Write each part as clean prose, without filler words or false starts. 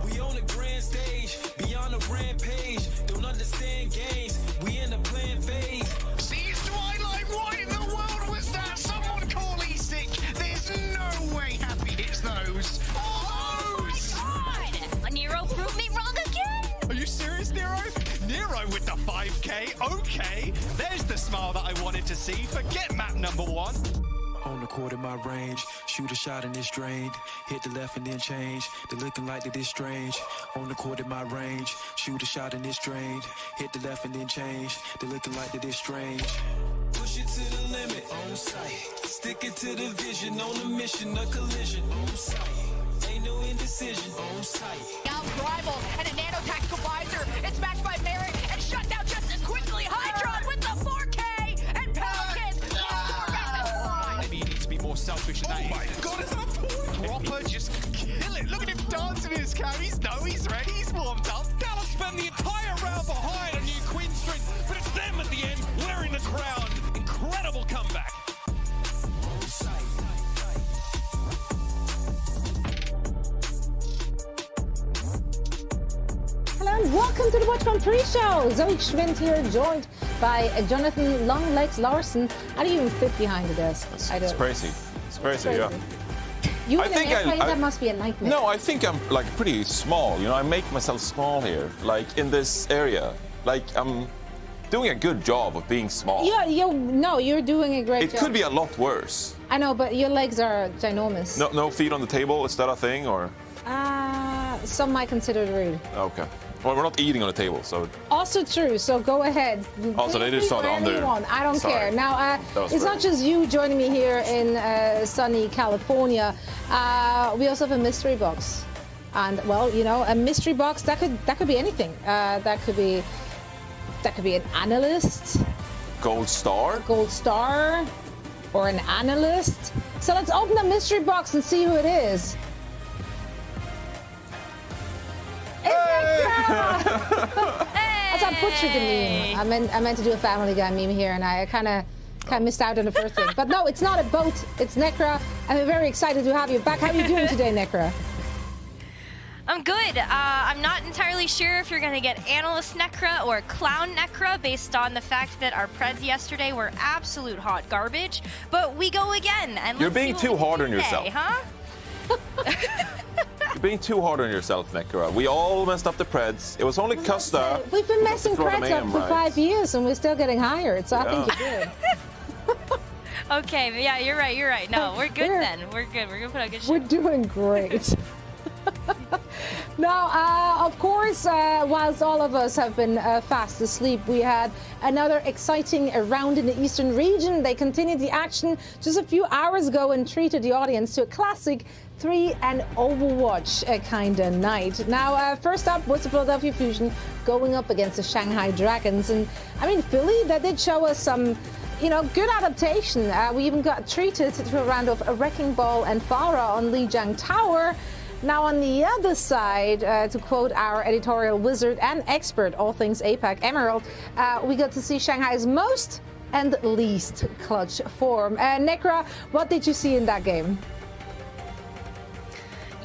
We on the grand stage, beyond the rampage. Don't understand games, we in the plan phase. Seas Twilight, what in the world was that? Someone call E-Sick. There's no way Happy hits those. Oh my god! Nero proved me wrong again! Are you serious, Nero? Nero with the 5k? Okay, there's the smile that I wanted to see. Forget map number 1. On the court in my range, shoot a shot and it's drained. Hit the left and then change. They're looking like that it's strange. On the court in my range, shoot a shot and it's drained. Hit the left and then change. They're looking like that it's strange. Push it to the limit, on sight. Stick it to the vision, on a mission, a collision, on sight. Ain't no indecision, on sight. Now Rival and a nano-tactical visor. It's matched by Merrick and shut down just as quickly. Hydron with the 4K and Pelican. Maybe he needs to be more selfish than that. Oh my god, is that 4? Dropper just kill it. Look at him dancing in his carries. No, he's ready. He's warmed up. Dallas spend the entire round behind a new Queen string, but it's them at the end wearing the crown. Incredible comeback. Hello and welcome to the Watchpoint pre-show. Zoe Schwind here, joined by Jonathan Longlegs Larson. How do you even fit behind the desk? It's crazy. It's crazy, yeah. You in an airplane, that must be a nightmare. No, I think I'm like pretty small. You know, I make myself small here, like in this area. Like I'm doing a good job of being small. You're doing a great job. It could be a lot worse. I know, but your legs are ginormous. No feet on the table. Is that a thing, or? Some might consider it rude. Okay. Well, we're not eating on the table, so. Also true, so go ahead. Also, they just thought under. I don't care. Now, it's rude. not just you joining me here in sunny California. We also have a mystery box. And, well, you know, a mystery box, that could be anything. That could be an analyst. Gold star? Gold star. Or an analyst. So let's open the mystery box and see who it is. It's Extra! As I butchered the meme. I meant to do a Family Guy meme here, and I kind of missed out on the first thing. But no, it's not a boat. It's Necra. I'm very excited to have you back. How are you doing today, Necra? I'm good. I'm not entirely sure if you're going to get Analyst Necra or Clown Necra based on the fact that our Preds yesterday were absolute hot garbage. But we go again. And you're being too hard on yourself. Today, huh? You're being too hard on yourself, Necra. We all messed up the Preds. It was only Costa. We've been messing Preds up for 5 years, and we're still getting hired. So I think you're good. Okay, but yeah, you're right. No, we're good then. We're good. We're going to put out a good show. We're doing great. Now, of course, whilst all of us have been fast asleep, we had another exciting round in the Eastern region. They continued the action just a few hours ago and treated the audience to a classic 3 and Overwatch kind of night. Now, first up was the Philadelphia Fusion going up against the Shanghai Dragons. And, I mean, Philly, that did show us some, you know, good adaptation. We even got treated to a round of a Wrecking Ball and Farah on Lijiang Tower. Now, on the other side, to quote our editorial wizard and expert, all things APAC, Emerald, we got to see Shanghai's most and least clutch form. Necra, what did you see in that game?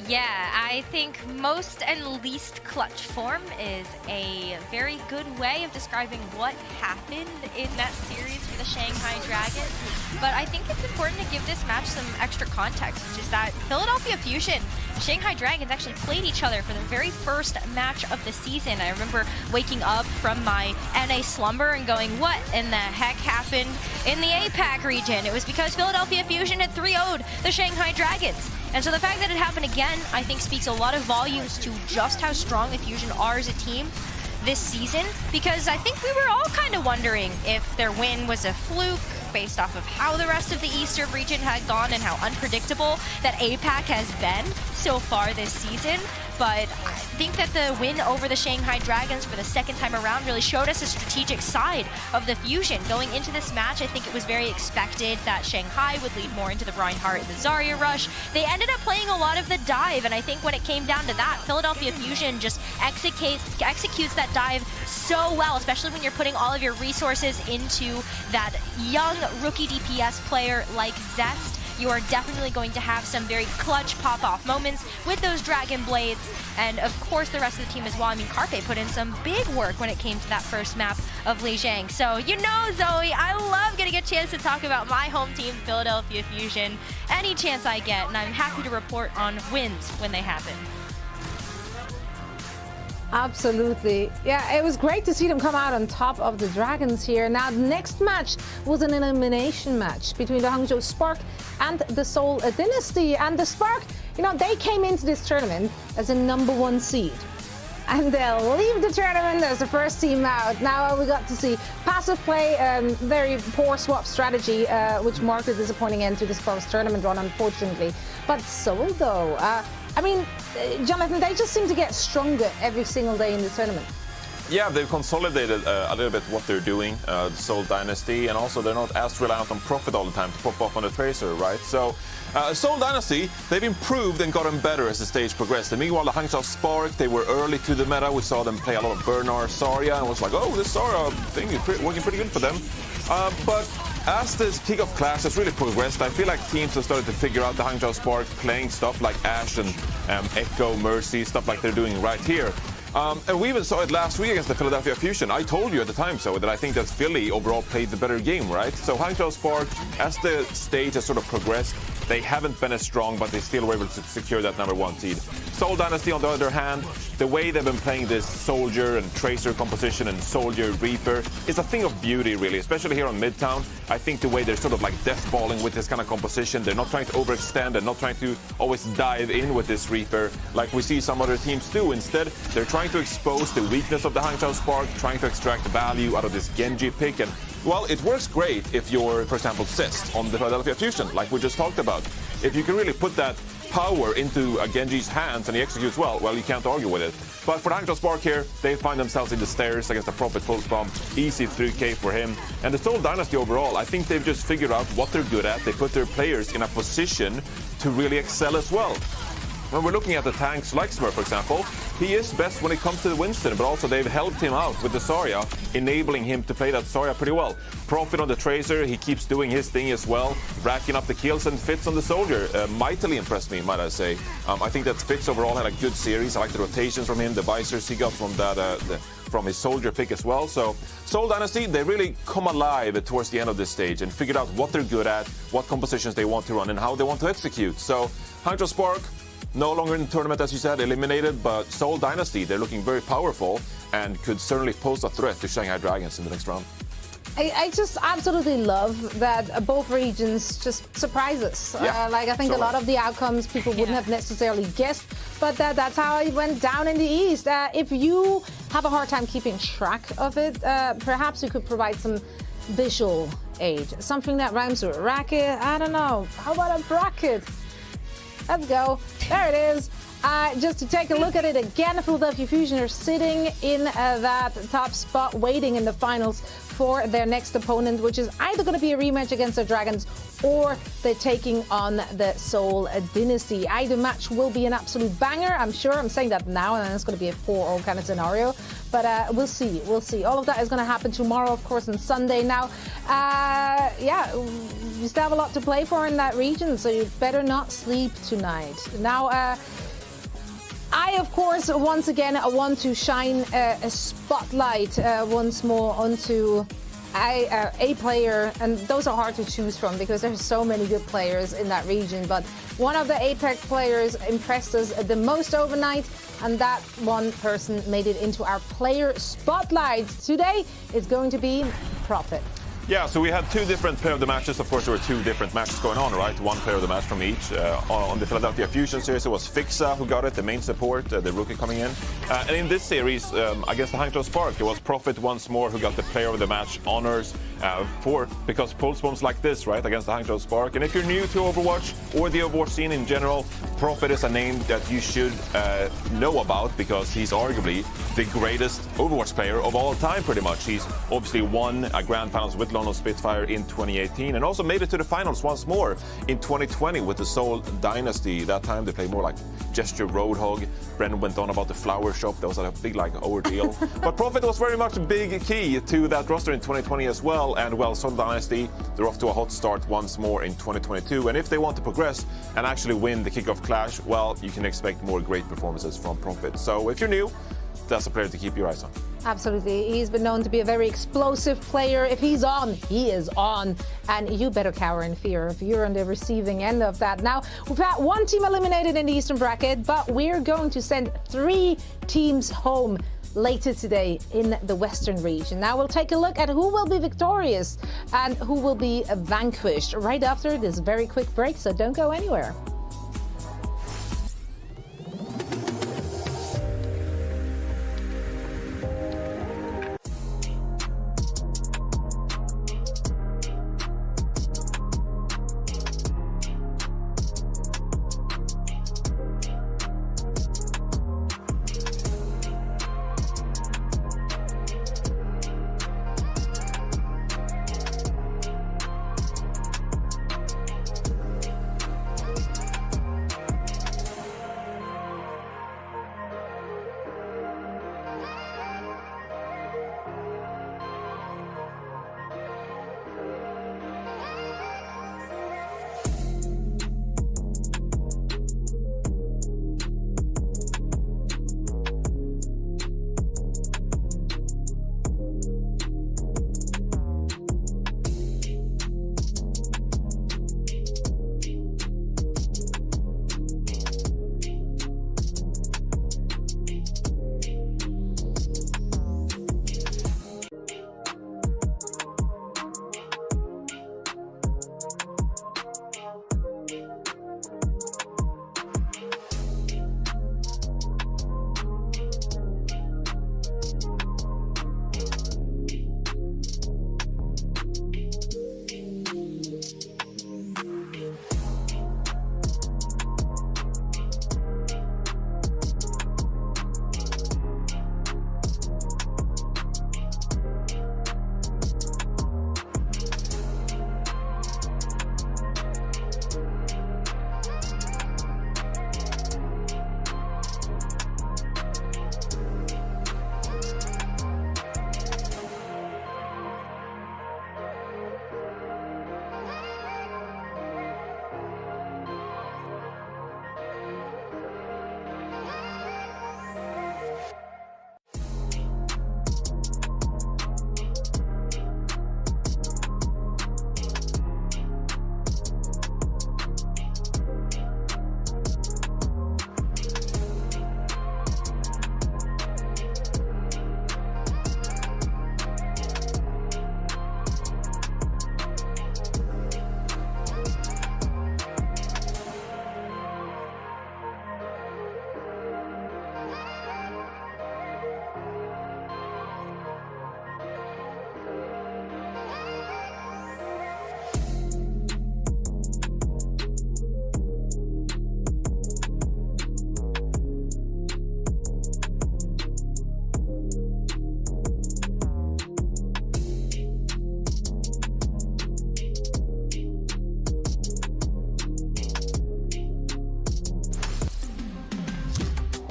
Yeah, I think most and least clutch form is a very good way of describing what happened in that series for the Shanghai Dragons. But I think it's important to give this match some extra context, which is that Philadelphia Fusion and Shanghai Dragons actually played each other for the very first match of the season. I remember waking up from my NA slumber and going, what in the heck happened in the APAC region? It was because Philadelphia Fusion had 3-0'd the Shanghai Dragons. And so the fact that it happened again, I think, speaks a lot of volumes to just how strong the Fusion are as a team this season, because I think we were all kind of wondering if their win was a fluke based off of how the rest of the Eastern region had gone and how unpredictable that APAC has been so far this season. But I think that the win over the Shanghai Dragons for the second time around really showed us a strategic side of the Fusion. Going into this match, I think it was very expected that Shanghai would lead more into the Reinhardt and the Zarya rush. They ended up playing a lot of the dive, and I think when it came down to that, Philadelphia Fusion just executes that dive so well, especially when you're putting all of your resources into that young rookie DPS player like Zest. You are definitely going to have some very clutch pop-off moments with those Dragon Blades, and of course the rest of the team as well. I mean, Carpe put in some big work when it came to that first map of Lijiang. So, you know, Zoe, I love getting a chance to talk about my home team, Philadelphia Fusion, any chance I get, and I'm happy to report on wins when they happen. Absolutely. Yeah, it was great to see them come out on top of the Dragons here. Now, the next match was an elimination match between the Hangzhou Spark and the Seoul Dynasty. And the Spark, you know, they came into this tournament as a #1 seed. And they'll leave the tournament as the first team out. Now we got to see passive play, very poor swap strategy, which marked a disappointing end to the Spark's tournament run, unfortunately. But Seoul, though, I mean, Jonathan, they just seem to get stronger every single day in the tournament. Yeah, they've consolidated a little bit what they're doing, the Seoul Dynasty, and also they're not as reliant on Profit all the time to pop off on the Tracer, right? So, Seoul Dynasty, they've improved and gotten better as the stage progressed. And meanwhile, the Hangzhou Spark, they were early to the meta. We saw them play a lot of Bernard, Zarya, and it was like, oh, this Zarya thing is working pretty good for them. But as this Kickoff class has really progressed, I feel like teams have started to figure out the Hangzhou Spark playing stuff like Ashe and Echo, Mercy, stuff like they're doing right here. And we even saw it last week against the Philadelphia Fusion. I told you at the time, so that I think that Philly overall played the better game, right? So Hangzhou Spark, as the stage has sort of progressed, they haven't been as strong, but they still were able to secure that #1 seed. Seoul Dynasty, on the other hand, the way they've been playing this Soldier and Tracer composition and Soldier Reaper is a thing of beauty, really, especially here on Midtown. I think the way they're sort of like deathballing with this kind of composition, they're not trying to overextend and not trying to always dive in with this Reaper like we see some other teams do. Instead, they're trying to expose the weakness of the Hangzhou Spark, trying to extract value out of this Genji pick. And, well, it works great if you're, for example, Zest on the Philadelphia Fusion, like we just talked about. If you can really put that power into a Genji's hands and he executes well, you can't argue with it. But for the Hangzhou Spark here, they find themselves in the stairs against a Prophet full bomb. Easy 3K for him. And the Seoul Dynasty overall, I think they've just figured out what they're good at. They put their players in a position to really excel as well. When we're looking at the tanks like Smurf, for example, he is best when it comes to the Winston, but also they've helped him out with the Zarya, enabling him to play that Zarya pretty well. Profit on the Tracer, he keeps doing his thing as well, racking up the kills, and Fitz on the Soldier. Mightily impressed me, might I say. I think that Fitz overall had a good series. I like the rotations from him, the visors he got from that from his Soldier pick as well. So Seoul Dynasty, they really come alive towards the end of this stage and figured out what they're good at, what compositions they want to run, and how they want to execute. So Hangzhou Spark, no longer in the tournament, as you said, eliminated, but Seoul Dynasty, they're looking very powerful and could certainly pose a threat to Shanghai Dragons in the next round. I just absolutely love that both regions just surprise us. Yeah, I think a lot of the outcomes people wouldn't have necessarily guessed, but that's how it went down in the East. If you have a hard time keeping track of it, perhaps you could provide some visual aid, something that rhymes with racket. I don't know. How about a bracket? Let's go. There it is. Just to take a look at it again, Philadelphia Fusion are sitting in that top spot, waiting in the finals for their next opponent, which is either going to be a rematch against the Dragons or they're taking on the Seoul Dynasty. Either match will be an absolute banger, I'm sure. I'm saying that now, and it's going to be a 4-0 kind of scenario. But we'll see. We'll see. All of that is going to happen tomorrow, of course, and Sunday. Now, yeah, you still have a lot to play for in that region, so you better not sleep tonight. Now, I, of course, once again, want to shine a spotlight once more onto a player, and those are hard to choose from because there's so many good players in that region. But one of the APAC players impressed us the most overnight, and that one person made it into our player spotlight. Today is going to be Profit. Yeah, so we had two different player of the matches. Of course, there were two different matches going on, right? One player of the match from each. On the Philadelphia Fusion series, it was Fixa who got it, the main support, the rookie coming in. And in this series, against the Hangzhou Spark, it was Profit once more who got the player of the match honors because pulse bombs like this, right, against the Hangzhou Spark. And if you're new to Overwatch or the Overwatch scene in general, Profit is a name that you should know about because he's arguably the greatest Overwatch player of all time, pretty much. He's obviously won a grand finals with London Spitfire in 2018 and also made it to the finals once more in 2020 with the Seoul Dynasty. That time they played more like Gesture Roadhog. Brendan went on about the flower shop. That was a big ordeal. But Profit was very much a big key to that roster in 2020 as well. And well, Seoul Dynasty, they're off to a hot start once more in 2022. And if they want to progress and actually win the Kickoff Clash, well, you can expect more great performances from Profit. So if you're new, that's a player to keep your eyes on. Absolutely. He's been known to be a very explosive player. If he's on, he is on. And you better cower in fear if you're on the receiving end of that. Now, we've had one team eliminated in the Eastern bracket, but we're going to send 3 teams home later today in the Western region. Now we'll take a look at who will be victorious and who will be vanquished right after this very quick break, so don't go anywhere.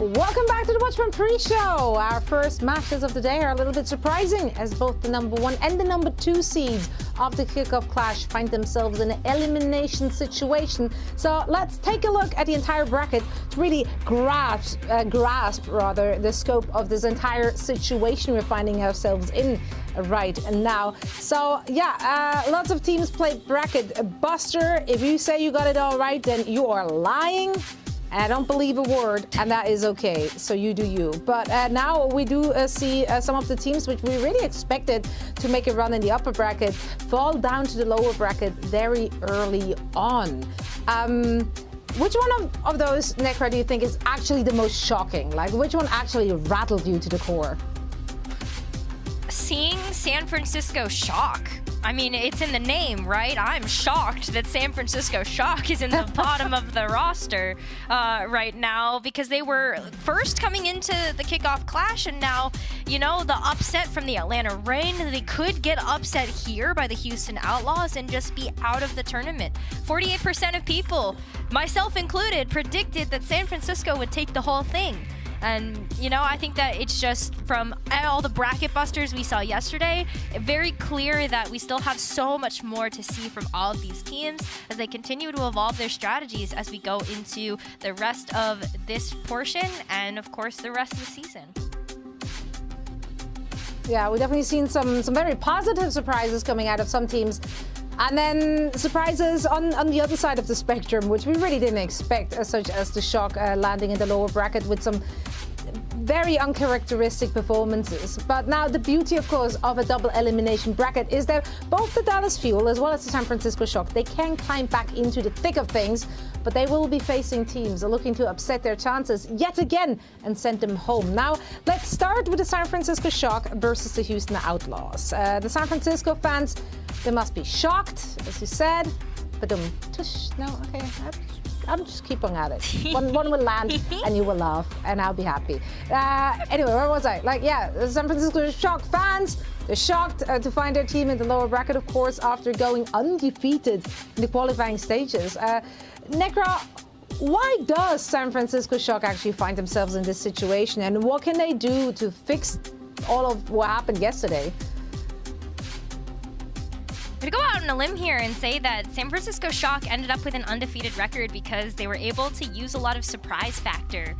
Welcome back to the Watchpoint pre-show. Our first matches of the day are a little bit surprising, as both the number 1 and the number 2 seeds of the Kickoff clash find themselves in an elimination situation. So let's take a look at the entire bracket to really grasp the scope of this entire situation we're finding ourselves in right now. So yeah, lots of teams played Bracket Buster. If you say you got it all right, then you are lying. I don't believe a word, and that is okay, so you do you. But now we do see some of the teams which we really expected to make a run in the upper bracket fall down to the lower bracket very early on. Which one of those, Necra, do you think is actually the most shocking? Like, which one actually rattled you to the core? Seeing San Francisco Shock. I mean, it's in the name, right? I'm shocked that San Francisco Shock is in the bottom of the roster right now, because they were first coming into the Kickoff clash, and now, you know, the upset from the Atlanta Reign, they could get upset here by the Houston Outlaws and just be out of the tournament. 48% of people, myself included, predicted that San Francisco would take the whole thing. And, you know, I think that it's just from all the bracket busters we saw yesterday, very clear that we still have so much more to see from all of these teams as they continue to evolve their strategies as we go into the rest of this portion and, of course, the rest of the season. Yeah, we've definitely seen some very positive surprises coming out of some teams. And then surprises on the other side of the spectrum, which we really didn't expect, such as the Shock landing in the lower bracket with some very uncharacteristic performances. But now the beauty, of course, of a double elimination bracket is that both the Dallas Fuel as well as the San Francisco Shock, they can climb back into the thick of things, but they will be facing teams looking to upset their chances yet again and send them home. Now, let's start with the San Francisco Shock versus the Houston Outlaws. The San Francisco fans, they must be shocked, as you said, but no, okay, I'm just keep on at it. One will land and you will laugh and I'll be happy. Anyway, where was I? Like, yeah, the San Francisco Shock fans, they're shocked to find their team in the lower bracket, of course, after going undefeated in the qualifying stages. Necra, why does San Francisco Shock actually find themselves in this situation, and what can they do to fix all of what happened yesterday? I'm gonna go out on a limb here and say that San Francisco Shock ended up with an undefeated record because they were able to use a lot of surprise factor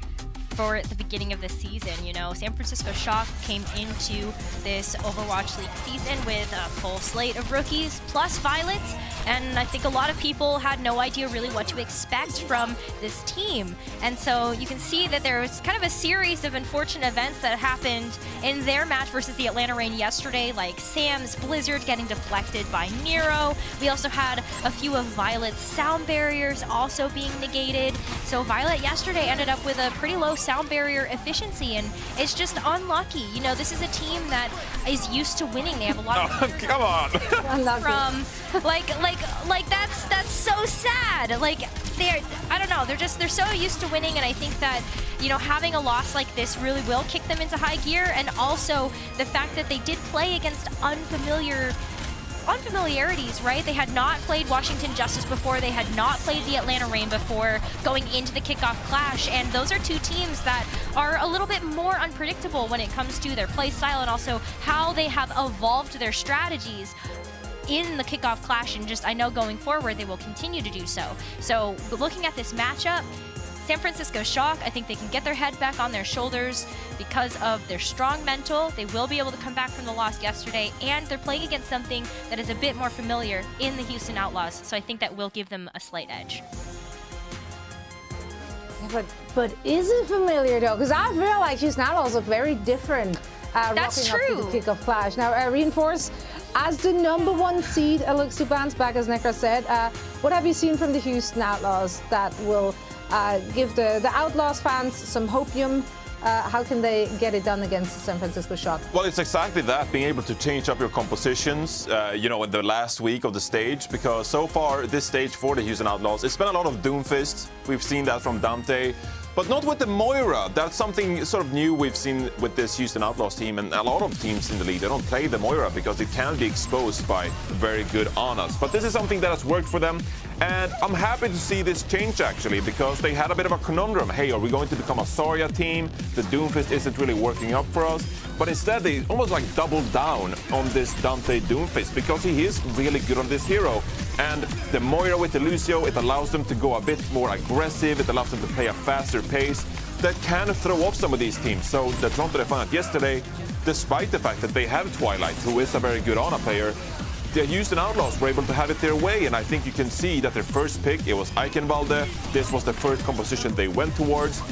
for the beginning of the season. You know, San Francisco Shock came into this Overwatch League season with a full slate of rookies plus Violets, and I think a lot of people had no idea really what to expect from this team. And so you can see that there was kind of a series of unfortunate events that happened in their match versus the Atlanta Reign yesterday, like Sam's Blizzard getting deflected by Nero. We also had a few of Violet's sound barriers also being negated. So Violet yesterday ended up with a pretty low sound barrier efficiency, and it's just unlucky. You know, this is a team that is used to winning. They have a lot of come on. from like that's so sad. Like, I don't know, they're so used to winning, and I think that, you know, having a loss like this really will kick them into high gear. And also the fact that they did play against unfamiliarities, right? They had not played Washington Justice before, they had not played the Atlanta Reign before going into the Kickoff clash, and those are two teams that are a little bit more unpredictable when it comes to their play style and also how they have evolved their strategies in the Kickoff clash, and just I know going forward they will continue to do so. So looking at this matchup, San Francisco Shock, I think they can get their head back on their shoulders because of their strong mental. They will be able to come back from the loss yesterday, and they're playing against something that is a bit more familiar in the Houston Outlaws, so I think that will give them a slight edge. Yeah, but is it familiar though? Because I feel like Houston Outlaws look very different. That's true. Up to the Kickoff clash. Now, Reinforce, as the number 1 seed, looks to bounce back, as Necra said. What have you seen from the Houston Outlaws that will give the Outlaws fans some hopium? How can they get it done against the San Francisco Shock? Well, it's exactly that, being able to change up your compositions, you know, in the last week of the stage, because so far, this stage for the Houston Outlaws, it's been a lot of Doomfist. We've seen that from Dante, but not with the Moira. That's something sort of new we've seen with this Houston Outlaws team, and a lot of teams in the league, they don't play the Moira because it can be exposed by very good Anas. But this is something that has worked for them, And I'm happy to see this change, actually, because they had a bit of a conundrum. Hey, are we going to become a Zarya team? The Doomfist isn't really working up for us. But instead, they almost like doubled down on this Dante Doomfist because he is really good on this hero. And the Moira with the Lucio, it allows them to go a bit more aggressive. It allows them to play a faster pace that can throw off some of these teams. So the Toronto Defiant yesterday, despite the fact that they have Twilight, who is a very good Ana player, the Houston Outlaws were able to have it their way, and I think you can see that their first pick, it was Eichenwalde. This was the first composition they went towards,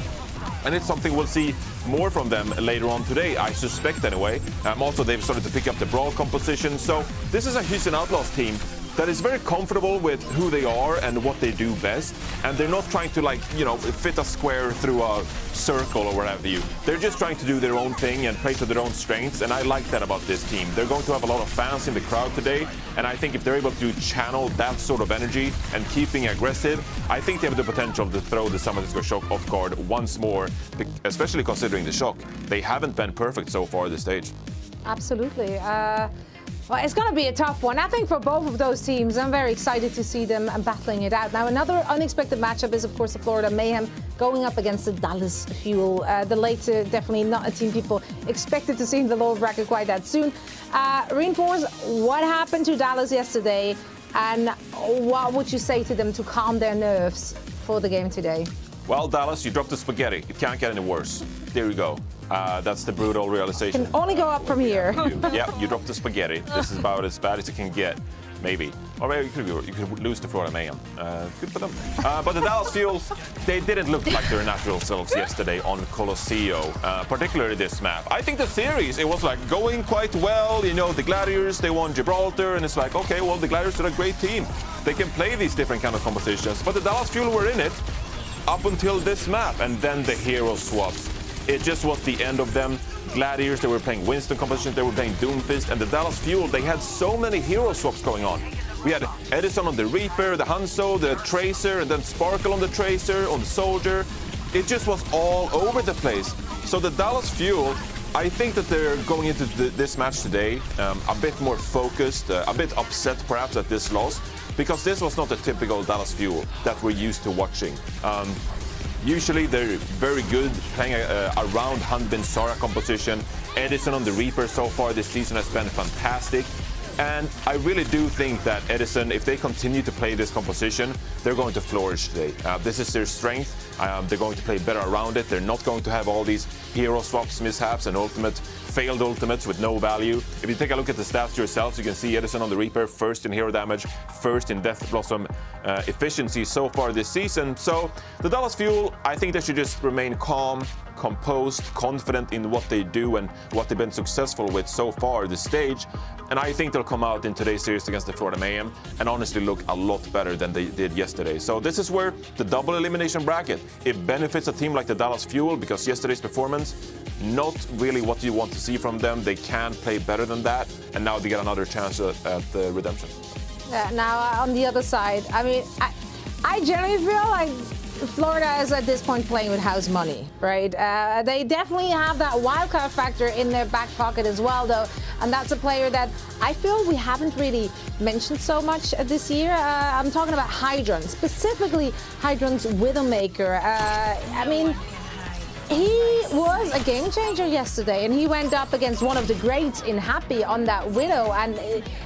and it's something we'll see more from them later on today, I suspect anyway. Also, they've started to pick up the Brawl composition, so this is a Houston Outlaws team that is very comfortable with who they are and what they do best, and they're not trying to, like, you know, fit a square through a circle or whatever you. They're just trying to do their own thing and play to their own strengths, and I like that about this team. They're going to have a lot of fans in the crowd today, and I think if they're able to channel that sort of energy and keeping aggressive, I think they have the potential to throw the San Francisco Shock off guard once more, especially considering the Shock. They haven't been perfect so far at this stage. Absolutely. Well, it's going to be a tough one, I think, for both of those teams. I'm very excited to see them battling it out. Now, another unexpected matchup is, of course, the Florida Mayhem going up against the Dallas Fuel. The later, definitely not a team people expected to see in the lower bracket quite that soon. Reinforce, what happened to Dallas yesterday, and what would you say to them to calm their nerves for the game today? Well, Dallas, you dropped the spaghetti. It can't get any worse. There you go. That's the brutal realization. Can only go up from here. Yeah, you dropped the spaghetti. This is about as bad as it can get, maybe. Or maybe you could lose to Florida Mayhem. Good for them. But the Dallas Fuel, they didn't look like their natural selves yesterday on Colosseo, particularly this map. I think the series, it was like going quite well. You know, the Gladiators, they won Gibraltar, and it's like, okay, well, the Gladiators are a great team. They can play these different kind of compositions. But the Dallas Fuel were in it up until this map, and then the hero swaps. It just was the end of them. Gladiators, they were playing Winston compositions, they were playing Doomfist, and the Dallas Fuel, they had so many hero swaps going on. We had Edison on the Reaper, the Hangzhou, the Tracer, and then Sparkle on the Tracer, on the Soldier. It just was all over the place. So the Dallas Fuel, I think that they're going into this match today a bit more focused, a bit upset perhaps at this loss, because this was not the typical Dallas Fuel that we're used to watching. Usually they're very good playing around Hanbin Zarya composition. Edison on the Reaper so far this season has been fantastic. And I really do think that Edison, if they continue to play this composition, they're going to flourish today. This is their strength. They're going to play better around it. They're not going to have all these hero swaps, mishaps, and failed ultimates with no value. If you take a look at the stats yourselves, you can see Edison on the Reaper, first in hero damage, first in Death Blossom efficiency so far this season. So the Dallas Fuel, I think they should just remain calm, composed, confident in what they do and what they've been successful with so far this stage. And I think they'll come out in today's series against the Florida Mayhem and honestly look a lot better than they did yesterday. So this is where the double elimination bracket, it benefits a team like the Dallas Fuel because yesterday's performance, not really what you want to see from them. They can play better than that, and now they get another chance at the redemption. Yeah, now on the other side, I mean, I generally feel like Florida is at this point playing with house money, right? They definitely have that wildcard factor in their back pocket as well, though, and that's a player that I feel we haven't really mentioned so much this year. I'm talking about Hydron, specifically Hydron's Widowmaker. I mean, he was a game changer yesterday, and he went up against one of the greats in Happy on that Widow, and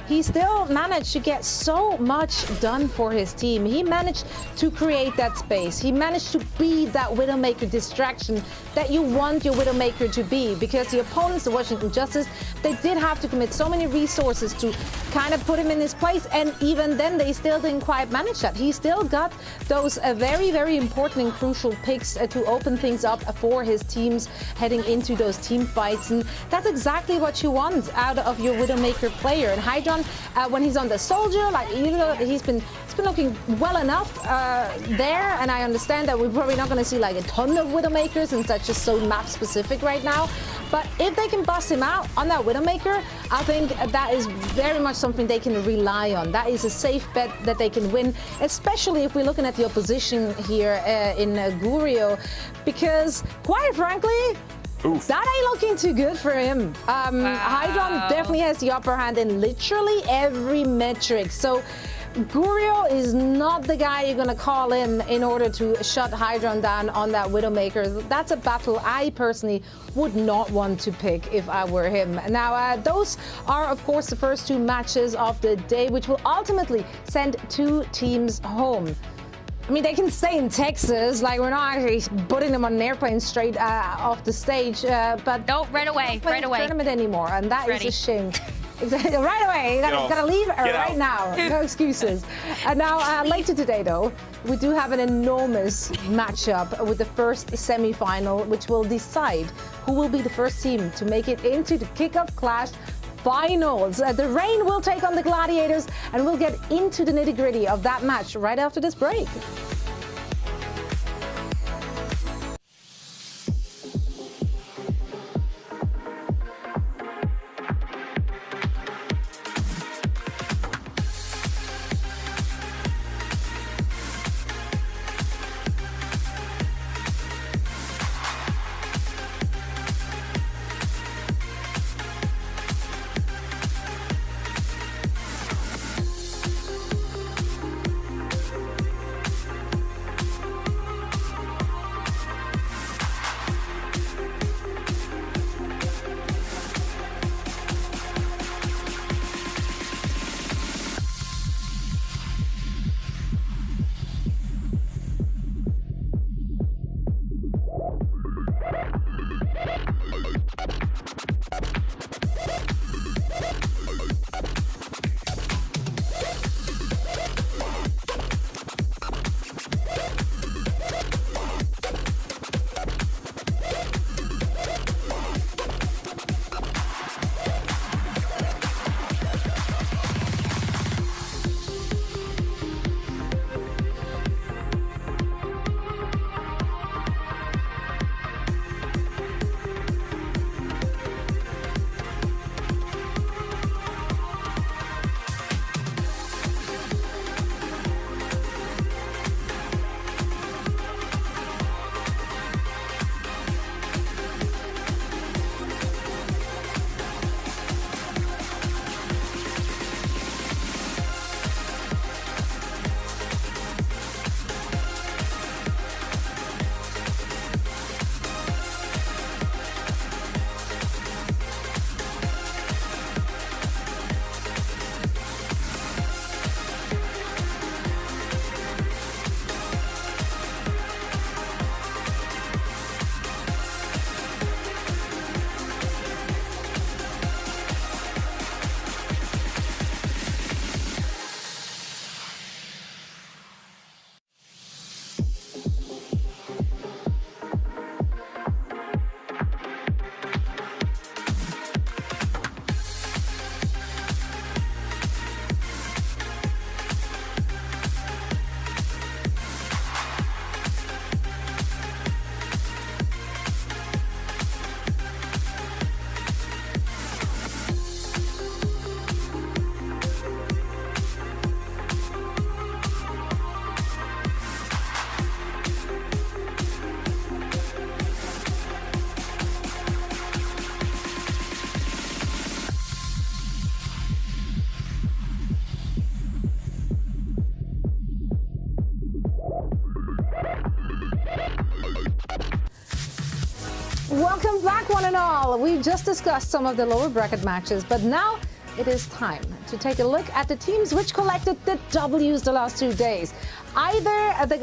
he still managed to get so much done for his team. He managed to create that space. He managed to be that Widowmaker distraction that you want your Widowmaker to be, because the opponents, the Washington Justice, they did have to commit so many resources to kind of put him in his place, and even then they still didn't quite manage that. He still got those very, very important and crucial picks to open things up for his teams heading into those team fights, and that's exactly what you want out of your Widowmaker player. And Hydron, when he's on the Soldier, like, you know, he's been looking well enough there, and I understand that we're probably not going to see like a ton of Widowmakers since that's just so map specific right now. But if they can bust him out on that Widowmaker, I think that is very much something they can rely on. That is a safe bet that they can win, especially if we're looking at the opposition here in Gurio, because quite frankly, Oof. That ain't looking too good for him. Hydron definitely has the upper hand in literally every metric. So Gurio is not the guy you're going to call in order to shut Hydron down on that Widowmaker. That's a battle I personally would not want to pick if I were him. Now, those are, of course, the first two matches of the day, which will ultimately send two teams home. I mean, they can stay in Texas, like we're not actually putting them on an airplane straight off the stage, but no, right away, right away. Tournament anymore, and that is a shame. Exactly, right away. You gotta leave right now. No excuses. And now, later today, though, we do have an enormous matchup with the first semi-final, which will decide who will be the first team to make it into the Kickoff Clash finals. The Rain will take on the Gladiators, and we'll get into the nitty-gritty of that match right after this break. Welcome back, one and all. We just discussed some of the lower bracket matches, but now it is time to take a look at the teams which collected the W's the last 2 days. Either the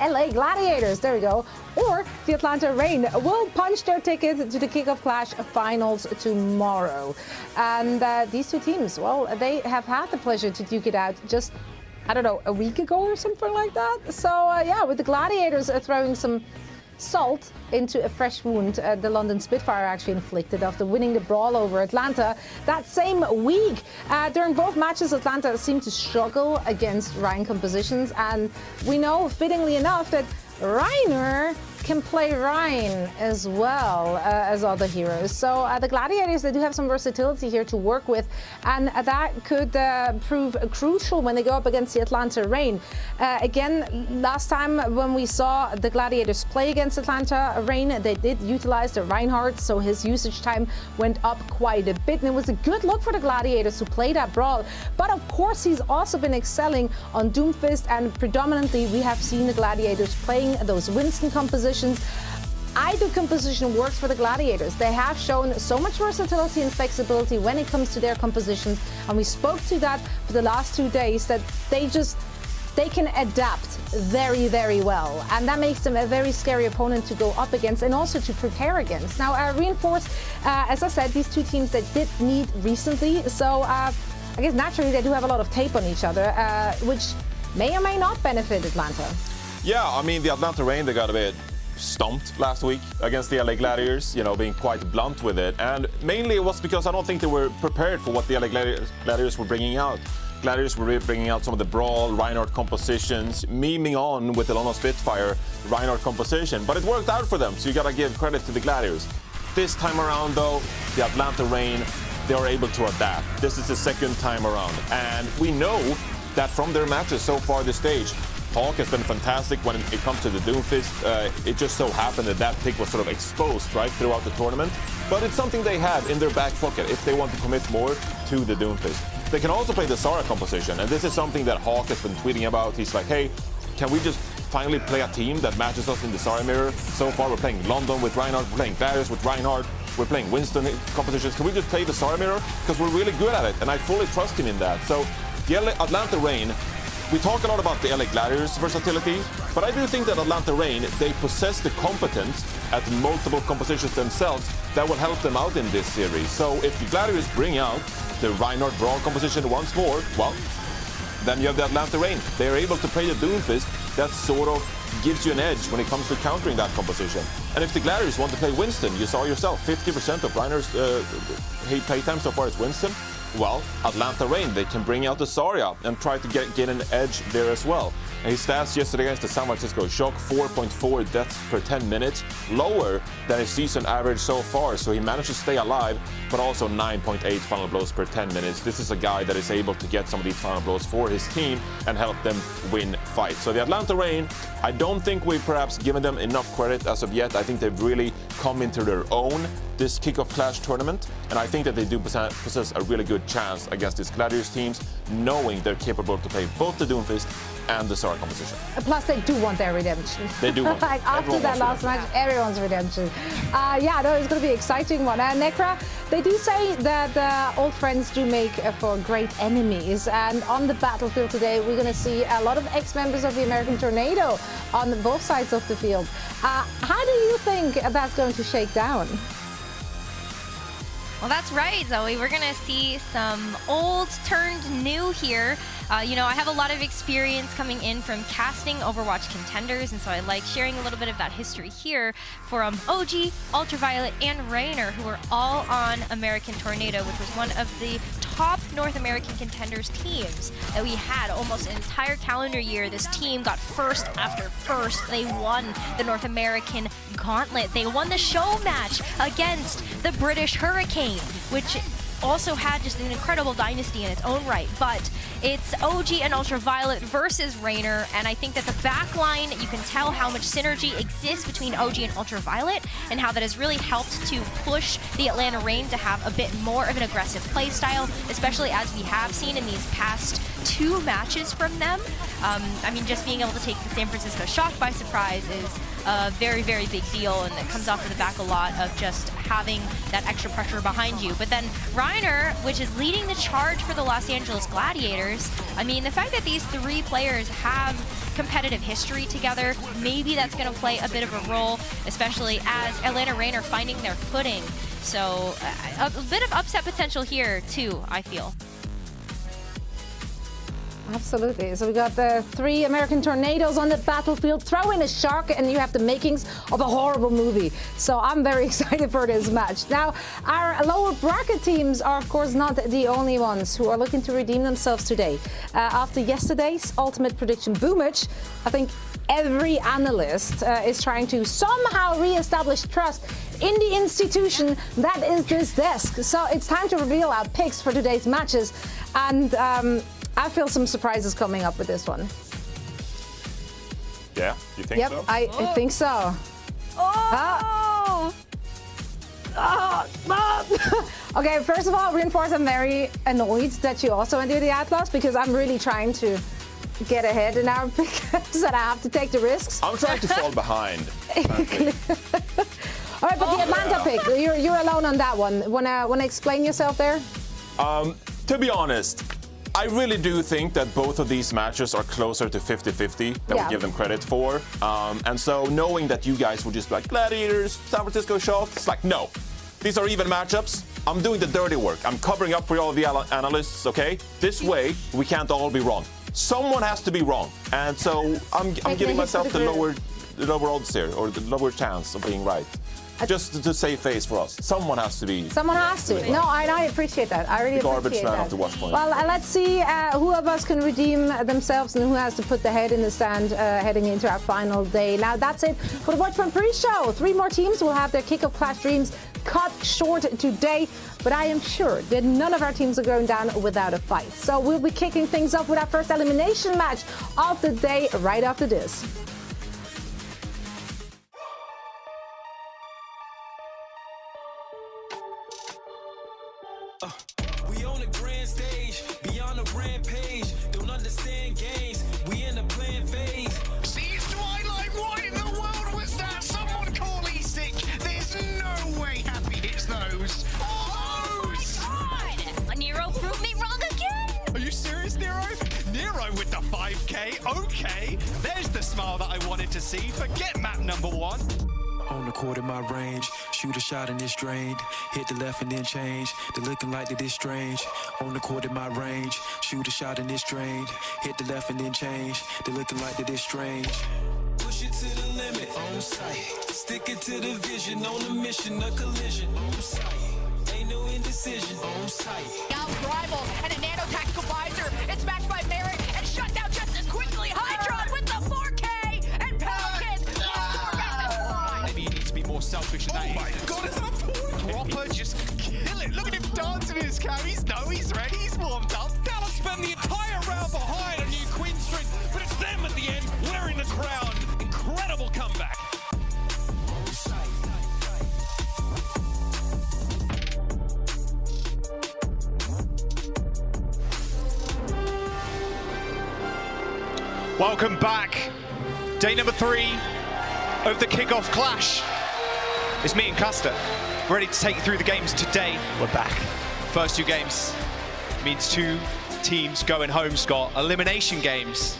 LA Gladiators, there we go, or the Atlanta Rain will punch their ticket to the Kickoff Clash finals tomorrow. And these two teams, well, they have had the pleasure to duke it out just, I don't know, a week ago or something like that. So yeah, with the Gladiators throwing some salt into a fresh wound the London Spitfire actually inflicted after winning the brawl over Atlanta that same week. During both matches, Atlanta seemed to struggle against Ryan compositions, and we know, fittingly enough, that Reiner can play Ryan as well as other heroes. So the Gladiators, they do have some versatility here to work with, and that could prove crucial when they go up against the Atlanta Reign. Again, last time when we saw the Gladiators play against Atlanta Reign, they did utilize the Reinhardt, so his usage time went up quite a bit, and it was a good look for the Gladiators to play that brawl. But of course, he's also been excelling on Doomfist, and predominantly we have seen the Gladiators playing those Winston compositions. Either composition works for the Gladiators. They have shown so much versatility and flexibility when it comes to their compositions, and we spoke to that for the last 2 days, that they can adapt very, very well, and that makes them a very scary opponent to go up against and also to prepare against. Now, Reinforced, as I said, these two teams that did meet recently, so I guess naturally they do have a lot of tape on each other, which may or may not benefit Atlanta. Yeah, I mean, the Atlanta Reign, they got a bit stomped last week against the LA Gladiators, you know, being quite blunt with it. And mainly it was because I don't think they were prepared for what the LA Gladiators were bringing out. Gladiators were bringing out some of the Brawl, Reinhardt compositions, memeing on with the London Spitfire Reinhardt composition. But it worked out for them, so you gotta give credit to the Gladiators. This time around, though, the Atlanta Reign, they are able to adapt. This is the second time around. And we know that from their matches so far this stage, Hawk has been fantastic when it comes to the Doomfist. It just so happened that that pick was sort of exposed right throughout the tournament. But it's something they have in their back pocket if they want to commit more to the Doomfist. They can also play the Zarya composition, and this is something that Hawk has been tweeting about. He's like, hey, can we just finally play a team that matches us in the Zarya mirror? So far we're playing London with Reinhardt, we're playing Gladiators with Reinhardt, we're playing Winston compositions. Can we just play the Zarya mirror? Because we're really good at it, and I fully trust him in that. So the Atlanta Reign, we talk a lot about the LA Gladiators' versatility, but I do think that Atlanta Reign, they possess the competence at multiple compositions themselves that will help them out in this series. So if the Gladiators bring out the Reinhardt Brawl composition once more, well, then you have the Atlanta Reign. They're able to play the Doomfist. That sort of gives you an edge when it comes to countering that composition. And if the Gladiators want to play Winston, you saw yourself, 50% of Reinhardt's playtime so far is Winston. Well, Atlanta Reign, they can bring out the Zarya and try to get an edge there as well. And his stats yesterday against the San Francisco Shock, 4.4 deaths per 10 minutes, lower than his season average so far. So he managed to stay alive, but also 9.8 final blows per 10 minutes. This is a guy that is able to get some of these final blows for his team and help them win fights. So the Atlanta Reign, I don't think we've perhaps given them enough credit as of yet. I think they've really come into their own this Kickoff Clash tournament, and I think that they do possess a really good chance against these Gladiators teams, knowing they're capable to play both the Doomfist and the Zarya composition. Plus, they do want their redemption. They do want like after that last match, everyone's redemption. Yeah, no, it's going to be an exciting one. Necra, they do say that old friends do make for great enemies, and on the battlefield today, we're going to see a lot of ex-members of the American Tornado on both sides of the field. How do you think that's going to shake down? Well, that's right, Zoe. We're going to see some old turned new here. You know, I have a lot of experience coming in from casting Overwatch contenders, and so I like sharing a little bit of that history here from OG, Ultraviolet, and Raynor, who were all on American Tornado, which was one of the top North American contenders teams that we had almost an entire calendar year. This team got first after first. They won the North American Gauntlet. They won the show match against the British Hurricane, which also had just an incredible dynasty in its own right. But it's OG and Ultraviolet versus Raynor, and I think that the back line, you can tell how much synergy exists between OG and Ultraviolet, and how that has really helped to push the Atlanta Reign to have a bit more of an aggressive play style, especially as we have seen in these past 2 matches from them. I mean, just being able to take the San Francisco Shock by surprise is a very, very big deal, and it comes off of the back a lot of just having that extra pressure behind you. But then Raynor, which is leading the charge for the Los Angeles Gladiators, I mean, the fact that these 3 players have competitive history together, maybe that's going to play a bit of a role, especially as Atlanta Reign are finding their footing. So a bit of upset potential here too, I feel. Absolutely. So we got the 3 American Tornadoes on the battlefield. Throw in a shark and you have the makings of a horrible movie. So I'm very excited for this match. Now, our lower bracket teams are, of course, not the only ones who are looking to redeem themselves today. After yesterday's ultimate prediction boomage, I think every analyst is trying to somehow re-establish trust in the institution that is this desk. So it's time to reveal our picks for today's matches, and I feel some surprises coming up with this one. Yeah, you think so? Yep, I think so. Okay, first of all, Reinforce, I'm very annoyed that you also enter the Outlaws, because I'm really trying to get ahead in our picks and I have to take the risks. I'm trying to fall behind. All right, but the Atlanta pick, you're alone on that one. Wanna explain yourself there? To be honest, I really do think that both of these matches are closer to 50-50 than we give them credit for. And so knowing that you guys would just be like, Gladiators, San Francisco Shock, it's like, no. These are even matchups. I'm doing the dirty work. I'm covering up for all of the analysts, okay? This way, we can't all be wrong. Someone has to be wrong. And so I'm giving myself the lower odds here, or the lower chance of being right. Just to save face for us. Someone has to be. Someone has to. No, I appreciate that. I really appreciate that. Garbage man of the Watchpoint. Well, let's see who of us can redeem themselves and who has to put the head in the sand heading into our final day. Now, that's it for the Watchpoint pre-show. 3 more teams will have their Kickoff Clash dreams cut short today, but I am sure that none of our teams are going down without a fight. So we'll be kicking things off with our first elimination match of the day right after this. We on the grand stage, beyond the rampage. Don't understand games, we in the plan phase. See Twilight, what in the world was that? Someone call E-Sick. There's no way Happy hits those. Oh my God! Nero proved me wrong again! Are you serious, Nero? Nero with the 5K? Okay. There's the smile that I wanted to see. Forget map number 1. On the court in my range, shoot a shot and it's drained. Hit the left and then change. They're looking like that it's strange. On the court in my range, shoot a shot and it's drained. Hit the left and then change. They're looking like that it's strange. Push it to the limit, on sight. Stick it to the vision, on a mission, a collision, on sight. Ain't no indecision, on sight. Now rival and a nano-tactical visor. It's matched by Merrick and shut down just as quickly. Hydron with the 4K and Pelican. Maybe he needs to be more selfish than that. Oh my God, is that forward dropper? Just kill it. Look at him dancing in his carries. No, he's ready. He's warmed up. Dallas spend the entire round behind a new Queen string, but it's them at the end wearing the crown. Incredible comeback. Welcome back. Day number 3 of the Kickoff Clash. It's me and Custer, ready to take you through the games today. We're back. First 2 games means 2 teams going home, Scott. Elimination games.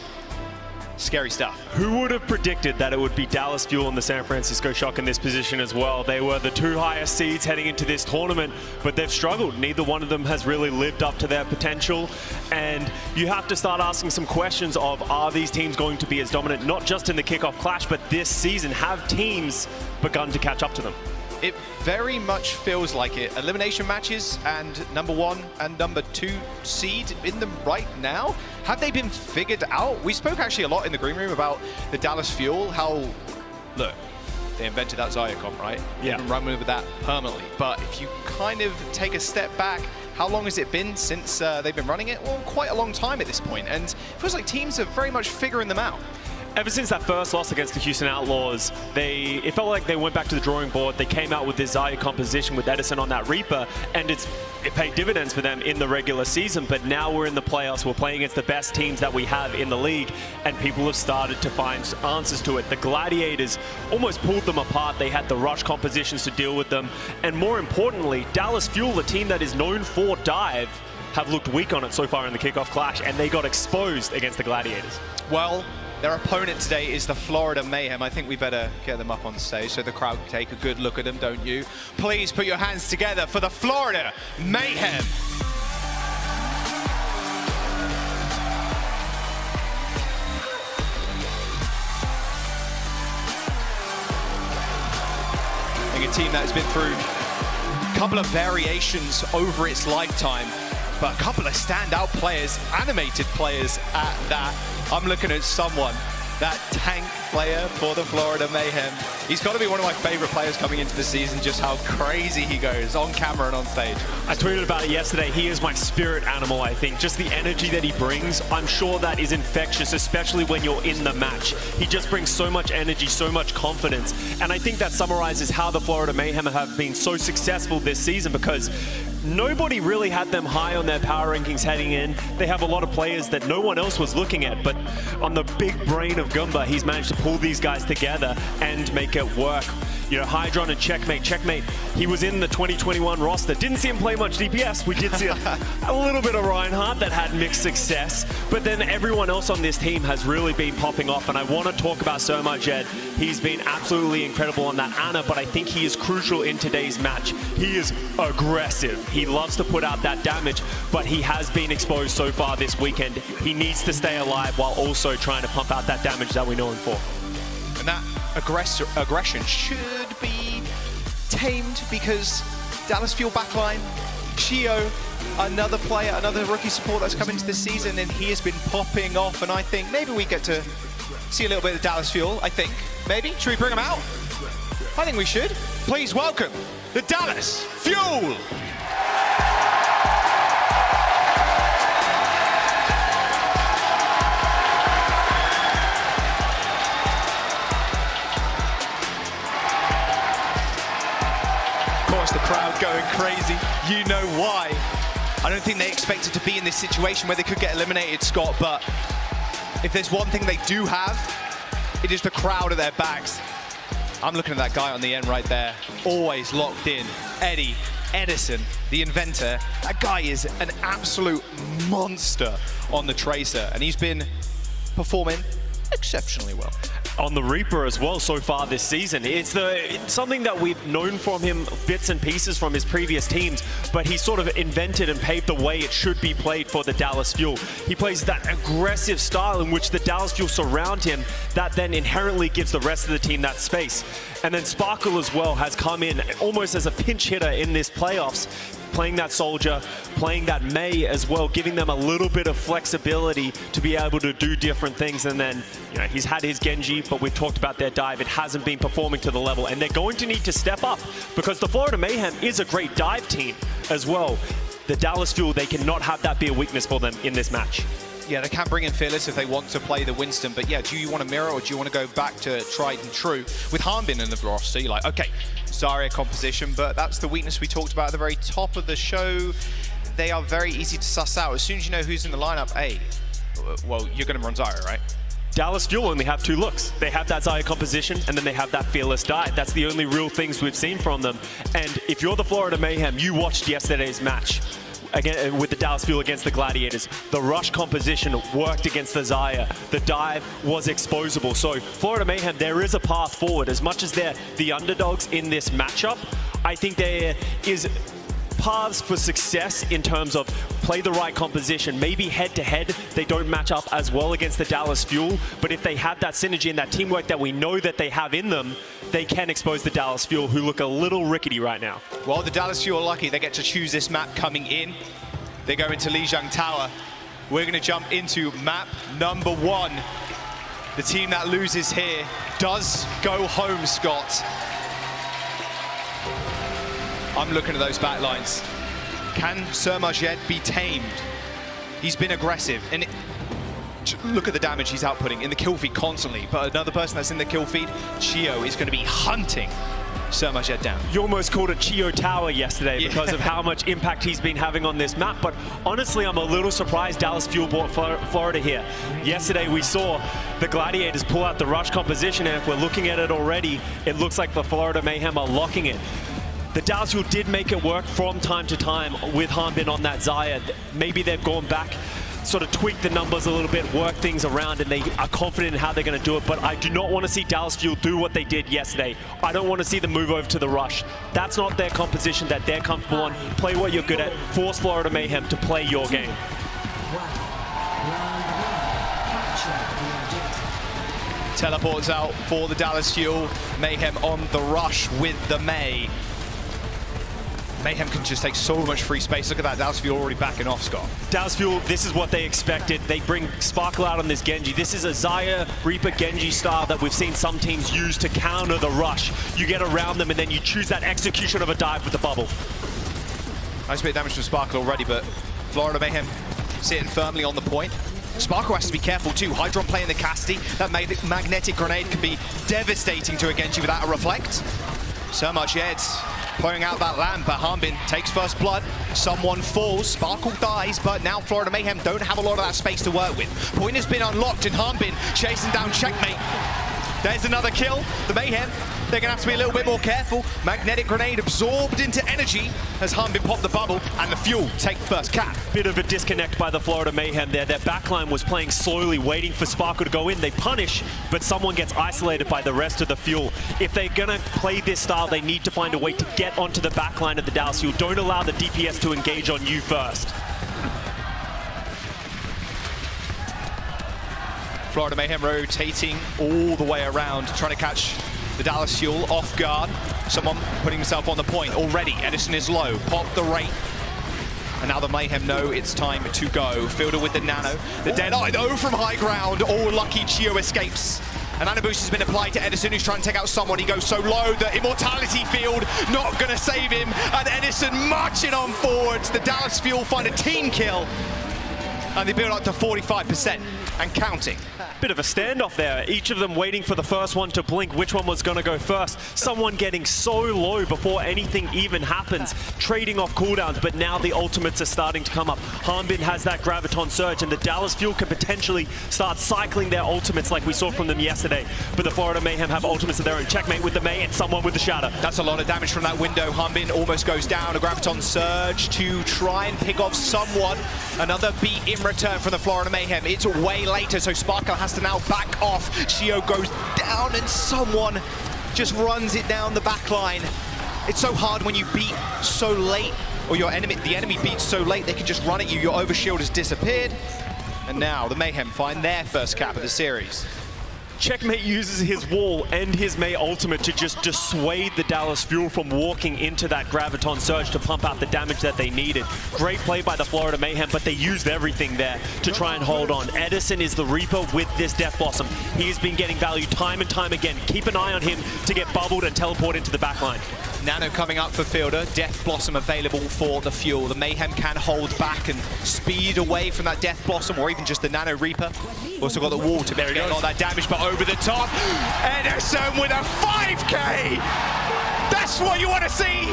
Scary stuff. Who would have predicted that it would be Dallas Fuel and the San Francisco Shock in this position as well? They were the 2 highest seeds heading into this tournament, but they've struggled. Neither one of them has really lived up to their potential, and you have to start asking some questions of, are these teams going to be as dominant, not just in the Kickoff Clash, but this season? Have teams begun to catch up to them? It very much feels like it. Elimination matches and number 1 and number 2 seed in them right now. Have they been figured out? We spoke actually a lot in the green room about the Dallas Fuel, how, look, they invented that Zyacom, right? Yeah. They've been running with that permanently. But if you kind of take a step back, how long has it been since they've been running it? Well, quite a long time at this point. And it feels like teams are very much figuring them out. Ever since that first loss against the Houston Outlaws, it felt like they went back to the drawing board. They came out with this Zaya composition with Edison on that Reaper, and it paid dividends for them in the regular season. But now we're in the playoffs. We're playing against the best teams that we have in the league, and people have started to find answers to it. The Gladiators almost pulled them apart. They had the rush compositions to deal with them. And more importantly, Dallas Fuel, the team that is known for dive, have looked weak on it so far in the Kickoff Clash, and they got exposed against the Gladiators. Well, their opponent today is the Florida Mayhem. I think we better get them up on stage so the crowd can take a good look at them, don't you? Please put your hands together for the Florida Mayhem. I think a team that has been through a couple of variations over its lifetime, but a couple of standout players, animated players at that. I'm looking at someone that tank player for the Florida Mayhem. He's got to be one of my favorite players coming into the season, just how crazy he goes on camera and on stage. I tweeted about it yesterday. He is my spirit animal, I think. Just the energy that he brings, I'm sure that is infectious, especially when you're in the match. He just brings so much energy, so much confidence. And I think that summarizes how the Florida Mayhem have been so successful this season, because nobody really had them high on their power rankings heading in. They have a lot of players that no one else was looking at, but on the big brain of Gumba, he's managed to pull these guys together and make it work. You know, Hydron and Checkmate. He was in the 2021 roster. Didn't see him play much DPS. We did see a little bit of Reinhardt that had mixed success. But then everyone else on this team has really been popping off. And I want to talk about Surma Jed. He's been absolutely incredible on that Ana, but I think he is crucial in today's match. He is aggressive. He loves to put out that damage, but he has been exposed so far this weekend. He needs to stay alive while also trying to pump out that damage that we know him for. And that aggression should be tamed, because Dallas Fuel backline, Chio, another player, another rookie support that's come into this season, and he has been popping off. And I think maybe we get to see a little bit of Dallas Fuel, I think. Maybe? Should we bring him out? I think we should. Please welcome the Dallas Fuel! The crowd going crazy. You know why. I don't think they expected to be in this situation where they could get eliminated, Scott, but if there's one thing they do have, it is the crowd at their backs. I'm looking at that guy on the end right there, always locked in. Edison, the inventor. That guy is an absolute monster on the Tracer, and he's been performing exceptionally well. On the Reaper as well so far this season. It's something that we've known from him, bits and pieces from his previous teams, but he sort of invented and paved the way it should be played for the Dallas Fuel. He plays that aggressive style in which the Dallas Fuel surround him, that then inherently gives the rest of the team that space. And then Sparkle as well has come in almost as a pinch hitter in this playoffs, playing that Soldier, playing that May as well, giving them a little bit of flexibility to be able to do different things. And then, you know, he's had his Genji, but we've talked about their dive. It hasn't been performing to the level, and they're going to need to step up, because the Florida Mayhem is a great dive team as well. The Dallas Fuel, they cannot have that be a weakness for them in this match. Yeah, they can bring in Fearless if they want to play the Winston, but yeah, do you want to mirror, or do you want to go back to tried and true? With Harbin in the roster, you're like, okay, Zarya composition, but that's the weakness we talked about at the very top of the show. They are very easy to suss out. As soon as you know who's in the lineup, hey, well, you're going to run Zarya, right? Dallas Fuel only have two looks. They have that Zarya composition, and then they have that Fearless dive. That's the only real things we've seen from them. And if you're the Florida Mayhem, you watched yesterday's match again with the Dallas Fuel against the Gladiators. The rush composition worked against the Zarya. The dive was exposable. So Florida Mayhem, there is a path forward. As much as they're the underdogs in this matchup, I think there is paths for success in terms of play the right composition. Maybe head-to-head, they don't match up as well against the Dallas Fuel, but if they have that synergy and that teamwork that we know that they have in them, they can expose the Dallas Fuel, who look a little rickety right now. Well, the Dallas Fuel are lucky. They get to choose this map coming in. They go into Lijiang Tower. We're going to jump into map number 1. The team that loses here does go home, Scott. I'm looking at those backlines. Can Surma Jed be tamed? He's been aggressive, and look at the damage he's outputting in the kill feed constantly. But another person that's in the kill feed, Chio, is going to be hunting Surma Jed down. You almost called it Chio Tower yesterday because of how much impact he's been having on this map, but honestly, I'm a little surprised Dallas Fuel brought Florida here. Yesterday, we saw the Gladiators pull out the rush composition, and if we're looking at it already, it looks like the Florida Mayhem are locking it. The Dallas Fuel did make it work from time to time with Harbin on that Zarya. Maybe they've gone back, sort of tweaked the numbers a little bit, worked things around, and they are confident in how they're going to do it. But I do not want to see Dallas Fuel do what they did yesterday. I don't want to see them move over to the rush. That's not their composition that they're comfortable on. Play what you're good at. Force Florida Mayhem to play your game. Teleports out for the Dallas Fuel. Mayhem on the rush with the May. Mayhem can just take so much free space. Look at that, Dallas Fuel already backing off, Scott. Dallas Fuel, this is what they expected. They bring Sparkle out on this Genji. This is a Xayah Reaper Genji style that we've seen some teams use to counter the rush. You get around them and then you choose that execution of a dive with the bubble. Nice bit of damage from Sparkle already, but Florida Mayhem sitting firmly on the point. Sparkle has to be careful too. Hydron playing the Cassidy. That magnetic grenade can be devastating to a Genji without a reflect. So much Eds pouring out that lamp, but Harbin takes first blood. Someone falls, Sparkle dies, but now Florida Mayhem don't have a lot of that space to work with. Point has been unlocked and Harbin chasing down Checkmate. There's another kill. The Mayhem, they're gonna have to be a little bit more careful. Magnetic grenade absorbed into energy as Harbin popped the bubble and the Fuel take first cap. Bit of a disconnect by the Florida Mayhem there. Their backline was playing slowly, waiting for Sparkle to go in. They punish, but someone gets isolated by the rest of the Fuel. If they're gonna play this style, they need to find a way to get onto the backline of the Dallas Fuel. Don't allow the DPS to engage on you first. Florida Mayhem rotating all the way around, trying to catch the Dallas Fuel off guard. Someone putting himself on the point already. Edison is low, pop the Wraith. And now the Mayhem know it's time to go. Fielder with the Nano. The Dead Eye though from high ground. Oh, lucky Chio escapes. An Nano boost has been applied to Edison, who's trying to take out someone. He goes so low, the Immortality Field not gonna save him. And Edison marching on forwards. The Dallas Fuel find a team kill. And they build up to 45% and counting. Bit of a standoff there. Each of them waiting for the first one to blink, which one was going to go first. Someone getting so low before anything even happens, trading off cooldowns, but now the ultimates are starting to come up. Harbin has that Graviton Surge, and the Dallas Fuel can potentially start cycling their ultimates like we saw from them yesterday. But the Florida Mayhem have ultimates of their own. Checkmate with the May and someone with the Shatter. That's a lot of damage from that window. Harbin almost goes down. A Graviton Surge to try and pick off someone. Another beat in return from the Florida Mayhem. It's way later, so Sparkle has to now back off. Shio goes down and someone just runs it down the back line. It's so hard when you beat so late, or the enemy beats so late, they can just run at you. Your overshield has disappeared. And now the Mayhem find their first cap of the series. Checkmate uses his wall and his May ultimate to just dissuade the Dallas Fuel from walking into that Graviton Surge to pump out the damage that they needed. Great play by the Florida Mayhem, but they used everything there to try and hold on. Edison is the Reaper with this Death Blossom. He's been getting value time and time again. Keep an eye on him to get bubbled and teleport into the backline. Nano coming up for Fielder. Death Blossom available for the Fuel. The Mayhem can hold back and speed away from that Death Blossom or even just the Nano Reaper. Also got the wall to mitigate all that damage, but over the top, Edison with a 5K! That's what you want to see!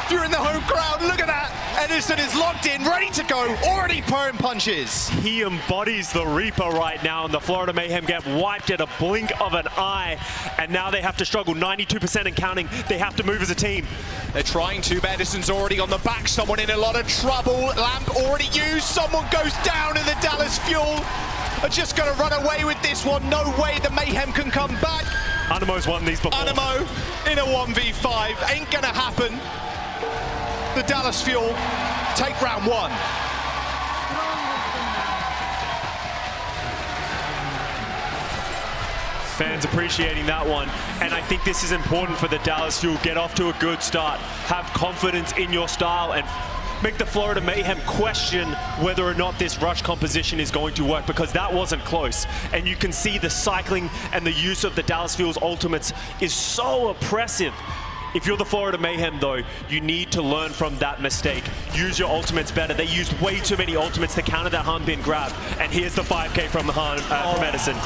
If you're in the home crowd, look at that! Edison is locked in, ready to go, already pouring punches. He embodies the Reaper right now, and the Florida Mayhem get wiped at a blink of an eye, and now they have to struggle. 92% and counting. They have to move as a team. They're trying to, but Edison's already on the back. Someone in a lot of trouble. Lamp already used. Someone goes down, and the Dallas Fuel are just going to run away with this one. No way the Mayhem can come back. Anamo's won these before. Anamo in a 1v5. Ain't going to happen. The Dallas Fuel take round one. Fans appreciating that one, and I think this is important for the Dallas Fuel. Get off to a good start, have confidence in your style, and make the Florida Mayhem question whether or not this rush composition is going to work, because that wasn't close. And you can see the cycling and the use of the Dallas Fuel's ultimates is so oppressive. If you're the Florida Mayhem, though, you need to learn from that mistake. Use your ultimates better. They used way too many ultimates to counter that Harbin grab. And here's the 5K from Edison.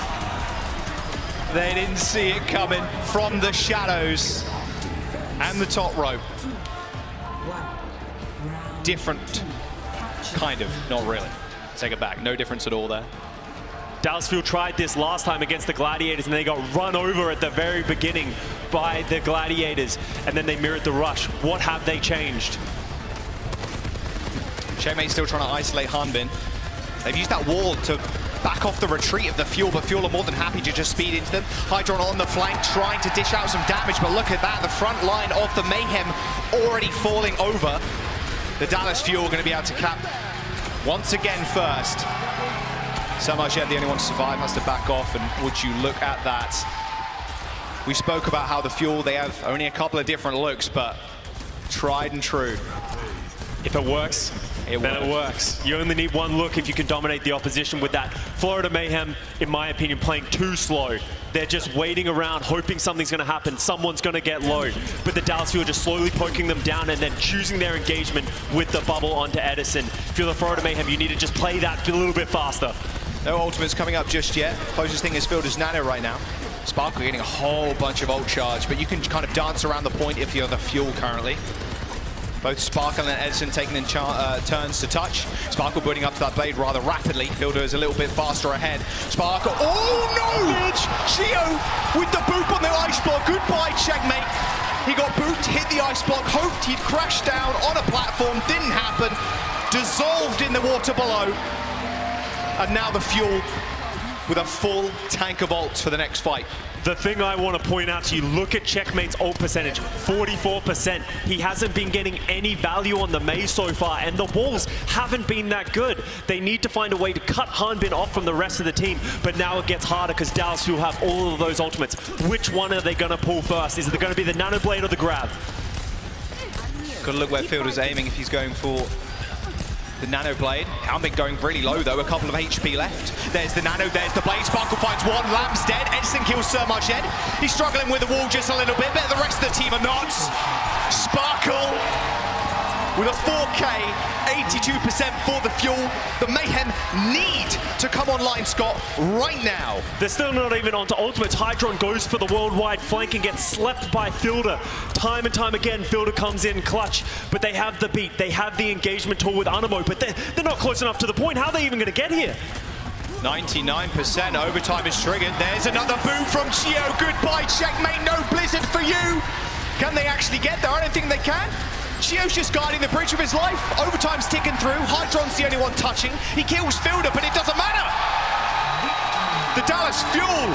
They didn't see it coming from the shadows and the top rope. Different, kind of, not really. Take it back, no difference at all there. Dallas Fuel tried this last time against the Gladiators, and they got run over at the very beginning by the Gladiators, and then they mirrored the rush. What have they changed? Checkmate's still trying to isolate Harbin. They've used that wall to back off the retreat of the Fuel, but Fuel are more than happy to just speed into them. Hydron on the flank, trying to dish out some damage, but look at that, the front line of the Mayhem already falling over. The Dallas Fuel going to be able to cap once again first. So much yet, the only one to survive has to back off, and would you look at that? We spoke about how the Fuel, they have only a couple of different looks, but Tried and true. If it works, then it works. You only need one look if you can dominate the opposition with that. Florida Mayhem, in my opinion, playing too slow. They're just waiting around, hoping something's going to happen. Someone's going to get low. But the Dallas Fuel just slowly poking them down and then choosing their engagement with the bubble onto Edison. If you're the Florida Mayhem, you need to just play that a little bit faster. No ultimates coming up just yet. Closest thing is fielded is Nano right now. Sparkle getting a whole bunch of ult charge, but you can kind of dance around the point if you're the Fuel currently. Both Sparkle and Edison taking in turns to touch. Sparkle building up to that blade rather rapidly. Fielder is a little bit faster ahead. Sparkle, oh no! Gio with the boop on the ice block. Goodbye, checkmate. He got booped, hit the ice block, hoped he'd crash down on a platform. Didn't happen. Dissolved in the water below. And now the Fuel with a full tank of ults for the next fight. The thing I want to point out to you, look at Checkmate's ult percentage, 44%. He hasn't been getting any value on the Mei so far, and the walls haven't been that good. They need to find a way to cut Hanbin off from the rest of the team, but now it gets harder because Dallas will have all of those ultimates. Which one are they going to pull first? Is it going to be the Nano Blade or the Grab? Got to look where Fielder's aiming if he's going for the Nano Blade. Hanbin going really low though, a couple of HP left. There's the Nano, there's the Blade. Sparkle finds one, Lamb's dead. Edison kills Sir Marched. He's struggling with the wall just a little bit, but the rest of the team are not. Sparkle with a 4K, 82% for the Fuel. The Mayhem need to come online, Scott, right now. They're still not even onto ultimates. Hydron goes for the worldwide flank and gets slept by Fielder. Time and time again, Fielder comes in clutch, but they have the beat. They have the engagement tool with Animo, but they're not close enough to the point. How are they even going to get here? 99% overtime is triggered. There's another boom from Gio. Goodbye, checkmate. No blizzard for you. Can they actually get there? I don't think they can. Gio's just guarding the bridge of his life. Overtime's ticking through. Hydron's the only one touching. He kills Fielder, but it doesn't matter. The Dallas Fuel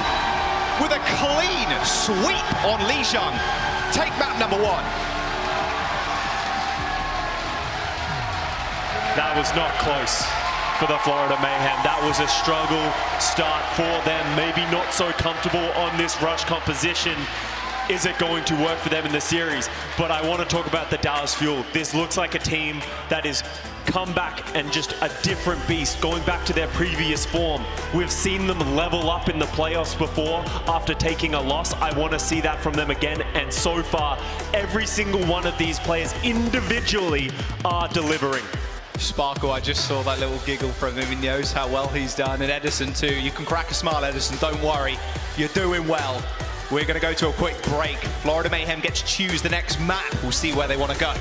with a clean sweep on Lijiang. Take map number 1. That was not close for the Florida Mayhem. That was a struggle start for them. Maybe not so comfortable on this rush composition. Is it going to work for them in the series? But I want to talk about the Dallas Fuel. This looks like a team that is come back and just a different beast, going back to their previous form. We've seen them level up in the playoffs before after taking a loss. I want to see that from them again, and so far, every single one of these players individually are delivering. Sparkle, I just saw that little giggle from him. He knows how well he's done, and Edison too. You can crack a smile, Edison, don't worry. You're doing well. We're going to go to a quick break. Florida Mayhem get to choose the next map. We'll see where they want to go.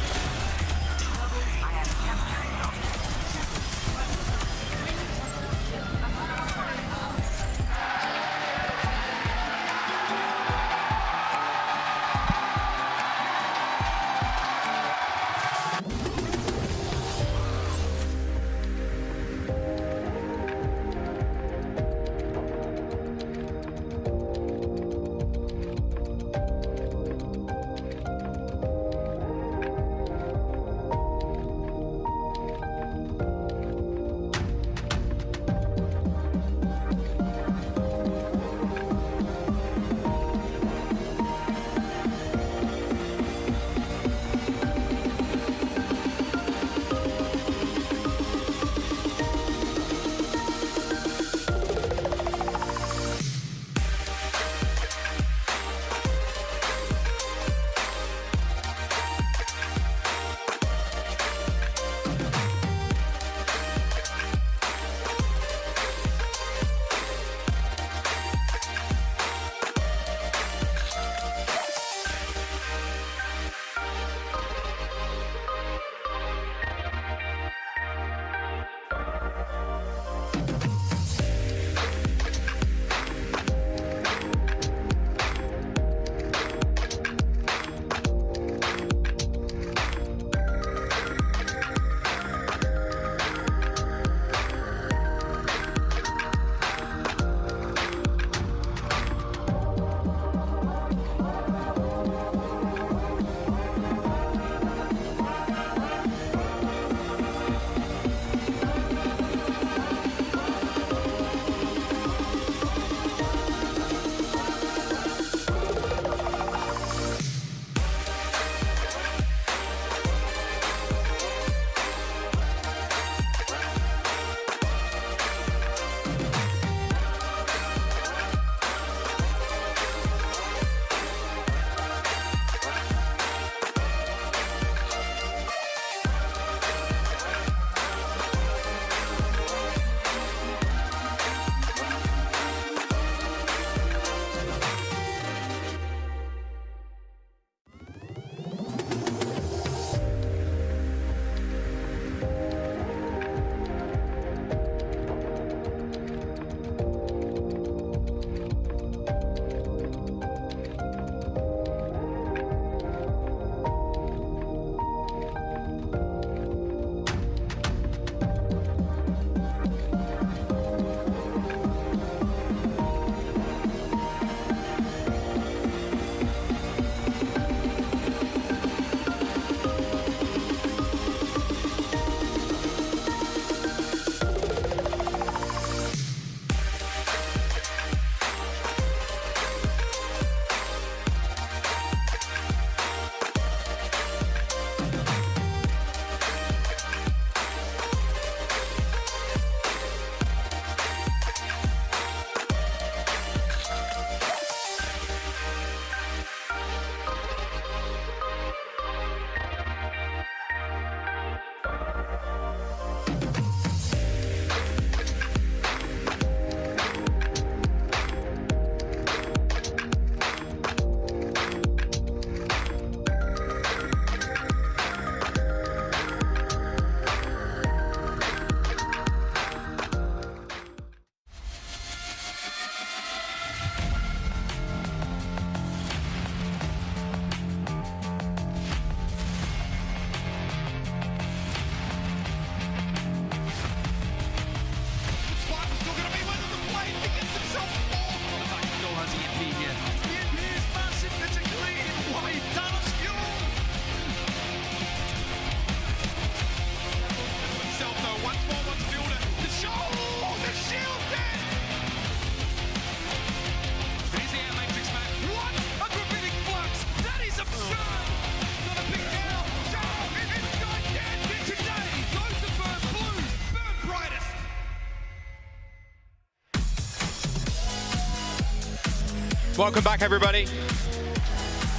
Welcome back, everybody.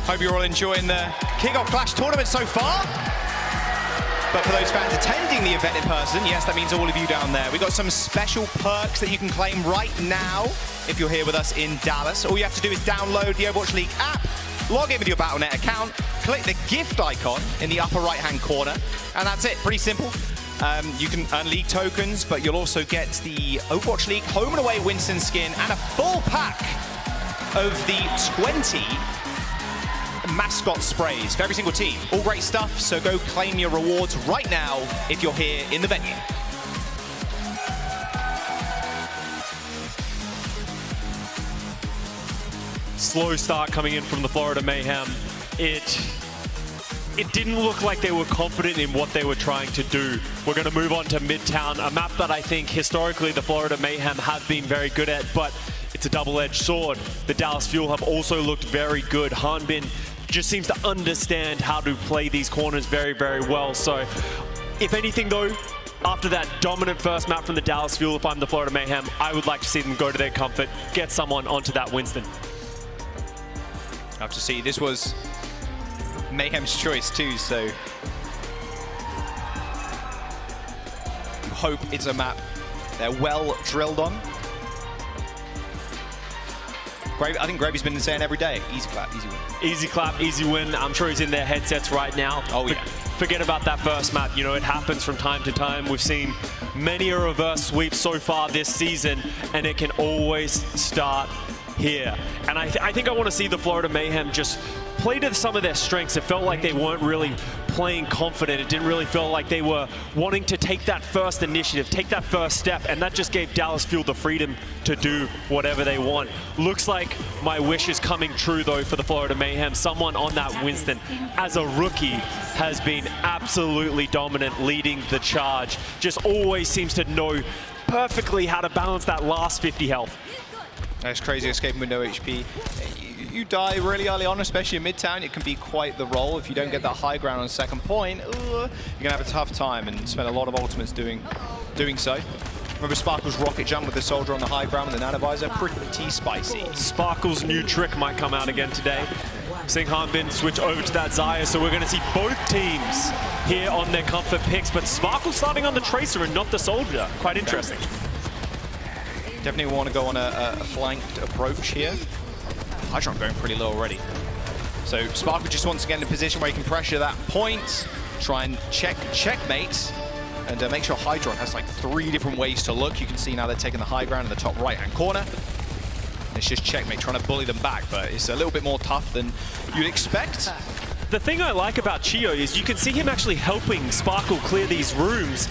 Hope you're all enjoying the Kickoff Clash tournament so far. But for those fans attending the event in person, yes, that means all of you down there. We've got some special perks that you can claim right now if you're here with us in Dallas. All you have to do is download the Overwatch League app, log in with your Battle.net account, click the gift icon in the upper right-hand corner, and that's it. Pretty simple. You can earn League tokens, but you'll also get the Overwatch League home and away Winston skin and a full pack of the 20 mascot sprays for every single team. All great stuff, so go claim your rewards right now if you're here in the venue. Slow start coming in from the Florida Mayhem. It didn't look like they were confident in what they were trying to do. We're going to move on to Midtown, a map that I think historically the Florida Mayhem have been very good at, but it's a double-edged sword. The Dallas Fuel have also looked very good. Hanbin just seems to understand how to play these corners very, very well. So if anything though, after that dominant first map from the Dallas Fuel, if I'm the Florida Mayhem, I would like to see them go to their comfort, get someone onto that Winston. I have to see, this was Mayhem's choice too, so hope it's a map they're well drilled on. I think Gravy's been saying every day, easy clap, easy win. Easy clap, easy win. I'm sure he's in their headsets right now. Oh yeah. Forget about that first map. You know, it happens from time to time. We've seen many a reverse sweep so far this season, and it can always start here. And I think I want to see the Florida Mayhem just play to some of their strengths. It felt like they weren't really playing confident. It didn't really feel like they were wanting to take that first initiative, take that first step, and that just gave Dallas Fuel the freedom to do whatever they want. Looks like my wish is coming true though for the Florida Mayhem. Someone on that Winston as a rookie has been absolutely dominant leading the charge. Just always seems to know perfectly how to balance that last 50 health. That's crazy escape window HP. You die really early on, especially in Midtown. It can be quite the roll. If you don't get that high ground on second point, you're gonna have a tough time and spend a lot of ultimates doing so. Remember Sparkle's rocket jump with the soldier on the high ground with the nanovisor? Pretty spicy. Sparkle's new trick might come out again today. Seeing Hanbin switch over to that Xayah, so we're going to see both teams here on their comfort picks, but Sparkle starting on the Tracer and not the soldier. Quite interesting. Definitely want to go on a flanked approach here. Hydron going pretty low already. So Sparkle just wants to get in a position where he can pressure that point, try and checkmate, and make sure Hydron has like 3 different ways to look. You can see now they're taking the high ground in the top right-hand corner. It's just checkmate, trying to bully them back, but it's a little bit more tough than you'd expect. The thing I like about Chio is you can see him actually helping Sparkle clear these rooms,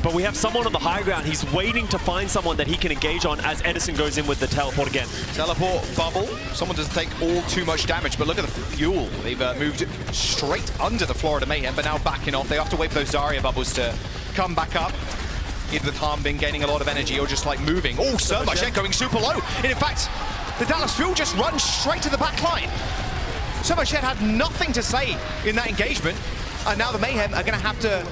but we have someone on the high ground. He's waiting to find someone that he can engage on as Edison goes in with the teleport again. Teleport bubble. Someone doesn't take all too much damage, but look at the fuel. They've moved straight under the Florida Mayhem, but now backing off. They have to wait for those Zarya bubbles to come back up. Either with Hanbin gaining a lot of energy or just like moving. Oh, so much going super low. And in fact, the Dallas Fuel just runs straight to the back line. So much had nothing to say in that engagement. And now the Mayhem are going to have to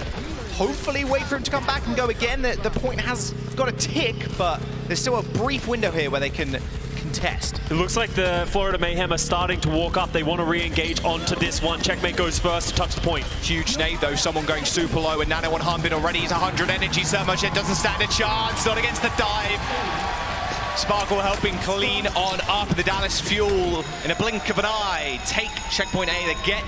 hopefully wait for him to come back and go again. The point has got a tick, but there's still a brief window here where they can contest. It looks like the Florida Mayhem are starting to walk up. They want to re-engage onto this one. Checkmate goes first to touch the point. Huge nade though, someone going super low, and Nano on Hanbin already. He's 100 energy, so much it doesn't stand a chance, not against the dive. Sparkle helping clean on up. The Dallas Fuel in a blink of an eye take checkpoint A. They get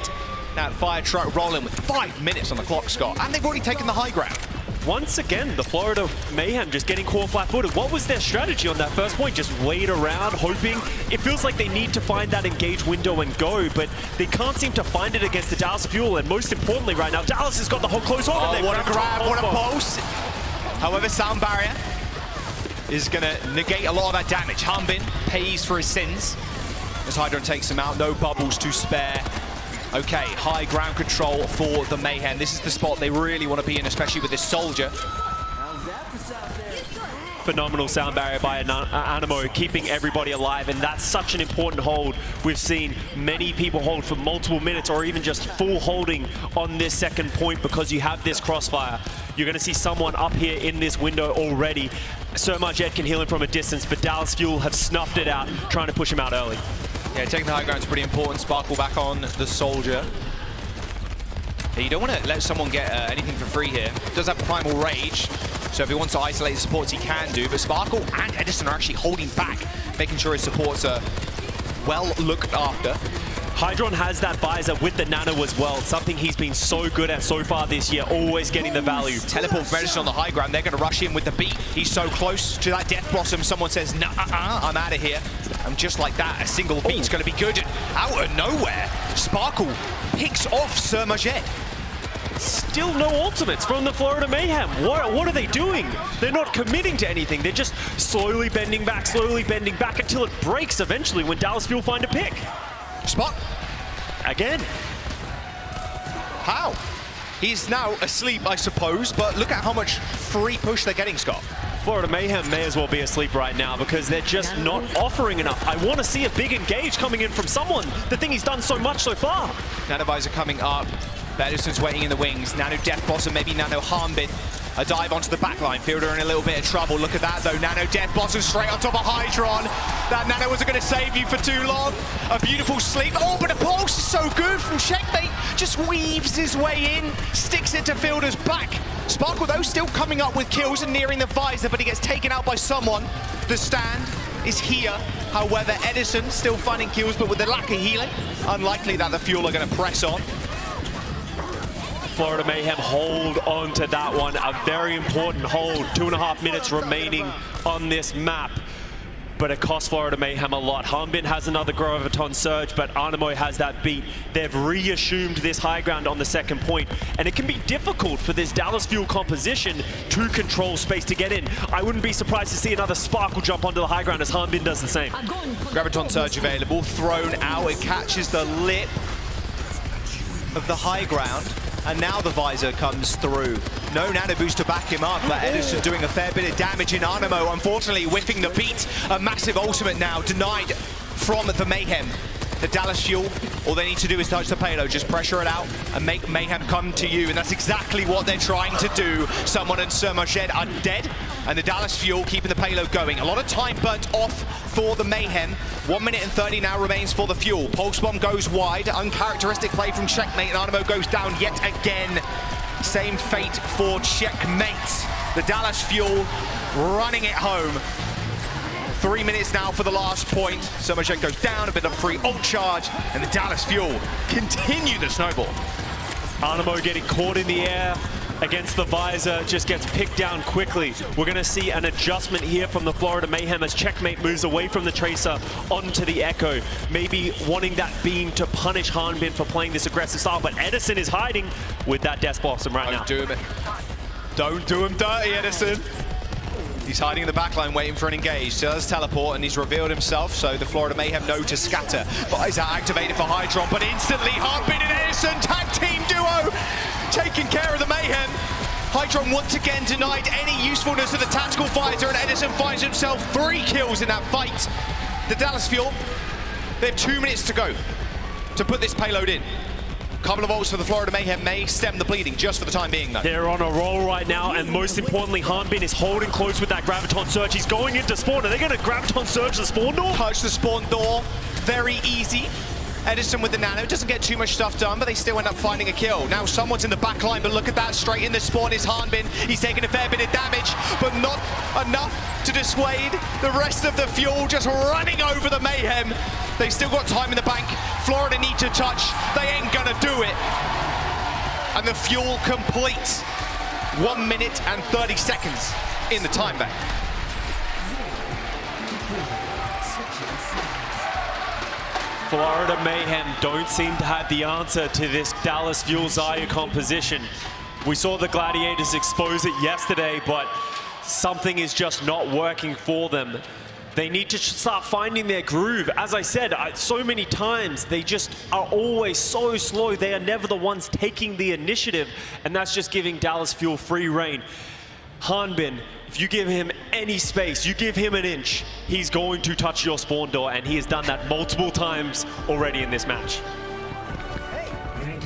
that fire truck rolling with 5 minutes on the clock, Scott, and they've already taken the high ground. Once again, the Florida Mayhem just getting caught flat-footed. What was their strategy on that first point? Just wait around, hoping? It feels like they need to find that engage window and go, but they can't seem to find it against the Dallas Fuel, and most importantly right now, Dallas has got the whole close order. Oh, what a grab, what a pulse. However, Sound Barrier is going to negate a lot of that damage. Hanbin pays for his sins as Hydron takes him out. No bubbles to spare. Okay, high ground control for the Mayhem. This is the spot they really want to be in, especially with this soldier. Phenomenal sound barrier by Animo, keeping everybody alive, and that's such an important hold. We've seen many people hold for multiple minutes or even just full holding on this second point because you have this crossfire. You're going to see someone up here in this window already. Surmajed can heal him from a distance, but Dallas Fuel have snuffed it out, trying to push him out early. Yeah, taking the high ground is pretty important. Sparkle back on the Soldier. You don't want to let someone get anything for free here. Does have Primal Rage, so if he wants to isolate his supports, he can do. But Sparkle and Edison are actually holding back, making sure his supports are well looked after. Hydron has that visor with the Nano as well, something he's been so good at so far this year, always getting the value. Teleport from Edison on the high ground, they're going to rush in with the beat. He's so close to that Death Blossom, someone says, nah, I'm out of here. And just like that, a single beat's going to be good. Out of nowhere, Sparkle picks off Surmajed. Still no ultimates from the Florida Mayhem. What are they doing? They're not committing to anything. They're just slowly bending back until it breaks eventually when Dallas Fuel find a pick. Spot. Again. How? He's now asleep, I suppose, but look at how much free push they're getting, Scott. Florida Mayhem may as well be asleep right now because they're just not offering enough. I want to see a big engage coming in from someone. The thing he's done so much so far. Nanovisor coming up. Edison's waiting in the wings. Nano Death Blossom, maybe Nano Harmbin. A dive onto the backline. Fielder in a little bit of trouble. Look at that though. Nano Death Blossom straight on top of Hydron. That Nano wasn't going to save you for too long. A beautiful sleep. Oh, but the pulse is so good from Checkmate. Just weaves his way in. Sticks it to Fielder's back. Sparkle though still coming up with kills and nearing the visor, but he gets taken out by someone. The stand is here. However, Edison still finding kills, but with the lack of healing, unlikely that the Fuel are going to press on. Florida Mayhem hold on to that one. A very important hold. 2.5 minutes remaining on this map. But it costs Florida Mayhem a lot. Harmbin has another Graviton Surge, but Animo has that beat. They've reassumed this high ground on the second point, and it can be difficult for this Dallas Fuel composition to control space to get in. I wouldn't be surprised to see another Sparkle jump onto the high ground as Harmbin does the same. Graviton Surge available, thrown out. It catches the lip of the high ground. And now the visor comes through. No nano boost to back him up, but Edison doing a fair bit of damage in Animo, unfortunately whiffing the beat. A massive ultimate now denied from the Mayhem. The Dallas Fuel, all they need to do is touch the payload, just pressure it out and make Mayhem come to you, and that's exactly what they're trying to do. Someone and Surmajed are dead, and the Dallas Fuel keeping the payload going. A lot of time burnt off for the Mayhem. 1 minute and 30 now remains for the Fuel. Pulse Bomb goes wide, uncharacteristic play from Checkmate, and Animo goes down yet again. Same fate for Checkmate. The Dallas Fuel running it home. 3 minutes now for the last point. Surmajed goes down, a bit of free ult charge, and the Dallas Fuel continue the snowball. Animo getting caught in the air against the visor, just gets picked down quickly. We're going to see an adjustment here from the Florida Mayhem as Checkmate moves away from the Tracer onto the Echo, maybe wanting that beam to punish Harmbin for playing this aggressive style, but Edison is hiding with that Death Blossom right now. Don't do him dirty, Edison. He's hiding in the backline waiting for an engage. So does teleport and he's revealed himself, so the Florida Mayhem know to scatter. Visor activated for Hydron, but instantly Harmbin and Edison, tag team duo, taking care of the Mayhem. Hydron once again denied any usefulness of the tactical visor, and Edison finds himself 3 kills in that fight. The Dallas Fuel, they have 2 minutes to go to put this payload in. Couple of ults for the Florida Mayhem may stem the bleeding just for the time being, though. They're on a roll right now, and most importantly, Harmbin is holding close with that Graviton Surge. He's going into spawn. Are they going to Graviton Surge the spawn door? Touch the spawn door. Very easy. Edison with the nano. Doesn't get too much stuff done, but they still end up finding a kill. Now someone's in the back line, but look at that. Straight in the spawn is Harmbin. He's taking a fair bit of damage, but not enough to dissuade the rest of the Fuel, just running over the Mayhem. They still got time in the bank. Florida need to touch. They ain't gonna do it. And the Fuel completes. 1 minute and 30 seconds in the time bank. Florida Mayhem don't seem to have the answer to this Dallas Fuel Xayah composition. We saw the Gladiators expose it yesterday, but something is just not working for them. They need to start finding their groove. As I said so many times, they just are always so slow. They are never the ones taking the initiative, and that's just giving Dallas Fuel free reign. Harmbin If you give him any space, you give him an inch, he's going to touch your spawn door, and he has done that multiple times already in this match.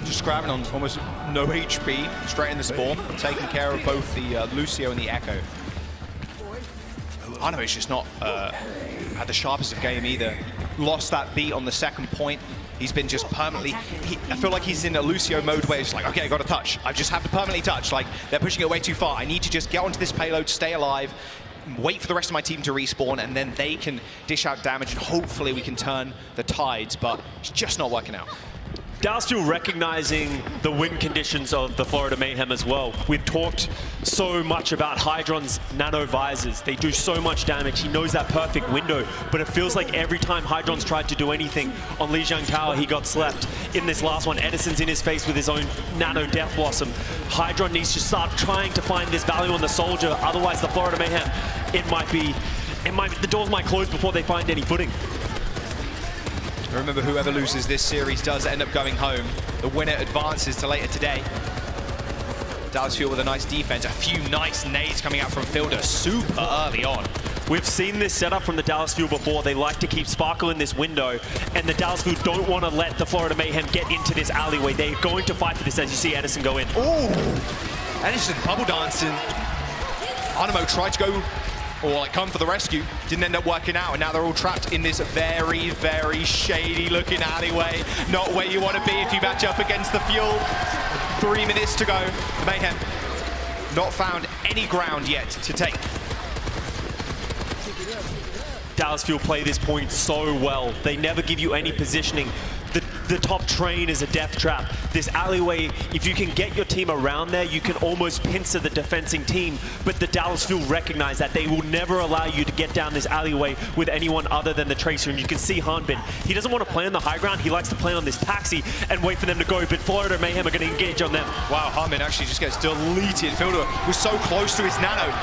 Just grabbing on almost no HP, straight in the spawn, taking care of both the Lucio and the Echo. I know it's just not had the sharpest of game either. Lost that beat on the second point. He's been just permanently, I feel like he's in a Lucio mode where it's like, okay, I got to touch. I just have to permanently touch. Like, they're pushing it way too far. I need to just get onto this payload, stay alive, wait for the rest of my team to respawn, and then they can dish out damage, and hopefully we can turn the tides, but it's just not working out. Dallas Fuel recognizing the win conditions of the Florida Mayhem as well. We've talked so much about Hydron's nano visors. They do so much damage. He knows that perfect window, but it feels like every time Hydron's tried to do anything on Lijiang Tower, he got slept. In this last one, Edison's in his face with his own nano Death Blossom. Hydron needs to start trying to find this value on the soldier. Otherwise, the Florida Mayhem, the doors might close before they find any footing. Remember, whoever loses this series does end up going home. The winner advances to later today. Dallas Fuel with a nice defense. A few nice nades coming out from Fielder super early on. We've seen this setup from the Dallas Fuel before. They like to keep Sparkle in this window, and the Dallas Fuel don't want to let the Florida Mayhem get into this alleyway. They're going to fight for this as you see Edison go in. Ooh! Edison bubble dancing. Animo tried to go or like come for the rescue, didn't end up working out, and now they're all trapped in this very, very shady looking alleyway. Not where you want to be if you match up against the Fuel. 3 minutes to go. The Mayhem not found any ground yet to take. Dallas Fuel play this point so well. They never give you any positioning. The top train is a death trap. This alleyway, if you can get your team around there, you can almost pincer the defending team. But the Dallas Fuel recognize that they will never allow you to get down this alleyway with anyone other than the Tracer. And you can see Hanbin. He doesn't want to play on the high ground. He likes to play on this taxi and wait for them to go. But Florida Mayhem are going to engage on them. Wow, Hanbin actually just gets deleted. Fielder was so close to his nano.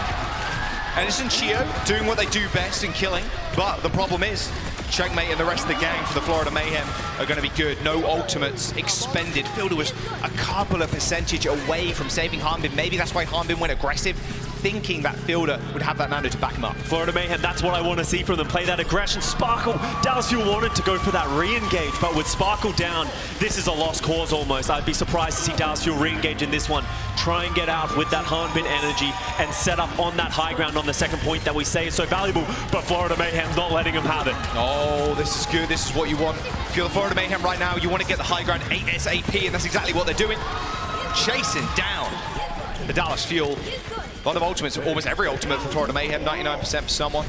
Edison Chio doing what they do best in killing. But the problem is, Checkmate and the rest of the gang for the Florida Mayhem are going to be good. No ultimates expended. Fielder was a couple of percentage away from saving Hanbin. Maybe that's why Hanbin went aggressive, thinking that Fielder would have that nano to back him up. Florida Mayhem, that's what I want to see from them. Play that aggression. Sparkle, Dallas Fuel wanted to go for that re-engage, but with Sparkle down, this is a lost cause almost. I'd be surprised to see Dallas Fuel re-engage in this one. Try and get out with that Hanbin energy and set up on that high ground on the second point that we say is so valuable, but Florida Mayhem not letting them have it. Oh, this is good. This is what you want. If you're the Florida Mayhem right now, you want to get the high ground ASAP, and that's exactly what they're doing. Chasing down the Dallas Fuel. A lot of ultimates, almost every ultimate for Florida Mayhem, 99% for someone.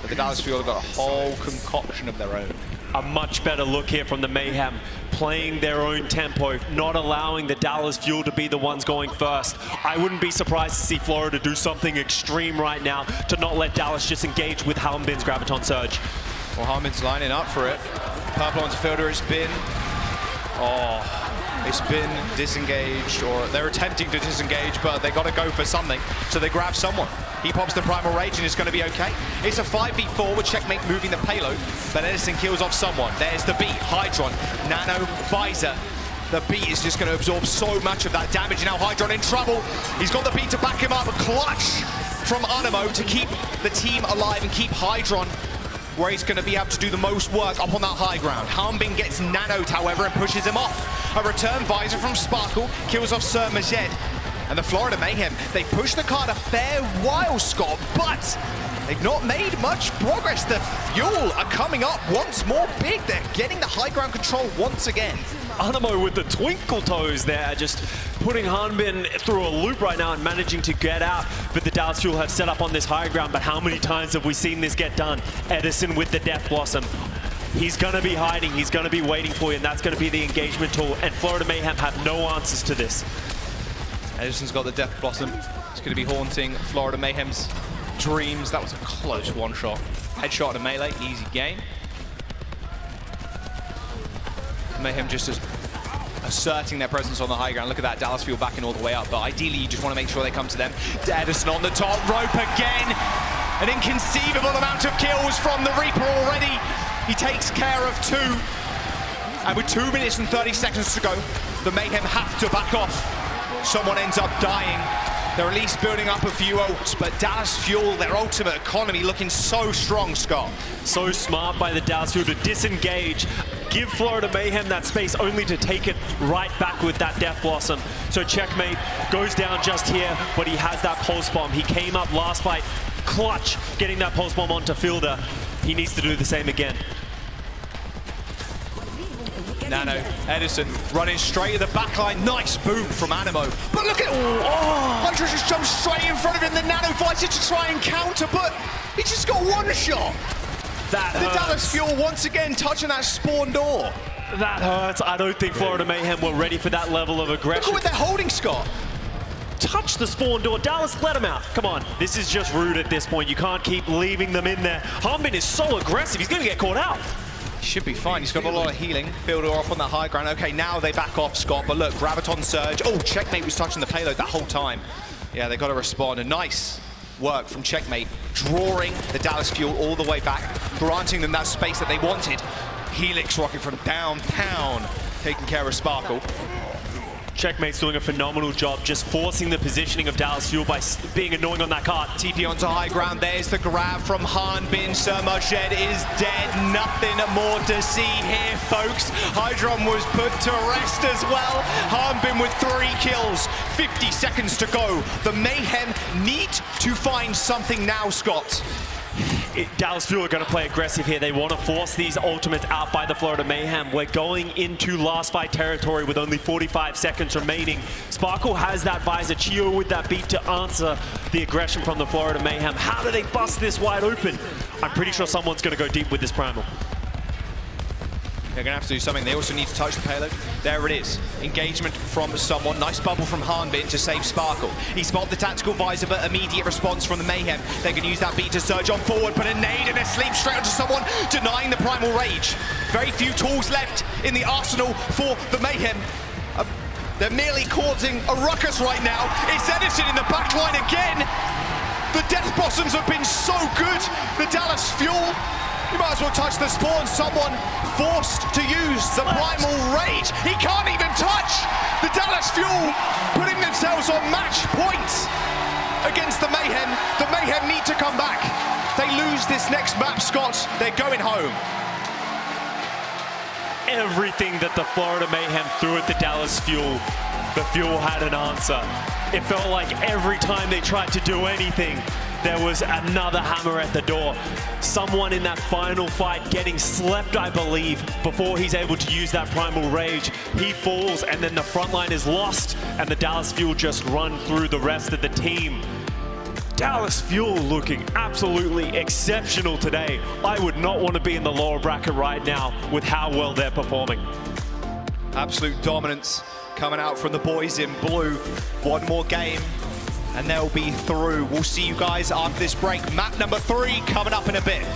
But the Dallas Fuel have got a whole concoction of their own. A much better look here from the Mayhem, playing their own tempo, not allowing the Dallas Fuel to be the ones going first. I wouldn't be surprised to see Florida do something extreme right now to not let Dallas just engage with Hanbin's Graviton Surge. Well, Hanbin's lining up for it. Purple onto Fielder has been... it's been disengaged, or they're attempting to disengage, but they got to go for something, so they grab someone. He pops the Primal Rage and it's going to be okay. It's a 5v4 with Checkmate moving the payload, but Edison kills off someone. There's the beat, Hydron, Nano, Visor. The beat is just going to absorb so much of that damage. Now Hydron in trouble. He's got the beat to back him up. A clutch from Animo to keep the team alive and keep Hydron where he's going to be able to do the most work up on that high ground. Hanbin gets nanoed, however, and pushes him off. A return visor from Sparkle kills off Sir Majed. And the Florida Mayhem, they push the card a fair while, Scott, but they've not made much progress. The Fuel are coming up once more big. They're getting the high ground control once again. Animo with the twinkle toes there, just putting Hanbin through a loop right now and managing to get out. But the Dallas Fuel have set up on this high ground, but how many times have we seen this get done? Edison with the Death Blossom. He's going to be hiding, he's going to be waiting for you, and that's going to be the engagement tool. And Florida Mayhem have no answers to this. Edison's got the Death Blossom. It's going to be haunting Florida Mayhem's dreams. That was a close one-shot. Headshot to melee, easy game. Mayhem just asserting their presence on the high ground. Look at that, Dallas Fuel backing all the way up, but ideally you just want to make sure they come to them. Edison on the top rope again. An inconceivable amount of kills from the Reaper already. He takes care of 2. And with 2 minutes and 30 seconds to go, the Mayhem have to back off. Someone ends up dying. They're at least building up a few ults, but Dallas Fuel, their ultimate economy, looking so strong, Scott. So smart by the Dallas Fuel to disengage, give Florida Mayhem that space only to take it right back with that Death Blossom. So Checkmate goes down just here, but he has that Pulse Bomb. He came up last fight, clutch, getting that Pulse Bomb onto Fielder. He needs to do the same again. Nano, Edison running straight to the backline. Nice boom from Animo. But look at Huntress just jumped straight in front of him. The Nano fights it to try and counter, but he just got one shot. That the Dallas Fuel once again touching that spawn door. That hurts. I don't think Florida Mayhem were ready for that level of aggression. Look at what they're holding, Scott. Touch the spawn door. Dallas, let him out. Come on. This is just rude at this point. You can't keep leaving them in there. Harbin is so aggressive. He's going to get caught out. Should be fine. He's got a lot of healing. Fielder off on that high ground. Okay, now they back off, Scott. But look, Graviton Surge. Oh, Checkmate was touching the payload that whole time. Yeah, they got to respond. A nice work from Checkmate, drawing the Dallas Fuel all the way back, granting them that space that they wanted. Helix rocket from downtown, taking care of Sparkle. Checkmate's doing a phenomenal job just forcing the positioning of Dallas Fuel by being annoying on that cart. TP onto high ground. There's the grab from Hanbin. Surmajed is dead. Nothing more to see here, folks. Hydron was put to rest as well. Hanbin with 3 kills. 50 seconds to go. The Mayhem need to find something now, Scott. Dallas Fuel are going to play aggressive here. They want to force these ultimates out by the Florida Mayhem. We're going into last fight territory with only 45 seconds remaining. Sparkle has that visor. Chio with that beat to answer the aggression from the Florida Mayhem. How do they bust this wide open? I'm pretty sure someone's going to go deep with this Primal. They're going to have to do something. They also need to touch the payload. There it is. Engagement from someone. Nice bubble from Hanbin to save Sparkle. He spotted the tactical visor, but immediate response from the Mayhem. They can use that beat to surge on forward, but a nade and a sleep straight onto someone, denying the Primal Rage. Very few tools left in the arsenal for the Mayhem. They're merely causing a ruckus right now. It's Edison in the backline again. The Death Blossoms have been so good. The Dallas Fuel, you might as well touch the spawn. Someone forced to use the Primal Rage. He can't even touch. The Dallas Fuel putting themselves on match points against the Mayhem. The Mayhem need to come back. They lose this next map, Scott, they're going home. Everything that the Florida Mayhem threw at the Dallas Fuel, the Fuel had an answer. It felt like every time they tried to do anything, there was another hammer at the door. Someone in that final fight getting slept, I believe, before he's able to use that Primal Rage. He falls, and then the front line is lost, and the Dallas Fuel just run through the rest of the team. Dallas Fuel looking absolutely exceptional today. I would not want to be in the lower bracket right now with how well they're performing. Absolute dominance coming out from the boys in blue. One more game and they'll be through. We'll see you guys after this break. Map number 3 coming up in a bit.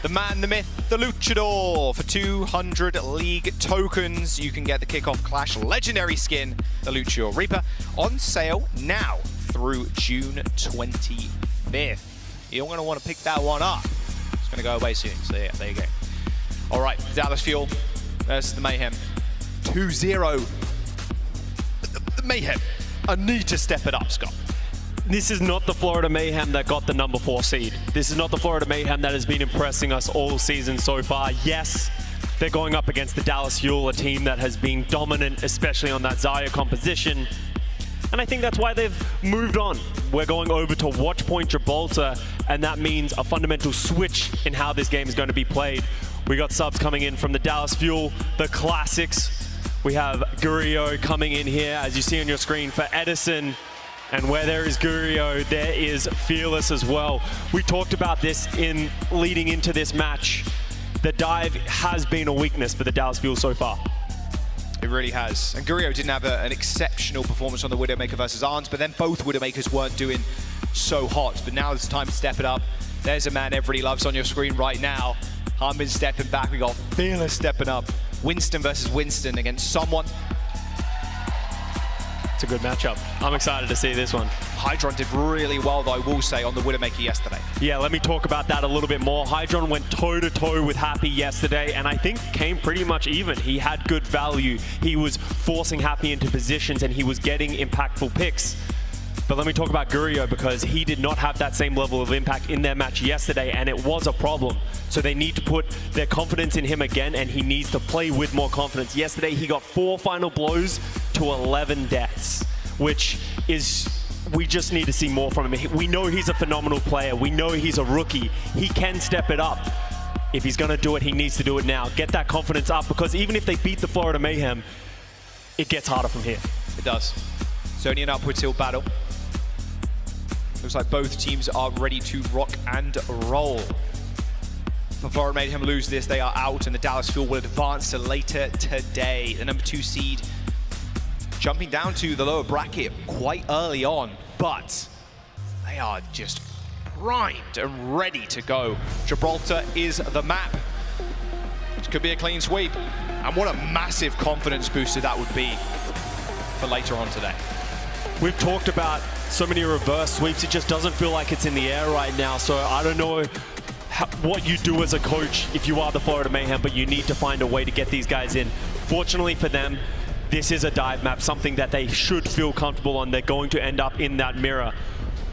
the man, the myth, the luchador. For 200 League tokens, you can get the Kickoff Clash legendary skin, the Luchador Reaper, on sale now through June 25th. You're going to want to pick that one up. It's going to go away soon, so yeah, there you go. All right, Dallas Fuel versus the Mayhem. 2-0. The Mayhem, I need to step it up, Scott. This is not the Florida Mayhem that got the number 4 seed. This is not the Florida Mayhem that has been impressing us all season so far. Yes, they're going up against the Dallas Fuel, a team that has been dominant, especially on that Xayah composition. And I think that's why they've moved on. We're going over to Watchpoint Gibraltar, and that means a fundamental switch in how this game is going to be played. We got subs coming in from the Dallas Fuel, the classics. We have Gurio coming in here, as you see on your screen, for Edison. And where there is Gurio, there is Fearless as well. We talked about this in leading into this match. The dive has been a weakness for the Dallas Fuel so far. It really has. And Gurio didn't have an exceptional performance on the Widowmaker versus Arns, but then both Widowmakers weren't doing so hot. But now it's time to step it up. There's a man everybody loves on your screen right now. Harmon's stepping back. We got Fearless stepping up. Winston versus Winston against someone. It's a good matchup. I'm excited to see this one. Hydron did really well, though, I will say, on the Widowmaker yesterday. Yeah, let me talk about that a little bit more. Hydron went toe-to-toe with Happy yesterday, and I think came pretty much even. He had good value. He was forcing Happy into positions, and he was getting impactful picks. But let me talk about Gurio, because he did not have that same level of impact in their match yesterday, and it was a problem. So they need to put their confidence in him again, and he needs to play with more confidence. Yesterday, he got 4 final blows to 11 deaths, which is, we just need to see more from him. We know he's a phenomenal player. We know he's a rookie. He can step it up. If he's going to do it, he needs to do it now. Get that confidence up, because even if they beat the Florida Mayhem, it gets harder from here. It does. It's only an upward tilt battle. Looks like both teams are ready to rock and roll. If Florida Mayhem lose this, they are out, and the Dallas Fuel will advance to later today. The number 2 seed jumping down to the lower bracket quite early on, but they are just primed and ready to go. Gibraltar is the map. It could be a clean sweep, and what a massive confidence booster that would be for later on today. We've talked about so many reverse sweeps, it just doesn't feel like it's in the air right now, so I don't know what you do as a coach if you are the Florida Mayhem, but you need to find a way to get these guys in. Fortunately for them, this is a dive map, something that they should feel comfortable on. They're going to end up in that mirror.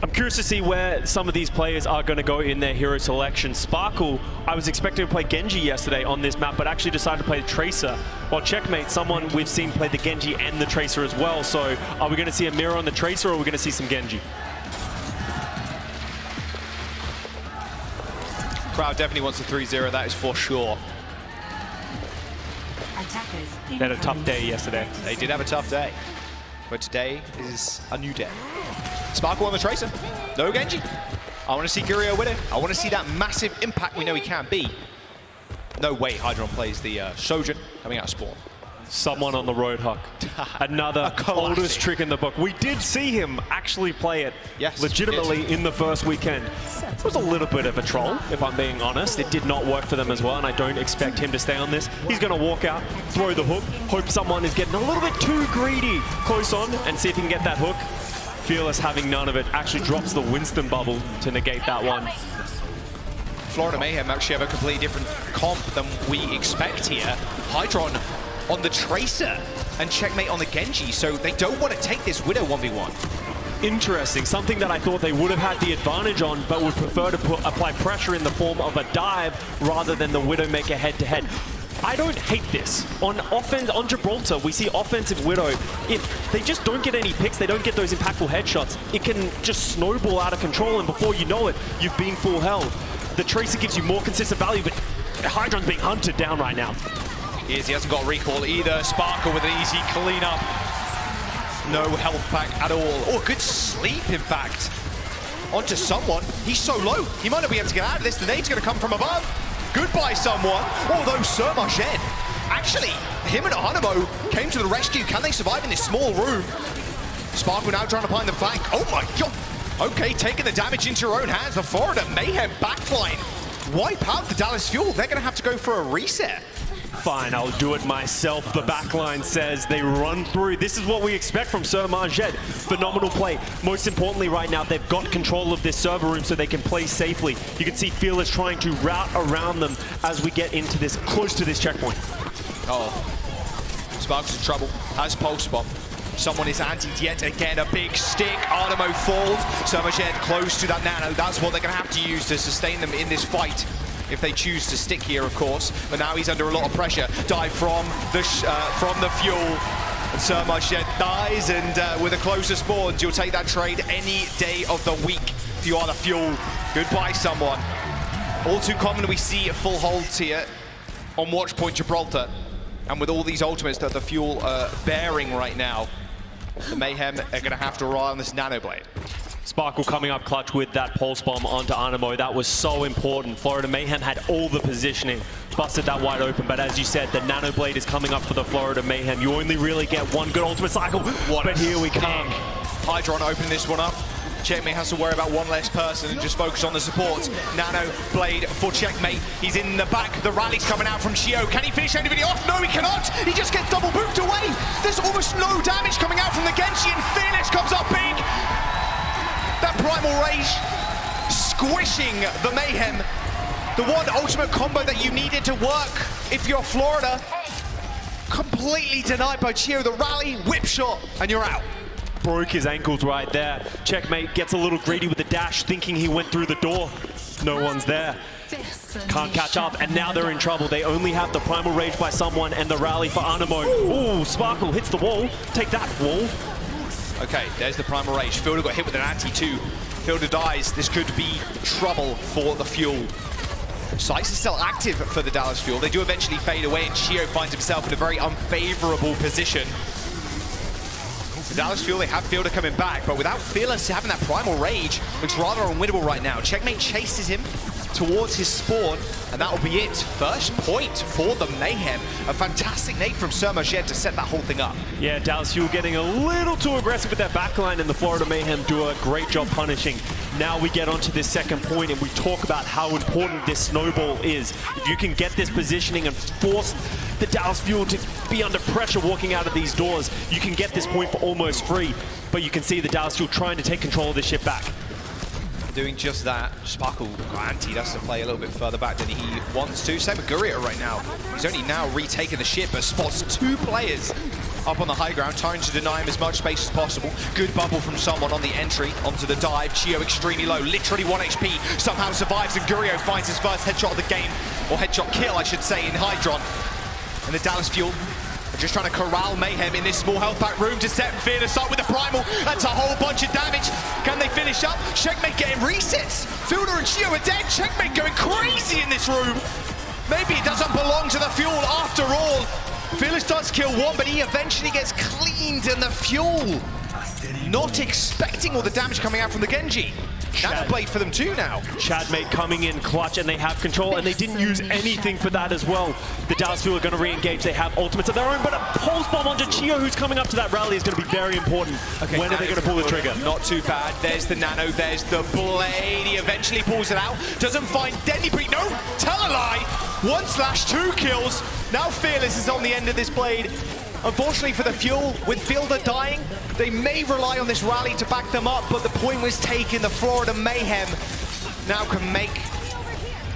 I'm curious to see where some of these players are going to go in their hero selection. Sparkle, I was expecting to play Genji yesterday on this map, but actually decided to play the Tracer. While Checkmate, someone we've seen play the Genji and the Tracer as well. So are we going to see a mirror on the Tracer, or are we going to see some Genji? Crowd definitely wants a 3-0, that is for sure. They had a tough day yesterday. They did have a tough day, but today is a new day. Sparkle on the Tracer, no Genji. I want to see Gurio with it. I want to see that massive impact we know he can be. No way Hydron plays the Sojourn coming out of spawn. Someone on the Roadhog. Another oldest trick in the book. We did see him actually play it legitimately in the first weekend. It was a little bit of a troll, if I'm being honest. It did not work for them as well, and I don't expect him to stay on this. He's going to walk out, throw the hook, hope someone is getting a little bit too greedy close on, and see if he can get that hook. Fearless, having none of it, actually drops the Winston bubble to negate that one. Florida Mayhem actually have a completely different comp than we expect here. Hydron on the Tracer and Checkmate on the Genji, so they don't want to take this Widow 1v1. Interesting, something that I thought they would have had the advantage on, but would prefer to apply pressure in the form of a dive rather than the Widowmaker head-to-head. I don't hate this. On offense, on Gibraltar, we see offensive Widow. If they just don't get any picks, they don't get those impactful headshots, it can just snowball out of control, and before you know it, you've been full held. The Tracer gives you more consistent value, but Hydron's being hunted down right now. He hasn't got recall either. Sparkle with an easy cleanup. No health pack at all. Oh, good sleep, in fact. Onto someone. He's so low. He might not be able to get out of this. The nade's going to come from above. Goodbye, someone. Although Sir Marchen, actually, him and Hanamo came to the rescue. Can they survive in this small room? Sparkle now trying to find the flank. Oh my god. Okay, taking the damage into her own hands. The Florida Mayhem backline wipe out the Dallas Fuel. They're going to have to go for a reset. Fine, I'll do it myself, the backline says. They run through. This is what we expect from Sir Marjet. Phenomenal play. Most importantly right now, they've got control of this server room so they can play safely. You can see Fearless trying to route around them as we get into this, close to this checkpoint. Oh, Spark's in trouble. Has Pulse Bomb. Someone is antied yet again. A big stick. Arnamo falls. Sir Marjet close to that nano. That's what they're going to have to use to sustain them in this fight. If they choose to stick here, of course. But now he's under a lot of pressure. Dive from the Fuel. And Sir Marjet dies, and with a closer spawns, you'll take that trade any day of the week if you are the Fuel. Goodbye, someone. All too common, we see full holds here on Watchpoint Gibraltar. And with all these ultimates that the Fuel are bearing right now, the Mayhem are going to have to rely on this Nano Blade. Sparkle coming up clutch with that Pulse Bomb onto Anamo. That was so important. Florida Mayhem had all the positioning, busted that wide open, but as you said, the Nano Blade is coming up for the Florida Mayhem. You only really get one good ultimate cycle, but here we come. Hydron opening this one up. Checkmate has to worry about one less person and just focus on the supports. Nano Blade for Checkmate. He's in the back. The rally's coming out from Chio. Can he finish anybody off? No, he cannot. He just gets double booped away. There's almost no damage coming out from the Genji, and Fearless comes up big. That Primal Rage squishing the Mayhem. The one ultimate combo that you needed to work if you're Florida. Completely denied by Chio. The rally, whip shot, and you're out. Broke his ankles right there. Checkmate gets a little greedy with the dash, thinking he went through the door. No one's there. Can't catch up, and now they're in trouble. They only have the Primal Rage by someone and the rally for Anamo. Ooh, Sparkle hits the wall. Take that, wall. Okay, there's the Primal Rage. Fielder got hit with an anti-2. Fielder dies. This could be trouble for the Fuel. Sights is still active for the Dallas Fuel. They do eventually fade away, and Chio finds himself in a very unfavorable position. The Dallas Fuel, they have Fielder coming back, but without Fearless having that Primal Rage, looks rather unwinnable right now. Checkmate chases him towards his spawn, and that will be it. First point for the Mayhem. A fantastic nade from Sir Marjet to set that whole thing up. Yeah, Dallas Fuel getting a little too aggressive with their backline, and the Florida Mayhem do a great job punishing. Now we get onto this second point, and we talk about how important this snowball is. If you can get this positioning and force the Dallas Fuel to be under pressure walking out of these doors, you can get this point for almost free. But you can see the Dallas Fuel trying to take control of this ship back. Doing just that. Sparkle got anti, has to play a little bit further back than he wants to. Same with Gurrier right now. He's only now retaken the ship, but spots two players up on the high ground, trying to deny him as much space as possible. Good bubble from someone on the entry, onto the dive. Chio extremely low, literally 1 HP, somehow survives, and Gurrier finds his first headshot of the game, or headshot kill, I should say, in Hydron. And the Dallas Fuel are just trying to corral Mayhem in this small health pack room to set Fearless up with the Primal. That's a whole bunch of damage. Can they finish up? Checkmate getting resets. Fielder and Chio are dead. Checkmate going crazy in this room. Maybe it doesn't belong to the Fuel after all. Fearless does kill one, but he eventually gets cleaned, and the Fuel not expecting all the damage coming out from the Genji. Nano Blade for them too now. Chadmate coming in clutch, and they have control, and they didn't use anything for that as well. The Dallas Fuel are going to re-engage. They have ultimates of their own, but a Pulse Bomb onto Chio, who's coming up to that rally, is going to be very important. Okay, when are they going to pull the trigger? Not too bad. There's the Nano, there's the Blade. He eventually pulls it out. Doesn't find Denny. No, tell a lie. 1/2 kills. Now Fearless is on the end of this Blade. Unfortunately for the Fuel, with Fielder dying, they may rely on this rally to back them up, but the point was taken. The Florida Mayhem now can make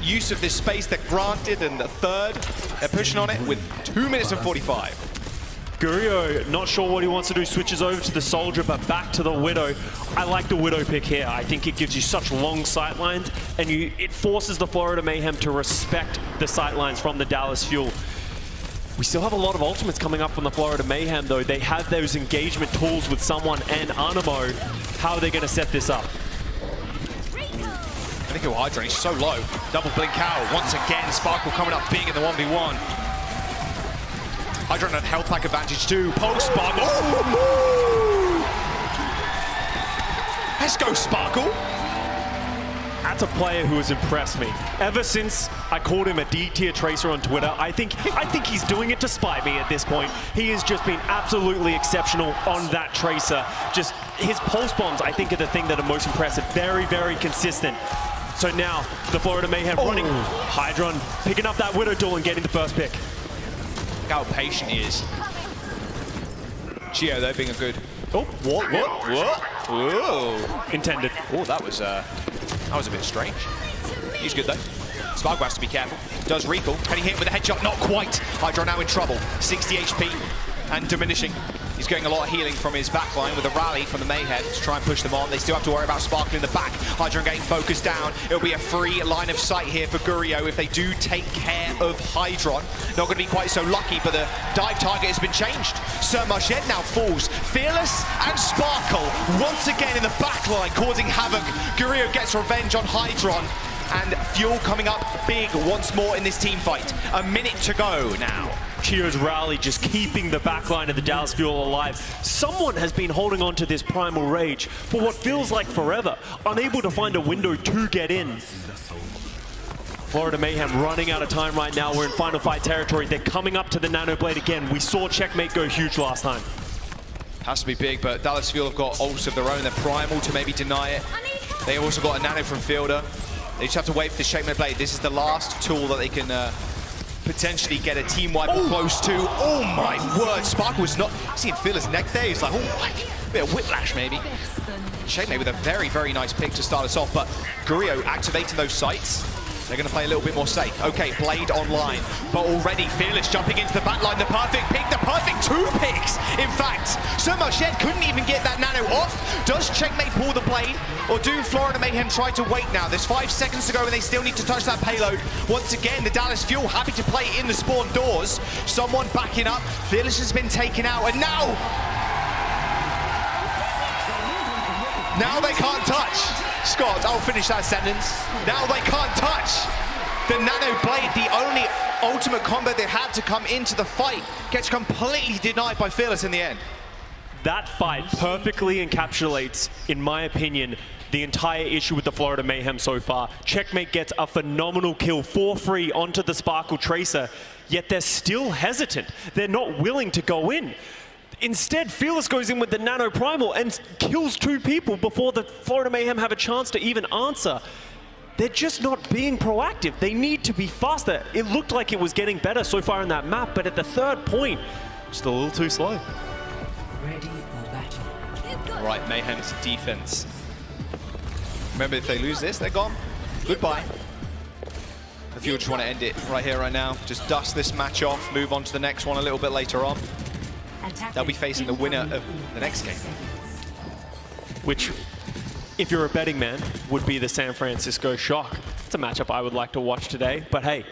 use of this space they're granted, and the third, they're pushing on it with 2 minutes and 45. Gurrier, not sure what he wants to do, switches over to the Soldier, but back to the Widow. I like the Widow pick here. I think it gives you such long sightlines, and it forces the Florida Mayhem to respect the sightlines from the Dallas Fuel. We still have a lot of ultimates coming up from the Florida Mayhem, though. They have those engagement tools with someone and Anamo. How are they going to set this up? I think Hydron is so low. Double blink out. Once again, Sparkle coming up big in the 1v1. Hydron had health pack advantage too. Pulse Bomb. Oh! Let's go, Sparkle. That's a player who has impressed me. Ever since I called him a D-tier tracer on Twitter, I think he's doing it to spite me at this point. He has just been absolutely exceptional on that tracer. Just his pulse bombs, I think, are the thing that are most impressive. Very, very consistent. So now the Florida Mayhem running. Hydron picking up that Widow duel and getting the first pick. Look how patient he is. Gio, though, being a good... Oh, what? Whoa. Intended. Oh, that was a bit strange. He's good, though. Spark has to be careful. Does recall. Can he hit with a headshot? Not quite. Hydro now in trouble. 60 HP and diminishing. He's getting a lot of healing from his backline with a rally from the Mayhem to try and push them on. They still have to worry about Sparkle in the back. Hydron getting focused down. It'll be a free line of sight here for Gurio if they do take care of Hydron. Not going to be quite so lucky, but the dive target has been changed. Sir Marchet now falls. Fearless and Sparkle once again in the backline causing havoc. Gurio gets revenge on Hydron. And Fuel coming up big once more in this team fight. A minute to go now. Chio's rally just keeping the backline of the Dallas Fuel alive. Someone has been holding on to this primal rage for what feels like forever, unable to find a window to get in. Florida Mayhem running out of time right now. We're in final fight territory. They're coming up to the Nano Blade again. We saw Checkmate go huge last time. Has to be big, but Dallas Fuel have got ults of their own. They're primal to maybe deny it. They also got a nano from Fielder. They just have to wait for the Checkmate Blade. This is the last tool that they can potentially get a team wipe close to. Oh my word, Sparkle was not seeing Fearless neck there. He's like, oh, like a bit of whiplash maybe. Checkmate with a very, very nice pick to start us off, but Gurio activating those sights. They're going to play a little bit more safe. Okay, Blade online, but already Fearless jumping into the backline. The perfect pick, the perfect 2 picks. In fact, Sir Marchet couldn't even get that nano off. Does Checkmate pull the Blade, or do Florida Mayhem try to wait now? There's 5 seconds to go and they still need to touch that payload. Once again, the Dallas Fuel happy to play in the spawn doors. Someone backing up. Fearless has been taken out, and now they can't touch. Scott, I'll finish that sentence. Now they can't touch. The Nano Blade, the only ultimate combo they had to come into the fight, gets completely denied by Fearless in the end. That fight perfectly encapsulates, in my opinion, the entire issue with the Florida Mayhem so far. Checkmate gets a phenomenal kill for free onto the Sparkle Tracer, yet they're still hesitant. They're not willing to go in. Instead, Fearless goes in with the Nano Primal and kills 2 people before the Florida Mayhem have a chance to even answer. They're just not being proactive. They need to be faster. It looked like it was getting better so far in that map, but at the 3rd point, just a little too slow. Ready for battle. All right, Mayhem's defense. Remember, if they lose this, they're gone. Goodbye. If you just want to end it right here, right now, just dust this match off, move on to the next one a little bit later on. They'll be facing the winner of the next game. Which, if you're a betting man, would be the San Francisco Shock. It's a matchup I would like to watch today, but hey,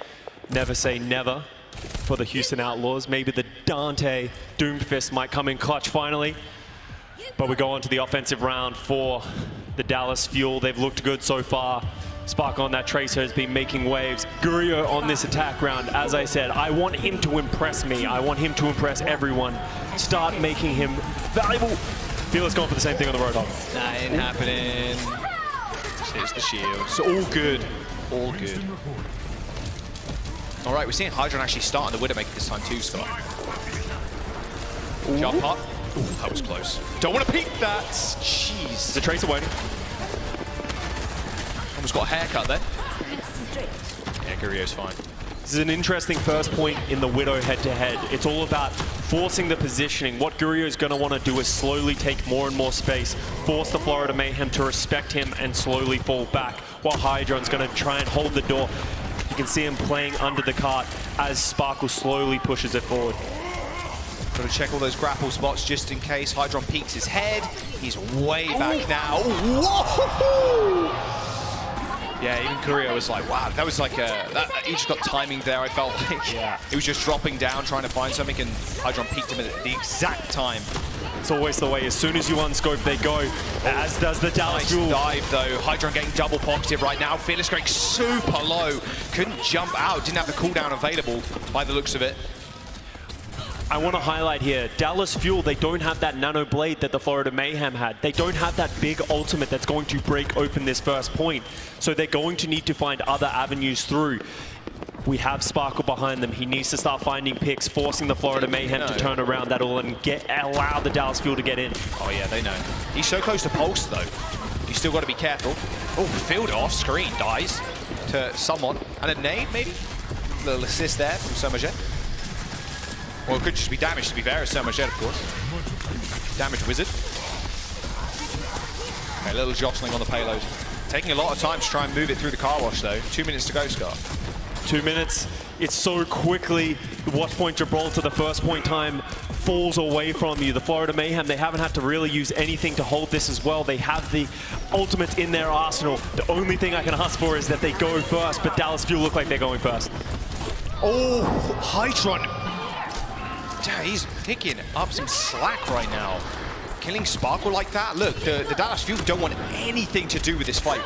never say never for the Houston Outlaws. Maybe the Dante Doomfist might come in clutch finally. But we go on to the offensive round for the Dallas Fuel. They've looked good so far. Spark on that Tracer has been making waves. Gurio on this attack round, as I said, I want him to impress me. I want him to impress everyone. Start making him valuable. Fearless going for the same thing on the Roadhog. That ain't happening. Here's the shield. It's all good. All good. All right, we're seeing Hydron actually start on the Widowmaker this time too, Scott. Jump up. Ooh, that was close. Don't want to peek that. Jeez. The Tracer waiting. Almost got a haircut there. Yeah, Gurio's fine. This is an interesting first point in the Widow head-to-head. It's all about forcing the positioning. What Gurio is going to want to do is slowly take more and more space, force the Florida Mayhem to respect him and slowly fall back, while Hydron's going to try and hold the door. You can see him playing under the cart as Sparkle slowly pushes it forward. Got to check all those grapple spots just in case Hydron peeks his head. He's way back now. Whoa! Yeah, even Gurio was like, wow, that was like he just got timing there, I felt like. Yeah. He was just dropping down, trying to find something, and Hydron peeked him at the exact time. It's always the way. As soon as you unscope, they go, as does the Dallas Fuel. Nice dive, though. Hydron getting double pocketed right now. Fearless going super low. Couldn't jump out. Didn't have the cooldown available by the looks of it. I want to highlight here, Dallas Fuel, they don't have that Nano Blade that the Florida Mayhem had. They don't have that big ultimate that's going to break open this first point. So they're going to need to find other avenues through. We have Sparkle behind them. He needs to start finding picks, forcing the Florida Mayhem to turn around that all and allow the Dallas Fuel to get in. Oh yeah, they know. He's so close to Pulse though. You still got to be careful. Oh, Fielder off screen, dies to someone. And a nade, maybe? Little assist there from Somerjet. Or it could just be damage, to be fair, as Somerjet, of course. Damage wizard. Okay, a little jostling on the payload. Taking a lot of time to try and move it through the car wash, though. 2 minutes to go, Scott. 2 minutes. It's so quickly. The Watchpoint Gibraltar, the first point time falls away from you. The Florida Mayhem, they haven't had to really use anything to hold this as well. They have the ultimates in their arsenal. The only thing I can ask for is that they go first, but Dallas Fuel look like they're going first. Oh, Hydron. Damn, he's picking up some slack right now. Killing Sparkle like that. Look, the Dallas Fuel don't want anything to do with this fight.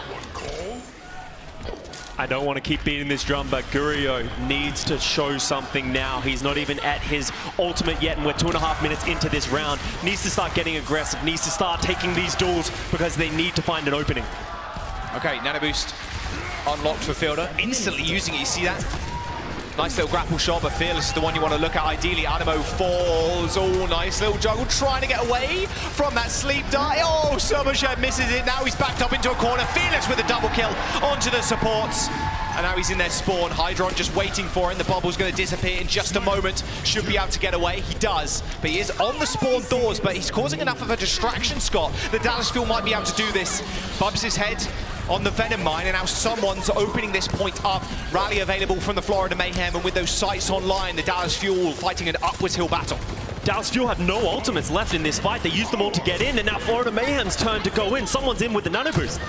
I don't want to keep beating this drum, but Gurio needs to show something now. He's not even at his ultimate yet, and we're 2.5 minutes into this round. Needs to start getting aggressive, needs to start taking these duels because they need to find an opening. Okay, Nano Boost unlocked for Fielder. Instantly using it, you see that? Nice little grapple shot, but Fearless is the one you want to look at. Ideally, Animo falls. Oh, nice little juggle, trying to get away from that sleep dart. Oh, Somerjet misses it. Now he's backed up into a corner. Fearless with a double kill onto the supports. And now he's in their spawn. Hydron just waiting for it, and the bubble's going to disappear in just a moment. Should be able to get away. He does, but he is on the spawn doors, but he's causing enough of a distraction, Scott. The Dallas Fuel might be able to do this. Bumps his head on the Venom Mine, and now someone's opening this point up. Rally available from the Florida Mayhem, and with those sights online, the Dallas Fuel fighting an upwards hill battle. Dallas Fuel have no ultimates left in this fight. They used them all to get in, and now Florida Mayhem's turn to go in. Someone's in with the Nano Boost.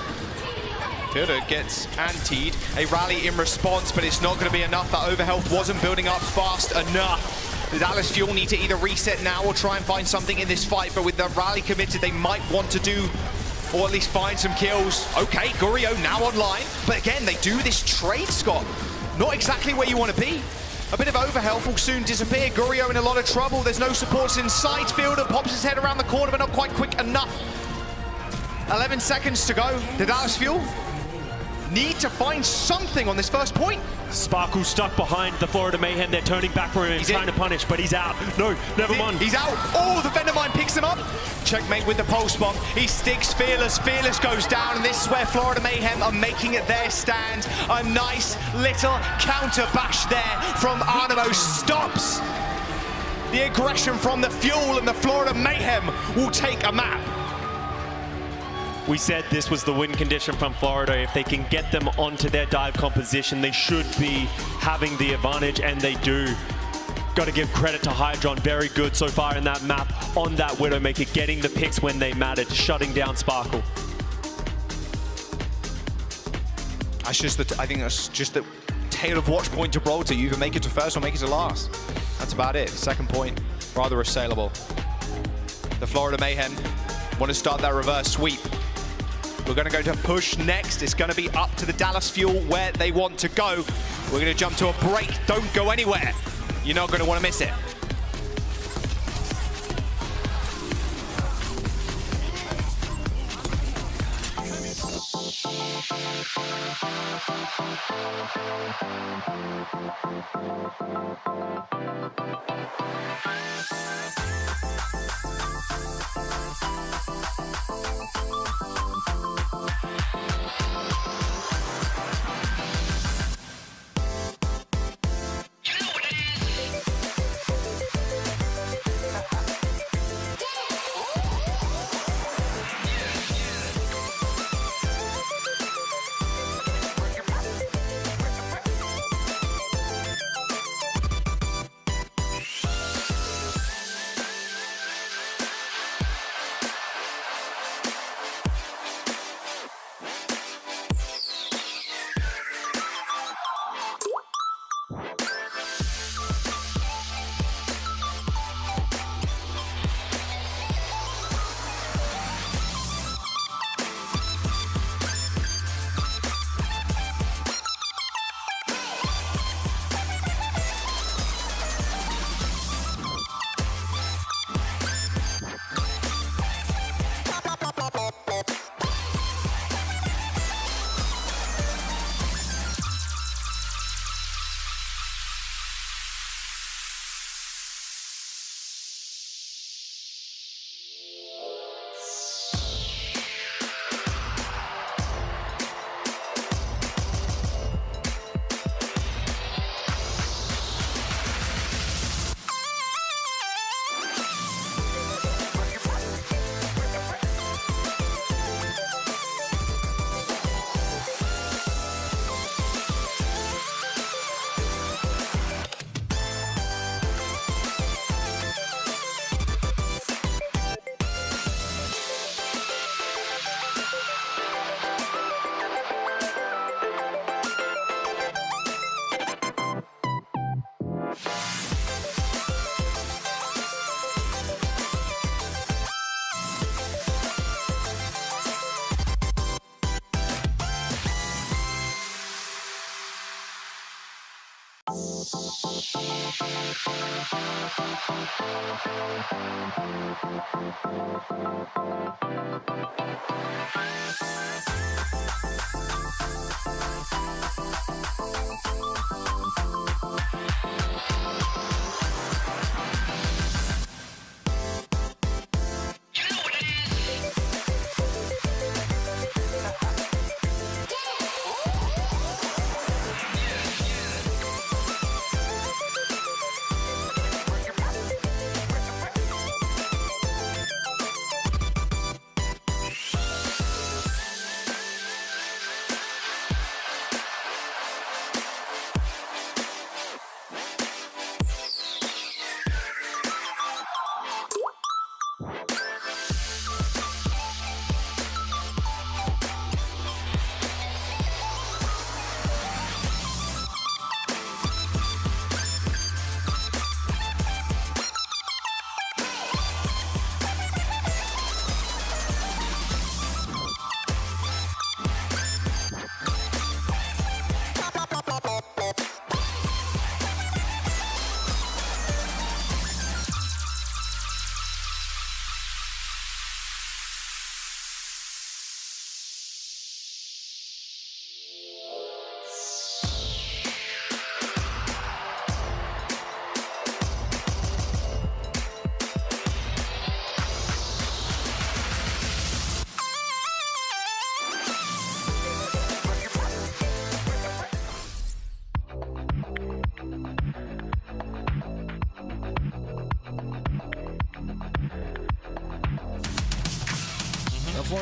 Fielder gets antied, a rally in response, but it's not going to be enough. That overhealth wasn't building up fast enough. The Dallas Fuel need to either reset now or try and find something in this fight, but with the rally committed, they might want to do, or at least find some kills. Okay, Gurio now online, but again, they do this trade, Scott. Not exactly where you want to be. A bit of overhealth will soon disappear. Gurio in a lot of trouble. There's no supports in sight. Fielder pops his head around the corner, but not quite quick enough. 11 seconds to go. The Dallas Fuel need to find something on this first point. Sparkle stuck behind the Florida Mayhem. They're turning back for him and trying to punish, but he's out. No, never mind. He's out. Oh, the Venomine picks him up. Checkmate with the pulse bomb. He sticks Fearless. Fearless goes down, and this is where Florida Mayhem are making it their stand. A nice little counter bash there from Animo stops the aggression from the Fuel, and the Florida Mayhem will take a map. We said this was the win condition from Florida. If they can get them onto their dive composition, they should be having the advantage, and they do. Got to give credit to Hydron. Very good so far in that map on that Widowmaker, getting the picks when they mattered, shutting down Sparkle. I think that's just the tale of Watchpoint Gibraltar. You either make it to first or make it to last. That's about it. Second point, rather assailable. The Florida Mayhem want to start that reverse sweep. We're going to go to push next. It's going to be up to the Dallas Fuel where they want to go. We're going to jump to a break. Don't go anywhere. You're not going to want to miss it.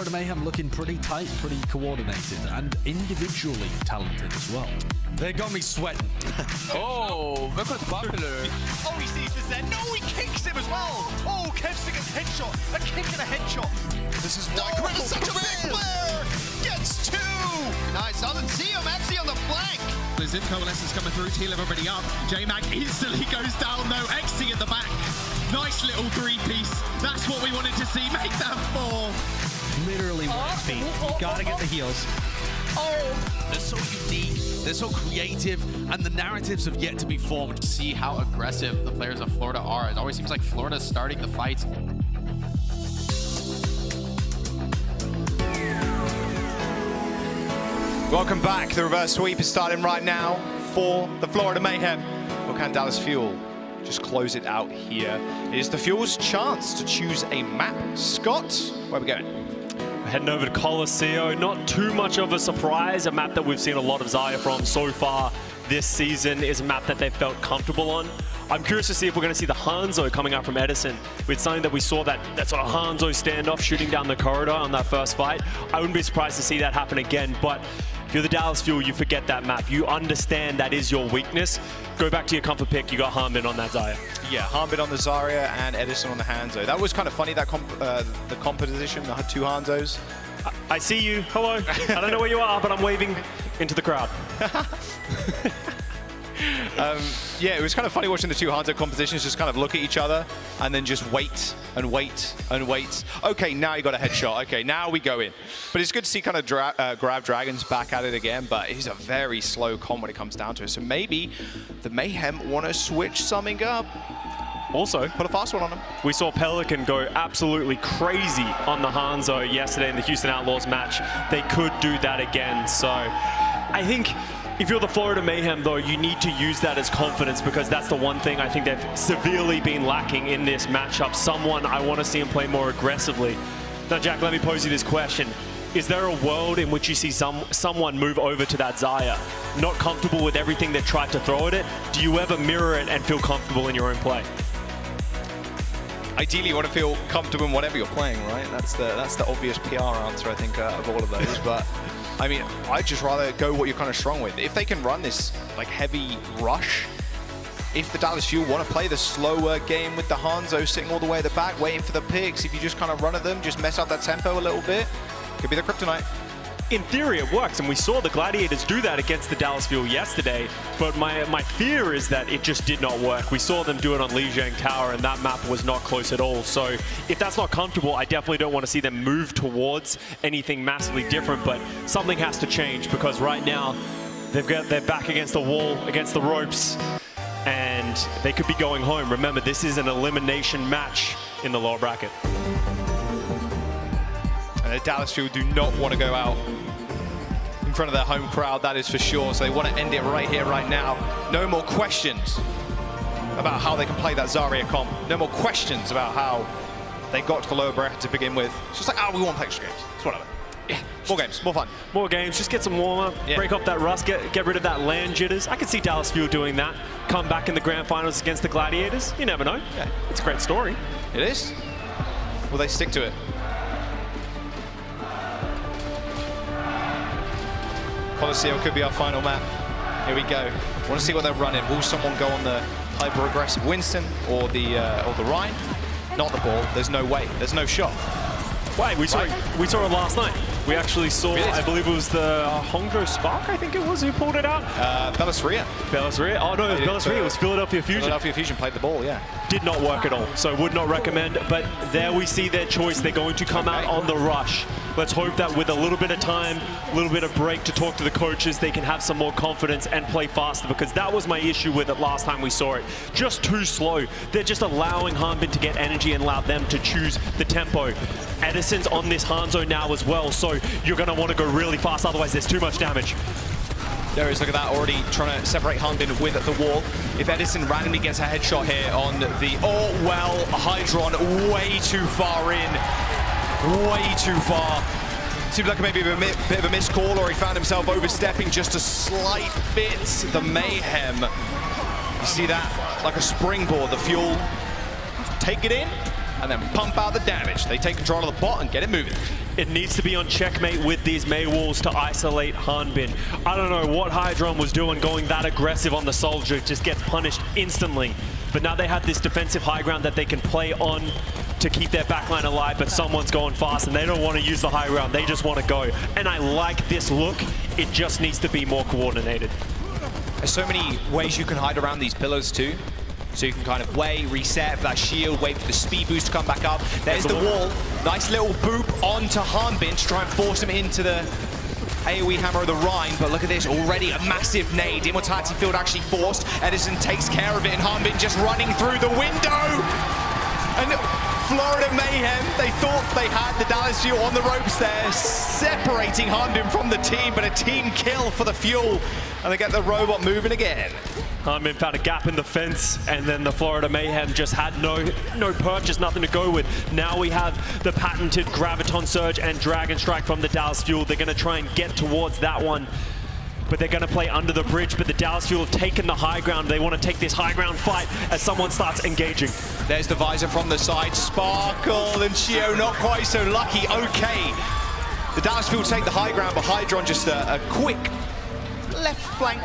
Florida Mayhem looking pretty tight, pretty coordinated, and individually talented as well. They got me sweating. Oh, look what's popular. Oh, he sees this there. No, he kicks him as well. Oh, Kevstinger's headshot. A kick and a headshot. This is why Grit is such a big player. Gets two. Nice. I didn't see him actually on the flank. The Zip Coalescence coming through to heal everybody up. J-Mag instantly goes down though. XC at the back. Nice little three-piece. That's what we wanted to see. Make that four. Literally one feet. You gotta get the heals. Oh! They're so unique, they're so creative, and the narratives have yet to be formed. See how aggressive the players of Florida are. It always seems like Florida's starting the fights. Welcome back. The reverse sweep is starting right now for the Florida Mayhem. Or can Dallas Fuel just close it out here? It is the Fuel's chance to choose a map. Scott, where are we going? Heading over to Colosseo, not too much of a surprise. A map that we've seen a lot of Xayah from so far this season is a map that they felt comfortable on. I'm curious to see if we're going to see the Hangzhou coming out from Edison. It's something that we saw that sort of Hangzhou standoff shooting down the corridor on that first fight. I wouldn't be surprised to see that happen again, but if you're the Dallas Fuel, you forget that map. You understand that is your weakness. Go back to your comfort pick. You got Harbin on that Xayah. Yeah, Harbin on the Zarya and Edison on the Hangzhou. That was kind of funny, that the composition, the two Hangzhous. I see you. Hello. I don't know where you are, but I'm waving into the crowd. Yeah, it was kind of funny watching the two Hangzhou compositions just kind of look at each other and then just wait and wait and wait. Okay, now you got a headshot. Okay, now we go in. But it's good to see kind of Grab Dragons back at it again, but he's a very slow comp when it comes down to it. So maybe the Mayhem want to switch something up. Also, put a fast one on him. We saw Pelican go absolutely crazy on the Hangzhou yesterday in the Houston Outlaws match. They could do that again. So I think if you're the Florida Mayhem, though, you need to use that as confidence, because that's the one thing I think they've severely been lacking in this matchup. Someone I want to see him play more aggressively. Now, Jack, let me pose you this question. Is there a world in which you see someone move over to that Xayah, not comfortable with everything they've tried to throw at it? Do you ever mirror it and feel comfortable in your own play? Ideally, you want to feel comfortable in whatever you're playing, right? That's the obvious PR answer, I think, of all of those. But I mean, I'd just rather go what you're kind of strong with. If they can run this like heavy rush, if the Dallas Fuel want to play the slower game with the Hangzhou sitting all the way at the back, waiting for the picks, if you just kind of run at them, just mess up that tempo a little bit, could be the kryptonite. In theory, it works, and we saw the Gladiators do that against the Dallas Fuel yesterday, but my fear is that it just did not work. We saw them do it on Lijiang Tower, and that map was not close at all. So if that's not comfortable, I definitely don't want to see them move towards anything massively different, but something has to change, because right now they've got their back against the wall, against the ropes, and they could be going home. Remember, this is an elimination match in the lower bracket. And the Dallas Fuel do not want to go out in front of their home crowd, that is for sure. So they want to end it right here, right now. No more questions about how they can play that Zarya comp. No more questions about how they got to the lower bracket to begin with. It's just like, oh, we want to play extra games. It's whatever. Yeah, more games, more fun. More games, just get some warm-up, break off that rust, get rid of that land jitters. I could see Dallas Fuel doing that. Come back in the grand finals against the Gladiators. You never know. Yeah. It's a great story. It is. Will they stick to it? Colosseo could be our final map. Here we go. Want to see what they're running. Will someone go on the hyper-aggressive Winston or the Rhine? Not the ball. There's no way. There's no shot. Wait, we saw it last night. We actually saw, I believe it was the Hangzhou Spark, I think it was, who pulled it out. Bellisria. Bellisria? Oh no, it was Bellisria. It was Philadelphia Fusion. Philadelphia Fusion played the ball, yeah. Did not work at all, so would not recommend. But there we see their choice. They're going to come out on the rush. Let's hope that with a little bit of time, a little bit of break to talk to the coaches, they can have some more confidence and play faster, because that was my issue with it last time we saw it. Just too slow. They're just allowing Harbin to get energy and allow them to choose the tempo. Edison's on this Hangzhou now as well, so you're going to want to go really fast, otherwise there's too much damage. There is, look at that, already trying to separate Harbin with the wall. If Edison randomly gets a headshot here on the, oh well, Hydron way too far in. Way too far. Seems like maybe a bit of a missed call, or he found himself overstepping just a slight bit. The Mayhem. You see that? Like a springboard. The Fuel take it in. and then pump out the damage. They take control of the bot and get it moving. It needs to be on checkmate with these Mei walls to isolate Hanbin. I don't know what Hydron was doing going that aggressive on the soldier, just gets punished instantly. But now they have this defensive high ground that they can play on to keep their backline alive, but someone's going fast and they don't want to use the high ground, they just want to go. And I like this look, it just needs to be more coordinated. There's so many ways you can hide around these pillars too. So you can kind of wait, reset for that shield, wait for the speed boost to come back up. There's the wall. Nice little boop onto Hanbin to try and force him into the AoE Hammer of the Rhine. But look at this, already a massive nade. Immortality Field actually forced. Edison takes care of it, and Hanbin just running through the window. And Florida Mayhem, they thought they had the Dallas Fuel on the ropes there, separating Hanbin from the team, but a team kill for the Fuel. And they get the robot moving again. Hanbin found a gap in the fence, and then the Florida Mayhem just had no purchase, nothing to go with. Now we have the patented Graviton Surge and Dragon Strike from the Dallas Fuel. They're going to try and get towards that one, but they're going to play under the bridge. But the Dallas Fuel have taken the high ground. They want to take this high ground fight as someone starts engaging. There's the visor from the side. Sparkle and Chio not quite so lucky. Okay. The Dallas Fuel take the high ground, but Hydron just a quick left flank.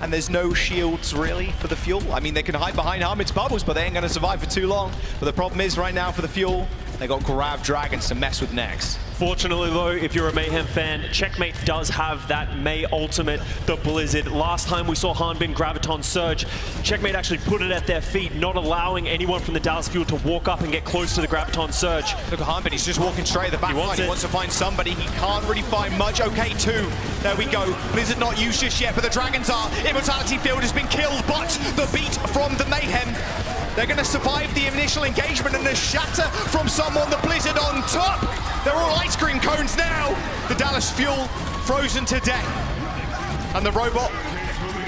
And there's no shields really for the Fuel. I mean, they can hide behind Hanbin's bubbles, but they ain't going to survive for too long. But the problem is right now for the Fuel, they got Grav Dragons to mess with next. Fortunately though, if you're a Mayhem fan, Checkmate does have that May ultimate, the Blizzard. Last time we saw Hanbin Graviton Surge, Checkmate actually put it at their feet, not allowing anyone from the Dallas Fuel to walk up and get close to the Graviton Surge. Look at Hanbin, he's just walking straight at the back line. He wants to find somebody, he can't really find much. Okay, 2, there we go. Blizzard not used just yet, but the Dragons are. Immortality Field has been killed, but the beat from the Mayhem. They're going to survive the initial engagement, and a shatter from someone, the Blizzard on top. They're all ice cream cones now. The Dallas Fuel frozen to death. And the robot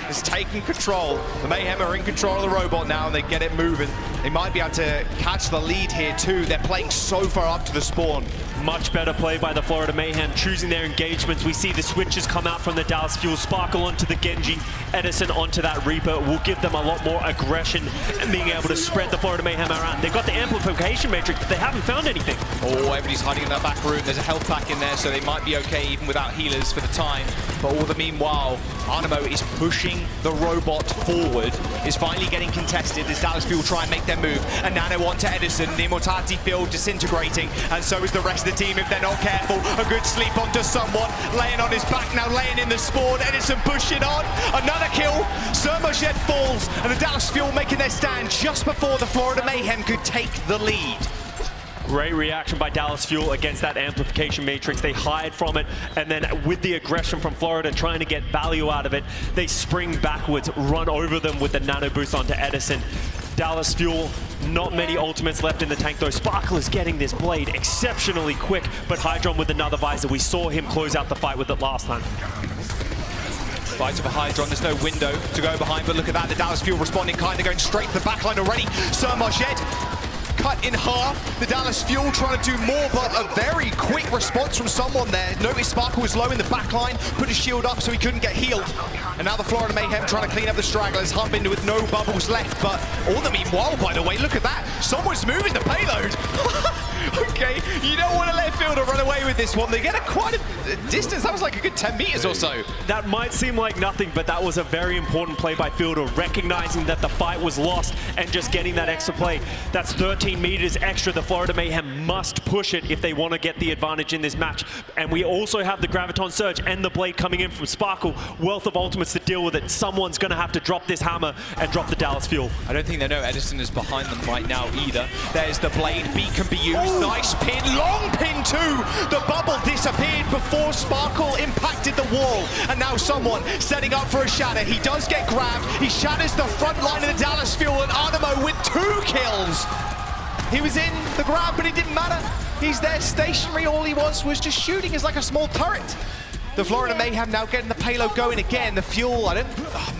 is taking control. The Mayhem are in control of the robot now, and they get it moving. They might be able to catch the lead here too. They're playing so far up to the spawn. Much better play by the Florida Mayhem, choosing their engagements. We see the switches come out from the Dallas Fuel, Sparkle onto the Genji, Edison onto that Reaper. Will give them a lot more aggression and being able to spread the Florida Mayhem around. They've got the amplification matrix, but they haven't found anything. Oh, everybody's hiding in that back room. There's a health pack in there, so they might be okay even without healers for the time. But all the meanwhile, Animo is pushing the robot forward, is finally getting contested as Dallas Fuel try and make their move. And Nano onto Edison, the Immortality Field disintegrating, and so is the rest of the team if they're not careful. A good sleep onto someone, laying on his back now, laying in the spawn. Edison pushing on, another kill. Surmojet falls, and the Dallas Fuel making their stand just before the Florida Mayhem could take the lead. Great reaction by Dallas Fuel against that amplification matrix. They hide from it, and then with the aggression from Florida trying to get value out of it, they spring backwards, run over them with the nano boost onto Edison. Dallas Fuel, not many ultimates left in the tank though. Sparkle is getting this blade exceptionally quick, but Hydron with another visor. We saw him close out the fight with it last time. Visor for Hydron, there's no window to go behind, but look at that, the Dallas Fuel responding, kind of going straight to the backline already. Surmojet cut in half. The Dallas Fuel trying to do more, but a very quick response from someone there. Notice Sparkle was low in the backline, put his shield up so he couldn't get healed. And now the Florida Mayhem trying to clean up the stragglers. Hanbin with no bubbles left, but all the meanwhile, by the way, look at that. Someone's moving the payload. Okay, you don't want to let Fielder run away with this one. They get quite a distance. That was like a good 10 meters or so. That might seem like nothing, but that was a very important play by Fielder, recognizing that the fight was lost and just getting that extra play. That's 13 meters extra. The Florida Mayhem must push it if they want to get the advantage in this match. And we also have the Graviton Surge and the blade coming in from Sparkle. Wealth of ultimates to deal with it. Someone's going to have to drop this hammer and drop the Dallas Fuel. I don't think they know Edison is behind them right now either. There's the blade. Beat can be used. Nice pin. Long pin too. The bubble disappeared before Sparkle impacted the wall. And now someone setting up for a shatter. He does get grabbed. He shatters the front line of the Dallas Fuel, and Animo with 2 kills. He was in the grab, but it didn't matter. He's there stationary. All he was just shooting as like a small turret. The Florida Mayhem now getting the payload going again. The Fuel,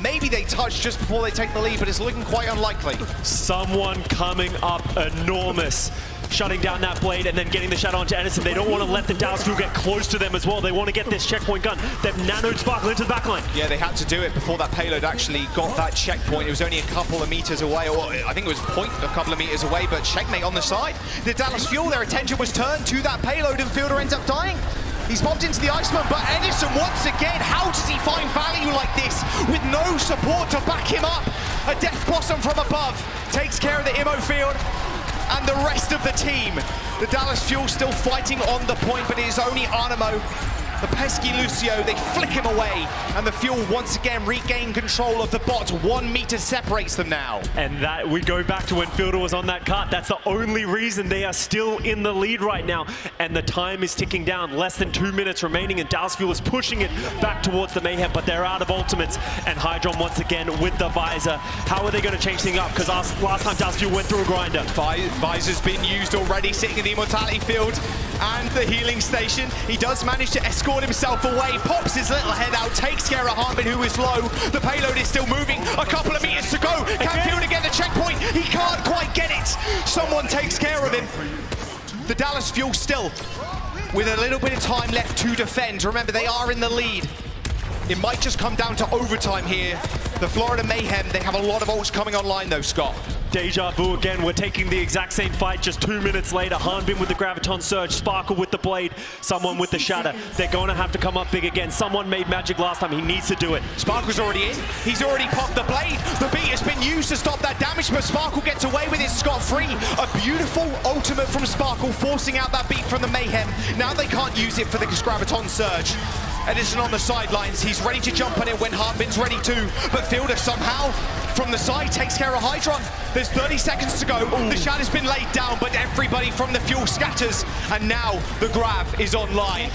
maybe they touch just before they take the lead, but it's looking quite unlikely. Someone coming up enormous. shutting down that blade and then getting the shadow onto Edison. They don't want to let the Dallas Fuel get close to them as well. They want to get this checkpoint gun. They've nanoed Sparkle into the backline. Yeah, they had to do it before that payload actually got that checkpoint. It was only a couple of meters away, or I think it was a couple of meters away, but checkmate on the side. The Dallas Fuel, their attention was turned to that payload and Fielder ends up dying. He's bombed into the Iceman, but Edison once again, how does he find value like this with no support to back him up? A Death Blossom from above takes care of the Immo field and the rest of the team. The Dallas Fuel still fighting on the point, but it is only Animo, the pesky Lucio, they flick him away, and the Fuel once again regain control of the bot. 1 meter separates them now. And that we go back to when Fielder was on that cart. That's the only reason they are still in the lead right now. And the time is ticking down. Less than 2 minutes remaining, and Dallas Fuel is pushing it back towards the Mayhem, but they're out of ultimates. And Hydron once again with the Visor. How are they going to change things up? Because last time Dallas Fuel went through a grinder. Visor's been used already, sitting in the Immortality field and the healing station. He does manage to escort himself away, pops his little head out, takes care of Harbin, who is low. The payload is still moving, a couple of meters to go. Can Fielder get the checkpoint? He can't quite get it. Someone takes care of him. The Dallas Fuel still with a little bit of time left to defend. Remember, they are in the lead. It might just come down to overtime here. The Florida Mayhem, they have a lot of ults coming online though, Scott. Deja vu again. We're taking the exact same fight just 2 minutes later. Hanbin with the Graviton Surge, Sparkle with the Blade, someone with the Shatter. They're going to have to come up big again. Someone made magic last time. He needs to do it. Sparkle's already in. He's already popped the Blade. The beat has been used to stop that damage, but Sparkle gets away with it scot-free. A beautiful ultimate from Sparkle, forcing out that beat from the Mayhem. Now they can't use it for the Graviton Surge. Edison on the sidelines, he's ready to jump on it when Harbin's ready too, but Fielder somehow from the side takes care of Hydron. There's 30 seconds to go. The Shadow's been laid down, but everybody from the Fuel scatters, and now the Grav is online.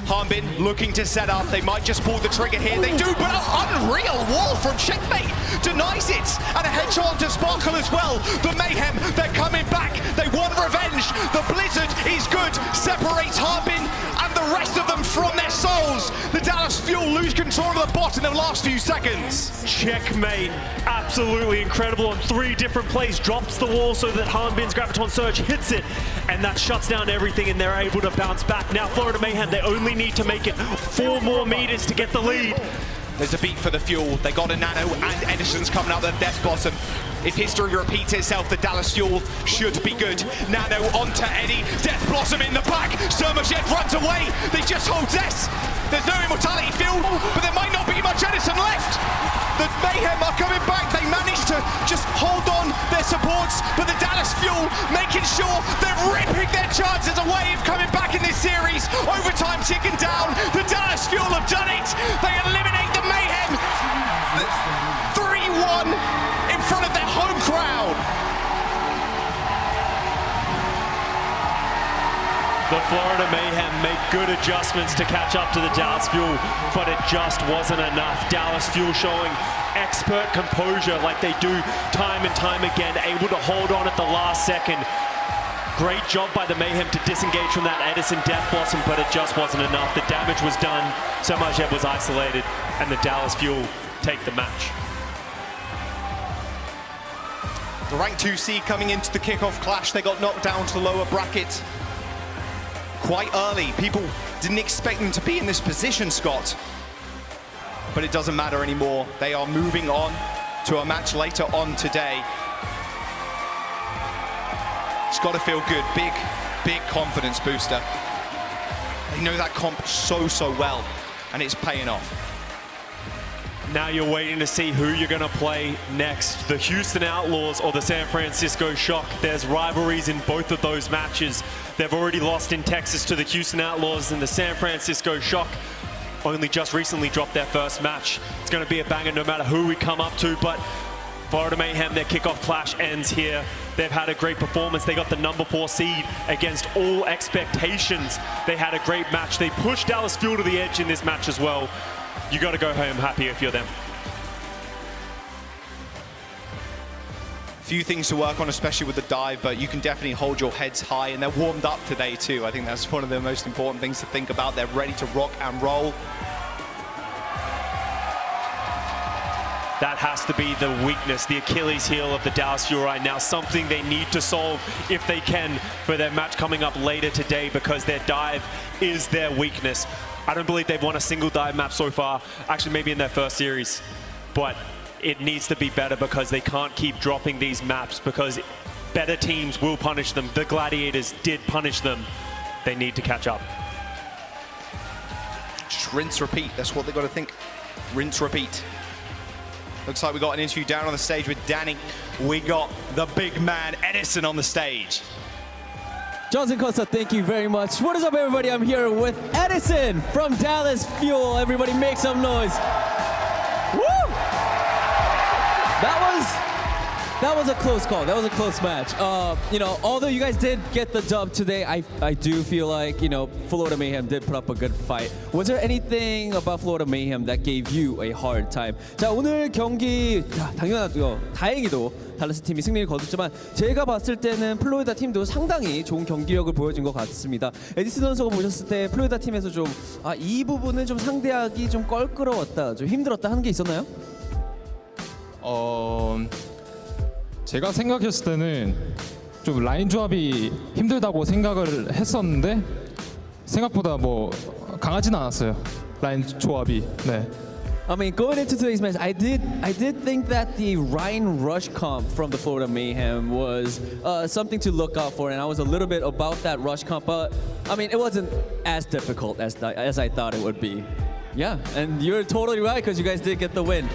Harbin looking to set up. They might just pull the trigger here. They do, but an unreal wall from Checkmate denies it, and a headshot to Sparkle as well. The Mayhem, they're coming back. They want revenge. The Blizzard is good, separates Harbin and the rest of them from their souls. The Dallas Fuel lose control of the bot in the last few seconds. Checkmate, absolutely incredible on 3 different plays. Drops the wall so that Harbin's Graviton Surge hits it, and that shuts down everything, and they're able to bounce back. Now Florida Mayhem, they only need to make it 4 more meters to get the lead. There's a beat for the Fuel. They got a Nano, and Edison's coming out with Death Blossom. If history repeats itself, the Dallas Fuel should be good. Nano onto Eddie. Death Blossom in the back. Surmajet runs away. They just hold S. There's no Immortality field, but there might not be much Edison left. The Mayhem are coming back. They managed to just hold on their supports, but the Dallas Fuel making sure they're ripping their chances away of coming back in this series. Overtime ticking down. The Dallas Fuel have done it. They eliminate the Mayhem. 3-1 in front of their home crowd. The Florida Mayhem made good adjustments to catch up to the Dallas Fuel, but it just wasn't enough. Dallas Fuel showing expert composure like they do time and time again, able to hold on at the last second. Great job by the Mayhem to disengage from that Edison Death Blossom, but it just wasn't enough. The damage was done, Surmajet was isolated, and the Dallas Fuel take the match. The rank 2 seed coming into the kickoff clash, they got knocked down to the lower bracket quite early. People didn't expect them to be in this position, Scott. But it doesn't matter anymore. They are moving on to a match later on today. It's got to feel good. Big confidence booster. They know that comp so well, and it's paying off. Now you're waiting to see who you're going to play next, the Houston Outlaws or the San Francisco Shock. There's rivalries in both of those matches. They've already lost in Texas to the Houston Outlaws, and the San Francisco Shock only just recently dropped their first match. It's going to be a banger no matter who we come up to, but Florida Mayhem, their kickoff clash ends here. They've had a great performance. They got the number 4 seed against all expectations. They had a great match. They pushed Dallas Fuel to the edge in this match as well. You got to go home happy if you're them. Few things to work on, especially with the dive, but you can definitely hold your heads high, and they're warmed up today too. I think that's one of the most important things to think about. They're ready to rock and roll. That has to be the weakness, the Achilles heel of the Dallas Fuel right now, something they need to solve if they can for their match coming up later today, because their dive is their weakness. I don't believe they've won a single dive map so far, actually maybe in their first series, but it needs to be better because they can't keep dropping these maps because better teams will punish them. The Gladiators did punish them. They need to catch up. Just rinse, repeat. That's what they've got to think. Rinse, repeat. Looks like we got an interview down on the stage with Danny. We got the big man, Edison, on the stage. Johnson Costa, thank you very much. What is up, everybody? I'm here with Edison from Dallas Fuel. Everybody make some noise. Woo! That was a close call. That was a close match. You know, although you guys did get the dub today, I do feel like, you know, Florida Mayhem did put up a good fight. Was there anything about Florida Mayhem that gave you a hard time? 자, 오늘 경기 당연하고요. 다행히도 달라스 팀이 승리를 거뒀지만 제가 봤을 때는 플로리다 팀도 상당히 좋은 경기력을 보여준 것 같습니다. 에디스 선수가 보셨을 때 플로리다 팀에서 좀 이 부분은 좀 상대하기 좀 껄끄러웠다, 좀 힘들었다 하는 게 있었나요? 제가 생각했을 때는 좀 라인 조합이 힘들다고 생각을 했었는데 생각보다 뭐 강하진 않았어요. 라인 조합이. 네. I mean, going into today's match, I did think that the Ryan rush comp from the Florida Mayhem was something to look out for, and I was a little bit about that rush comp, but I mean, it wasn't as difficult as I thought it would be. Yeah, and you're totally right because you guys did get the win.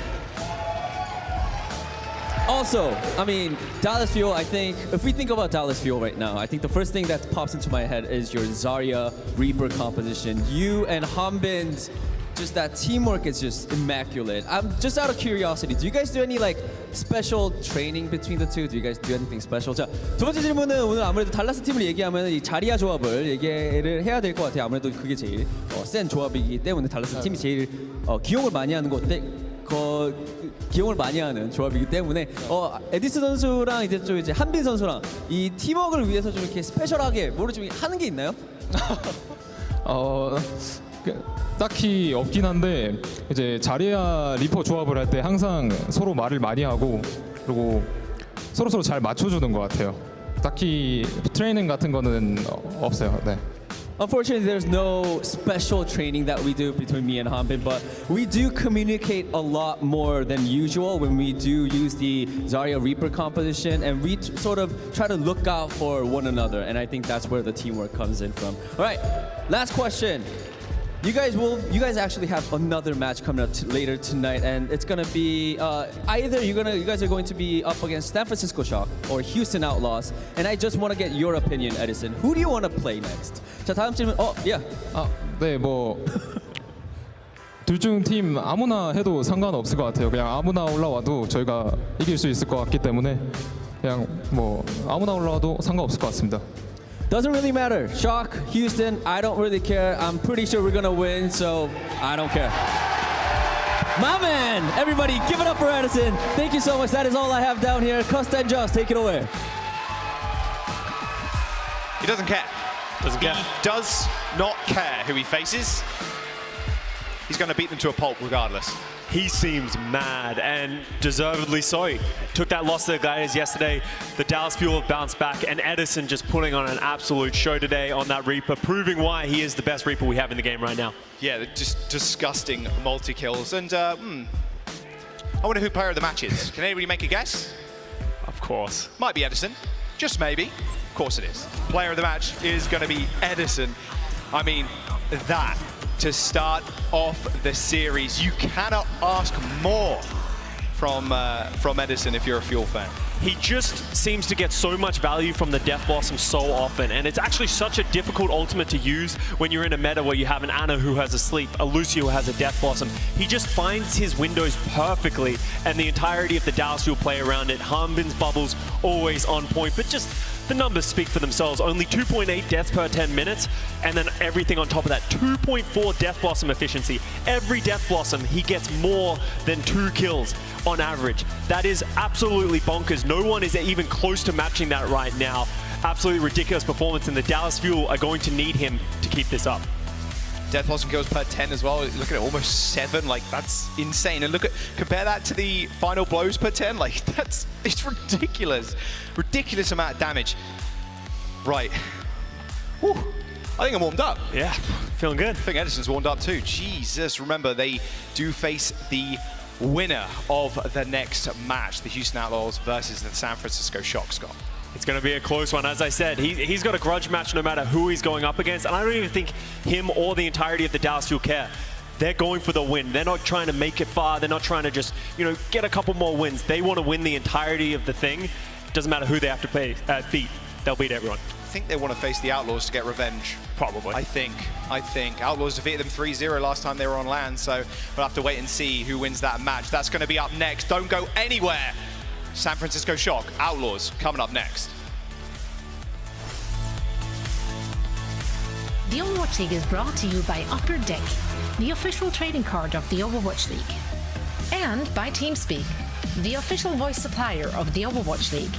Also, I mean, Dallas Fuel, I think, if we think about Dallas Fuel right now, I think the first thing that pops into my head is your Zarya Reaper composition. You and Hanbin's, just that teamwork is just immaculate. I'm just out of curiosity, do you guys do any like special training between the two? Do you guys do anything special? 자, 두 번째 질문은 오늘 아무래도 달라스 팀을 얘기하면 이 자리아 조합을 얘기를 해야 될 것 같아요. 아무래도 그게 제일 센 조합이기 때문에 달라스 팀이 제일 기용을 많이 하는 기용을 많이 하는 조합이기 때문에 에디스 선수랑 이제 한빈 선수랑 이 팀워크를 위해서 좀 이렇게 스페셜하게 뭐를 좀 하는 게 있나요? 딱히 없긴 한데 이제 자리아 리퍼 조합을 할 때 항상 서로 말을 많이 하고 그리고 서로 잘 맞춰주는 것 같아요. 딱히 트레이닝 같은 거는 없어요. 네. Unfortunately, there's no special training that we do between me and Hanbin, but we do communicate a lot more than usual when we do use the Zarya Reaper composition, and we sort of try to look out for one another, and I think that's where the teamwork comes in from. All right, last question. You guys actually have another match coming up later tonight, and it's gonna be either you guys are going to be up against San Francisco Shock or Houston Outlaws, and I just want to get your opinion, Edison. Who do you want to play next? 자, 다음 질문. Yeah. 네, 뭐 둘 중 팀 아무나 해도 상관없을 것 같아요. 그냥 아무나 올라와도 저희가 이길 수 있을 것 같기 때문에 그냥 뭐 아무나 올라와도 상관없을 것 같습니다. Doesn't really matter. Shock, Houston, I don't really care. I'm pretty sure we're gonna win, so I don't care. My man! Everybody, give it up for Edison. Thank you so much. That is all I have down here. Costa and Joss, take it away. He doesn't care. He does not care who he faces. He's going to beat them to a pulp regardless. He seems mad, and deservedly so. Took that loss to the Gladiators yesterday. The Dallas Fuel have bounced back, and Edison just putting on an absolute show today on that Reaper, proving why he is the best Reaper we have in the game right now. Yeah, just disgusting multi-kills. And I wonder who player of the match is. Can anybody make a guess? Of course. Might be Edison. Just maybe. Of course it is. Player of the match is going to be Edison. I mean, that to start off the series. You cannot ask more from Edison if you're a Fuel fan. He just seems to get so much value from the Death Blossom so often, and it's actually such a difficult ultimate to use when you're in a meta where you have an Ana who has a sleep, a Lucio who has a Death Blossom. He just finds his windows perfectly, and the entirety of the Dallas Fuel play around it. Hanbin's bubbles always on point, but just the numbers speak for themselves. Only 2.8 deaths per 10 minutes, and then everything on top of that, 2.4 Death Blossom efficiency. Every Death Blossom, he gets more than 2 kills on average. That is absolutely bonkers. No one is even close to matching that right now. Absolutely ridiculous performance, and the Dallas Fuel are going to need him to keep this up. Death loss and kills per 10 as well. Look at it, almost 7. Like, that's insane. And compare that to the final blows per 10. Like, it's ridiculous. Ridiculous amount of damage. Right. Whew. I think I'm warmed up. Yeah, feeling good. I think Edison's warmed up too. Jesus, remember, they do face the winner of the next match, the Houston Outlaws versus the San Francisco Shock, Scott. It's going to be a close one. As I said, he's got a grudge match no matter who he's going up against. And I don't even think him or the entirety of the Dallas Fuel care. They're going for the win. They're not trying to make it far. They're not trying to just, get a couple more wins. They want to win the entirety of the thing. It doesn't matter who they have to beat. They'll beat everyone. I think they want to face the Outlaws to get revenge. Probably. I think. Outlaws defeated them 3-0 last time they were on land, so we'll have to wait and see who wins that match. That's going to be up next. Don't go anywhere. San Francisco Shock, Outlaws, coming up next. The Overwatch League is brought to you by Upper Deck, the official trading card of the Overwatch League. And by TeamSpeak, the official voice supplier of the Overwatch League.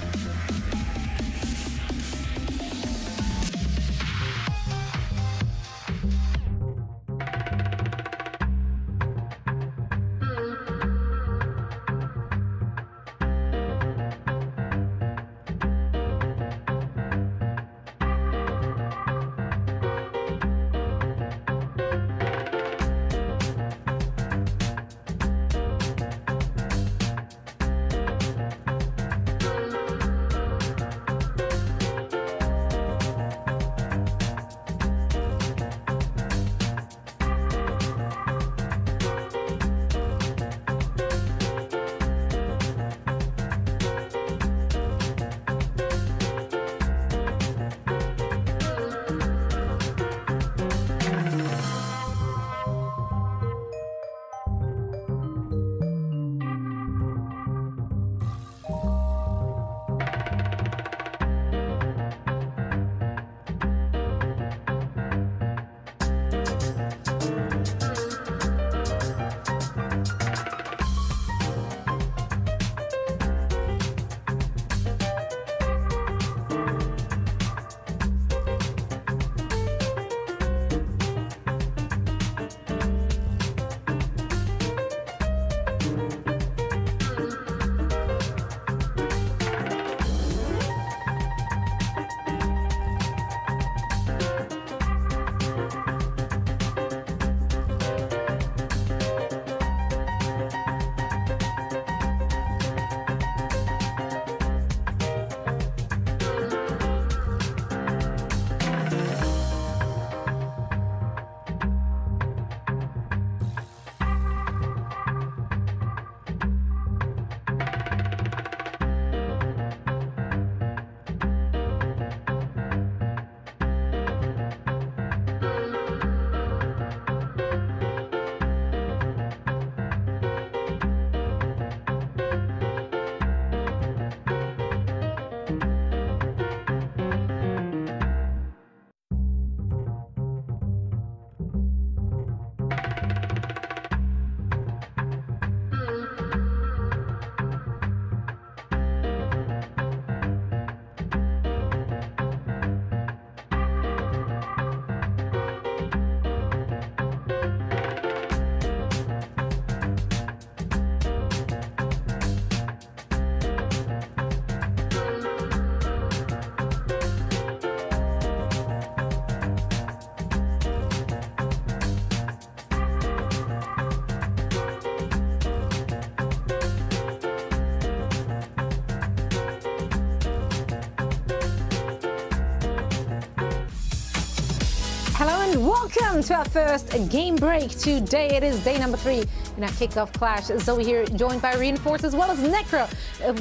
Welcome to our first game break. Today it is day number 3 in our kickoff clash. Zoe here, joined by Reinforce as well as Necro,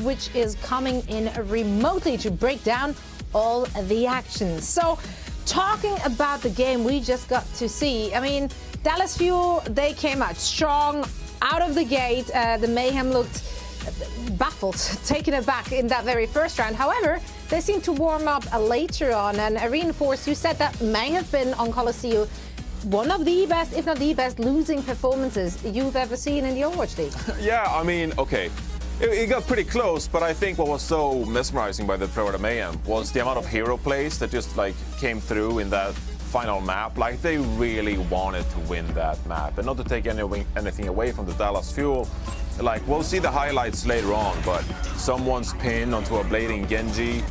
which is coming in remotely to break down all the action. So, talking about the game we just got to see, I mean, Dallas Fuel, they came out strong out of the gate. The Mayhem looked baffled, taken aback in that very first round. However, they seemed to warm up later on, and Reinforce, you said that may have been on Coliseum one of the best, if not the best, losing performances you've ever seen in the Overwatch League. Yeah, I mean, okay. It got pretty close, but I think what was so mesmerizing by the Florida Mayhem was the amount of hero plays that just like came through in that final map, like they really wanted to win that map. And not to take anything away from the Dallas Fuel, like we'll see the highlights later on, but someone's pin onto a blading Genji,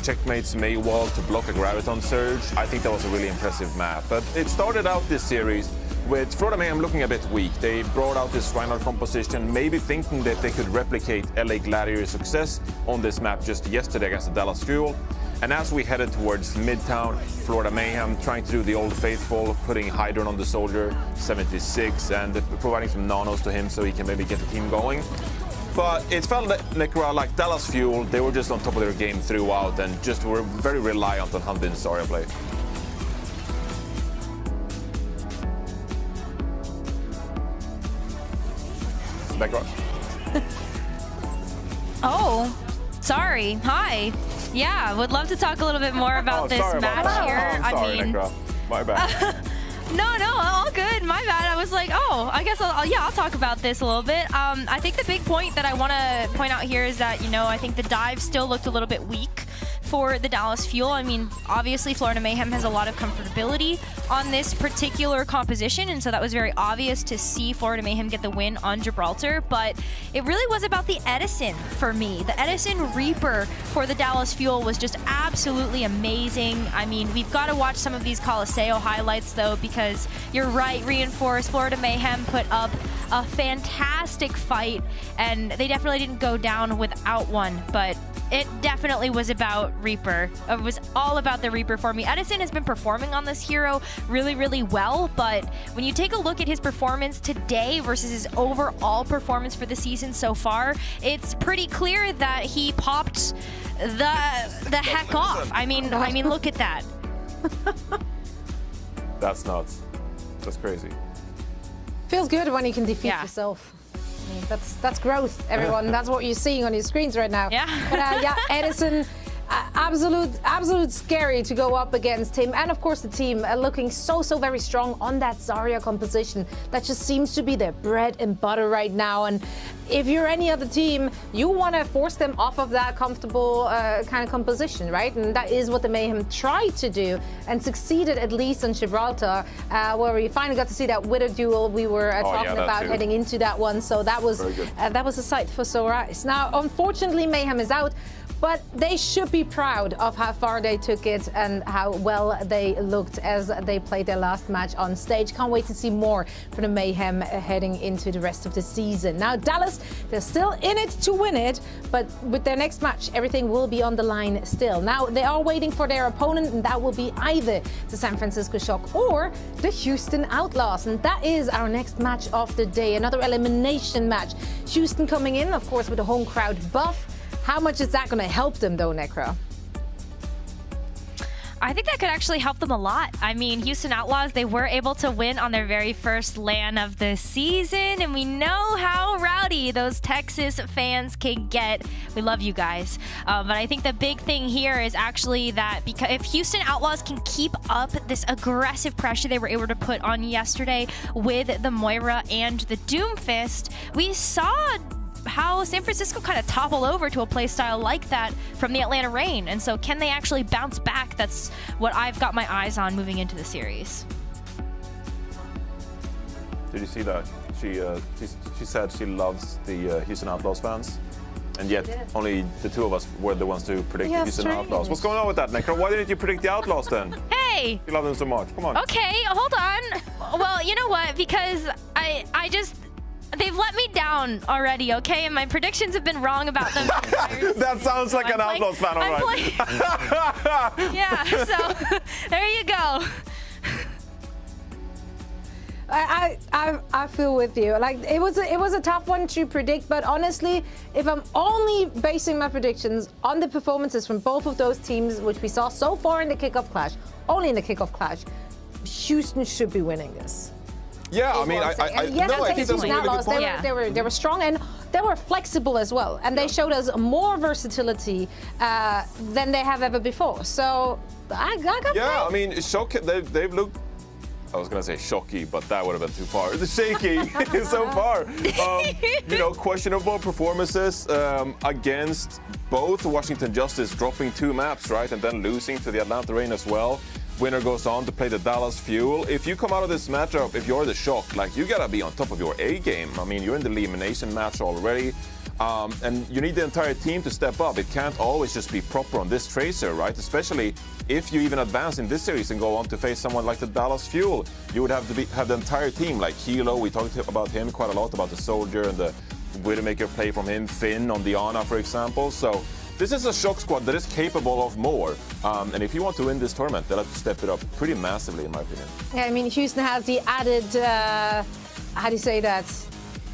checkmates Maywall to block a Graviton Surge. I think that was a really impressive map. But it started out this series with Florida Mayhem looking a bit weak. They brought out this Reinhardt composition, maybe thinking that they could replicate LA Gladiators' success on this map just yesterday against the Dallas Fuel. And as we headed towards Midtown, Florida Mayhem trying to do the old faithful, putting Hydron on the Soldier, 76, and providing some nanos to him so he can maybe get the team going. But it felt like Dallas Fuel, they were just on top of their game throughout and just were very reliant on Hanbin's Zarya play. Backrock. Oh, sorry. Hi. Yeah, would love to talk a little bit more about this match here. Sorry, I mean, my bad. No, all good. My bad. I was like, oh, I guess I'll talk about this a little bit. I think the big point that I want to point out here is that, I think the dive still looked a little bit weak for the Dallas Fuel. I mean, obviously Florida Mayhem has a lot of comfortability on this particular composition, and so that was very obvious to see Florida Mayhem get the win on Gibraltar, but it really was about the Edison for me. The Edison Reaper for the Dallas Fuel was just absolutely amazing. I mean, we've got to watch some of these Coliseo highlights though, because you're right, Reinforced, Florida Mayhem put up a fantastic fight, and they definitely didn't go down without one, but it definitely was about Reaper. It was all about the Reaper for me. Edison has been performing on this hero really, really well, but when you take a look at his performance today versus his overall performance for the season so far, it's pretty clear that he popped the heck off. I mean, look at that. That's nuts. That's crazy. Feels good when you can defeat yourself. I mean, that's growth, everyone. That's what you're seeing on your screens right now. Yeah. But yeah, Edison, absolute scary to go up against him, and of course the team looking so very strong on that Zarya composition. That just seems to be their bread and butter right now. And if you're any other team, you want to force them off of that comfortable kind of composition, right? And that is what the Mayhem tried to do and succeeded, at least on Gibraltar, where we finally got to see that Widow duel we were talking about heading into that one. So that was a sight for sore eyes. Now, unfortunately, Mayhem is out, but they should be proud of how far they took it and how well they looked as they played their last match on stage. Can't wait to see more from the Mayhem heading into the rest of the season. Now, Dallas, they're still in it to win it, but with their next match, everything will be on the line still. Now, they are waiting for their opponent, and that will be either the San Francisco Shock or the Houston Outlaws. And that is our next match of the day, another elimination match. Houston coming in, of course, with a home crowd buff. How much is that going to help them, though, Necro? I think that could actually help them a lot. I mean, Houston Outlaws, they were able to win on their very first LAN of the season, and we know how rowdy those Texas fans can get. We love you guys. But I think the big thing here is actually that because if Houston Outlaws can keep up this aggressive pressure they were able to put on yesterday with the Moira and the Doomfist, we saw how San Francisco kind of topple over to a play style like that from the Atlanta Reign. And so can they actually bounce back? That's what I've got my eyes on moving into the series. Did you see that? She said she loves the Houston Outlaws fans, and yet only the two of us were the ones to predict the Houston Outlaws. What's going on with that, Necro? Why didn't you predict the Outlaws then? Hey! You love them so much. Come on. Okay, hold on. Well, you know what? Because I just... They've let me down already, okay? And my predictions have been wrong about them. That sounds like an Outlaws fan, all right. Yeah, so there you go. I feel with you. Like it was a tough one to predict, but honestly, if I'm only basing my predictions on the performances from both of those teams, which we saw so far in the kickoff clash, only in the kickoff clash, Houston should be winning this. Yeah, I mean, I think that's a really good point. They were strong and they were flexible as well, and they showed us more versatility than they have ever before. So I got faith. I mean, they've looked. I was gonna say shocky, but that would have been too far. It's shaky so far. Questionable performances against both Washington Justice, dropping 2 maps, right, and then losing to the Atlanta Reign as well. winner goes on to play the Dallas Fuel. If you come out of this matchup, if you're the Shock, like, you gotta be on top of your A game. I mean, you're in the elimination match already. And you need the entire team to step up. It can't always just be proper on this Tracer, right? Especially if you even advance in this series and go on to face someone like the Dallas Fuel. You would have to have the entire team, like Hilo, we talked about him quite a lot, about the Soldier and the Widowmaker play from him, Finn on Diana, for example. So this is a Shock squad that is capable of more. And if you want to win this tournament, they'll have to step it up pretty massively, in my opinion. Yeah, I mean, Houston has the added, how do you say that?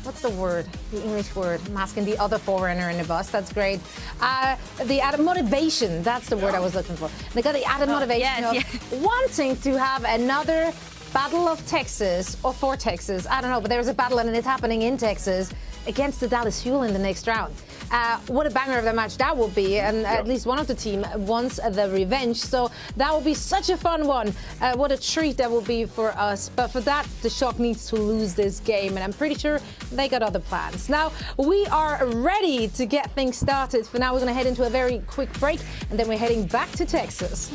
What's the word? The English word. I'm asking the other forerunner in the bus. That's great. The added motivation. That's the word I was looking for. They got the added motivation of wanting to have another Battle of Texas, or for Texas. I don't know, but there's a battle and it's happening in Texas against the Dallas Fuel in the next round. What a banger of a match that will be, and at least one of the team wants the revenge, so that will be such a fun one. What a treat that will be for us, but for that, the Shock needs to lose this game, and I'm pretty sure they got other plans. Now, we are ready to get things started. For now, we're going to head into a very quick break, and then we're heading back to Texas.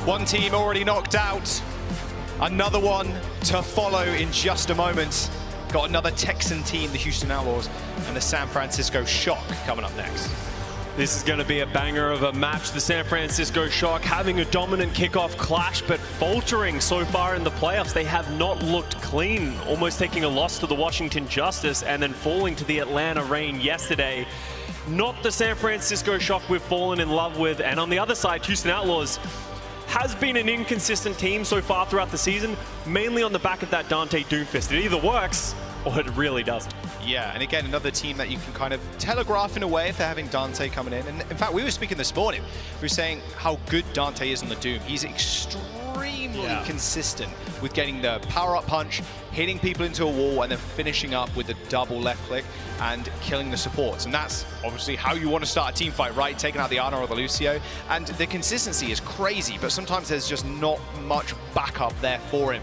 One team already knocked out. Another one to follow in just a moment. Got another Texan team, the Houston Outlaws, and the San Francisco Shock coming up next. This is going to be a banger of a match. The San Francisco Shock having a dominant kickoff clash, but faltering so far in the playoffs. They have not looked clean, almost taking a loss to the Washington Justice and then falling to the Atlanta Reign yesterday. Not the San Francisco Shock we've fallen in love with. And on the other side, Houston Outlaws has been an inconsistent team so far throughout the season, mainly on the back of that Dante Doomfist. It either works or it really doesn't. Yeah, and again, another team that you can kind of telegraph in a way if they're having Dante coming in. And in fact, we were speaking this morning. We were saying how good Dante is on the Doom. He's extremely consistent with getting the power-up punch, hitting people into a wall, and then finishing up with a double left click and killing the supports. And that's obviously how you want to start a team fight, right? Taking out the Ana or the Lucio. And the consistency is crazy, but sometimes there's just not much backup there for him.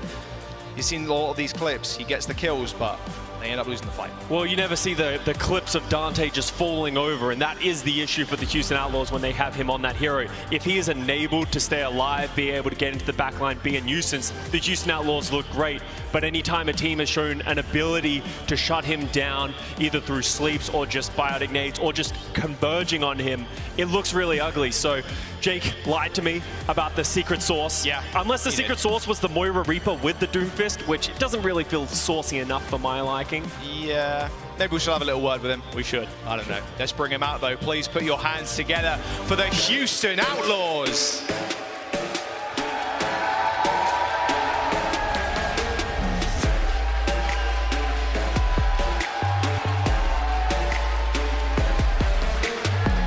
You've seen a lot of these clips. He gets the kills, but they end up losing the fight. Well, you never see the clips of Dante just falling over, and that is the issue for the Houston Outlaws when they have him on that hero. If he is enabled to stay alive, be able to get into the backline, be a nuisance, the Houston Outlaws look great. But anytime a team has shown an ability to shut him down, either through sleeps or just biotic nades or just converging on him, it looks really ugly. So Jake lied to me about the secret sauce. Yeah. Unless the secret sauce was the Moira Reaper with the Doomfist, which doesn't really feel saucy enough for my liking. Yeah, maybe we should have a little word with him. We should. I don't know. Let's bring him out, though. Please put your hands together for the Houston Outlaws.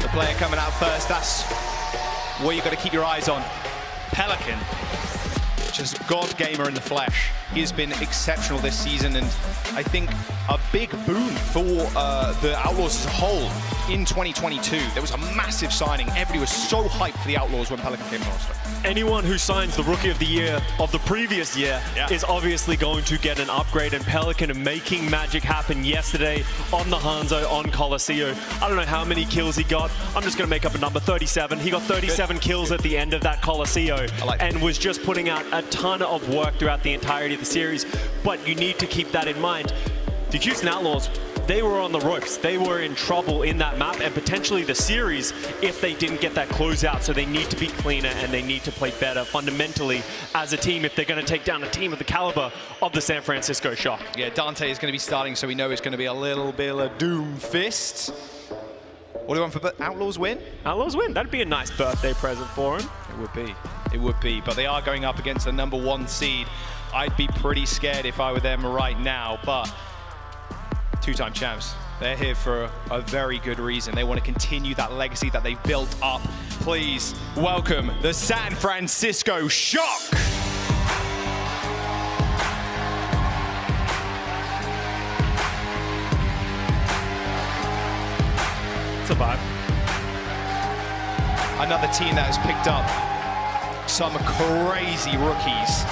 The player coming out first, that's what you've got to keep your eyes on. Pelican. Just God gamer in the flesh. He's been exceptional this season, and I think a big boon for the Outlaws as a whole in 2022. There was a massive signing. Everybody was so hyped for the Outlaws when Pelican came on roster. Anyone who signs the Rookie of the Year of the previous year is obviously going to get an upgrade, and Pelican making magic happen yesterday on the Hangzhou on Colosseo. I don't know how many kills he got. I'm just going to make up a number, 37. He got 37 kills at the end of that Colosseo and was just putting out a ton of work throughout the entirety of the series. But you need to keep that in mind. The Houston Outlaws, they were on the ropes. They were in trouble in that map and potentially the series if they didn't get that closeout. So they need to be cleaner and they need to play better fundamentally as a team if they're going to take down a team of the caliber of the San Francisco Shock. Yeah, Dante is going to be starting, so we know it's going to be a little bit of Doom Fist. What do you want for Outlaws win? Outlaws win. That'd be a nice birthday present for him. It would be. It would be. But they are going up against the #1 seed. I'd be pretty scared if I were them right now, but two-time champs. They're here for a very good reason. They want to continue that legacy that they've built up. Please welcome the San Francisco Shock. It's a vibe. Another team that has picked up some crazy rookies.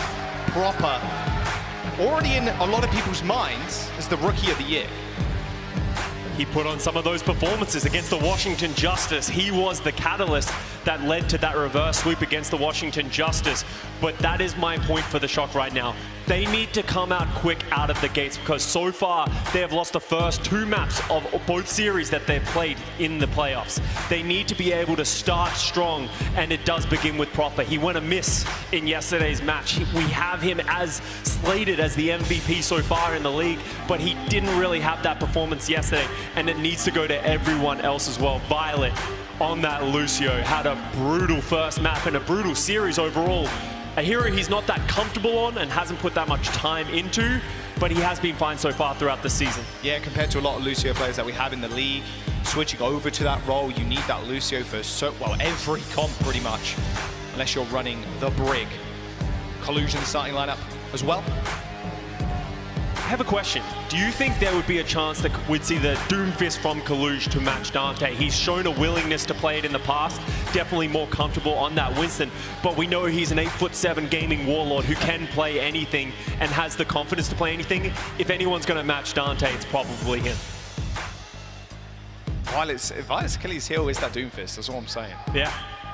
Proper, already in a lot of people's minds as the Rookie of the Year. He put on some of those performances against the Washington Justice. He was the catalyst that led to that reverse sweep against the Washington Justice. But that is my point for the Shock right now. They need to come out quick out of the gates because so far they have lost the first 2 maps of both series that they've played in the playoffs. They need to be able to start strong, and it does begin with Proper. He went amiss in yesterday's match. We have him as slated as the MVP so far in the league, but he didn't really have that performance yesterday, and it needs to go to everyone else as well. Violet on that Lucio had a brutal first map and a brutal series overall. A hero he's not that comfortable on and hasn't put that much time into, but he has been fine so far throughout the season. Yeah, compared to a lot of Lucio players that we have in the league, switching over to that role, you need that Lucio for every comp pretty much, unless you're running the Brig. Collusion starting lineup as well. I have a question. Do you think there would be a chance that we'd see the Doomfist from Collusion to match Dante? He's shown a willingness to play it in the past, definitely more comfortable on that Winston, but we know he's an 8'7" gaming warlord who can play anything and has the confidence to play anything. If anyone's going to match Dante, it's probably him. Violet's Achilles heel is that Doomfist, that's all I'm saying. Yeah.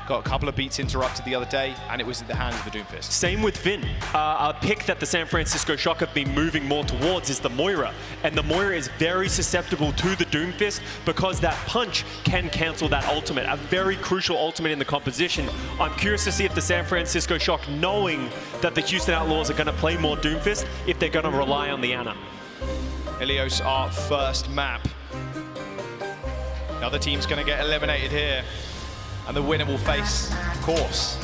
Got a couple of beats interrupted the other day, and it was in the hands of the Doomfist. Same with Finn. A pick that the San Francisco Shock have been moving more towards is the Moira. And the Moira is very susceptible to the Doomfist because that punch can cancel that ultimate, a very crucial ultimate in the composition. I'm curious to see if the San Francisco Shock, knowing that the Houston Outlaws are going to play more Doomfist, if they're going to rely on the Ana. Ilios, our first map. Another team's going to get eliminated here. And the winner will face, of course,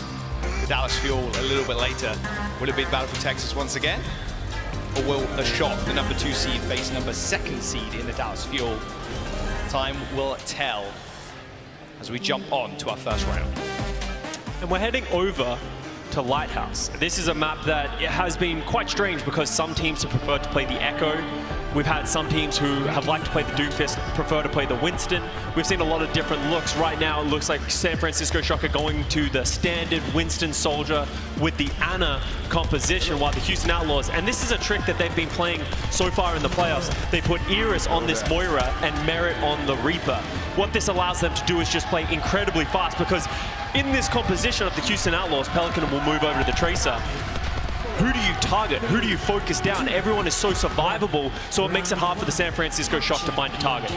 the Dallas Fuel a little bit later. Will it be the battle for Texas once again? or will the Shock, the number 2 seed, face number 2nd seed in the Dallas Fuel? Time will tell as we jump on to our first round. And we're heading over to Lighthouse. This is a map that has been quite strange because some teams have preferred to play the Echo. We've had some teams who have liked to play the Doomfist, prefer to play the Winston. We've seen a lot of different looks. Right now, it looks like San Francisco Shock are going to the standard Winston Soldier with the Ana composition, while the Houston Outlaws, and this is a trick that they've been playing so far in the playoffs, they put Iris on this Moira and Merit on the Reaper. What this allows them to do is just play incredibly fast, because in this composition of the Houston Outlaws, Pelican will move over to the Tracer. Who do you target? Who do you focus down? Everyone is so survivable, so it makes it hard for the San Francisco Shock to find a target.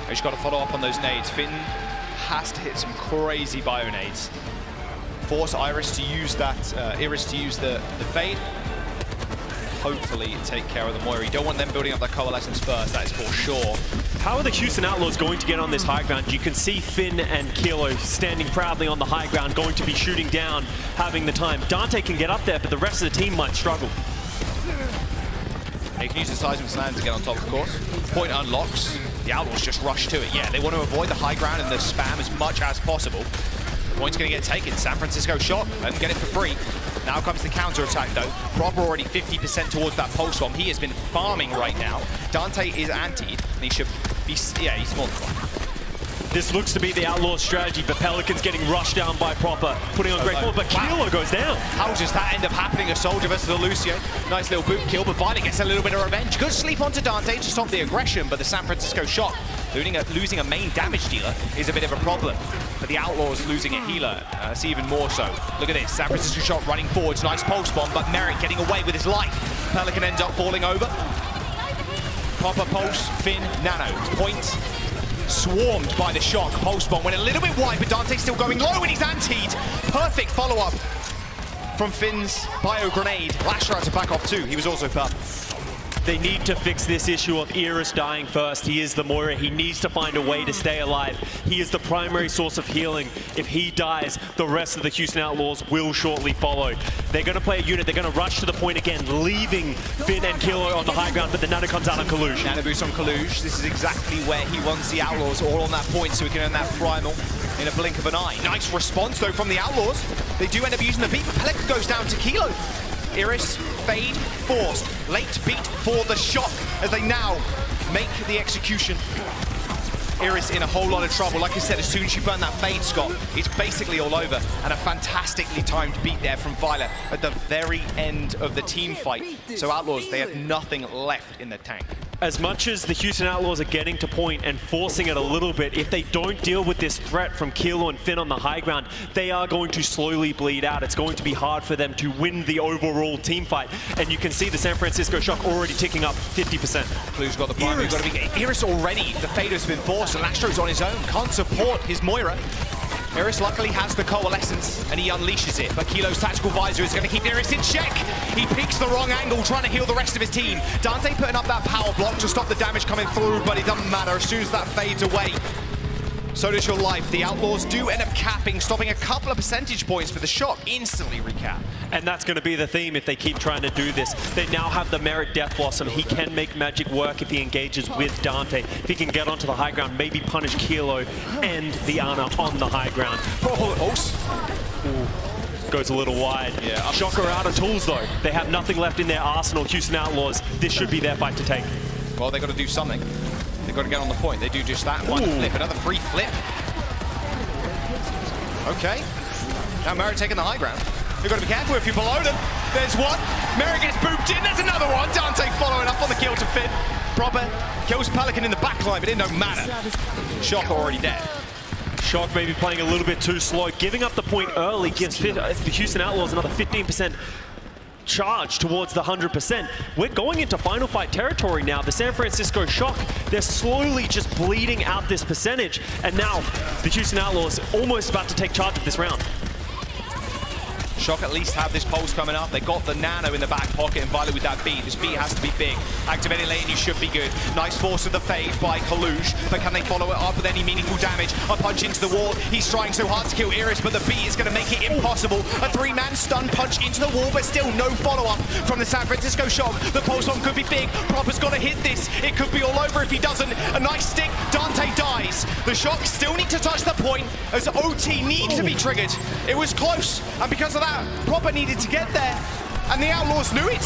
He's got to follow up on those nades. Finn has to hit some crazy bio nades. Force Iris to use that, Iris to use the fade. Hopefully take care of the Moira. You don't want them building up that coalescence first, that is for sure. How are the Houston Outlaws going to get on this high ground? You can see Finn and Kilo standing proudly on the high ground, going to be shooting down, having the time. Dante can get up there, but the rest of the team might struggle. They can use the seismic slam to get on top, of course. Point unlocks. The Outlaws just rush to it. Yeah, they want to avoid the high ground and the spam as much as possible. The point's going to get taken. San Francisco Shock and get it for free. Now comes the counter-attack, though. Proper already 50% towards that pulse bomb. He has been farming right now. Dante is antied, and he should be... Yeah, he's more than fine. This looks to be the Outlaws' strategy, but Pelicans getting rushed down by Proper, putting on great form, but Kilo goes down. How does that end up happening? A Soldier versus a Lucio. Nice little boot kill, but Violet gets a little bit of revenge. Good sleep onto Dante to stop the aggression, but the San Francisco Shock losing a main damage dealer is a bit of a problem. But the Outlaws losing a healer, see even more so. Look at this, San Francisco Shock running forwards, nice pulse bomb, but Merrick getting away with his life. Pelican ends up falling over. Proper pulse, Finn, Nano, point swarmed by the Shock. Pulse bomb went a little bit wide, but Dante's still going low and he's antied. Perfect follow-up from Finn's bio grenade. Lasher had to back off too, he was also up. They need to fix this issue of Iris dying first. He is the Moira. He needs to find a way to stay alive. He is the primary source of healing. If he dies, the rest of the Houston Outlaws will shortly follow. They're going to play a unit. They're going to rush to the point again, leaving Finn and Kilo on the high ground, but the Nano comes out on Kaluge. Nano boost on Kaluge. This is exactly where he wants the Outlaws, all on that point, so he can earn that primal in a blink of an eye. Nice response, though, from the Outlaws. They do end up using the beat, but Pelican goes down to Kilo. Iris, fade, forced. Late beat for the Shock as they now make the execution. Iris in a whole lot of trouble. Like I said, as soon as you burn that fade, Scott, it's basically all over. And a fantastically timed beat there from Violet at the very end of the team fight. So Outlaws, they have nothing left in the tank. As much as the Houston Outlaws are getting to point and forcing it a little bit, if they don't deal with this threat from Kilo and Finn on the high ground, they are going to slowly bleed out. It's going to be hard for them to win the overall team fight. And you can see the San Francisco Shock already ticking up 50%. Clue's got the primary. Got to be Iris already. The fade has been forced and Lastro's on his own. Can't support his Moira. Iris luckily has the coalescence and he unleashes it, but Kilo's tactical visor is going to keep Iris in check. He picks the wrong angle, trying to heal the rest of his team. Dante putting up that power block to stop the damage coming through, but it doesn't matter as soon as that fades away. So does your life. The Outlaws do end up capping, stopping a couple of percentage points for the Shock. Instantly recap. And that's going to be the theme if they keep trying to do this. They now have the Merit Death Blossom. He can make magic work if he engages with Dante. If he can get onto the high ground, maybe punish Kilo and the Ana on the high ground. Goes a little wide. Yeah, Shock are out of tools though. They have nothing left in their arsenal. Houston Outlaws, this should be their fight to take. Well, they've got to do something. They've got to get on the point. They do just that. One flip, another free flip. Okay. Now Merritt taking the high ground. You've got to be careful if you're below them. There's one. Merritt gets booped in. There's another one. Dante following up on the kill to Finn. Proper kills Pelican in the backline, but it don't matter. Shock already dead. Shock maybe playing a little bit too slow. Giving up the point early gives the Houston Outlaws another 15% charge towards the 100%. We're going into final fight territory now. The San Francisco Shock, they're slowly just bleeding out this percentage. And now the Houston Outlaws almost about to take charge of this round. Shock at least have this pulse coming up. They got the nano in the back pocket, and Violet with that beat. This beat has to be big. Activating lane, you should be good. Nice force of the fade by Kalush, but can they follow it up with any meaningful damage? A punch into the wall. He's trying so hard to kill Iris, but the beat is going to make it impossible. A three-man stun punch into the wall, but still no follow-up from the San Francisco Shock. The pulse bomb could be big. Proper's got to hit this. It could be all over if he doesn't. A nice stick. Dante dies. The Shock still need to touch the point as OT needs to be triggered. It was close, and because of that, Proper needed to get there, and the Outlaws knew it.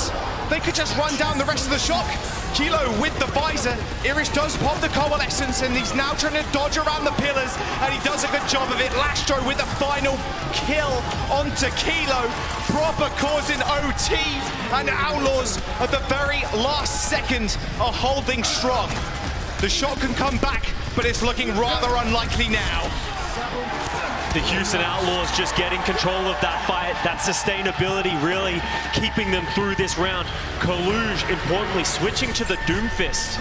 They could just run down the rest of the Shock. Kilo with the visor. Iris does pop the coalescence, and he's now trying to dodge around the pillars, and he does a good job of it. Lastro with the final kill onto Kilo. Proper causing OT, and Outlaws at the very last second are holding strong. The Shock can come back, but it's looking rather unlikely now. The Houston Outlaws just getting control of that fight, that sustainability really keeping them through this round. Kalush, importantly, switching to the Doomfist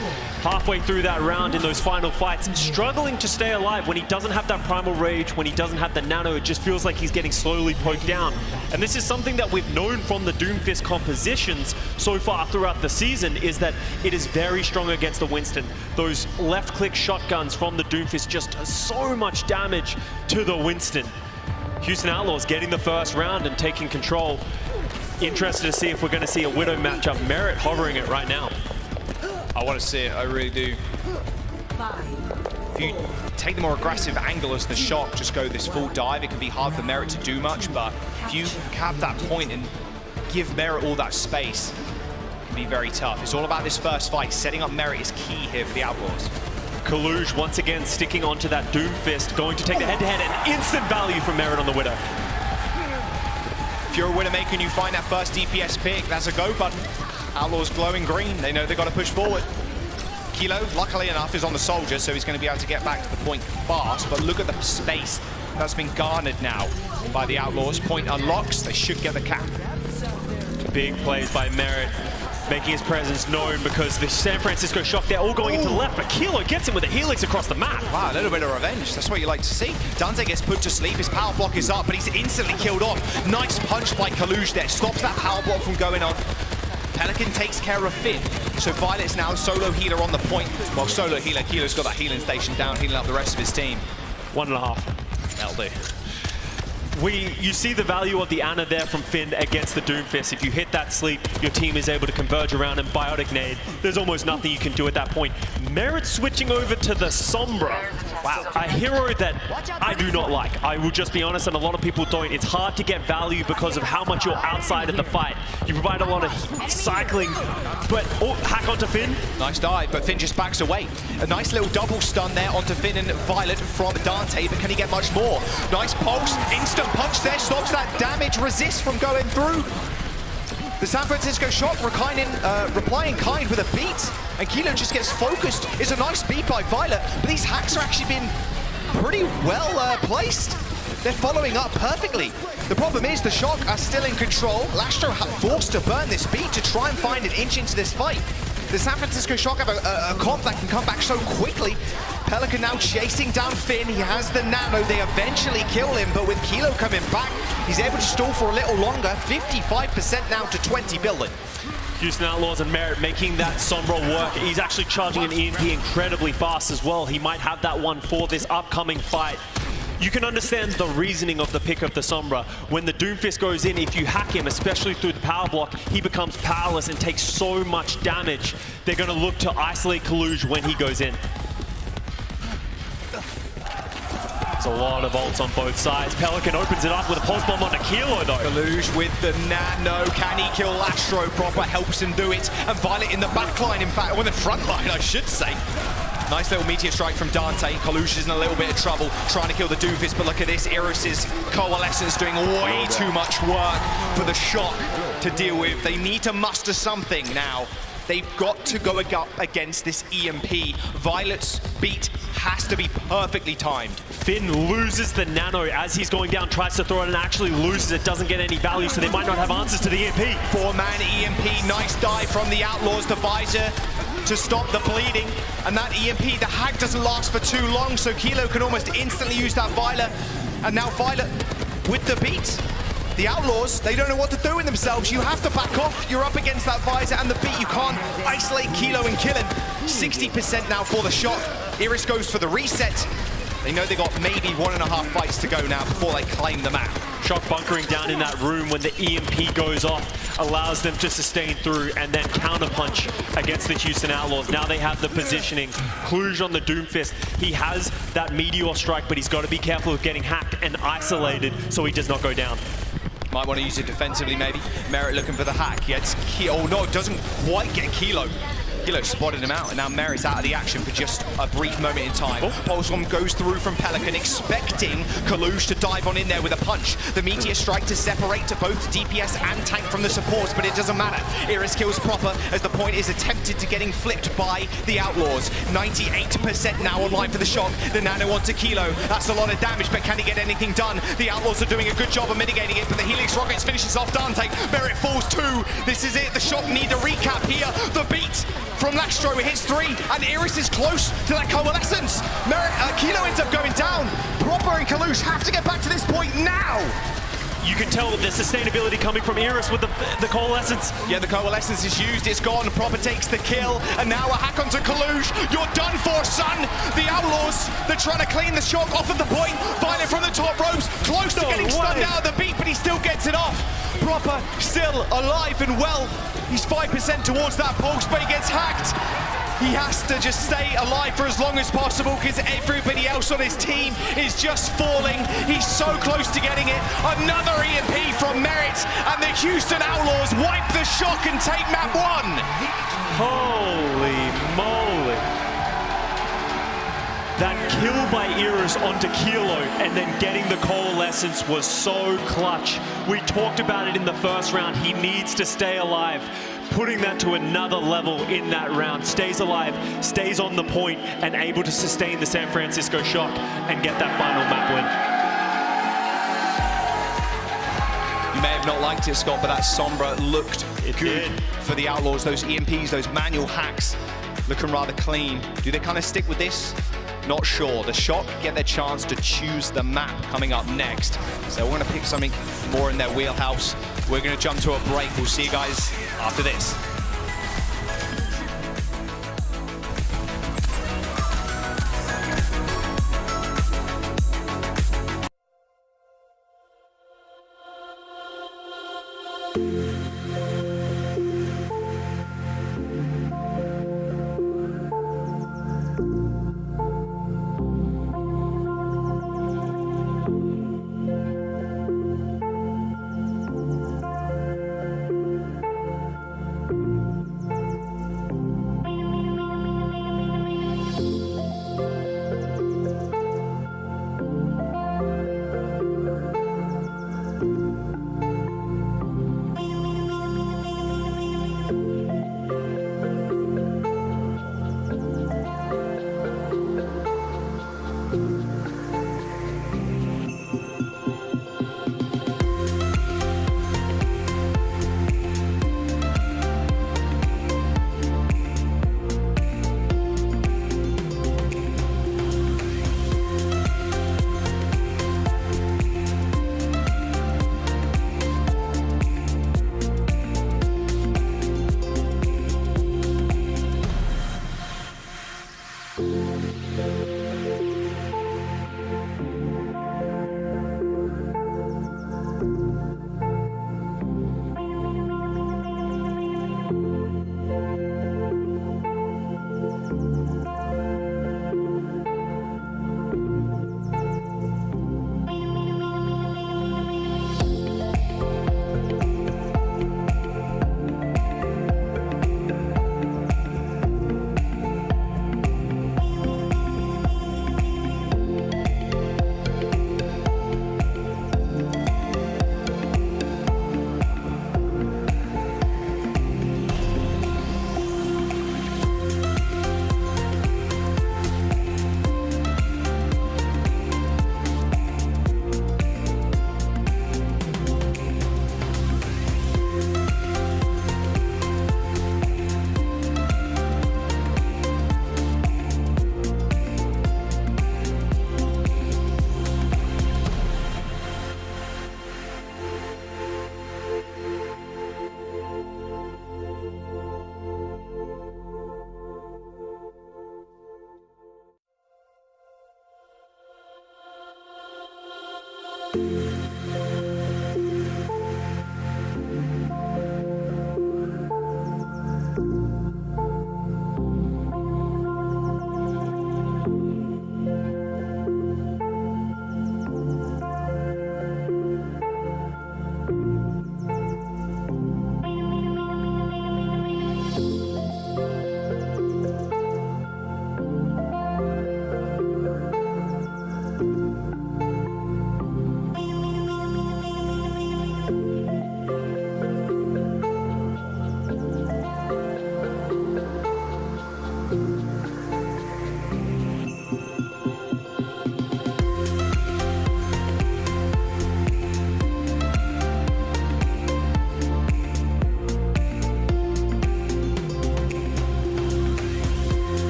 halfway through that round in those final fights, struggling to stay alive when he doesn't have that primal rage, when he doesn't have the nano. It just feels like he's getting slowly poked down. And this is something that we've known from the Doomfist compositions so far throughout the season, is that it is very strong against the Winston. Those left-click shotguns from the Doomfist just do so much damage to the Winston. Houston Outlaws getting the first round and taking control. Interested to see if we're going to see a Widow matchup. Merit hovering it right now. I want to see it, I really do. If you take the more aggressive angle as the Shock, just go this full dive, it can be hard for Merit to do much, but if you cap that point and give Merit all that space, it can be very tough. It's all about this first fight. Setting up Merit is key here for the Outlaws. Kalush once again sticking onto that Doomfist, going to take the head-to-head, and instant value from Merit on the Widow. If you're a Widowmaker and you find that first DPS pick, that's a go button. Outlaws glowing green, they know they've got to push forward. Kilo, luckily enough, is on the Soldier, so he's going to be able to get back to the point fast, but look at the space that's been garnered now by the Outlaws. Point unlocks, they should get the cap. Big plays by Merit, making his presence known, because the San Francisco Shock, they're all going into the left, but Kilo gets him with a helix across the map. Wow, a little bit of revenge. That's what you like to see. Dante gets put to sleep. His power block is up, but he's instantly killed off. Nice punch by Kalush there. Stops that power block from going on. Pelican takes care of Finn. So Violet's now solo healer on the point. Well, solo healer. Kilo's got that healing station down, healing up the rest of his team. 1.5. That'll do. You see the value of the Ana there from Finn against the Doomfist. If you hit that sleep, your team is able to converge around and Biotic Nade. There's almost nothing you can do at that point. Merit switching over to the Sombra. Wow, a hero that I do not like. I will just be honest, and a lot of people don't. It's hard to get value because of how much you're outside of the fight. You provide a lot of cycling, but hack onto Finn. Nice dive, but Finn just backs away. A nice little double stun there onto Finn and Violet from Dante, but can he get much more? Nice pulse, instant punch there, stops that damage, resist from going through. The San Francisco Shock replying kind with a beat, and Kilo just gets focused. It's a nice beat by Violet, but these hacks are actually been pretty well placed. They're following up perfectly. The problem is the Shock are still in control. Lastro forced to burn this beat to try and find an inch into this fight. The San Francisco Shock have a comp that can come back so quickly. Pelican now chasing down Finn. He has the nano. They eventually kill him, but with Kilo coming back, he's able to stall for a little longer. 55% now to 20 billion. Houston Outlaws and Merit making that Sombra work. He's actually charging an EMP incredibly fast as well. He might have that one for this upcoming fight. You can understand the reasoning of the pick of the Sombra. When the Doomfist goes in, if you hack him, especially through the power block, he becomes powerless and takes so much damage. They're going to look to isolate Kalush when he goes in. There's a lot of ults on both sides. Pelican opens it up with a pulse bomb on a Kilo though. Kalush with the nano. Can he kill Lastro? Proper helps him do it. And Violet in the back line, in fact, or in the front line, I should say. Nice little meteor strike from Dante. Kalush is in a little bit of trouble trying to kill the Doomfist, but look at this. Iris's coalescence doing way too much work for the Shock to deal with. They need to muster something now. They've got to go up against this EMP. Violet's beat has to be perfectly timed. Finn loses the nano as he's going down, tries to throw it and actually loses it, doesn't get any value, so they might not have answers to the EMP. Four-man EMP, nice dive from the Outlaws. The visor to stop the bleeding, and that EMP, the hack doesn't last for too long, so Kilo can almost instantly use that Violet, and now Violet with the beat. The Outlaws, they don't know what to do with themselves. You have to back off. You're up against that visor and the beat. You can't isolate Kilo and kill him. 60% now for the shot. Iris goes for the reset. They know they got maybe 1.5 fights to go now before they claim the map. Shock bunkering down in that room when the EMP goes off allows them to sustain through and then counterpunch against the Houston Outlaws. Now they have the positioning. Kluge on the Doomfist. He has that Meteor Strike, but he's got to be careful of getting hacked and isolated so he does not go down. Might want to use it defensively, maybe. Merit looking for the hack. He gets oh no, doesn't quite get Kilo. Kilo spotted him out, and now Merit's out of the action for just a brief moment in time. Polstorm goes through from Pelican, expecting Kalush to dive on in there with a punch. The Meteor Strike to separate to both DPS and tank from the supports, but it doesn't matter. Iris kills proper as the point is attempted to getting flipped by the Outlaws. 98% now online for the Shock. The Nano onto Kilo. That's a lot of damage, but can he get anything done? The Outlaws are doing a good job of mitigating it, but the Helix Rockets finishes off Dante. Merit falls 2. This is it. The Shock need a recap here. The beat from Lastro hits 3, and Iris is close to that coalescence. Kilo ends up going down. Proper and Kalush have to get back to this point now. You can tell that there's sustainability coming from Iris with the coalescence. Yeah, the coalescence is used, it's gone. Proper takes the kill, and now a hack onto Kalush. You're done for, son. The Outlaws, they're trying to clean the Shock off of the point. Violent from the top ropes, close to getting stunned out of the beat, but he still gets it off. Proper still alive and well. He's 5% towards that pulse, but he gets hacked. He has to just stay alive for as long as possible because everybody else on his team is just falling. He's so close to getting it. Another EMP from Merit, and the Houston Outlaws wipe the Shock and take map 1. Holy moly. That kill by Iris onto Kilo and then getting the coalescence was so clutch. We talked about it in the first round. He needs to stay alive. Putting that to another level in that round. Stays alive, stays on the point, and able to sustain the San Francisco Shock and get that final map win. You may have not liked it, Scott, but that Sombra looked good for the Outlaws. Those EMPs, those manual hacks, looking rather clean. Do they kind of stick with this? Not sure. The Shock get their chance to choose the map coming up next. So we're going to pick something more in their wheelhouse. We're going to jump to a break. We'll see you guys after this.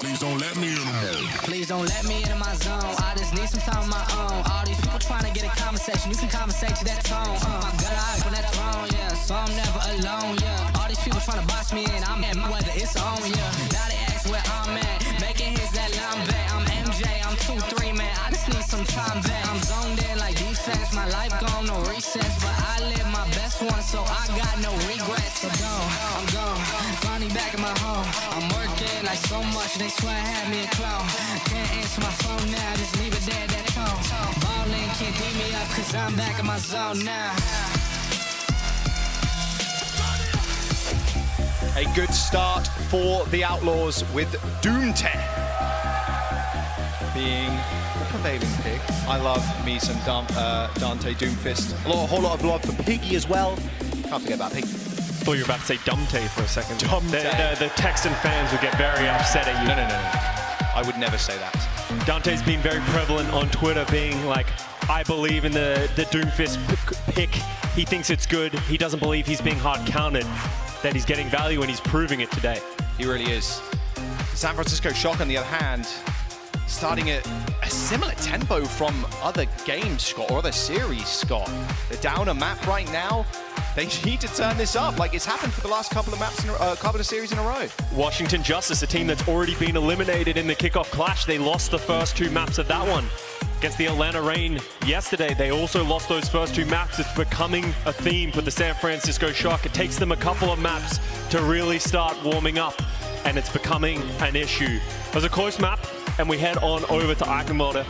Please don't let me in. Please don't let me into my zone. I just need some time of my own. All these people trying to get a conversation. You can conversate to that tone. My gut eye on that throne, yeah. So I'm never alone, yeah. All these people trying to box me in. I'm at my weather, it's on, yeah. Now they ask where I'm at. Making hits that line back. I'm MJ, I'm 2-3, man. I just need some time back. I'm zoned in like defense. My life gone, no recess. But I live my best one, so I got no regrets. So I'm gone. Finally back in my home. I'm working like so much, they swear I had me a clone. Can't answer my phone now, just leave it there, that tone. Ballin' can't beat me up, cause I'm back in my zone now. A good start for the Outlaws with Doomte being the prevailing pick. I love me some Dante Doomfist. A whole lot of love for Piggy as well. Can't forget about Piggy. I thought you were about to say Dumte for a second. Dumte. The Texan fans would get very upset at you. No. I would never say that. Dante's been very prevalent on Twitter, being like, I believe in the Doomfist pick. He thinks it's good. He doesn't believe he's being hard counted, that he's getting value, and he's proving it today. He really is. San Francisco Shock, on the other hand, starting at a similar tempo from other games, Scott, or other series, Scott. They're down a map right now. They need to turn this up, like it's happened for the last couple of maps, couple of series in a row. Washington Justice, a team that's already been eliminated in the kickoff clash. They lost the first 2 maps of that one. Against the Atlanta Reign yesterday, they also lost those first 2 maps. It's becoming a theme for the San Francisco Shock. It takes them a couple of maps to really start warming up, and it's becoming an issue. It was a close map, and we head on over to Eichenwalde.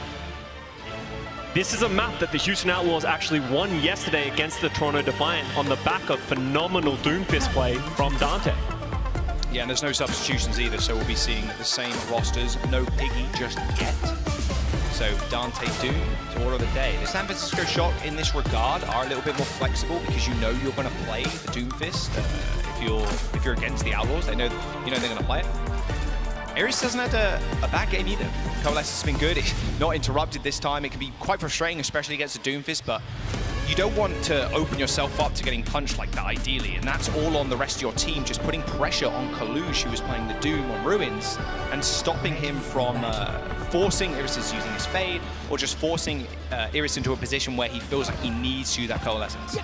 This is a map that the Houston Outlaws actually won yesterday against the Toronto Defiant on the back of phenomenal Doomfist play from Dante. Yeah, and there's no substitutions either, so we'll be seeing the same rosters. No Piggy just yet. So Dante Doom to order the day. The San Francisco Shock in this regard are a little bit more flexible because you know you're going to play the Doomfist. If you're against the Outlaws, they know they're going to play it. Aries hasn't had a bad game either. Coalescence has been good. It's not interrupted this time. It can be quite frustrating, especially against the Doomfist, but you don't want to open yourself up to getting punched like that, ideally, and that's all on the rest of your team, just putting pressure on Kalush, who was playing the Doom on Ruins, and stopping him from forcing Iris using his fade, or just forcing Iris into a position where he feels like he needs to use that Coalescence.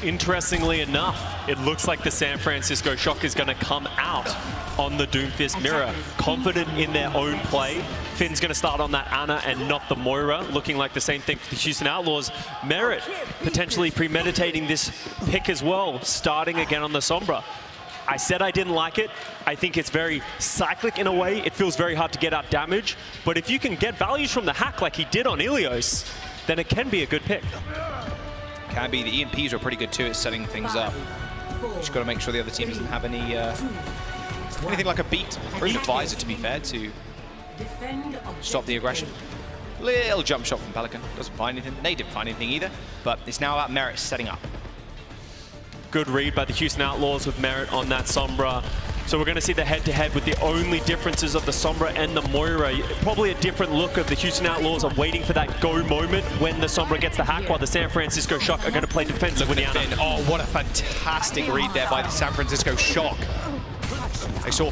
Interestingly enough, it looks like the San Francisco Shock is going to come out on the Doomfist mirror, confident in their own play. Finn's going to start on that Ana and not the Moira, looking like the same thing for the Houston Outlaws. Merit potentially premeditating this pick as well, starting again on the Sombra. I said I didn't like it. I think it's very cyclic in a way. It feels very hard to get out damage, but if you can get values from the hack like he did on Ilios, then it can be a good pick. Can be. The EMPs are pretty good too at setting things up. Just got to make sure the other team doesn't have anything like a beat or an advisor, to be fair, to stop the aggression. Little jump shot from Pelican. Doesn't find anything. They didn't find anything either. But it's now about Merit setting up. Good read by the Houston Outlaws with Merit on that Sombra. So we're going to see the head-to-head with the only differences of the Sombra and the Moira. Probably a different look of the Houston Outlaws are waiting for that go moment when the Sombra gets the hack, while the San Francisco Shock are going to play defensive with the Ana. Oh, what a fantastic read there by the San Francisco Shock. They saw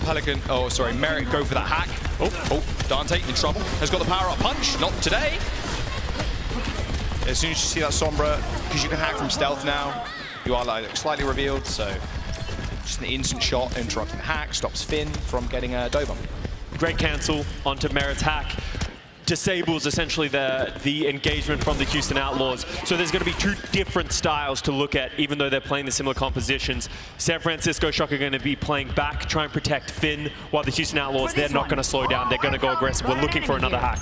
Merit go for that hack. Oh, Dante in trouble. Has got the power-up punch. Not today. As soon as you see that Sombra, because you can hack from stealth now, You are like slightly revealed, so just an instant shot interrupting the hack, stops Finn from getting a doe bomb. Great cancel onto Merit's hack. Disables essentially the engagement from the Houston Outlaws. So there's going to be two different styles to look at, even though they're playing the similar compositions. San Francisco Shock are going to be playing back, try and protect Finn, while the Houston Outlaws, they're not going to slow down. They're going to go aggressive. We're looking for another hack.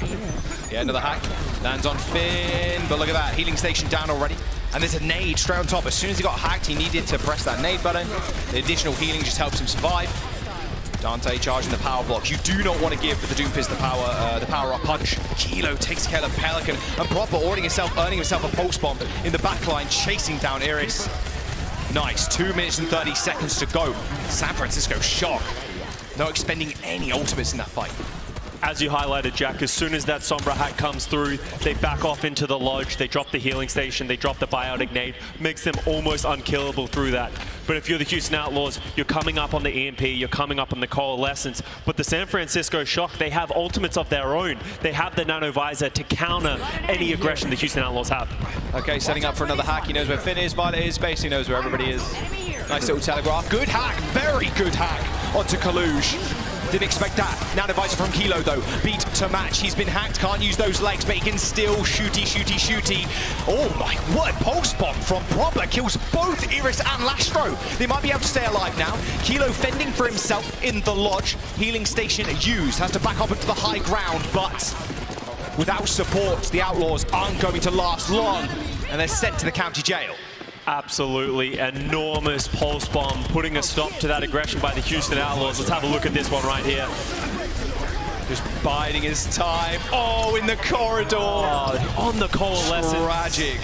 Yeah, another hack. Lands on Finn, but look at that. Healing station down already. And there's a nade straight on top. As soon as he got hacked, he needed to press that nade button. The additional healing just helps him survive. Dante charging the power block. You do not want to give the Doomfist the power up punch. Kilo takes care of Pelican, and Proper earning himself a pulse bomb in the backline, chasing down Iris. Nice, 2 minutes and 30 seconds to go. San Francisco Shock, not expending any ultimates in that fight. As you highlighted, Jack, as soon as that Sombra hack comes through, they back off into the lodge, they drop the healing station, they drop the biotic nade, makes them almost unkillable through that. But if you're the Houston Outlaws, you're coming up on the EMP, you're coming up on the Coalescence, but the San Francisco Shock, they have ultimates of their own. They have the Nano Visor to counter any aggression the Houston Outlaws have. Okay, setting up for another hack. He knows where Finn is, Violet is, basically knows where everybody is. Nice little telegraph. Good hack, very good hack onto Kaluge. Didn't expect that. Nano Visor from Kilo though. Beat to match. He's been hacked. Can't use those legs, but he can still shooty. Oh my word. Pulse bomb from Proper kills both Iris and Lastro. They might be able to stay alive now. Kilo fending for himself in the lodge. Healing station used. Has to back up into the high ground, but without support, the Outlaws aren't going to last long, and they're sent to the county jail. Absolutely enormous pulse bomb, putting a stop to that aggression by the Houston Outlaws. Let's have a look at this one right here. Just biding his time. Oh, in the corridor. Oh, on the Coalescence. Tragic.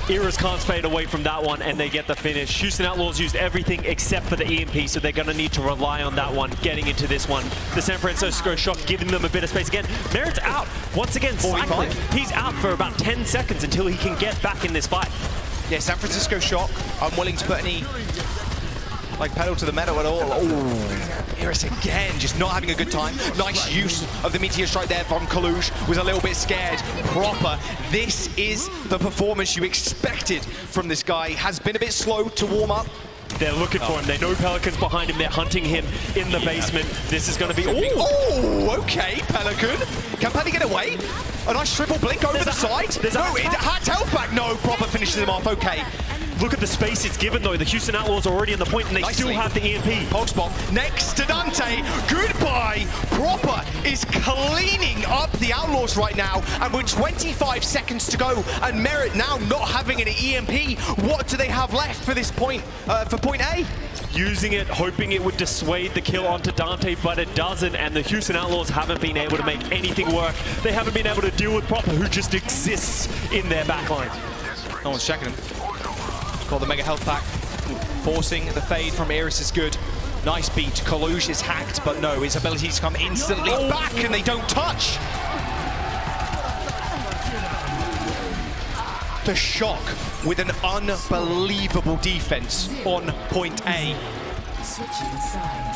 Iris can't fade away from that one, and they get the finish. Houston Outlaws used everything except for the EMP, so they're going to need to rely on that one getting into this one. The San Francisco Shock giving them a bit of space again. Merit's out. Once again, cycling. He's out for about 10 seconds until he can get back in this fight. Yeah, San Francisco Shock, unwilling to put any pedal to the metal at all. Oh, Iris again, just not having a good time. Nice use of the Meteor Strike there from Kaluge. Was a little bit scared. Proper. This is the performance you expected from this guy. Has been a bit slow to warm up. They're looking for him. They know Pelican's behind him. They're hunting him in the basement. This is going to be... Oh, okay, Pelican. Can Paddy get away? A nice triple blink over the side. No, it hacked health back. No, Proper finishes him off. Okay. Look at the space it's given, though. The Houston Outlaws are already in the point, and they still have the EMP. Pulse bomb next to Dante. Goodbye. Proper is cleaning up the Outlaws right now, and with 25 seconds to go, and Merit now not having an EMP, what do they have left for this point, for point A? Using it, hoping it would dissuade the kill onto Dante, but it doesn't, and the Houston Outlaws haven't been able to make anything work. They haven't been able to deal with Proper, who just exists in their backline. No one's checking him. Got the Mega Health Pack. Forcing the fade from Iris is good. Nice beat. Kaluge is hacked, but no, his ability to come instantly back, and they don't touch. The Shock with an unbelievable defense on point A.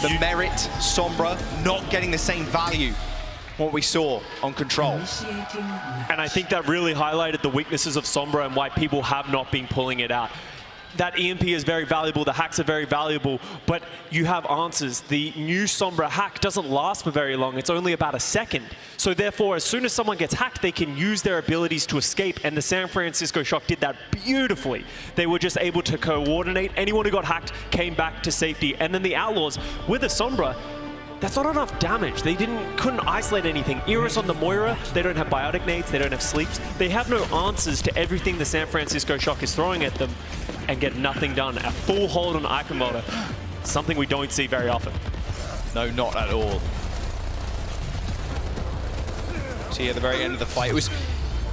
The Merit, Sombra, not getting the same value what we saw on Control. And I think that really highlighted the weaknesses of Sombra and why people have not been pulling it out. That EMP is very valuable, the hacks are very valuable, but you have answers. The new Sombra hack doesn't last for very long, it's only about a second. So therefore, as soon as someone gets hacked, they can use their abilities to escape, and the San Francisco Shock did that beautifully. They were just able to coordinate. Anyone who got hacked came back to safety, and then the Outlaws, with the Sombra, that's not enough damage. They couldn't isolate anything. Iris on the Moira, they don't have biotic nades, they don't have sleeps. They have no answers to everything the San Francisco Shock is throwing at them, and get nothing done. A full hold on Iconmotor, something we don't see very often. No, not at all. See, at the very end of the fight,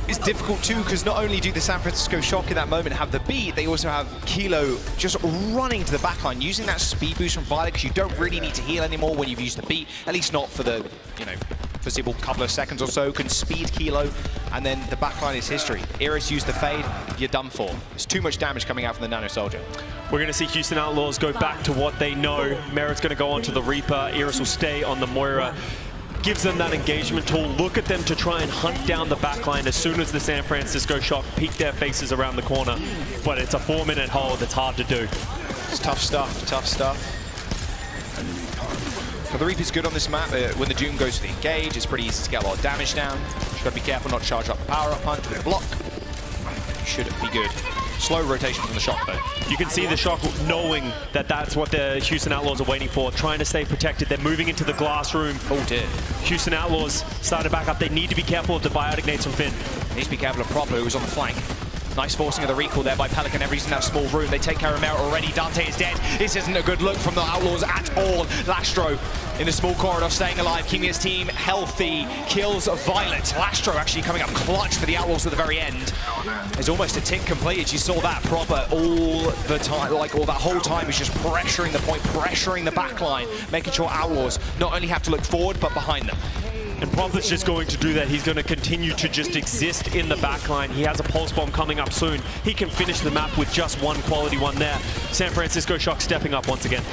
it's difficult too, because not only do the San Francisco Shock in that moment have the beat, they also have Kilo just running to the backline, using that speed boost from Violet, because you don't really need to heal anymore when you've used the beat, at least not for the, foreseeable couple of seconds or so. Can speed Kilo, and then the backline is history. Iris used the fade, you're done for. There's too much damage coming out from the Nano Soldier. We're going to see Houston Outlaws go back to what they know. Merit's going to go on to the Reaper. Iris will stay on the Moira. gives them that engagement tool. Look at them to try and hunt down the backline as soon as the San Francisco Shock peek their faces around the corner. But it's a 4-minute hold. It's hard to do. It's tough stuff, tough stuff. But the Reaper's good on this map. When the Doom goes to the engage, it's pretty easy to get a lot of damage down. Just got to be careful not to charge up the power-up punch with a block. You should be good. Slow rotation from the Shock, though. You can see the Shock knowing that that's what the Houston Outlaws are waiting for, trying to stay protected. They're moving into the glass room. Oh, dear. Houston Outlaws starting to back up. They need to be careful of the biotic nades from Finn. Needs to be careful of Proper, who's on the flank. Nice forcing of the recall there by Pelican. Everybody's in that small room. They take care of Merit already. Dante is dead. This isn't a good look from the Outlaws at all. Lastro in the small corridor staying alive, keeping his team healthy. Kills Violet. Lastro actually coming up clutch for the Outlaws at the very end. There's almost a tick completed. You saw that Proper all the time, like all that whole time. He's just pressuring the point, pressuring the back line, making sure Outlaws not only have to look forward, but behind them. And Prophet's just going to do that. He's going to continue to just exist in the backline. He has a pulse bomb coming up soon. He can finish the map with just one quality one there. San Francisco Shock stepping up once again.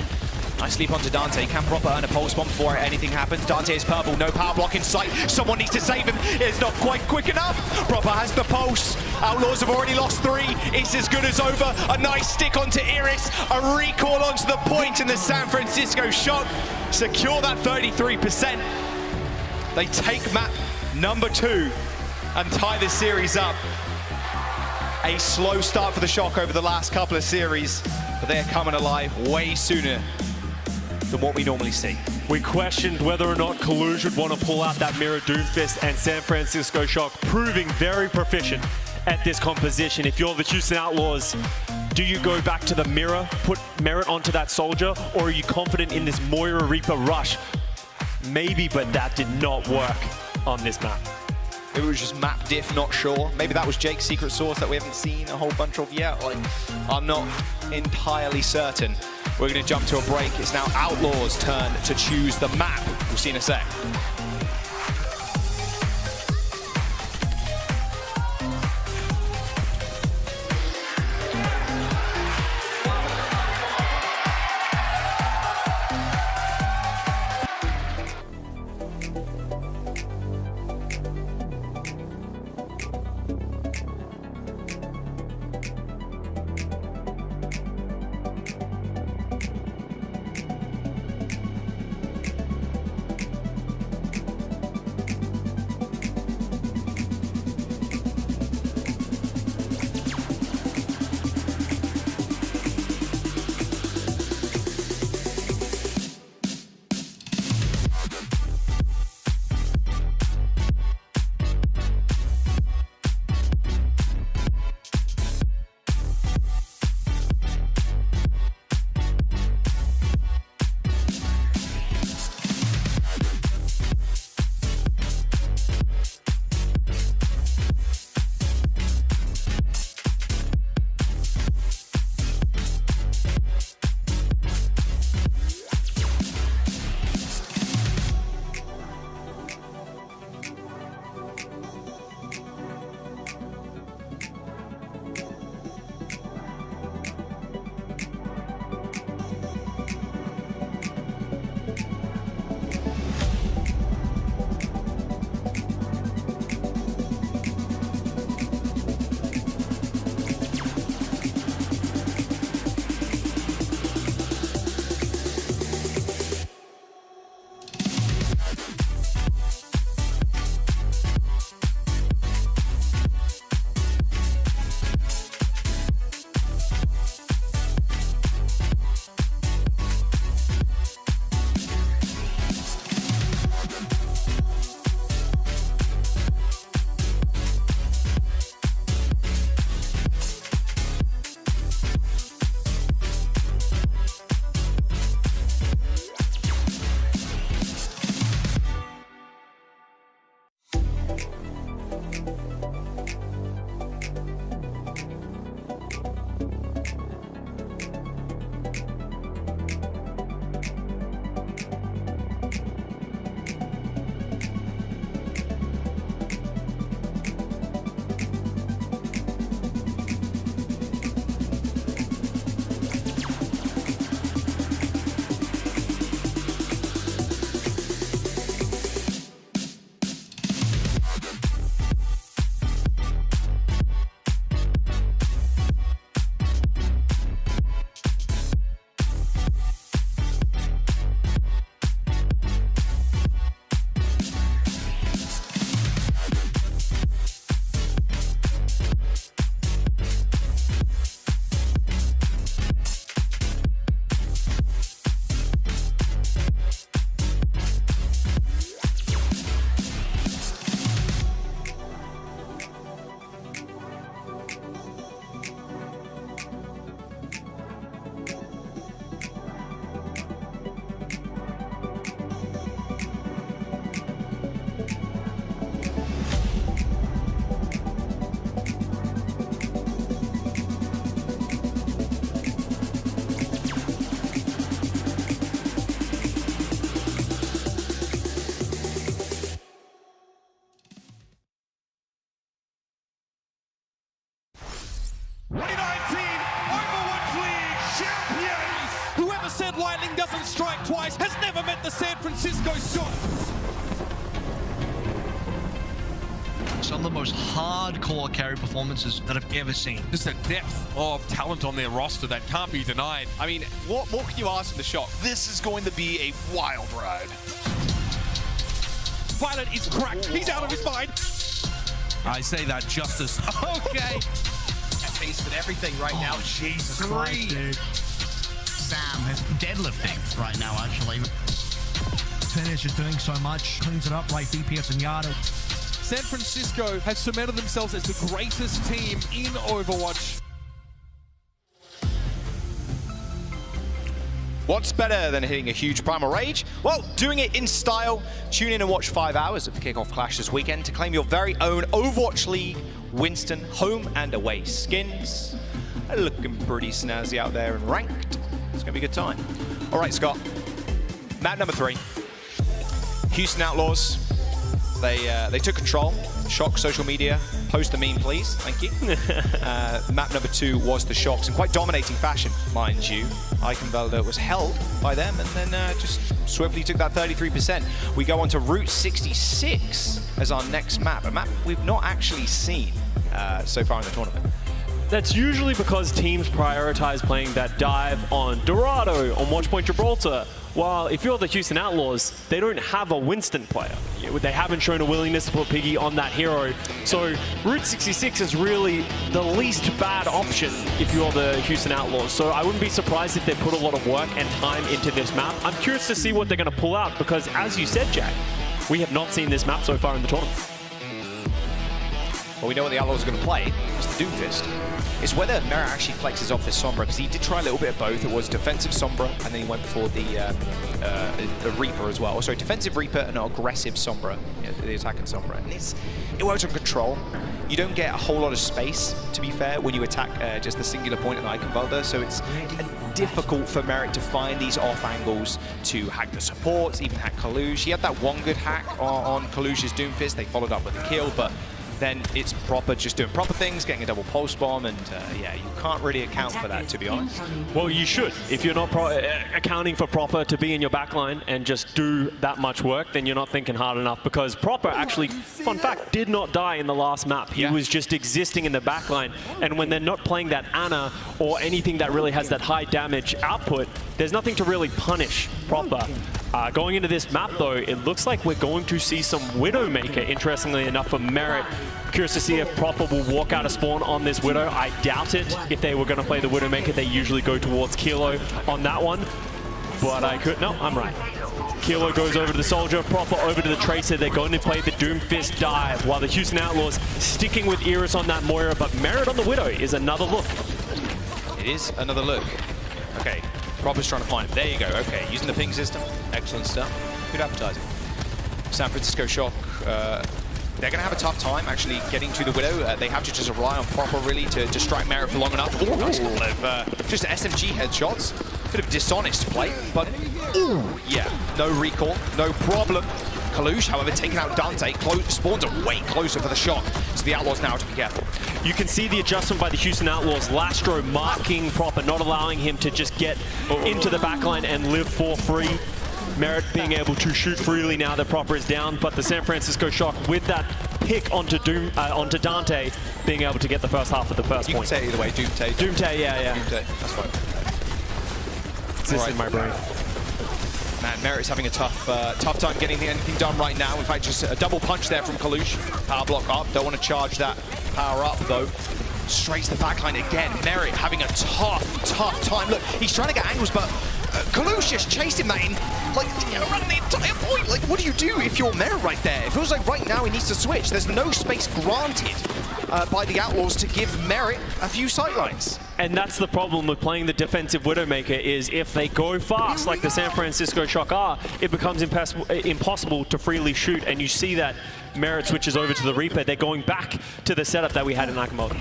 Nice leap onto Dante. Can Proper earn a pulse bomb before anything happens? Dante is purple, no power block in sight. Someone needs to save him. It's not quite quick enough. Proper has the pulse. Outlaws have already lost 3. It's as good as over. A nice stick onto Iris. A recall onto the point, and the San Francisco Shock secure that 33%. They take map number 2 and tie this series up. A slow start for the Shock over the last couple of series, but they're coming alive way sooner than what we normally see. We questioned whether or not Kaluj would want to pull out that Mirror Doomfist, and San Francisco Shock proving very proficient at this composition. If you're the Houston Outlaws, do you go back to the Mirror, put Merit onto that Soldier, or are you confident in this Moira Reaper rush? Maybe, but that did not work on this map. It was just map diff, not sure. Maybe that was Jake's secret sauce that we haven't seen a whole bunch of yet. Like, I'm not entirely certain. We're going to jump to a break. It's now Outlaws' turn to choose the map. We'll see in a sec. said lightning doesn't strike twice has never met the San Francisco shot. Some of the most hardcore carry performances that I've ever seen. Just a depth of talent on their roster that can't be denied. I mean, what more can you ask from the Shock? This is going to be a wild ride. Violet is cracked. He's out of his mind. I say that justice. Okay. Tasted everything right now. Jesus Christ, dude. Sam is deadlifting right now, actually. Finish is doing so much. Cleans it up like DPS and Yada. San Francisco has cemented themselves as the greatest team in Overwatch. What's better than hitting a huge Primal Rage? Well, doing it in style. Tune in and watch 5 hours of the Kickoff Clash this weekend to claim your very own Overwatch League Winston home and away skins. Looking pretty snazzy out there and ranked. It's going to be a good time. All right, Scott. Map number 3. Houston Outlaws. They took control. Shock social media. Post the meme, please. Thank you. Map number 2 was the Shocks in quite dominating fashion, mind you. Eichenwalde was held by them and then just swiftly took that 33%. We go on to Route 66 as our next map, a map we've not actually seen so far in the tournament. That's usually because teams prioritize playing that dive on Dorado, on Watchpoint Gibraltar. While if you're the Houston Outlaws, they don't have a Winston player. They haven't shown a willingness to put Piggy on that hero. So Route 66 is really the least bad option if you're the Houston Outlaws. So I wouldn't be surprised if they put a lot of work and time into this map. I'm curious to see what they're going to pull out because, as you said, Jack, we have not seen this map so far in the tournament. Well, we know what the Outlaws are going to play. It's the Doomfist. It's whether Merit actually flexes off this Sombra, because he did try a little bit of both. It was defensive Sombra, and then he went for the Reaper as well. Sorry, defensive Reaper and an aggressive Sombra, the attacking Sombra. And it works on control. You don't get a whole lot of space, to be fair, when you attack just the singular point on Eichenwalde, so it's difficult for Merit to find these off angles to hack the supports, even hack Kalush. He had that one good hack on Kalush's Doomfist. They followed up with a kill, but then it's proper, just doing proper things, getting a double pulse bomb, and yeah, you can't really account for that, to be honest. Well, you should. If you're not accounting for Proper to be in your backline and just do that much work, then you're not thinking hard enough, because Proper actually, fun fact, did not die in the last map. He was just existing in the backline, and when they're not playing that Ana or anything that really has that high damage output, there's nothing to really punish Proper. Going into this map, though, it looks like we're going to see some Widowmaker, interestingly enough, for Merit. Curious to see if Proper will walk out of spawn on this Widow. I doubt it. If they were going to play the Widowmaker, they usually go towards Kilo on that one. But I could... No, I'm right. Kilo goes over to the Soldier, Proper over to the Tracer. They're going to play the Doomfist dive, while the Houston Outlaws sticking with Iris on that Moira. But Merit on the Widow is another look. It is another look. Okay. Proper's trying to find him. There you go. Okay, using the ping system. Excellent stuff. Good advertising. San Francisco Shock, they're going to have a tough time actually getting to the Widow. They have to just rely on Proper really to distract Merit for long enough. Oh, nice couple of just SMG headshots. Bit of dishonest play, but ooh, yeah, no recall, no problem. Kalush, however, taking out Dante, spawns are way closer for the Shock, so the Outlaws now have to be careful. You can see the adjustment by the Houston Outlaws. Lastro marking Proper, not allowing him to just get into the backline and live for free. Merit being able to shoot freely now that Proper is down, but the San Francisco Shock with that pick onto onto Dante, being able to get the first half of the first point. You can say either way, Doomte. Doomte, yeah. Doomte, that's fine. It's in my brain. Man, Merit's having a tough time getting anything done right now. In fact, just a double punch there from Kalush. Power block up. Don't want to charge that power up, though. Straight to the backline again. Merit having a tough time. Look, he's trying to get angles, but Kalush just chased him that in, like, around the entire point. Like, what do you do if you're Merit right there? It feels like right now he needs to switch. There's no space granted by the Outlaws to give Merit a few sightlines. And that's the problem with playing the defensive Widowmaker, is if they go fast like the San Francisco Shock are, it becomes impossible to freely shoot, and you see that Merit switches over to the Reaper. They're going back to the setup that we had in Eichenwalde.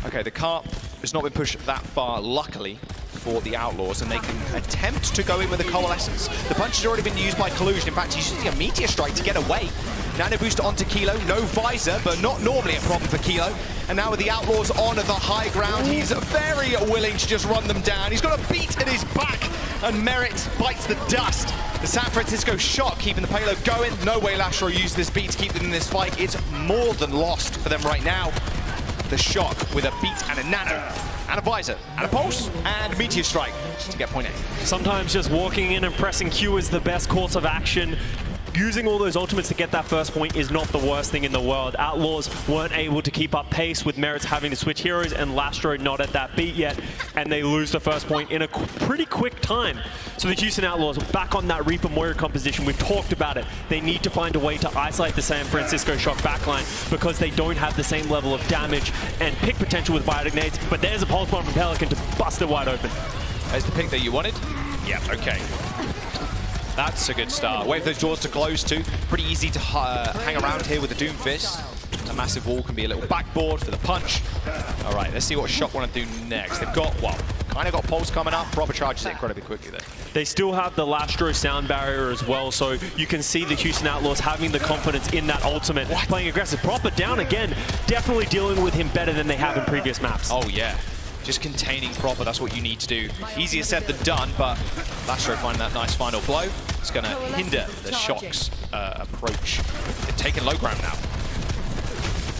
Okay, the cart has not been pushed that far, luckily, for the Outlaws, and they can attempt to go in with the Coalescence. The punch has already been used by Kalush. In fact, he's using a Meteor Strike to get away. Nano boost onto Kilo, no visor, but not normally a problem for Kilo. And now with the Outlaws on the high ground, he's very willing to just run them down. He's got a beat in his back and Merit bites the dust. The San Francisco Shock keeping the payload going. No way Lastro used this beat to keep them in this fight. It's more than lost for them right now. The Shock with a beat and a nano, and a visor, and a pulse, and a meteor strike to get point A. Sometimes just walking in and pressing Q is the best course of action. Using all those ultimates to get that first point is not the worst thing in the world. Outlaws weren't able to keep up pace with Merits having to switch heroes and Lastro not at that beat yet, and they lose the first point in a pretty quick time. So the Houston Outlaws back on that Reaper Moira composition. We've talked about it. They need to find a way to isolate the San Francisco Shock backline because they don't have the same level of damage and pick potential with biotic nades, but there's a pulse bomb from Pelican to bust it wide open. There's the pick that you wanted? Yeah, okay. That's a good start. Wait for those doors to close too. Pretty easy to hang around here with the Doom Fist. A massive wall can be a little backboard for the punch. All right, let's see what Shock want to do next. They've got, well, kind of got Pulse coming up. Proper charges it incredibly quickly there. They still have the Lastro sound barrier as well, so you can see the Houston Outlaws having the confidence in that ultimate. Playing aggressive. Proper down again. Definitely dealing with him better than they have in previous maps. Oh, yeah. Just containing Proper, that's what you need to do. Easier said than done, but Lastro finding that nice final blow. It's going to hinder the Shock's approach. They're taking low ground now.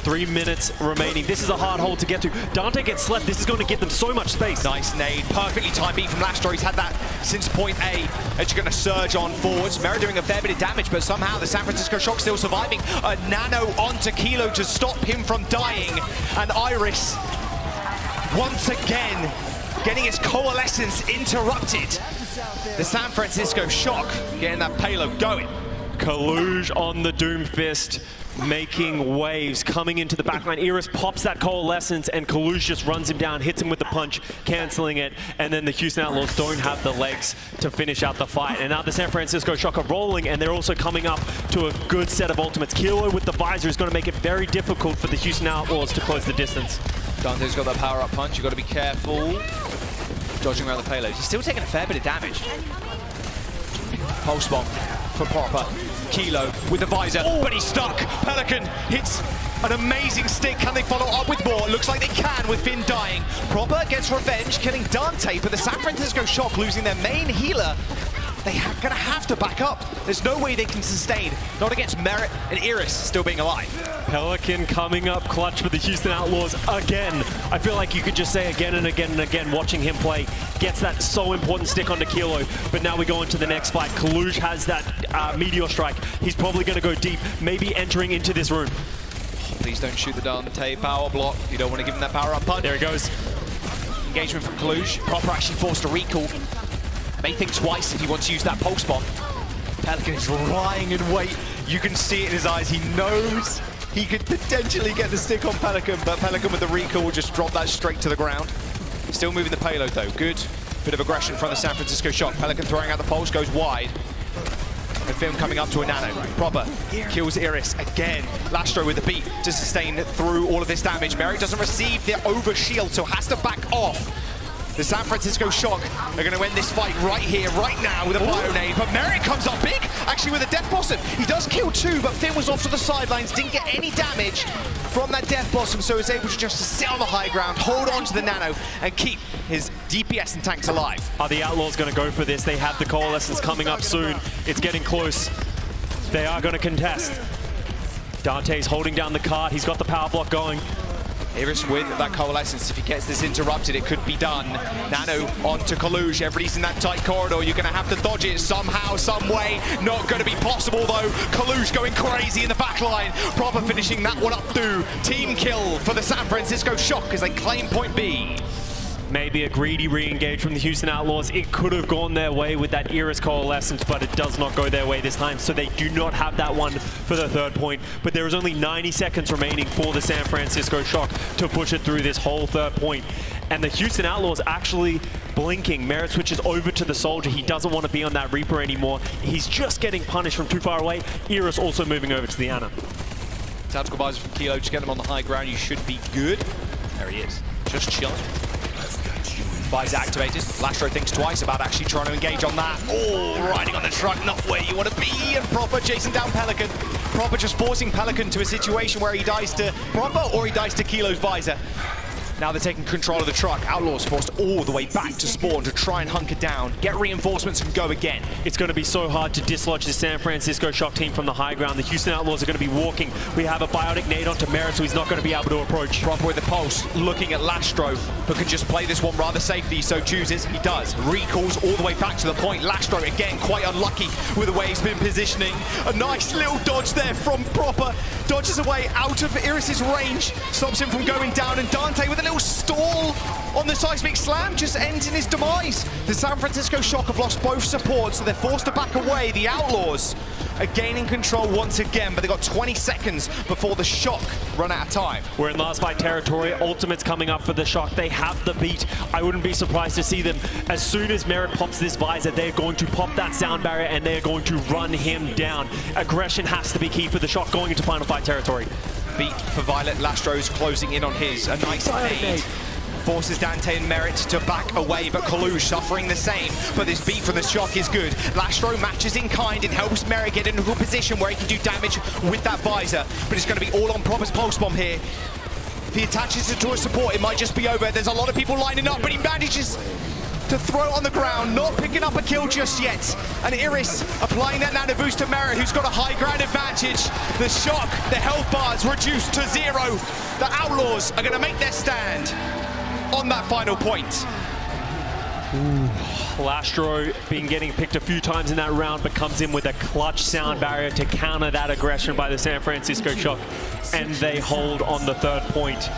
3 minutes remaining. This is a hard hole to get to. Dante gets slept. This is going to give them so much space. Nice nade. Perfectly timed beat from Lastro. He's had that since point A. Edge going to surge on forwards. Mera doing a fair bit of damage, but somehow the San Francisco Shock still surviving. A nano onto Kilo to stop him from dying. And Iris, once again, getting its coalescence interrupted. The San Francisco Shock getting that payload going. Kaluge on the Doom Fist, making waves, coming into the backline. Iris pops that coalescence and Kaluge just runs him down, hits him with the punch, canceling it, and then the Houston Outlaws don't have the legs to finish out the fight. And now the San Francisco Shock are rolling, and they're also coming up to a good set of ultimates. Kilo with the visor is going to make it very difficult for the Houston Outlaws to close the distance. Dante's got that power-up punch. You've got to be careful. Dodging around the payload. He's still taking a fair bit of damage. Pulse bomb for Proper. Kilo with the visor, but he's stuck. Pelican hits an amazing stick. Can they follow up with more? Looks like they can with Finn dying. Proper gets revenge, killing Dante, but the San Francisco Shock losing their main healer. They're going to have to back up. There's no way they can sustain. Not against Merit and Iris still being alive. Pelican coming up clutch for the Houston Outlaws again. I feel like you could just say again and again and again, watching him play, gets that so important stick onto Kilo. But now we go into the next fight. Kaluge has that Meteor Strike. He's probably going to go deep, maybe entering into this room. Please don't shoot the Dante power block. You don't want to give him that power-up punch. There he goes. Engagement from Kaluge. Proper actually forced a recall. May think twice if he wants to use that pulse bomb. Pelican is lying in wait. You can see it in his eyes. He knows he could potentially get the stick on Pelican, but Pelican with the recall will just drop that straight to the ground. Still moving the payload though. Good bit of aggression from the San Francisco Shock. Pelican throwing out the pulse, goes wide. And Film coming up to a nano. Proper kills Iris again. Lastro with the beat to sustain through all of this damage. Merrick doesn't receive the over shield, so has to back off. The San Francisco Shock are going to win this fight right here, right now with a bio nade. But Merrick comes up big, actually with a Death Blossom. He does kill two, but Finn was off to the sidelines, didn't get any damage from that Death Blossom, so is able to just sit on the high ground, hold on to the nano, and keep his DPS and tanks alive. Are the Outlaws going to go for this? They have the coalescence coming up soon. It's getting close. They are going to contest. Dante's holding down the cart. He's got the power block going. Iris with that coalescence. If he gets this interrupted, it could be done. Nano onto Kaluge. Everybody's in that tight corridor. You're going to have to dodge it somehow, some way. Not going to be possible, though. Kaluge going crazy in the back line. Proper finishing that one up through. Team kill for the San Francisco Shock as they claim point B. Maybe a greedy re-engage from the Houston Outlaws. It could have gone their way with that Iris coalescence, but it does not go their way this time, so they do not have that one for the third point. But there is only 90 seconds remaining for the San Francisco Shock to push it through this whole third point. And the Houston Outlaws actually blinking. Merit switches over to the Soldier. He doesn't want to be on that Reaper anymore. He's just getting punished from too far away. Iris also moving over to the Ana. Tactical visor from Kilo, just get him on the high ground. You should be good. There he is, just chilling. Visor activated. Lastro thinks twice about actually trying to engage on that. Oh, riding on the truck, not where you want to be. And Proper chasing down Pelican. Proper just forcing Pelican to a situation where he dies to Proper or he dies to Kilo's visor. Now they're taking control of the truck. Outlaws forced all the way back to spawn to try and hunker down, get reinforcements and go again. It's going to be so hard to dislodge the San Francisco Shock team from the high ground. The Houston Outlaws are going to be walking. We have a biotic nade onto Merritt, so he's not going to be able to approach. Proper with the pulse, looking at Lastro, but can just play this one rather safely, so chooses. He does. Recalls all the way back to the point. Lastro, again, quite unlucky with the way he's been positioning. A nice little dodge there from Proper. Dodges away out of Iris's range, stops him from going down, and Dante with a little stall on the seismic slam just ends in his demise. The San Francisco Shock have lost both supports, so they're forced to back away. The Outlaws are gaining control once again, but they've got 20 seconds before the Shock run out of time. We're in last fight territory. Ultimate's coming up for the Shock. They have the beat. I wouldn't be surprised to see them, as soon as Merritt pops this visor, they're going to pop that sound barrier and they're going to run him down. Aggression has to be key for the Shock going into final fight territory. Beat for Violet. Lastro's closing in on his. A nice nade. Forces Dante and Merritt to back away, but Kalush suffering the same. But this beat from the Shock is good. Lastro matches in kind and helps Merritt get into a position where he can do damage with that visor. But it's going to be all on Proper's pulse bomb here. If he attaches it to a support, it might just be over. There's a lot of people lining up, but he manages to throw it on the ground, not picking up a kill just yet. And Iris applying that nano boost to Merritt, who's got a high ground advantage. The Shock, the health bars reduced to 0. The Outlaws are going to make their stand on that final point. Lastro being getting picked a few times in that round, but comes in with a clutch sound barrier to counter that aggression by the San Francisco Shock, and they hold on the third point.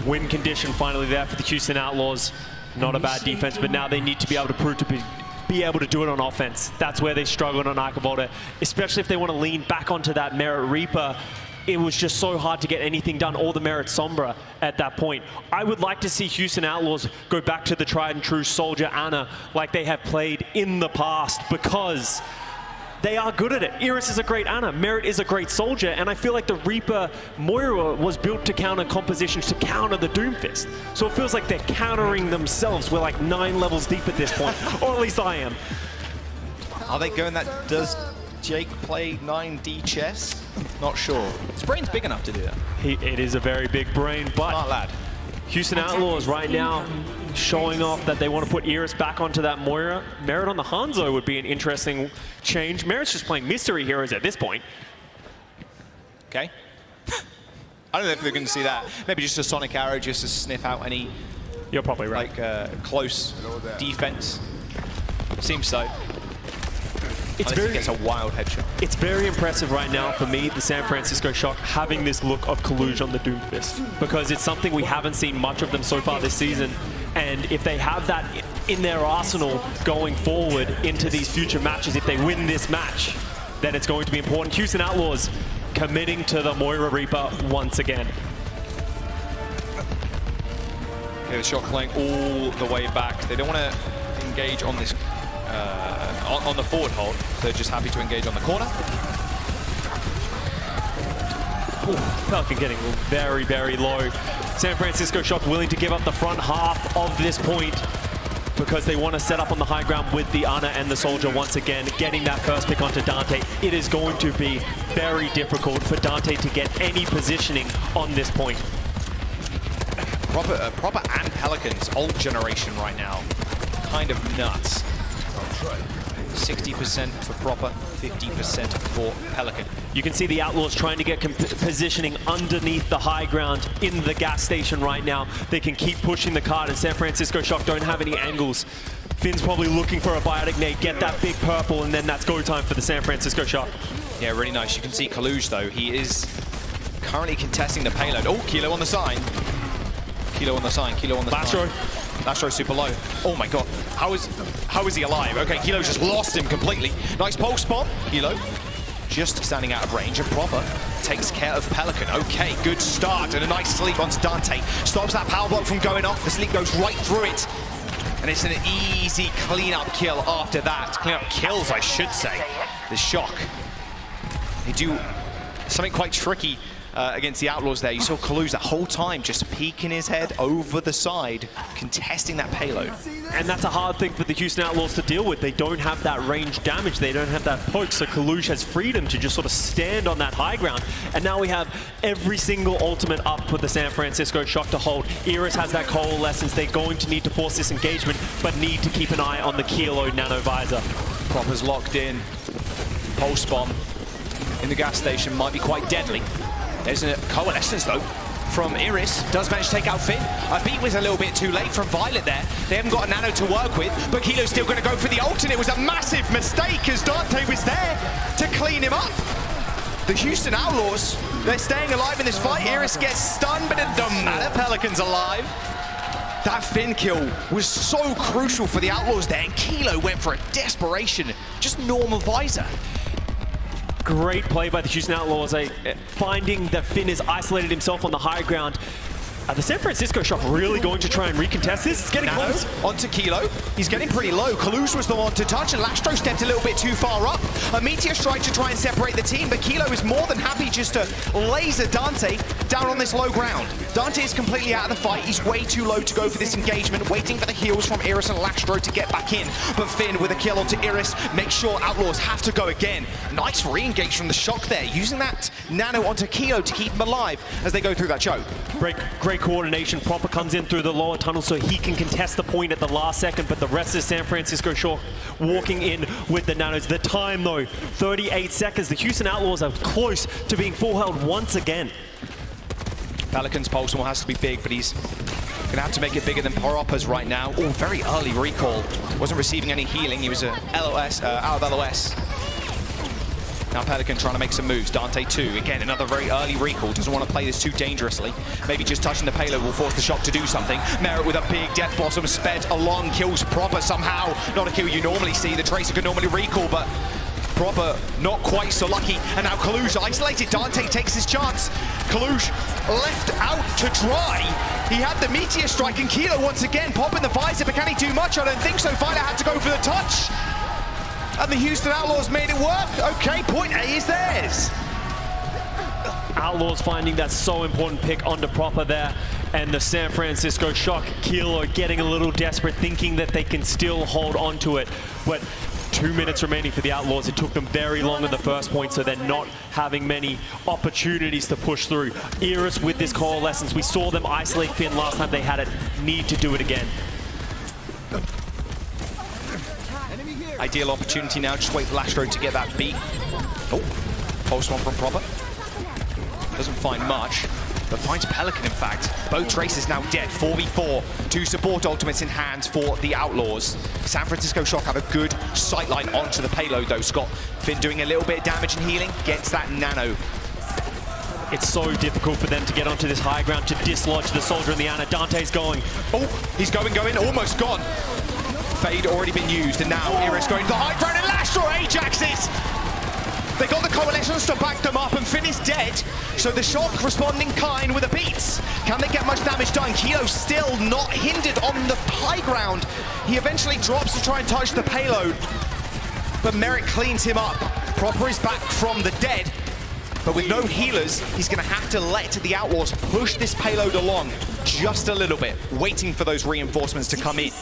Win condition finally there for the Houston Outlaws. Not a bad defense, but now they need to be able to prove to be able to do it on offense. That's where they struggled on Archivolta, especially if they want to lean back onto that Merritt Reaper. It was just so hard to get anything done, or the Merritt Sombra at that point. I would like to see Houston Outlaws go back to the tried and true Soldier Ana like they have played in the past, because they are good at it. Iris is a great Ana, Merritt is a great Soldier, and I feel like the Reaper Moira was built to counter compositions, to counter the Doomfist. So it feels like they're countering themselves. We're like 9 levels deep at this point, or at least I am. Are they going that? Does Jake play 9D chess? Not sure. His brain's big enough to do that. It is a very big brain, but smart lad. Houston Outlaws right now showing off that they want to put Iris back onto that Moira. Merritt on the Hangzhou would be an interesting change. Merritt's just playing mystery heroes at this point. Okay. I don't know if they're going to see that. Maybe just a Sonic Arrow just to sniff out any... You're probably right. Like close defense. Seems so. It's very, gets a wild headshot. It's very impressive right now for me, the San Francisco Shock, having this look of Kalush on the Doomfist, because it's something we haven't seen much of them so far this season. And if they have that in their arsenal going forward into these future matches, if they win this match, then it's going to be important. Houston Outlaws committing to the Moira Reaper once again. Okay, the Shock playing all the way back. They don't want to engage on this on the forward hold. They're just happy to engage on the corner. Ooh, Pelican getting very, very low. San Francisco Shock willing to give up the front half of this point because they want to set up on the high ground with the Ana and the Soldier once again, getting that first pick onto Dante. It is going to be very difficult for Dante to get any positioning on this point. Proper and Pelicans, old generation right now. Kind of nuts. 60% for Proper, 50% for Pelican. You can see the Outlaws trying to get positioning underneath the high ground in the gas station right now. They can keep pushing the card, and San Francisco Shock don't have any angles. Finn's probably looking for a biotic nade, get that big purple, and then that's go time for the San Francisco Shock. Yeah, really nice. You can see Kalush, though. He is currently contesting the payload. Oh, Kilo on the sign. Kilo on the sign, Kilo on the sign. Lastro super low. Oh my god. How is he alive? Okay, Kilo just lost him completely. Nice pulse spot. Kilo just standing out of range, and Proper takes care of Pelican. Okay, good start and a nice sleep onto Dante. Stops that power block from going off. The sleep goes right through it. And it's an easy clean-up kill after that. Clean-up kills, I should say. The Shock. They do something quite tricky against the Outlaws there. You saw Kalush the whole time just peeking his head over the side, contesting that payload. And that's a hard thing for the Houston Outlaws to deal with. They don't have that range damage. They don't have that poke, so Kalush has freedom to just sort of stand on that high ground. And now we have every single ultimate up for the San Francisco Shock to hold. Iris has that coalescence. They're going to need to force this engagement, but need to keep an eye on the Kilo Nano Visor. Proper's locked in. Pulse bomb in the gas station might be quite deadly. There's a coalescence though from Iris. Does manage to take out Finn. I beat was a little bit too late from Violet there. They haven't got a nano to work with, but Kilo's still going to go for the ult, and it was a massive mistake as Dante was there to clean him up. The Houston Outlaws, they're staying alive in this fight. Iris gets stunned, but it doesn't matter. Pelican's alive. That Finn kill was so crucial for the Outlaws there, and Kilo went for a desperation, just normal visor. Great play by the Houston Outlaws, finding that Finn has isolated himself on the high ground. Are the San Francisco Shock really going to try and recontest this? It's getting close. Onto Kilo. He's getting pretty low. Kalush was the one to touch, and Lastro stepped a little bit too far up. A Meteor Strike to try and separate the team, but Kilo is more than happy just to laser Dante down on this low ground. Dante is completely out of the fight. He's way too low to go for this engagement, waiting for the heals from Iris and Lastro to get back in. But Finn with a kill onto Iris makes sure Outlaws have to go again. Nice re-engage from the Shock there, using that nano onto Kilo to keep him alive as they go through that choke. Great coordination. Proper comes in through the lower tunnel so he can contest the point at the last second, but the rest of San Francisco Shock walking in with the nanos. The time though, 38 seconds. The Houston Outlaws are close to being full held once again. Pelican's pulse has to be big, but he's gonna have to make it bigger than Propa's right now. Oh, very early recall. Wasn't receiving any healing. He was LOS, out of LOS. Now Pelican trying to make some moves. Dante 2, again, another very early recall. Doesn't want to play this too dangerously. Maybe just touching the payload will force the Shock to do something. Merit with a big Death Blossom sped along, kills Propa somehow. Not a kill you normally see. The Tracer can normally recall, but Propa not quite so lucky. And now Kalush isolated. Dante takes his chance. Kalush left out to dry. He had the Meteor Strike, and Kilo once again popping the visor, but can he do much? I don't think so. Violet had to go for the touch. And the Houston Outlaws made it work. Okay, point A is theirs. Outlaws finding that so important pick onto Propa there. And the San Francisco Shock, Kilo getting a little desperate, thinking that they can still hold on to it. But 2 minutes remaining for the Outlaws. It took them very long at the first point, so they're not having many opportunities to push through. Iris with this coalescence. We saw them isolate Finn last time they had it. Need to do it again. Ideal opportunity now, just wait for Lastro to get that beat. Oh, pulse one from Propa. Doesn't find much, but finds Pelican in fact. Both Tracers now dead, 4v4. 2 support ultimates in hand for the Outlaws. San Francisco Shock have a good sightline onto the payload though, Scott. Finn doing a little bit of damage and healing, gets that nano. It's so difficult for them to get onto this high ground to dislodge the soldier in the Ana. Dante's going. Oh, he's going, almost gone. Fade already been used, and now Iris going to the high ground, and Lastro Ajaxes! They got the coalescence to back them up, and Finn is dead, so the Shock responding kind with the beats. Can they get much damage done? Kilo still not hindered on the high ground. He eventually drops to try and touch the payload, but Merrick cleans him up. Proper is back from the dead, but with no healers, he's going to have to let the Outlaws push this payload along just a little bit, waiting for those reinforcements to come in.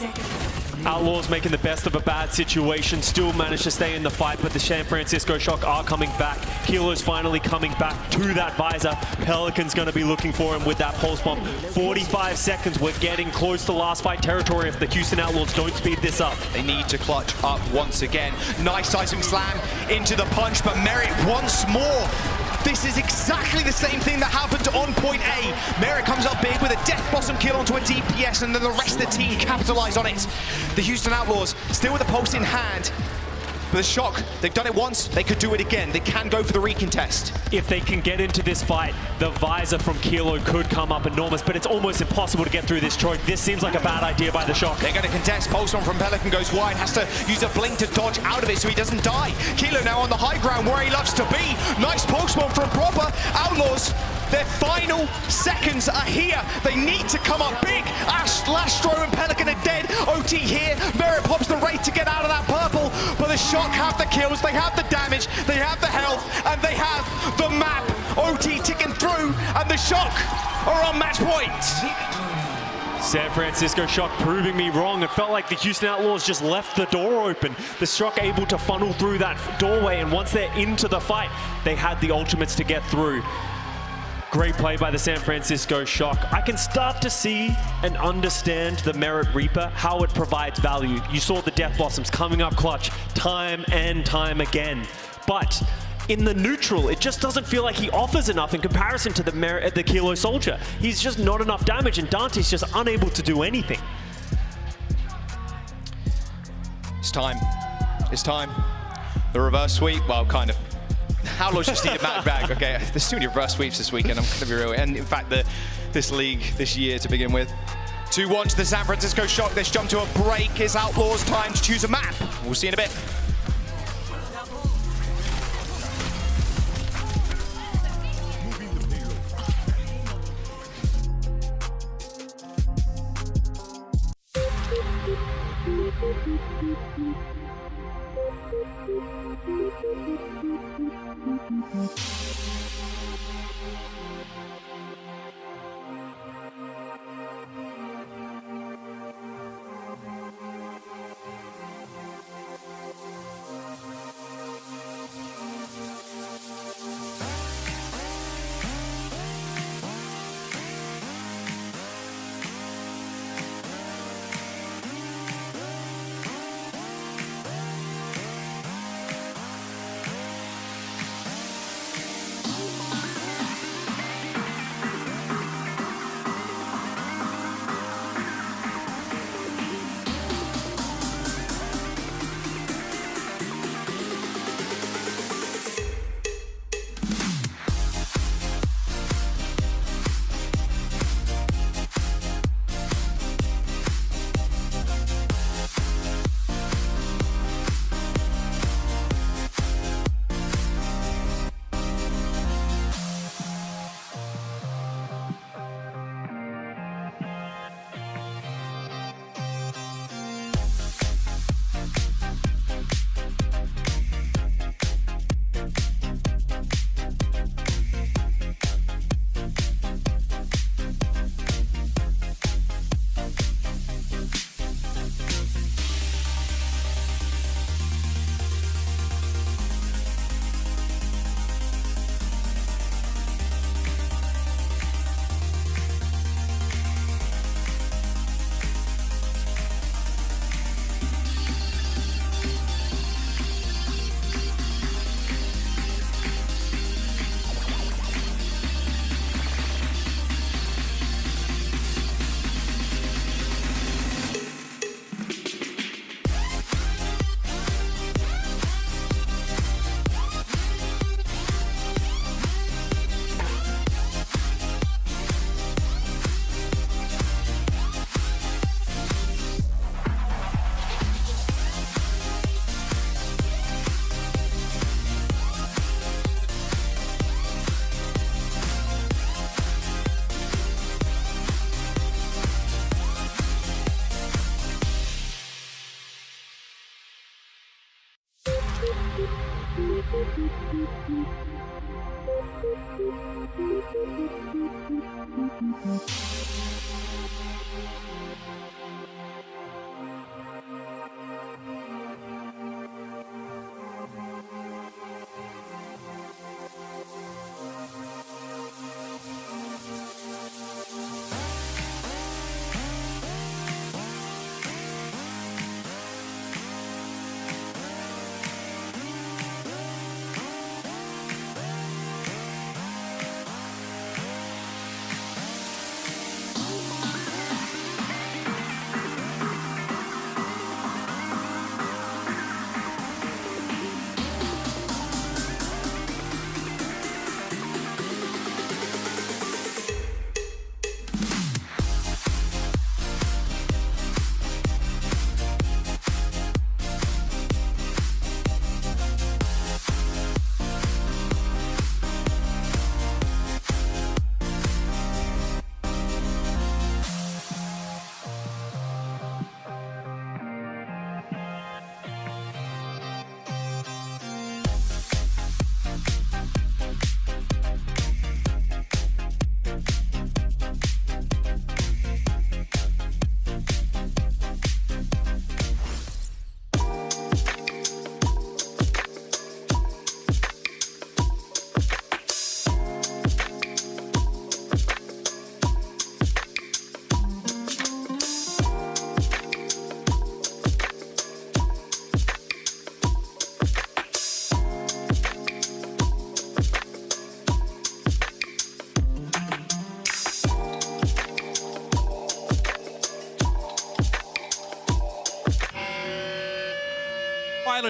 Outlaws making the best of a bad situation, still managed to stay in the fight, but the San Francisco Shock are coming back. Kilo's finally coming back to that visor. Pelican's going to be looking for him with that pulse bomb. 45 seconds, we're getting close to last fight territory if the Houston Outlaws don't speed this up. They need to clutch up once again. Nice seismic slam into the punch, but Merritt once more. This is exactly the same thing that happened on point A. Merritt comes up big with a Death Blossom kill onto a DPS, and then the rest of the team capitalize on it. The Houston Outlaws still with a pulse in hand. But the Shock, they've done it once, they could do it again. They can go for the recontest. If they can get into this fight, the visor from Kilo could come up enormous, but it's almost impossible to get through this choke. This seems like a bad idea by the Shock. They're going to contest. Pulse on from Pelican goes wide, has to use a blink to dodge out of it so he doesn't die. Kilo now on the high ground where he loves to be. Nice pulse bomb from Propa. Outlaws, their final seconds are here. They need to come up big. Lastro and Pelican are dead. OT here. Merritt pops the rate to get out of that purple. But the Shock have the kills, they have the damage, they have the health, and they have the map. OT ticking through, and the Shock are on match point. San Francisco Shock proving me wrong. It felt like the Houston Outlaws just left the door open. The Shock able to funnel through that doorway, and once they're into the fight, they had the ultimates to get through. Great play by the San Francisco Shock. I can start to see and understand the Merit Reaper, how it provides value. You saw the Death Blossoms coming up clutch time and time again. But in the neutral, it just doesn't feel like he offers enough in comparison to the Kilo Soldier. He's just not enough damage, and Dante's just unable to do anything. It's time. It's time. The reverse sweep, well, kind of. Outlaws just need a match back. Okay, there's too many reverse sweeps this weekend, I'm gonna be real. And in fact, this league, this year to begin with. 2-1 to the San Francisco Shock. Let's jump to a break. It's Outlaws' time to choose a map. We'll see in a bit.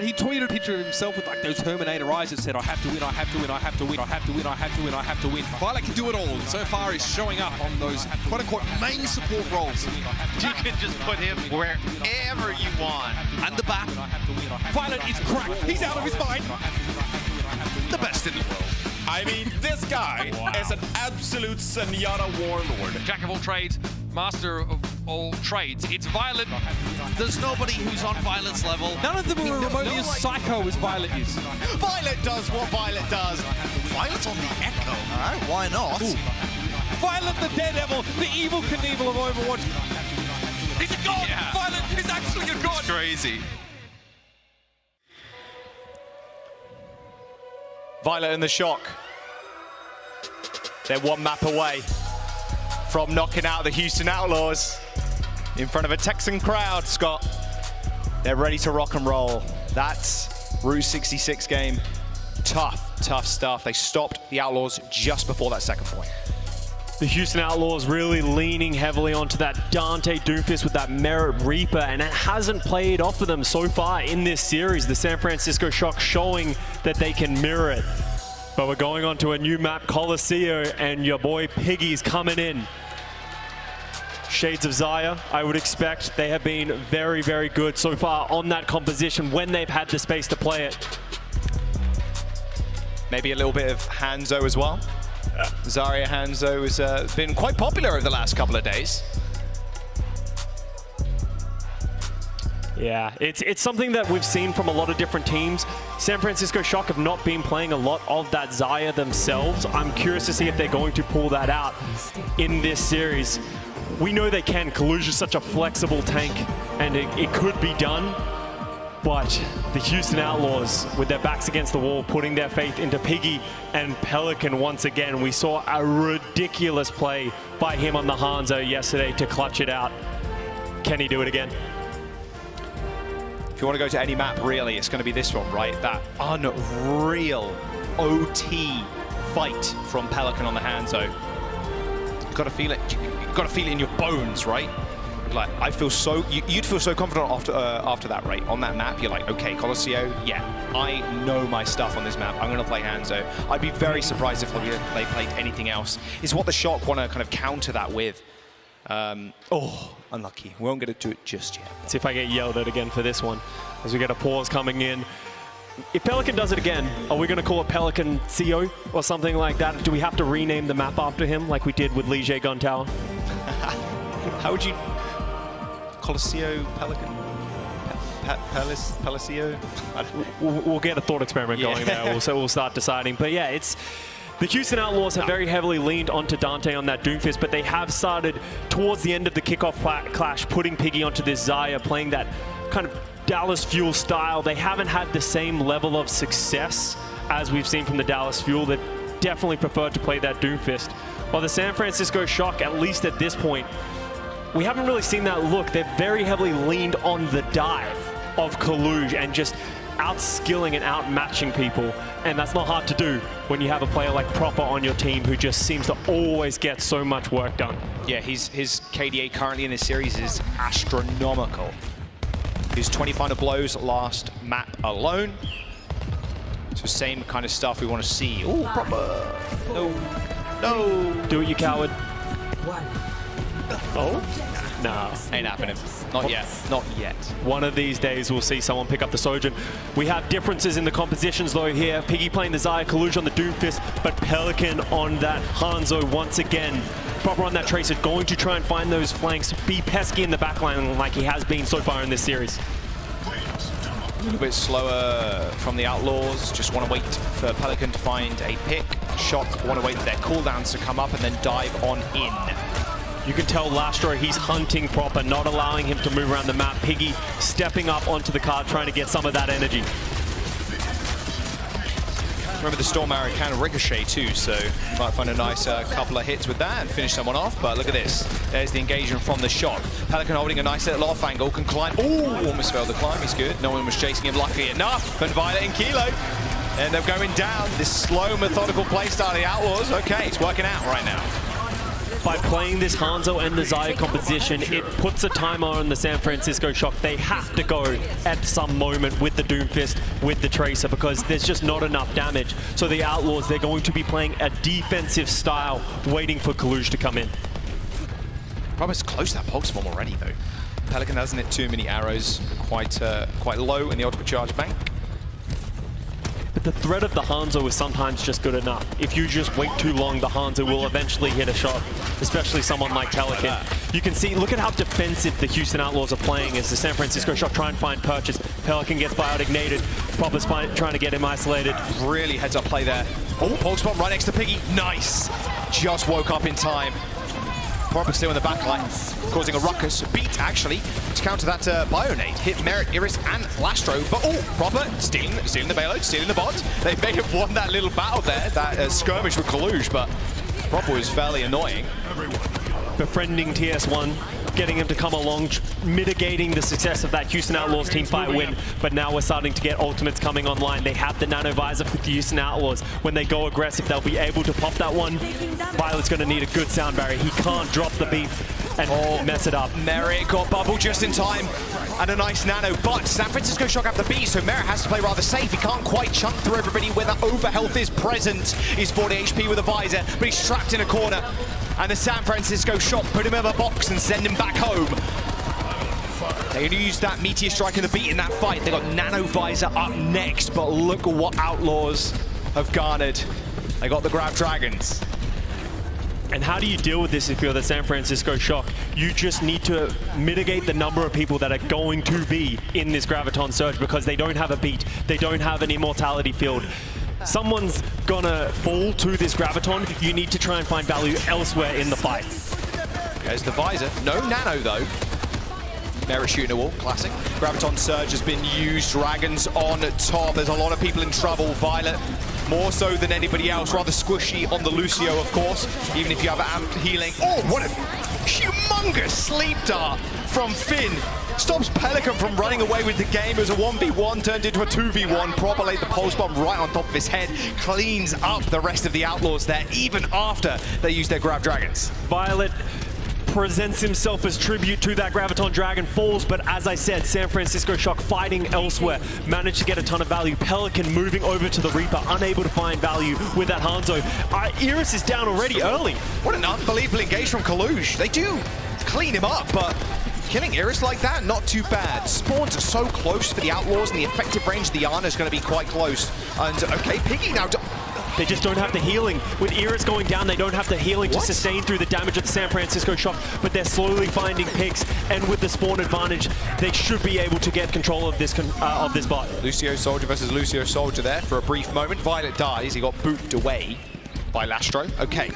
Violet, he tweeted a picture of himself with like those Terminator eyes that said, I have to win, I have to win, I have to win, I have to win, I have to win, I have to win. Violet can do it all, and so far he's showing up on those quote-unquote main support roles. You can just put him wherever you want. And the back. Violet is cracked. He's out of his mind. The best in the world. I mean, this guy is an absolute Zenyatta warlord. Jack of all trades, master of all trades. It's Violet. There's nobody who's on Violet's level. None of them are remotely as psycho as Violet is. Violet does what Violet does. Violet's on the Echo. All right, why not? Ooh. Violet the Daredevil, the evil Knievel of Overwatch. He's a god! Yeah. Violet is actually a god! It's crazy. Violet and the Shock. They're one map away from knocking out the Houston Outlaws in front of a Texan crowd, Scott. They're ready to rock and roll. That's Route 66 game. Tough stuff. They stopped the Outlaws just before that second point. The Houston Outlaws really leaning heavily onto that Dante Doomfist with that Merit Reaper, and it hasn't played off of them so far in this series. The San Francisco Shock showing that they can mirror it. But we're going on to a new map, Coliseum, and your boy Piggy's coming in. Shades of Xayah, I would expect. They have been very, very good so far on that composition when they've had the space to play it. Maybe a little bit of Hangzhou as well. Zarya Hangzhou has been quite popular over the last couple of days. Yeah, it's something that we've seen from a lot of different teams. San Francisco Shock have not been playing a lot of that Xayah themselves. I'm curious to see if they're going to pull that out in this series. We know they can. Kalush is such a flexible tank, and it could be done. But the Houston Outlaws, with their backs against the wall, putting their faith into Piggy and Pelican once again. We saw a ridiculous play by him on the Hangzhou yesterday to clutch it out. Can he do it again? If you want to go to any map, really, it's going to be this one, right? That unreal OT fight from Pelican on the Hangzhou. You've got to feel it. You've got to feel it in your bones, right? Like, I feel so, you'd feel so confident after that, right? On that map, you're like, okay, Coliseum, yeah, I know my stuff on this map. I'm going to play Hangzhou. I'd be very surprised if they played anything else. It's what the Shock want to kind of counter that with. Oh, unlucky. We won't get to do it just yet. Let's see if I get yelled at again for this one, as we get a pause coming in. If Pelican does it again, are we going to call it Pelican CO or something like that? Do we have to rename the map after him, like we did with Liege Gun Tower? How would you... Coliseum, Pelican, Palacio. We'll get a thought experiment going there. We'll start deciding. But yeah, it's the Houston Outlaws have very heavily leaned onto Dante on that Doomfist, but they have started towards the end of the kickoff clash, putting Piggy onto this Xayah, playing that kind of Dallas Fuel style. They haven't had the same level of success as we've seen from the Dallas Fuel. They definitely preferred to play that Doomfist. While the San Francisco Shock, at least at this point, we haven't really seen that look. They've very heavily leaned on the dive of Kalush and just outskilling and outmatching people. And that's not hard to do when you have a player like Proper on your team who just seems to always get so much work done. Yeah, his KDA currently in this series is astronomical. His 20 final blows last map alone. So same kind of stuff we want to see. Oh, Proper. No. Do it, you coward. Oh? No. Ain't happening. Not yet. Not yet. One of these days we'll see someone pick up the Sojourn. We have differences in the compositions though here. Piggy playing the Xayah, Kalush on the Doomfist, but Pelican on that Hangzhou once again. Proper on that Tracer, going to try and find those flanks, be pesky in the backline like he has been so far in this series. A little bit slower from the Outlaws. Just want to wait for Pelican to find a pick. Shock want to wait for their cooldowns to come up and then dive on in. You can tell Lastro, he's hunting Proper, not allowing him to move around the map. Piggy stepping up onto the card, trying to get some of that energy. Remember the Storm Arrow can ricochet too, so you might find a nice couple of hits with that and finish someone off. But look at this. There's the engagement from the Shock. Pelican holding a nice little off angle, can climb. Ooh, almost failed the climb. He's good. No one was chasing him, luckily enough. And Violet and Kilo end up going down. This slow, methodical playstyle of the Outlaws. Okay, it's working out right now. by playing this Hangzhou and the Xayah composition, it puts a timer on the San Francisco Shock. They have to go at some moment with the Doomfist, with the Tracer, because there's just not enough damage. So the Outlaws, they're going to be playing a defensive style, waiting for Kalush to come in. Promise close that Pulse Bomb already, though. Pelican hasn't hit too many arrows, quite low in the Ultimate Charge bank. But the threat of the Hangzhou is sometimes just good enough. If you just wait too long, the Hangzhou will eventually hit a shot, especially someone like Pelican. You can see, look at how defensive the Houston Outlaws are playing as the San Francisco Shock try and find purchase. Pelican gets bioignited. Popper's trying to get him isolated. Really heads up play there. Oh, Pulse Bomb right next to Piggy. Nice. Just woke up in time. Proper still in the backline, causing a ruckus. Beat, actually, to counter that Bionade. Hit Merit, Iris, and Lastro. But, oh, Proper stealing the payload, stealing the bot. They may have won that little battle there, that skirmish with Kalush, but Proper was fairly annoying. Befriending TS1, getting him to come along, mitigating the success of that Houston Outlaws teamfight win. But now we're starting to get ultimates coming online. They have the Nano Visor for the Houston Outlaws. When they go aggressive, they'll be able to pop that one. Violet's going to need a good sound barrier. He can't drop the beat and mess it up. Merritt got bubble just in time, and a nice nano, but San Francisco Shock have the beat, so Merritt has to play rather safe. He can't quite chunk through everybody where the overhealth is present. He's 40 HP with a visor, but he's trapped in a corner. And the San Francisco Shock put him in a box and send him back home. They only used that Meteor Strike and the beat in that fight. They got Nano Visor up next, but look at what Outlaws have garnered. They got the Grab Dragons. And how do you deal with this if you're the San Francisco Shock? You just need to mitigate the number of people that are going to be in this Graviton Surge because they don't have a beat, they don't have an immortality field. Someone's gonna fall to this Graviton. You need to try and find value elsewhere in the fight. There's the visor. No nano, though. Merritt shooting a wall. Classic. Graviton Surge has been used. Dragons on top. There's a lot of people in trouble. Violet, more so than anybody else. Rather squishy on the Lucio, of course. Even if you have amp healing. Oh, what a humongous sleep dart from Finn. Stops Pelican from running away with the game. It was a 1v1 turned into a 2v1. Proper laid the Pulse Bomb right on top of his head. Cleans up the rest of the Outlaws there, even after they used their Grab Dragons. Violet presents himself as tribute to that Graviton Dragon, falls, but as I said, San Francisco Shock fighting elsewhere, managed to get a ton of value. Pelican moving over to the Reaper, unable to find value with that Hangzhou. Iris is down already early. What an unbelievable engage from Kalush. They do clean him up, but killing Iris like that, not too bad. Spawns are so close for the Outlaws, and the effective range of the Ana is going to be quite close. And, okay, Piggy now... They just don't have the healing. With Iris going down, they don't have the healing to sustain through the damage of the San Francisco Shock, but they're slowly finding picks, and with the spawn advantage, they should be able to get control of this bot. Lucio Soldier versus Lucio Soldier there for a brief moment. Violet dies. He got booted away by Lastro. Okay,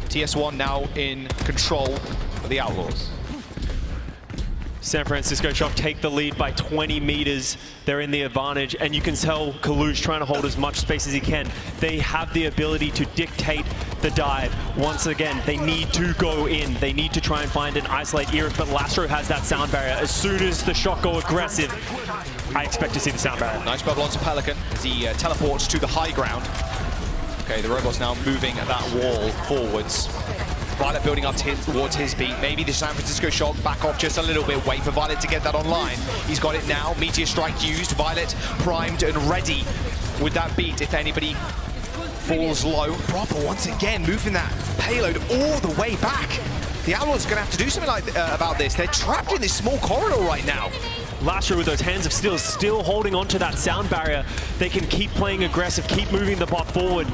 TS1 now in control of the Outlaws. San Francisco Shock take the lead by 20 meters. They're in the advantage, and you can tell Kalush trying to hold as much space as he can. They have the ability to dictate the dive. Once again, they need to go in. They need to try and find and isolate Iris, but Lastro has that sound barrier. As soon as the Shock go aggressive, I expect to see the sound barrier. Nice bubble onto Pelican as he teleports to the high ground. Okay, the robot's now moving that wall forwards. Violet building up towards his beat. Maybe the San Francisco Shock back off just a little bit. Wait for Violet to get that online. He's got it now. Meteor Strike used. Violet primed and ready with that beat. If anybody falls low. Proper once again moving that payload all the way back. The Outlaws are going to have to do something like about this. They're trapped in this small corridor right now. Lastro with those hands of steel, still holding on to that sound barrier. They can keep playing aggressive, keep moving the bot forward.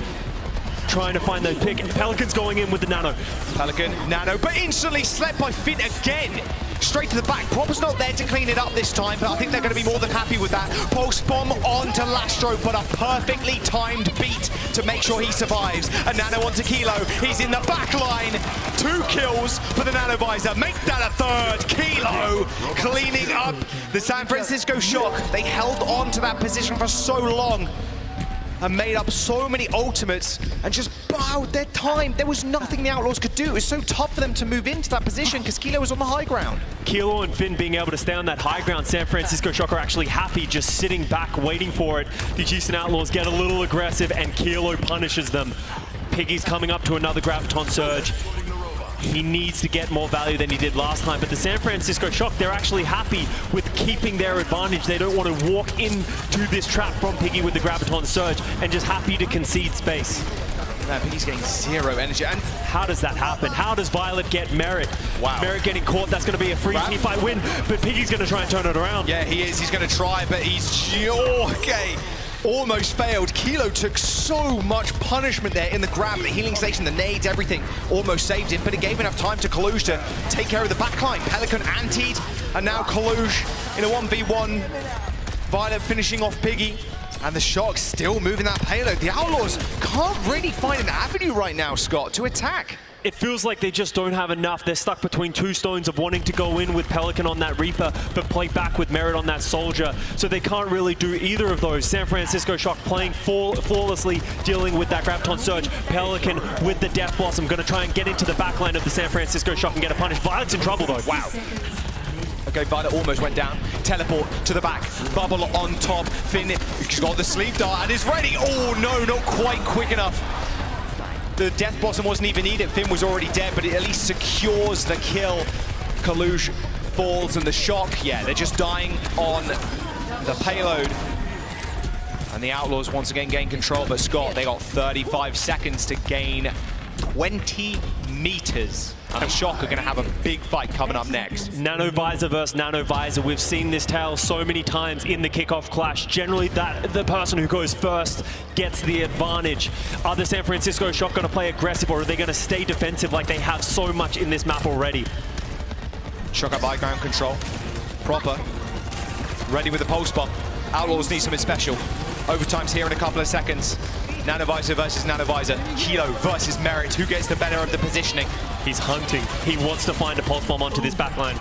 Trying to find those pick. Pelican's going in with the nano. Pelican, nano, but instantly slept by Finn again. Straight to the back. Proper's not there to clean it up this time, but I think they're going to be more than happy with that. Pulse Bomb onto Lastro, but a perfectly timed beat to make sure he survives. A nano onto Kilo. He's in the back line. 2 kills for the Nano Visor. Make that a third. Kilo cleaning up the San Francisco Shock. They held on to that position for so long and made up so many ultimates and just bowed their time. There was nothing the Outlaws could do. It was so tough for them to move into that position because Kilo was on the high ground. Kilo and Finn being able to stay on that high ground. San Francisco Shock are actually happy, just sitting back, waiting for it. The Houston Outlaws get a little aggressive and Kilo punishes them. Piggy's coming up to another Graviton Surge. He needs to get more value than he did last time, but the San Francisco Shock, they're actually happy with keeping their advantage. They don't want to walk into this trap from Piggy with the Graviton Surge and just happy to concede space. Man, Piggy's getting zero energy. And how does that happen? How does Violet get Merit? Wow. Merit getting caught, that's going to be a free teamfight win, but Piggy's going to try and turn it around. Yeah, he is. He's going to try, but he's okay. Almost failed. Kilo took so much punishment there in the grab, the healing station, the nades, everything. Almost saved it, but it gave enough time to Kalush to take care of the backline. Pelican antied, and now Kalush in a 1v1. Violet finishing off Piggy. And the Shock still moving that payload. The Outlaws can't really find an avenue right now, Scott, to attack. It feels like they just don't have enough. They're stuck between two stones of wanting to go in with Pelican on that Reaper, but play back with Merit on that Soldier. So they can't really do either of those. San Francisco Shock playing flawlessly, dealing with that Graviton Surge. Pelican with the Death Blossom, going to try and get into the backline of the San Francisco Shock and get a punish. Violet's in trouble though. Wow. Okay, Violet almost went down. Teleport to the back. Bubble on top. Finn, he's got the sleep dart and is ready. Oh no, not quite quick enough. The Death Blossom wasn't even needed. Finn was already dead, but it at least secures the kill. Kalush falls and the Shock, yeah, they're just dying on the payload. And the Outlaws once again gain control, but Scott, they got 35 seconds to gain 20 meters. And the Shock are going to have a big fight coming up next. Nano Visor versus Nano Visor. We've seen this tale so many times in the kickoff clash. Generally, the person who goes first gets the advantage. Are the San Francisco Shock going to play aggressive, or are they going to stay defensive like they have so much in this map already? Shock up by ground control. Proper. Ready with the pulse bomb. Outlaws need something special. Overtime's here in a couple of seconds. Nano Visor versus Nano Visor. Kilo versus Merit. Who gets the better of the positioning? He's hunting. He wants to find a pulse bomb onto this backline.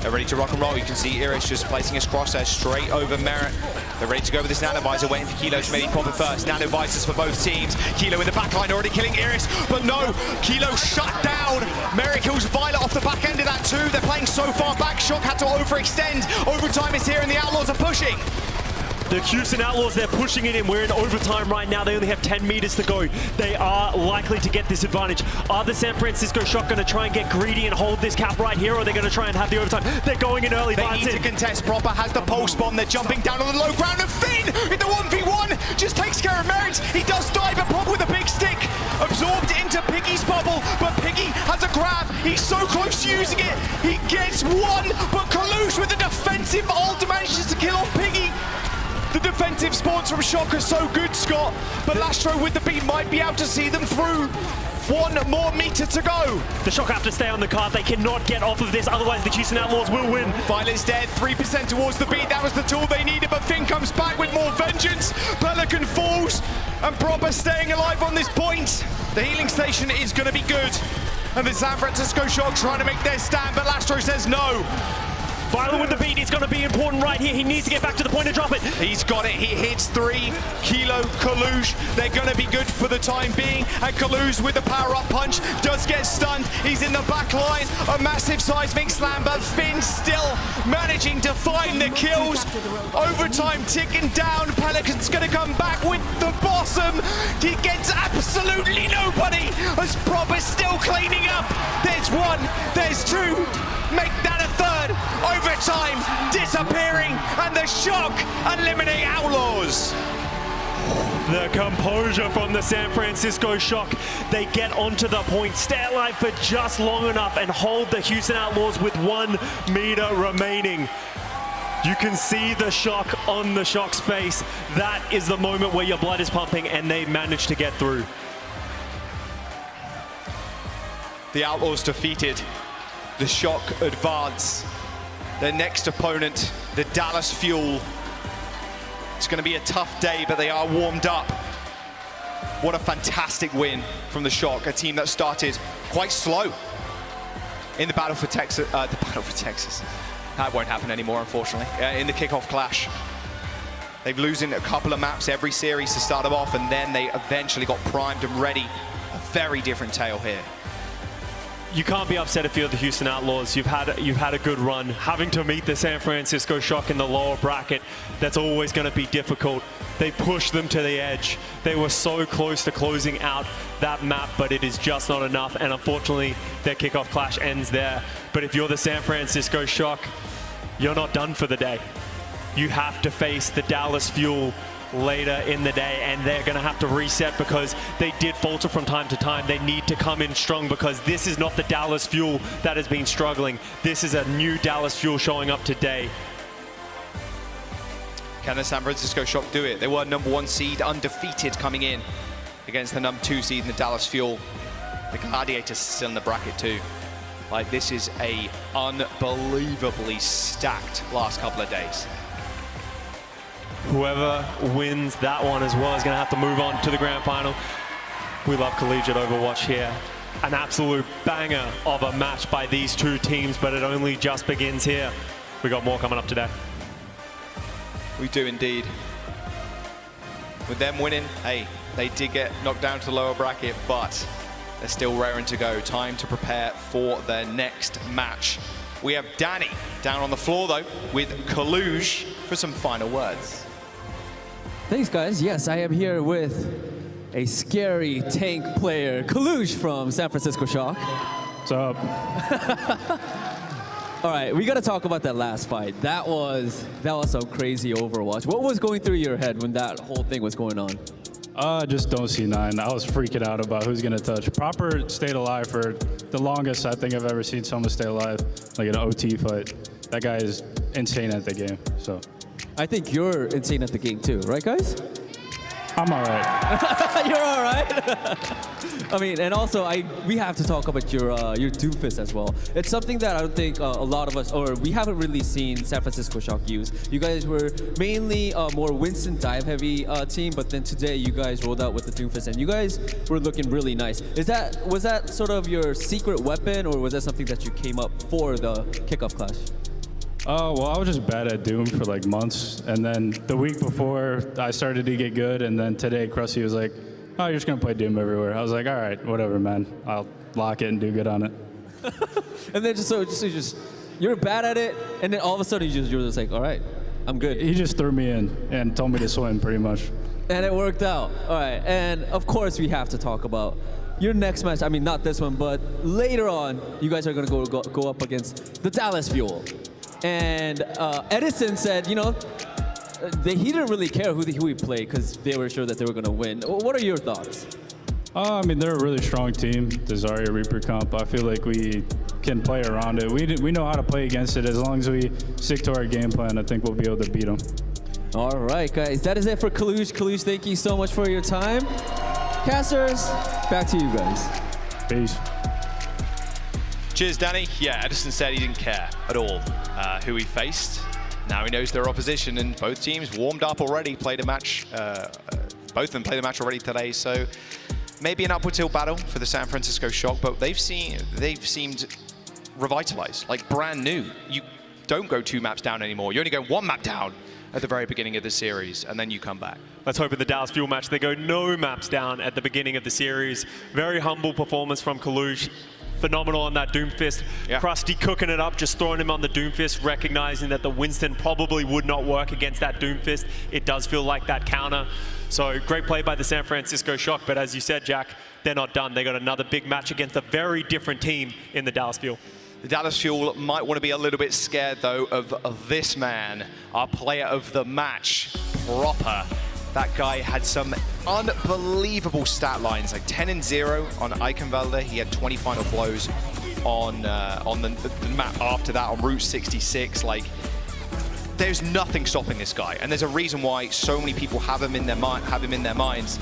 They're ready to rock and roll. You can see Iris just placing his crosshair straight over Merit. They're ready to go with this Nano Visor, waiting for Kilo to maybe pop it first. Nano Visors for both teams. Kilo in the backline already killing Iris, but no, Kilo shut down. Merit kills Violet off the back end of that too. They're playing so far back, Shock had to overextend. Overtime is here and the Outlaws are pushing. The Houston Outlaws, they're pushing it in. We're in overtime right now. They only have 10 meters to go. They are likely to get this advantage. Are the San Francisco Shock going to try and get greedy and hold this cap right here, or are they going to try and have the overtime? They're going in early. They need to contest. Proper has the pulse bomb. They're jumping down on the low ground, and Finn in the 1v1 just takes care of Merit. He does die, but Proper with a big stick. Absorbed into Piggy's bubble, but Piggy has a grab. He's so close to using it. He gets one, but Kalush with the defensive ult manages to kill off Piggy. The defensive spawns from Shock are so good, Scott, but Lastro with the beat might be able to see them through. One more meter to go. The Shock have to stay on the card. They cannot get off of this, otherwise the Houston Outlaws will win. Violet's dead, 3% towards the beat. That was the tool they needed, but Finn comes back with more vengeance. Pelican falls, and Proper staying alive on this point. The healing station is going to be good. And the San Francisco Shock trying to make their stand, but Lastro says no. Violet with the beat is going to be important right here. He needs to get back to the point and drop it. He's got it. He hits 3. Kilo, Kalush, they're going to be good for the time being. And Kalush with the power-up punch does get stunned. He's in the back line. A massive seismic slam, but Finn still managing to find the kills. Overtime ticking down. Pelican's going to come back with the bottom. He gets absolutely nobody. As Proper still cleaning up. There's 1, there's 2. Make that a 3rd. Overtime disappearing, and the Shock eliminate Outlaws. The composure from the San Francisco Shock. They get onto the point, stay alive for just long enough, and hold the Houston Outlaws with 1 meter remaining. You can see the shock on the Shock's face. That is the moment where your blood is pumping, and they managed to get through. The Outlaws defeated. The Shock advance. Their next opponent, the Dallas Fuel. It's going to be a tough day, but they are warmed up. What a fantastic win from the Shock, a team that started quite slow in the battle for Texas. That won't happen anymore, unfortunately. In the kickoff clash, they've losing a couple of maps every series to start them off, and then they eventually got primed and ready. A very different tale here. You can't be upset if you're the Houston Outlaws. You've had a good run. Having to meet the San Francisco Shock in the lower bracket, that's always going to be difficult. They pushed them to the edge. They were so close to closing out that map, but it is just not enough. And unfortunately, their kickoff clash ends there. But if you're the San Francisco Shock, you're not done for the day. You have to face the Dallas Fuel later in the day, and they're going to have to reset because they did falter from time to time. They need to come in strong because this is not the Dallas Fuel that has been struggling. This is a new Dallas Fuel showing up today. Can the San Francisco Shock do it? They were #1 seed, undefeated coming in against the #2 seed in the Dallas Fuel. The Gladiators still in the bracket too. Like, this is a unbelievably stacked last couple of days. Whoever wins that one as well is going to have to move on to the grand final. We love collegiate Overwatch here. An absolute banger of a match by these two teams, but it only just begins here. We got more coming up today. We do indeed. With them winning, hey, they did get knocked down to the lower bracket, but they're still raring to go. Time to prepare for their next match. We have Danny down on the floor though with Kaluj for some final words. Thanks, guys. Yes, I am here with a scary tank player, Kaluj from San Francisco Shock. What's up? All right, we got to talk about that last fight. That was some crazy Overwatch. What was going through your head when that whole thing was going on? Just don't see 9. I was freaking out about who's gonna touch. Proper stayed alive for the longest I think I've ever seen someone stay alive, like an OT fight. That guy is insane at the game, so. I think you're insane at the game too, right, guys? I'm all right. You're all right. I mean, and also we have to talk about your Doomfist as well. It's something that I don't think a lot of us, or we haven't really seen San Francisco Shock use. You guys were mainly a more Winston dive heavy team, but then today you guys rolled out with the Doomfist, and you guys were looking really nice. Was that sort of your secret weapon, or was that something that you came up for the kickoff clash? Oh, well, I was just bad at Doom for like months. And then the week before, I started to get good. And then today, Krusty was like, oh, you're just going to play Doom everywhere. I was like, all right, whatever, man. I'll lock it and do good on it. And then you're bad at it. And then all of a sudden, you're just like, all right, I'm good. He just threw me in and told me to swim pretty much. And it worked out. All right. And of course, we have to talk about your next match. I mean, not this one, but later on, you guys are going to go up against the Dallas Fuel. And Edison said, you know, he didn't really care who he played because they were sure that they were going to win. What are your thoughts? I mean, they're a really strong team, the Zarya Reaper comp. I feel like we can play around it. We know how to play against it. As long as we stick to our game plan, I think we'll be able to beat them. All right, guys. That is it for Kaluj. Kaluj, thank you so much for your time. Casters, back to you guys. Peace. Cheers, Danny. Yeah, Edison said he didn't care at all who he faced. Now he knows their opposition, and both teams warmed up already, played a match. Both of them played a match already today, so maybe an upward tilt battle for the San Francisco Shock, but they've seemed revitalized, like brand new. You don't go 2 maps down anymore. You only go 1 map down at the very beginning of the series, and then you come back. Let's hope in the Dallas Fuel match they go no maps down at the beginning of the series. Very humble performance from Kaluj. Phenomenal on that Doomfist. Yeah. Krusty cooking it up, just throwing him on the Doomfist, recognizing that the Winston probably would not work against that Doomfist. It does feel like that counter. So great play by the San Francisco Shock, but as you said, Jack, they're not done. They got another big match against a very different team in the Dallas Fuel. The Dallas Fuel might want to be a little bit scared, though, of this man, our player of the match, Proper. That guy had some unbelievable stat lines, like 10-0 on Eichenwalde. He had 20 final blows on the map after that on Route 66. Like, there's nothing stopping this guy, and there's a reason why so many people have him in their minds.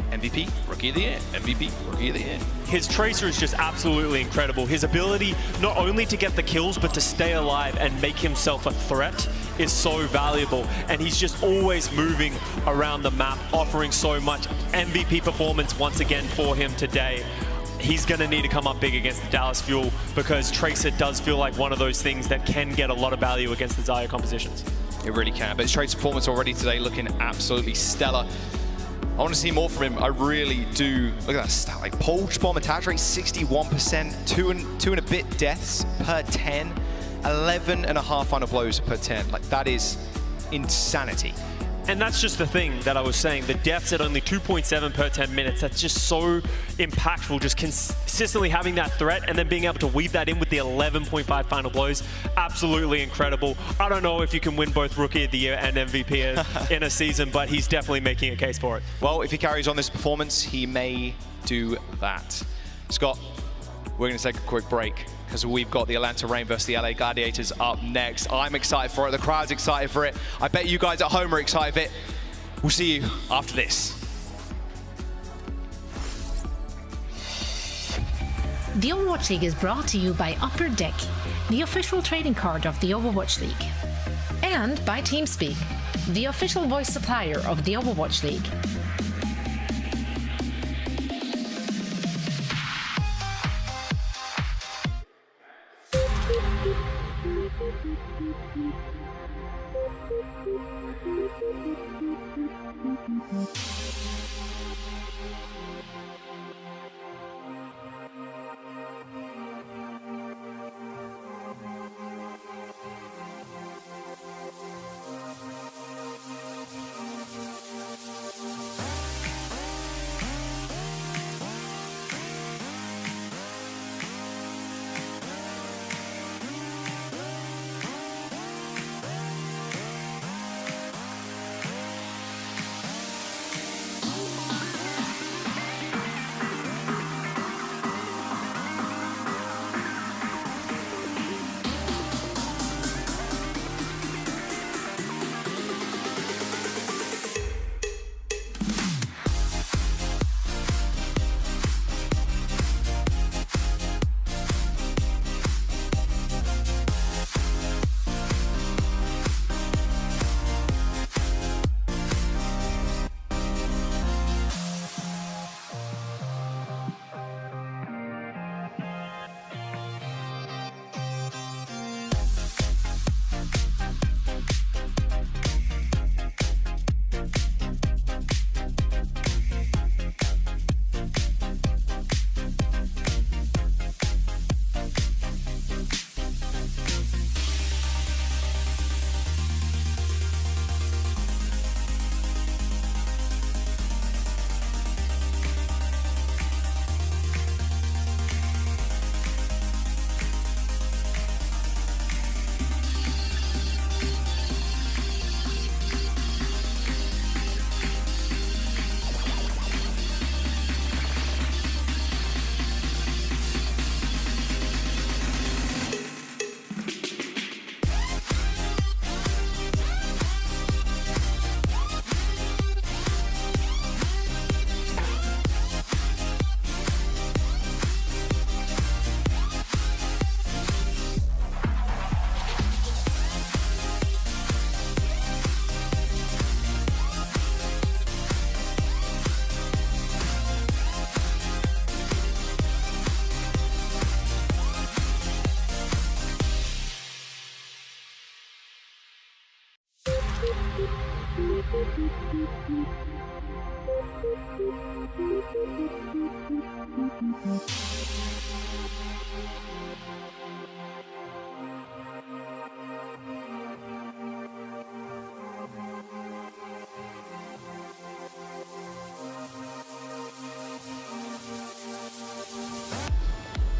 MVP, Rookie of the Year, MVP, Rookie of the Year. His Tracer is just absolutely incredible. His ability not only to get the kills, but to stay alive and make himself a threat is so valuable. And he's just always moving around the map, offering so much. MVP performance once again for him today. He's going to need to come up big against the Dallas Fuel because Tracer does feel like one of those things that can get a lot of value against the Zarya compositions. It really can, but his Tracer performance already today looking absolutely stellar. I want to see more from him. I really do. Look at that stat, like pulse bomb attach rate 61%, two and a bit deaths per 10, 11.5 final blows per 10. Like that is insanity. And that's just the thing that I was saying. The deaths at only 2.7 per 10 minutes. That's just so impactful. Just consistently having that threat and then being able to weave that in with the 11.5 final blows. Absolutely incredible. I don't know if you can win both Rookie of the Year and MVP in a season, but he's definitely making a case for it. Well, if he carries on this performance, he may do that. Scott, we're going to take a quick break because we've got the Atlanta Reign versus the LA Gladiators up next. I'm excited for it. The crowd's excited for it. I bet you guys at home are excited for it. We'll see you after this. The Overwatch League is brought to you by Upper Deck, the official trading card of the Overwatch League, and by TeamSpeak, the official voice supplier of the Overwatch League.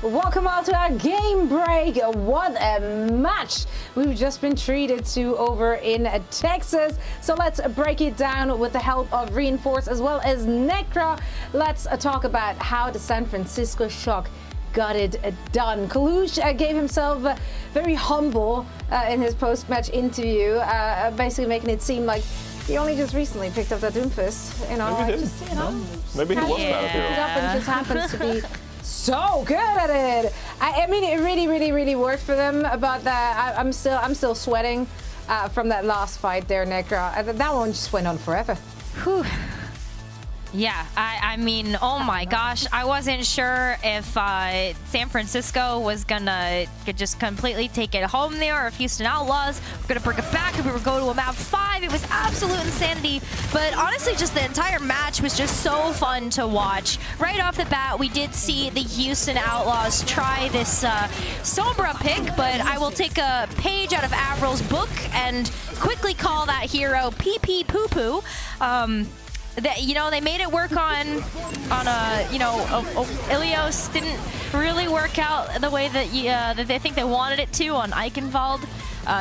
Welcome all to our game break. What a match we've just been treated to over in Texas. So let's break it down with the help of Reinforce as well as Necra. Let's talk about how the San Francisco Shock got it done. Kalush gave himself very humble in his post-match interview, basically making it seem like he only just recently picked up that Doomfist. You know, Maybe he did. just, you know, Maybe he was bad hero. and just happens to be so good at it. I mean, it really worked for them. But I'm still sweating from that last fight there, Necra. That one just went on forever. Whew. Yeah, I mean, oh my gosh, I wasn't sure if San Francisco was gonna just completely take it home there, or if Houston Outlaws were gonna bring it back, if we were going to a map 5. It was absolute insanity, but honestly, just the entire match was just so fun to watch. Right off the bat, we did see the Houston Outlaws try this Sombra pick, but I will take a page out of Avril's book and quickly call that hero PP Poo Poo. They made it work on Ilios didn't really work out the way that they think they wanted it to on Eichenwald.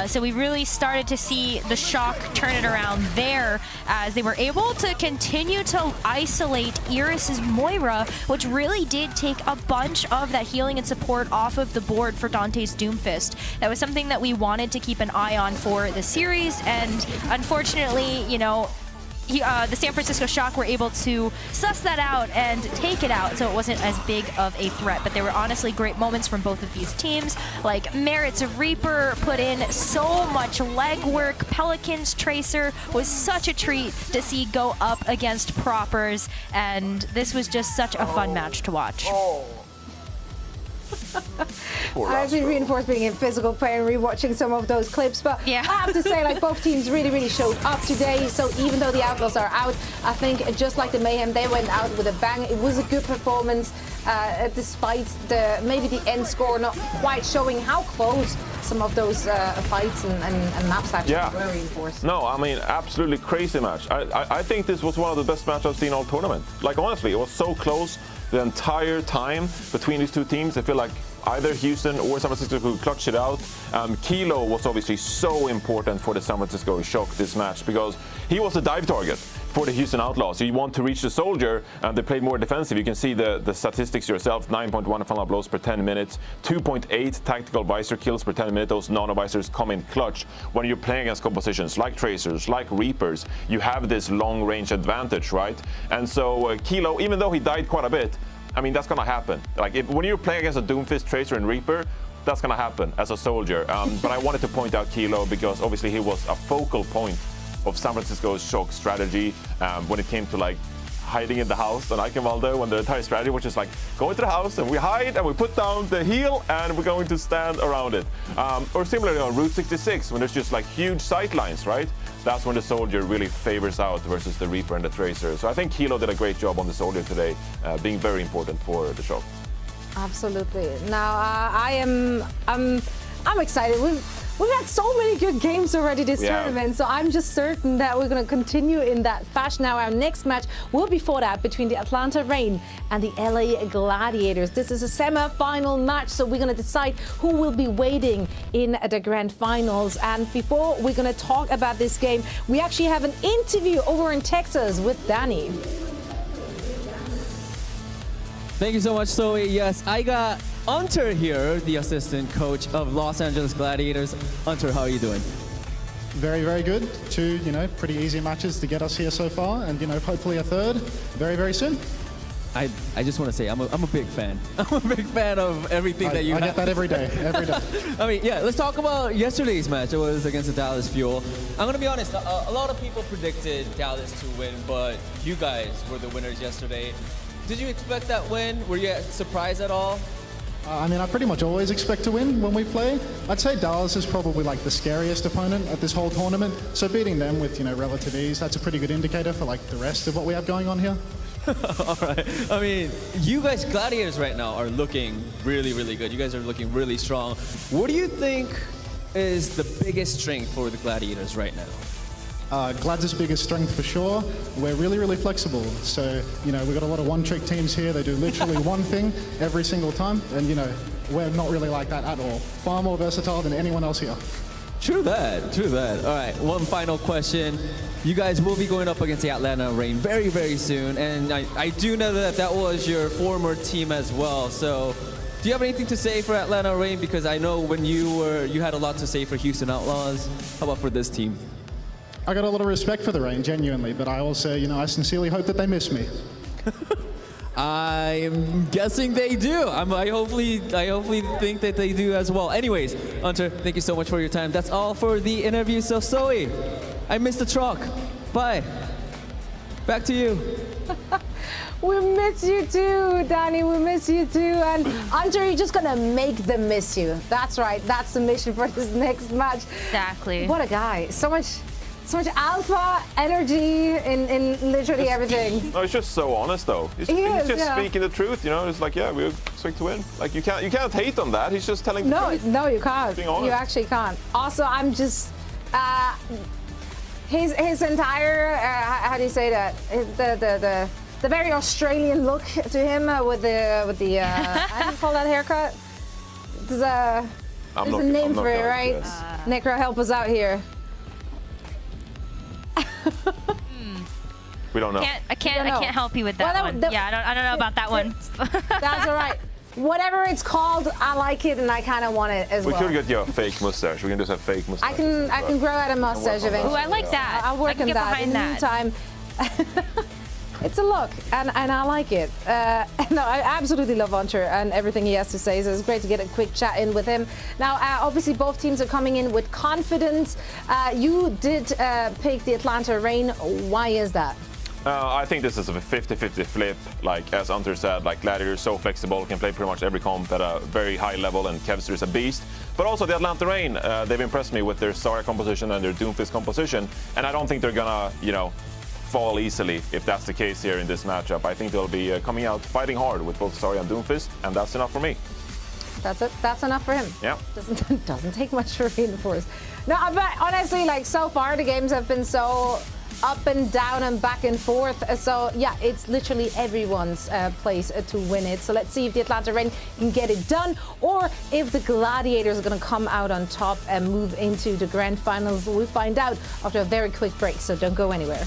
So we really started to see the Shock turn it around there as they were able to continue to isolate Iris's Moira, which really did take a bunch of that healing and support off of the board for Dante's Doomfist. That was something that we wanted to keep an eye on for the series, and unfortunately, the San Francisco Shock were able to suss that out and take it out, so it wasn't as big of a threat. But there were honestly great moments from both of these teams, like Merit's Reaper put in so much legwork. Pelican's Tracer was such a treat to see go up against Propers, and this was just such a fun match to watch. I've been reinforced being a physical player and rewatching some of those clips, but I have to say, like, both teams really showed up today. So even though the Outlaws are out, I think just like the Mayhem, they went out with a bang. It was a good performance, despite maybe the end score not quite showing how close some of those fights and maps actually were reinforced. No, I mean, absolutely crazy match. I think this was one of the best matches I've seen all tournament. Like, honestly, it was so close the entire time between these two teams. I feel like either Houston or San Francisco could clutch it out. Kilo was obviously so important for the San Francisco Shock this match because he was a dive target for the Houston Outlaws. So you want to reach the soldier, and they played more defensive. You can see the statistics yourself: 9.1 final blows per 10 minutes, 2.8 tactical visor kills per 10 minutes. Those nano visors come in clutch. When you're playing against compositions like Tracers, like Reapers, you have this long range advantage, right? And so Kilo, even though he died quite a bit, I mean, that's gonna happen. Like, when you're playing against a Doomfist, Tracer, and Reaper, that's gonna happen as a soldier. But I wanted to point out Kilo because obviously he was a focal point of San Francisco's Shock strategy when it came to like hiding in the house on Eichenwalde, when the entire strategy was just like go into the house and we hide and we put down the heel and we're going to stand around it. Or similarly on Route 66, when there's just like huge sight lines, right? That's when the soldier really favors out versus the Reaper and the Tracer. So I think Kilo did a great job on the soldier today, being very important for the Shock. Absolutely. Now I'm excited. We've had so many good games already this tournament, so I'm just certain that we're going to continue in that fashion. Now our next match will be fought out between the Atlanta Reign and the LA Gladiators. This is a semi-final match, so we're going to decide who will be waiting in the grand finals. And before we're going to talk about this game, we actually have an interview over in Texas with Danny. Thank you so much, Zoe. Yes, I got Unter here, the assistant coach of Los Angeles Gladiators. Unter, how are you doing? Very good. Two, pretty easy matches to get us here so far, and hopefully a third very soon. I just want to say I'm a big fan. I'm a big fan of everything that you have. I get that every day. I mean, yeah, let's talk about yesterday's match. It was against the Dallas Fuel. I'm going to be honest, a lot of people predicted Dallas to win, but you guys were the winners yesterday. Did you expect that win? Were you surprised at all? I mean, I pretty much always expect to win when we play. I'd say Dallas is probably like the scariest opponent at this whole tournament. So beating them with, relative ease, that's a pretty good indicator for like the rest of what we have going on here. All right. I mean, you guys, Gladiators right now, are looking really good. You guys are looking really strong. What do you think is the biggest strength for the Gladiators right now? Glad's biggest strength for sure. We're really flexible. So, we've got a lot of one-trick teams here. They do literally one thing every single time. And, we're not really like that at all. Far more versatile than anyone else here. True that. All right, one final question. You guys will be going up against the Atlanta Reign very soon. And I do know that was your former team as well. So do you have anything to say for Atlanta Reign? Because I know when you had a lot to say for Houston Outlaws. How about for this team? I got a lot of respect for the Reign, genuinely, but I also, I sincerely hope that they miss me. I'm guessing they do. I hopefully think that they do as well. Anyways, Hunter, thank you so much for your time. That's all for the interview. So Zoe, I missed the truck. Bye. Back to you. We miss you too, Danny. We miss you too. And Hunter, you're just gonna make them miss you. That's right. That's the mission for this next match. Exactly. What a guy. So much alpha energy in literally everything. No, he's just so honest though. He's just speaking the truth, you know. It's like, yeah, we expect to win. Like you can't hate on that. He's just telling the truth. No, you can't. You actually can't. Also, I'm just his entire how do you say that? The very Australian look to him with the how do you call that haircut? There's a name for it, right? Yes. Necro, help us out here. We don't know. I can't help you with that one. Yeah, I don't know about that one. That's all right. Whatever it's called, I like it and I kind of want it as well. We could get you a fake mustache. We can just have fake mustache. I can grow out a mustache eventually. Ooh, I like that. I'll work on that. In the meantime, it's a look, and I like it. No, I absolutely love Hunter and everything he has to say, so it's great to get a quick chat in with him. Now, obviously, both teams are coming in with confidence. You did pick the Atlanta Reign. Why is that? I think this is a 50-50 flip. Like, as Hunter said, like, Gladiators so flexible, can play pretty much every comp at a very high level, and Kevster is a beast. But also the Atlanta Reign, they've impressed me with their Zarya composition and their Doomfist composition, and I don't think they're gonna, fall easily if that's the case here in this matchup. I think they'll be coming out fighting hard with both Zarya and Doomfist, and that's enough for me. That's it. That's enough for him. Yeah. Doesn't take much for Reinforce. No, but honestly, like, so far the games have been so up and down and back and forth. So yeah, it's literally everyone's place to win it. So let's see if the Atlanta Reign can get it done, or if the Gladiators are going to come out on top and move into the grand finals. We'll find out after a very quick break. So don't go anywhere.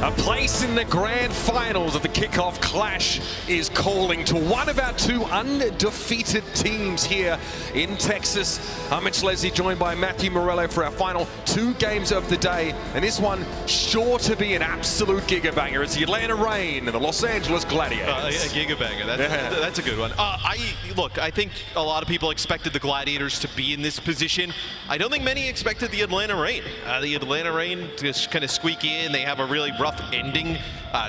A place in the grand finals of the Kickoff Clash is calling to one of our two undefeated teams here in Texas. I'm Mitch Leslie, joined by Matthew Morello for our final 2 games of the day. And this one sure to be an absolute gigabanger. It's the Atlanta Reign and the Los Angeles Gladiators. A gigabanger, that's a good one. I think a lot of people expected the Gladiators to be in this position. I don't think many expected the Atlanta Reign. The Atlanta Reign just kind of squeak in. They have a really rough ending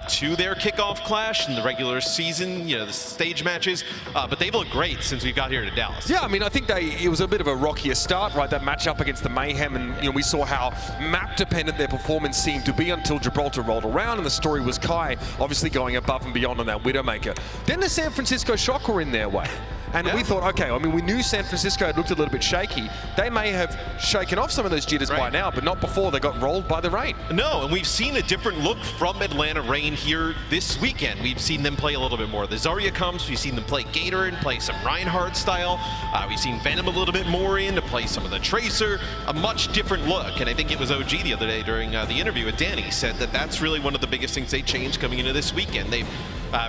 to their Kickoff Clash in the regular season, the stage matches, but they've looked great since we got here to Dallas. Yeah, I mean, I think it was a bit of a rockier start, right? That matchup against the Mayhem, and we saw how map-dependent their performance seemed to be until Gibraltar rolled around, and the story was Kai obviously going above and beyond on that Widowmaker. Then the San Francisco Shock were in their way. And we thought, okay, I mean, we knew San Francisco had looked a little bit shaky. They may have shaken off some of those jitters by now, but not before they got rolled by the Reign. No, and we've seen a different look from Atlanta Reign here this weekend. We've seen them play a little bit more of the Zarya comps. We've seen them play Gator and play some Reinhardt style. We've seen Venom a little bit more in to play some of the Tracer. A much different look, and I think it was OG the other day during the interview with Danny said that that's really one of the biggest things they changed coming into this weekend. They've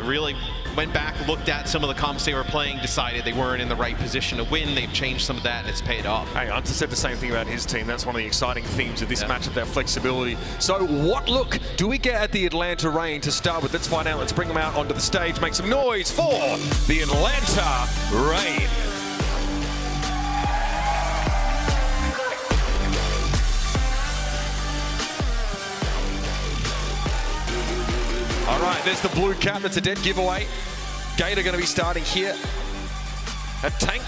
really went back, looked at some of the comps they were playing, decided they weren't in the right position to win. They've changed some of that, and it's paid off. Hey, Hunter said the same thing about his team. That's one of the exciting themes of this matchup, their flexibility. So what look do we get at the Atlanta Reign to start with? Let's find out. Let's bring them out onto the stage. Make some noise for the Atlanta Reign. All right, there's the blue cap. That's a dead giveaway. Gator going to be starting here at tank.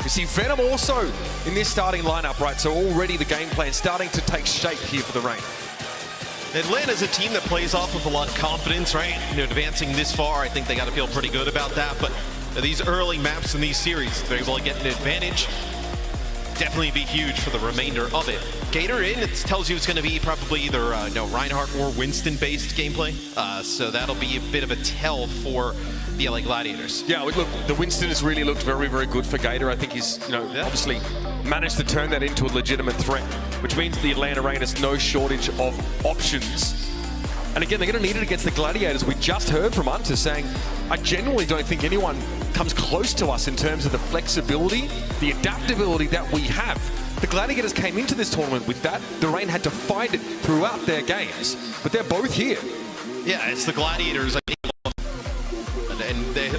We see Venom also in this starting lineup, right? So already the game plan starting to take shape here for the Reign. Atlanta's a team that plays off of a lot of confidence, right? Advancing this far, I think they got to feel pretty good about that. But these early maps in these series, they're able to get an advantage. Definitely be huge for the remainder of it. Gator in, it tells you it's going to be probably either Reinhardt or Winston-based gameplay. So that'll be a bit of a tell for the LA Gladiators. Yeah, look, the Winston has really looked very, very good for Gator. I think he's, obviously managed to turn that into a legitimate threat, which means the Atlanta Reign has no shortage of options. And again, they're going to need it against the Gladiators. We just heard from Hunter saying, I genuinely don't think anyone comes close to us in terms of the flexibility, the adaptability that we have. The Gladiators came into this tournament with that. The Reign had to fight it throughout their games, but they're both here. Yeah, it's the Gladiators. And they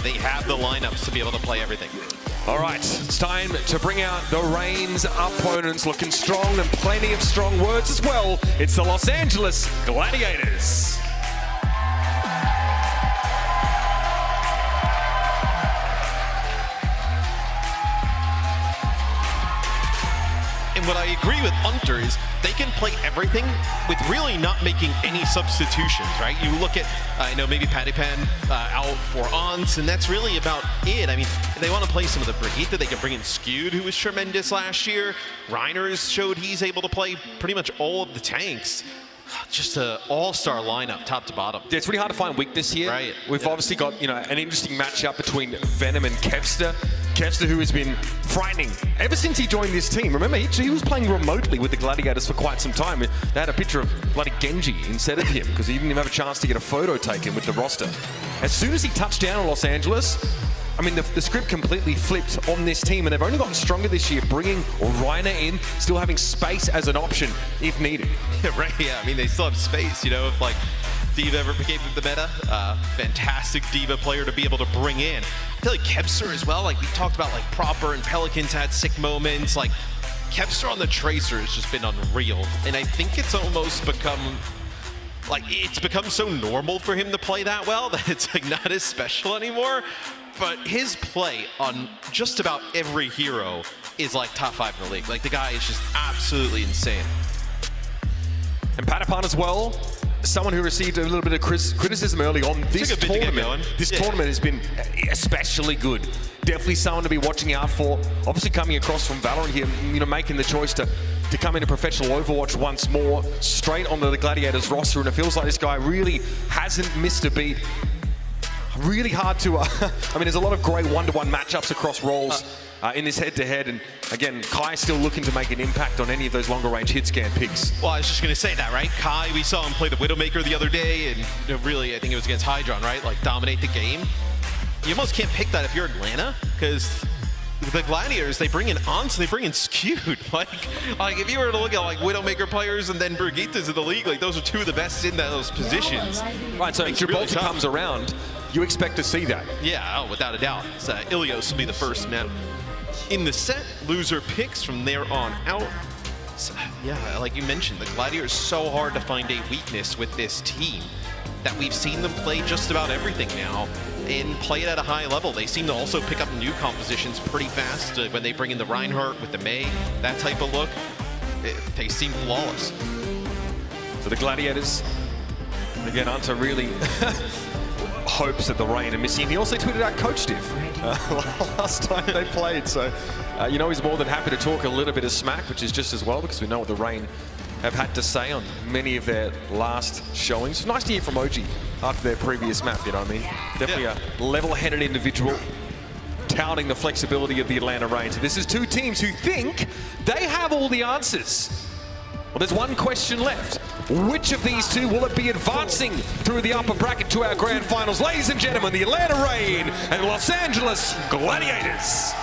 they have the lineups to be able to play everything. All right, it's time to bring out the Reign's opponents, looking strong and plenty of strong words as well. It's the Los Angeles Gladiators. And what I agree with Hunter is they can play everything with really not making any substitutions, right? You look at, maybe Patty Pan out for Ons, and that's really about it. I mean, if they want to play some of the Brigitte, they can bring in Skewed, who was tremendous last year. Reiners showed he's able to play pretty much all of the tanks. Just an all-star lineup, top to bottom. Yeah, it's really hard to find weakness here. Right. We've obviously got, an interesting matchup between Venom and Kevster. Kevster, who has been frightening ever since he joined this team. Remember, he was playing remotely with the Gladiators for quite some time. They had a picture of bloody Genji instead of him because he didn't even have a chance to get a photo taken with the roster. As soon as he touched down in Los Angeles, I mean, the script completely flipped on this team, and they've only gotten stronger this year, bringing Reiner in, still having space as an option if needed. Yeah, right, yeah. I mean, they still have space, if D.Va ever became the meta. Fantastic D.Va player to be able to bring in. I feel like Kevster as well, we talked about Proper and Pelicans had sick moments. Kevster on the Tracer has just been unreal. And I think it's almost become it's become so normal for him to play that well that it's not as special anymore. But his play on just about every hero is top 5 in the league. The guy is just absolutely insane. And Patapan as well, someone who received a little bit of criticism early on this tournament. This tournament has been especially good. Definitely someone to be watching out for. Obviously coming across from Valorant here, making the choice to come into professional Overwatch once more, straight onto the Gladiators roster, and it feels like this guy really hasn't missed a beat. Really hard to, there's a lot of great one-to-one matchups across roles. in this head-to-head. And again, Kai still looking to make an impact on any of those longer-range hit scan picks. Well, I was just going to say that, right? Kai, we saw him play the Widowmaker the other day, and really, I think it was against Hydron, right? Like, dominate the game. You almost can't pick that if you're Atlanta, because the Gladiators, they bring in Aunts, they bring in Skewed. Like if you were to look at like Widowmaker players and then Brigittes in the league, like those are two of the best in those positions. Right, so if Gibraltar comes around, you expect to see that. Yeah, oh, without a doubt. So Ilios will be the first man in the set. Loser picks from there on out. So, yeah, like you mentioned, the Gladiators so hard to find a weakness with this team that we've seen them play just about everything now and play it at a high level. They seem to also pick up new compositions pretty fast when they bring in the Reinhardt with the May, that type of look. They seem flawless. So the Gladiators, again, Anta really hopes that the Reign are missing. He also tweeted out Coach Diff last time they played. So, you know, he's more than happy to talk a little bit of smack, which is just as well because we know what the Reign have had to say on many of their last showings. It's nice to hear from OG after their previous map, you know what I mean? Definitely a level-headed individual touting the flexibility of the Atlanta Reign. So this is two teams who think they have all the answers. Well, there's one question left. Which of these two will it be advancing through the upper bracket to our grand finals? Ladies and gentlemen, the Atlanta Reign and Los Angeles Gladiators.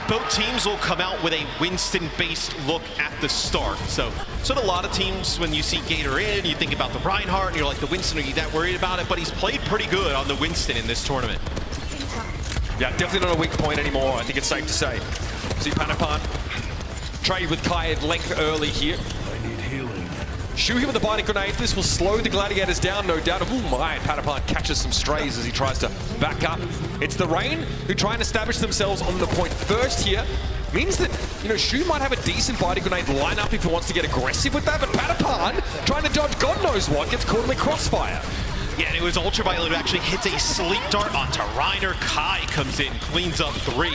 Both teams will come out with a Winston-based look at the start. So a lot of teams, when you see Gator in, you think about the Reinhardt, and you're like, the Winston, are you that worried about it? But he's played pretty good on the Winston in this tournament. Yeah, definitely not a weak point anymore, I think it's safe to say. See Panapan trade with Kai at length early here. Shoot him with the binding grenade. This will slow the Gladiators down, no doubt. Oh my, Panapan catches some strays as he tries to back up. It's the Reign who try and establish themselves on the point first here. Means that, you know, Shu might have a decent binding grenade lineup if he wants to get aggressive with that, but Panapan, trying to dodge God knows what, gets caught in the crossfire. Yeah, and it was Ultraviolet who actually hits a sleep dart onto Reiner. Kai comes in, cleans up 3.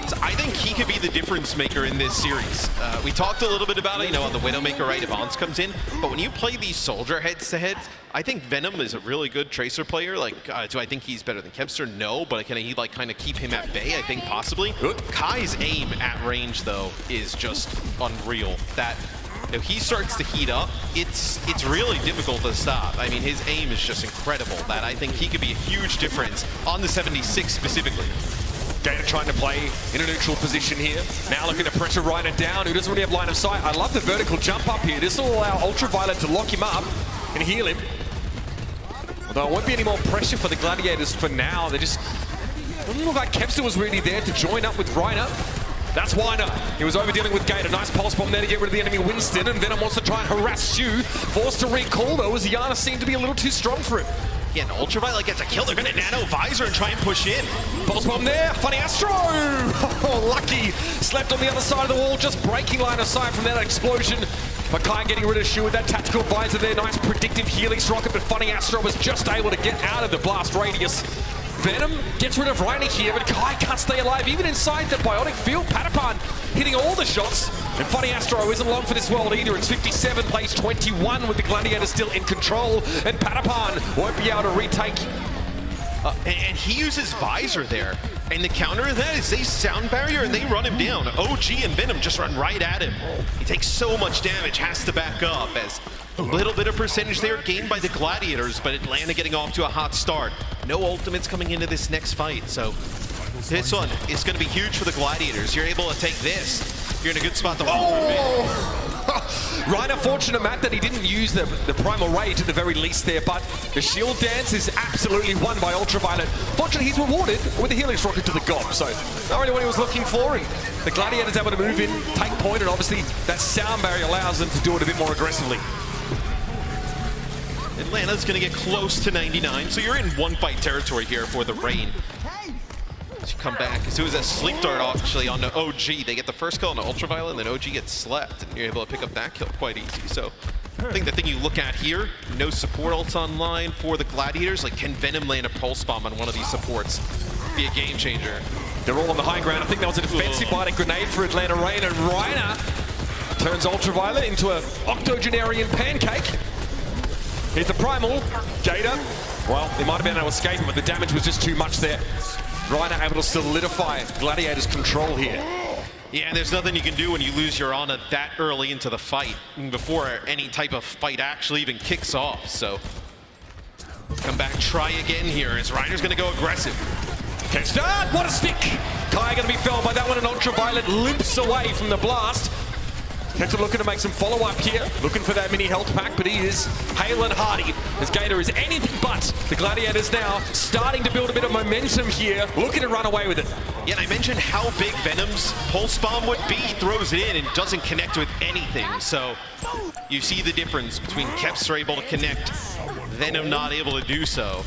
So I think he could be the difference maker in this series. We talked a little bit about it, you know, on the Widowmaker, right, if Ons comes in. But when you play these Soldier heads-to-head, I think Venom is a really good Tracer player. Like, do I think he's better than Kempster? No, but can he, like, kind of keep him at bay? I think possibly. Kai's aim at range, though, is just unreal. That, you know, he starts to heat up, it's really difficult to stop. I mean, his aim is just incredible. That I think he could be a huge difference on the 76 specifically. Gator trying to play in a neutral position here. Now looking to pressure Reiner down, who doesn't really have line of sight. I love the vertical jump up here. This will allow Ultraviolet to lock him up and heal him. Although it won't be any more pressure for the Gladiators for now. They just doesn't look like Kempster was really there to join up with Reiner. That's Weiner. He was over dealing with Gator. Nice pulse bomb there to get rid of the enemy Winston, and Venom wants to try and harass Shu. Forced to recall though, as Yana seemed to be a little too strong for him. Yeah, and Ultraviolet gets a kill. They're going to nano visor and try and push in. Pulse bomb there. Funny Astro. Oh, lucky. Slept on the other side of the wall, just breaking line of sight from that explosion. But Kai getting rid of Shu with that tactical visor there. Nice predictive Helix rocket, but Funny Astro was just able to get out of the blast radius. Venom gets rid of Reiner here, but Kai can't stay alive even inside the biotic field. Patapan hitting all the shots. And Funny Astro isn't long for this world either. It's 57, plays 21 with the Gladiators still in control. And Patapan won't be able to retake. And he uses visor there. And the counter to that is they sound barrier and they run him down. OG and Venom just run right at him. He takes so much damage, has to back up as a little bit of percentage there gained by the Gladiators, but Atlanta getting off to a hot start. No ultimates coming into this next fight, so this one is going to be huge for the Gladiators. You're able to take this. You're in a good spot to Reiner fortunate, Matt, that he didn't use the Primal Rage at the very least there, but the shield dance is absolutely won by Ultraviolet. Fortunately, he's rewarded with a Helix Rocket to the gob, so not really what he was looking for. The Gladiators able to move in, take point, and obviously that sound barrier allows them to do it a bit more aggressively. Atlanta's going to get close to 99, so you're in one-fight territory here for the Reign. As you come back, as soon as that sleep dart actually on the OG, they get the first kill on the Ultraviolet, and then OG gets slept, and you're able to pick up that kill quite easy. So I think the thing you look at here, no support ults online for the Gladiators. Like, can Venom land a pulse bomb on one of these supports? Be a game changer. They're all on the high ground. I think that was a defensive binding grenade for Atlanta Reign, and Reiner turns Ultraviolet into an octogenarian pancake. Here's the Primal. Gator. Well, they might have been able to escape him, but the damage was just too much there. Reiner able to solidify Gladiators' control here. Yeah, and there's nothing you can do when you lose your Ana that early into the fight, before any type of fight actually even kicks off. So come back, try again here as Reiner's going to go aggressive. Okay, start! What a stick! Kai going to be felled by that one, and Ultraviolet limps away from the blast. Kenta looking to make some follow-up here, looking for that mini health pack, but he is hale and hearty, as Gator is anything but. The Gladiators now starting to build a bit of momentum here, looking to run away with it. Yeah, and I mentioned how big Venom's pulse bomb would be. He throws it in and doesn't connect with anything. So you see the difference between Kepster able to connect, Venom not able to do so.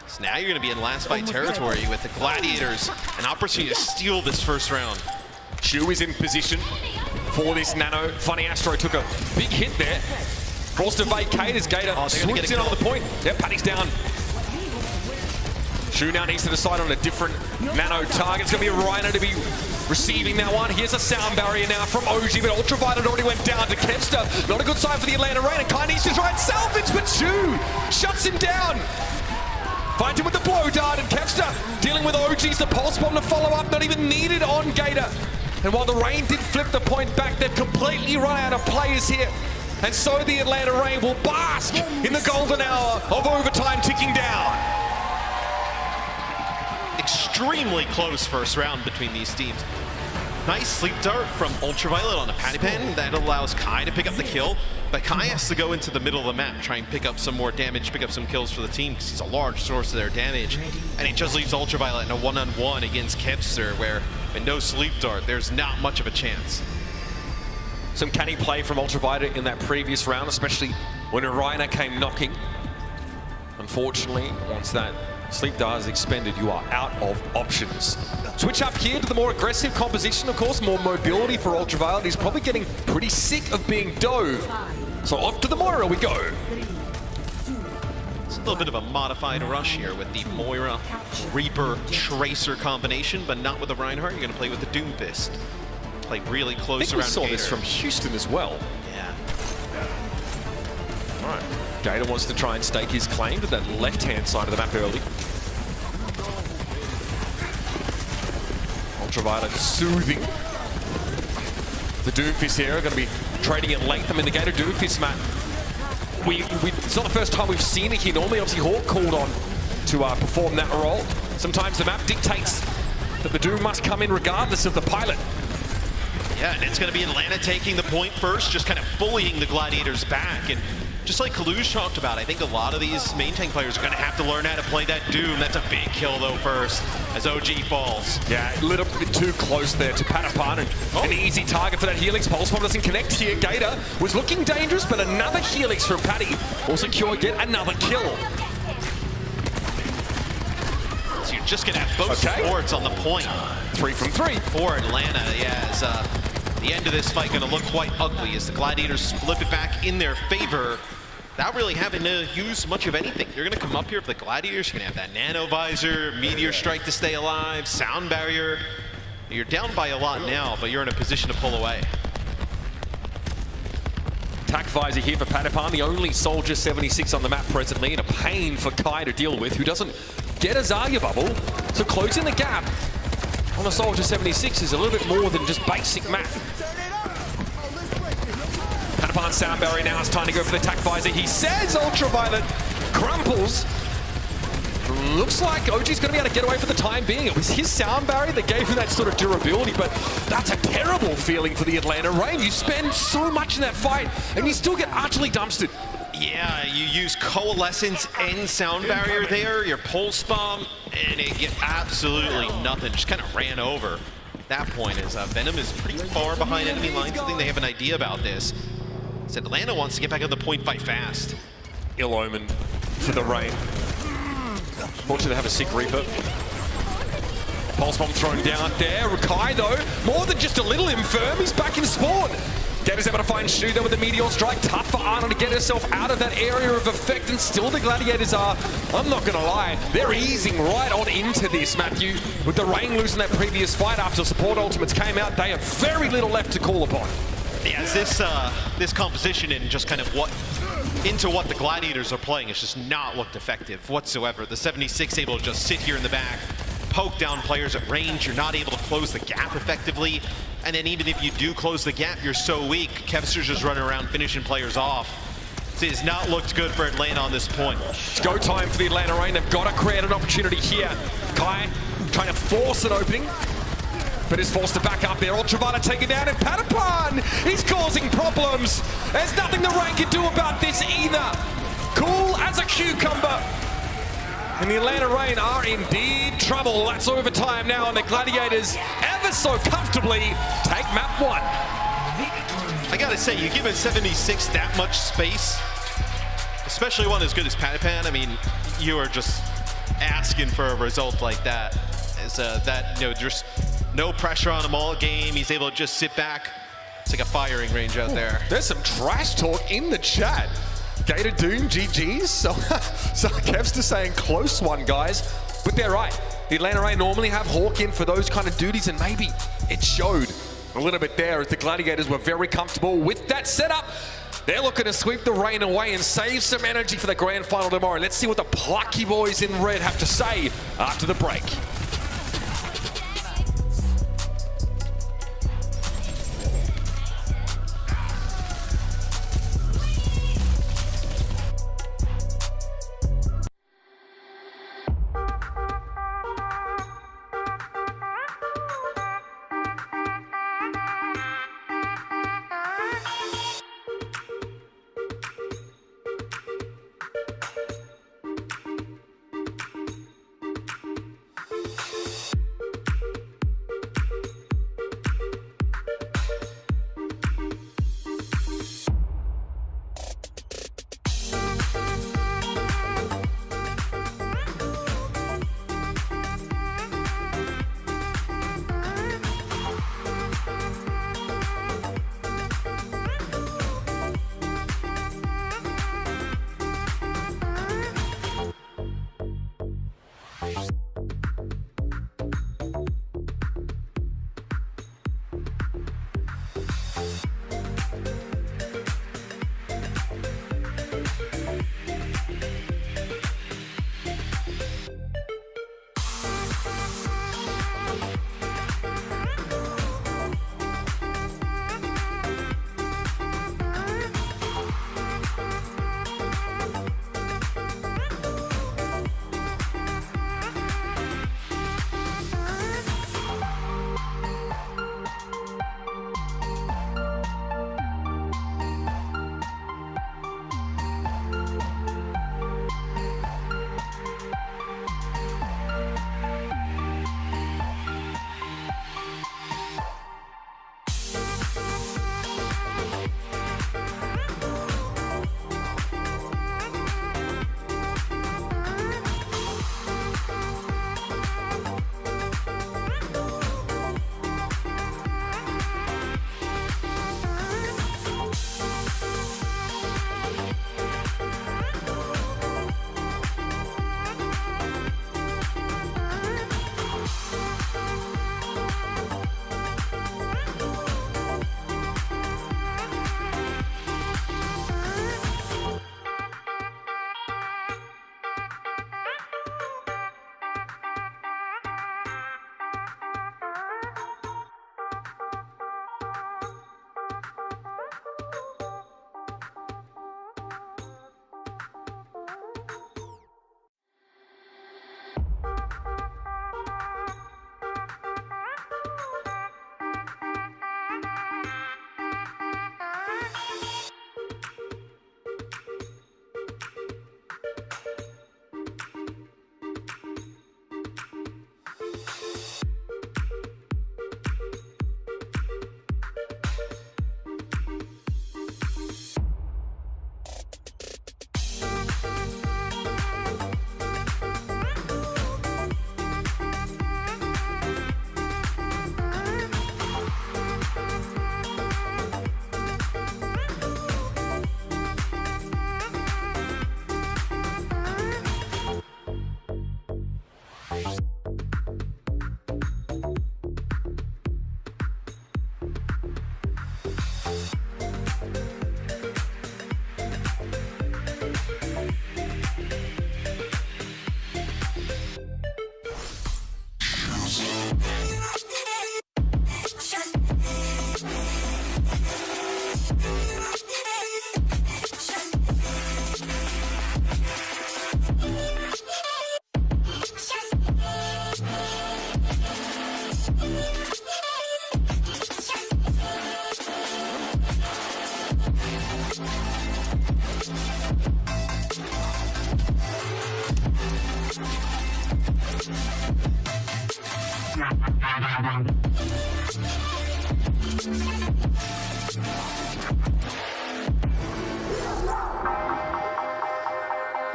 So now you're going to be in last fight territory with the Gladiators, an opportunity to steal this first round. Shu is in position for this nano. Funny Astro took a big hit there. Forced to vacate as Gator swoops in on the point. Yep, Paddy's down. Shu now needs to decide on a different nano target. It's going to be Reiner to be receiving that one. Here's a sound barrier now from OG, but Ultraviolet already went down to Kepster. Not a good sign for the Atlanta Reign. And Kai needs to try and salvage, but Shu shuts him down. Finds him with the blow dart, and Kepster dealing with OG's. The pulse bomb to follow up, not even needed on Gator. And while the Reign did flip the point back, they've completely run out of players here. And so the Atlanta Reign will bask in the golden hour of overtime ticking down. Extremely close first round between these teams. Nice sleep dart from Ultraviolet on a Patty Pen. That allows Kai to pick up the kill. But Kai has to go into the middle of the map, try and pick up some more damage, pick up some kills for the team, because he's a large source of their damage. And he just leaves Ultraviolet in a one-on-one against Kepster, where with no sleep dart, there's not much of a chance. Some canny play from Ultraviolet in that previous round, especially when Reiner came knocking. Unfortunately, once that sleep dart is expended, you are out of options. Switch up here to the more aggressive composition, of course, more mobility for Ultraviolet. He's probably getting pretty sick of being dove. So off to the Moira we go. It's a little bit of a modified rush here with the Moira Reaper Tracer combination, but not with the Reinhardt. You're going to play with the Doomfist. Play really close around Gator. We saw this from Houston as well. Yeah. All right. Gator wants to try and stake his claim to that left-hand side of the map early. Ultraviolet soothing. The Doomfist here are going to be trading at length. I mean, the Gator Doomfist map, it's not the first time we've seen it here. Normally, obviously, Hawk called on to perform that role. Sometimes the map dictates that the Doom must come in regardless of the pilot. Yeah, and it's going to be Atlanta taking the point first, just kind of bullying the Gladiators back. And just like Kalush talked about, I think a lot of these main tank players are going to have to learn how to play that Doom. That's a big kill, though, first, as OG falls. Yeah, a little bit too close there to Patapan, and an easy target for that Helix. Pulse bomb doesn't connect here. Gator was looking dangerous, but another Helix from Patty will secure yet another kill. So you're just going to have both supports on the point. 3 from 3. For Atlanta, yeah, as the end of this fight going to look quite ugly as the Gladiators flip it back in their favor without really having to use much of anything. You're going to come up here for the Gladiators. You're going to have that Nano Visor, Meteor Strike to stay alive, Sound Barrier. You're down by a lot now, but you're in a position to pull away. Attack Visor here for Patapan, the only Soldier 76 on the map presently, and a pain for Kai to deal with, who doesn't get a Zarya bubble. So closing the gap on the Soldier 76 is a little bit more than just basic math. Patapan sound barrier now. It's time to go for the attack visor. He says Ultraviolet crumples. Looks like OG's going to be able to get away for the time being. It was his sound barrier that gave him that sort of durability, but that's a terrible feeling for the Atlanta Reign. You spend so much in that fight, and you still get utterly dumpstered. Yeah, you use Coalescence and Sound Barrier there, your Pulse Bomb, and it get absolutely nothing. Just kind of ran over. At that point, as Venom is pretty far behind enemy lines. I think they have an idea about this. So Atlanta wants to get back on the point fight fast. Ill omen for the Reign. Fortunately, they have a sick Reaper. Pulse Bomb thrown down there. Kai, though, more than just a little infirm, he's back in spawn. Gator's able to find Shu there with the Meteor Strike. Tough for Arnold to get herself out of that area of effect, and still the Gladiators are, I'm not gonna lie, they're easing right on into this, Matthew. With the Reign losing that previous fight after support ultimates came out, they have very little left to call upon. Yeah, this composition and just kind of what the Gladiators are playing has just not looked effective whatsoever. The 76 able to just sit here in the back, poke down players at range. You're not able to close the gap effectively. And then even if you do close the gap, you're so weak. Kevster's just running around finishing players off. It has not looked good for Atlanta on this point. It's go time for the Atlanta Reign. They've got to create an opportunity here. Kai trying to force an opening, but is forced to back up there. Ultraviolet taken down, and Patapan, he's causing problems. There's nothing the Reign can do about this either. Cool as a cucumber. And the Atlanta Reign are indeed trouble. That's overtime now, and the Gladiators ever so comfortably take map 1. I gotta say, you give a 76 that much space, especially one as good as Patapan. I mean, you are just asking for a result like that. As that, you know, just no pressure on him all game. He's able to just sit back. It's like a firing range out there. There's some trash talk in the chat. Gator Doom, GG's. So Kevster saying close one, guys. But they're right. The Atlanta Reign normally have Hawk in for those kind of duties, and maybe it showed a little bit there as the Gladiators were very comfortable with that setup. They're looking to sweep the Reign away and save some energy for the grand final tomorrow. Let's see what the plucky boys in red have to say after the break.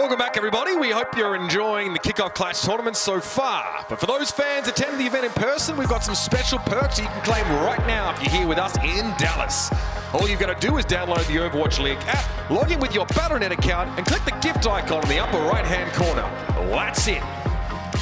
Welcome back, everybody. We hope you're enjoying the Kickoff Clash tournament so far. But for those fans attending the event in person, we've got some special perks you can claim right now if you're here with us in Dallas. All you've got to do is download the Overwatch League app, log in with your Battle.net account, and click the gift icon in the upper right-hand corner. That's it.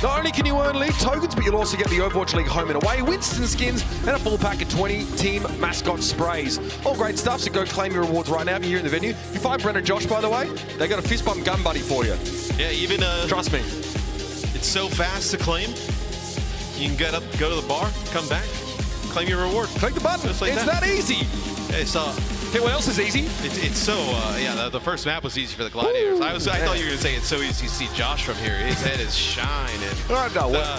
Not only can you earn League tokens, but you'll also get the Overwatch League home and away, Winston skins, and a full pack of 20 team mascot sprays. All great stuff, so go claim your rewards right now if you're here in the venue. If you find Brent and Josh, by the way, they got a fist bump gun buddy for you. Yeah, even trust me. It's so fast to claim. You can get up, go to the bar, come back, claim your reward. Click the button. Just like it's that easy. Yeah, so hey, what else is easy? It's so yeah. The first map was easy for the Gladiators. I thought you were gonna say it's so easy to see Josh from here. His head is shining. No,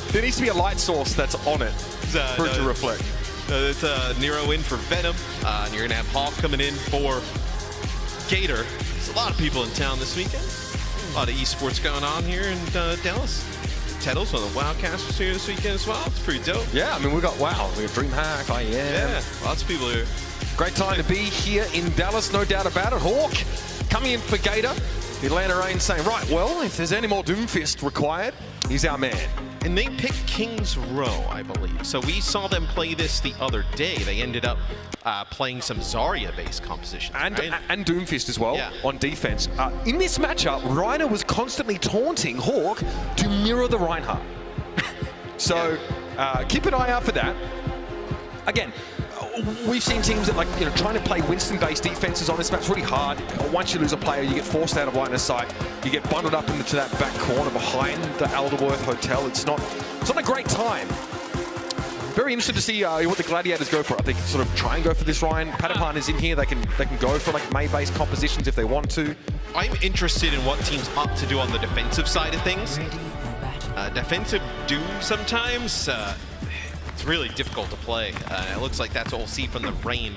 there needs to be a light source that's on it for it to reflect. It's Nero in for Venom, and you're gonna have Hawk coming in for Gator. There's a lot of people in town this weekend. A lot of esports going on here in Dallas. Tettles, one of the Wildcasters here this weekend as well. It's pretty dope. Yeah, I mean, we got DreamHack, Yeah, lots of people here. Great time to be here in Dallas, no doubt about it. Hawk coming in for Gator. The Atlanta Reign saying, right, well, if there's any more Doomfist required, he's our man. And they picked King's Row, I believe. So we saw them play this the other day. They ended up playing some Zarya-based compositions. And Doomfist as well, yeah, on defense. In this matchup, Reiner was constantly taunting Hawk to mirror the Reinhardt. So keep an eye out for that. Again, we've seen teams that trying to play Winston-based defenses on this map. It's really hard. Once you lose a player, you get forced out of line of sight. You get bundled up into that back corner behind the Alderworth Hotel. It's not a great time. Very interested to see what the Gladiators go for. I think sort of try and go for this Ryan. Patapan is in here. They can go for May-based compositions if they want to. I'm interested in what teams opt to do on the defensive side of things. Defensive Doom sometimes. It's really difficult to play. It looks like that's what we'll see from the Reign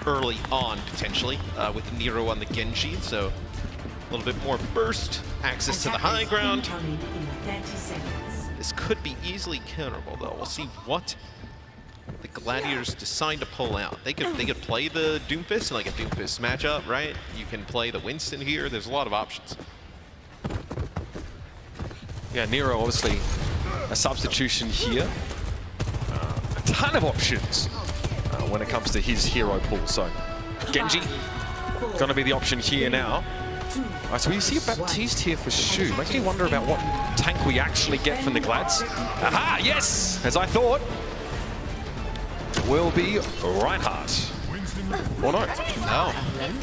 early on, potentially, with Nero on the Genji. So a little bit more burst, access to the high ground. This could be easily counterable, though. We'll see what the Gladiators decide to pull out. They could play the Doomfist in like a Doomfist matchup, right? You can play the Winston here. There's a lot of options. Yeah, Nero obviously a substitution here. A ton of options when it comes to his hero pool. So Genji going to be the option here now. All right, so we see a Baptiste here for Shu. Makes me wonder about what tank we actually get from the Glads. Aha, yes, as I thought. It will be Reinhardt. Or no? No,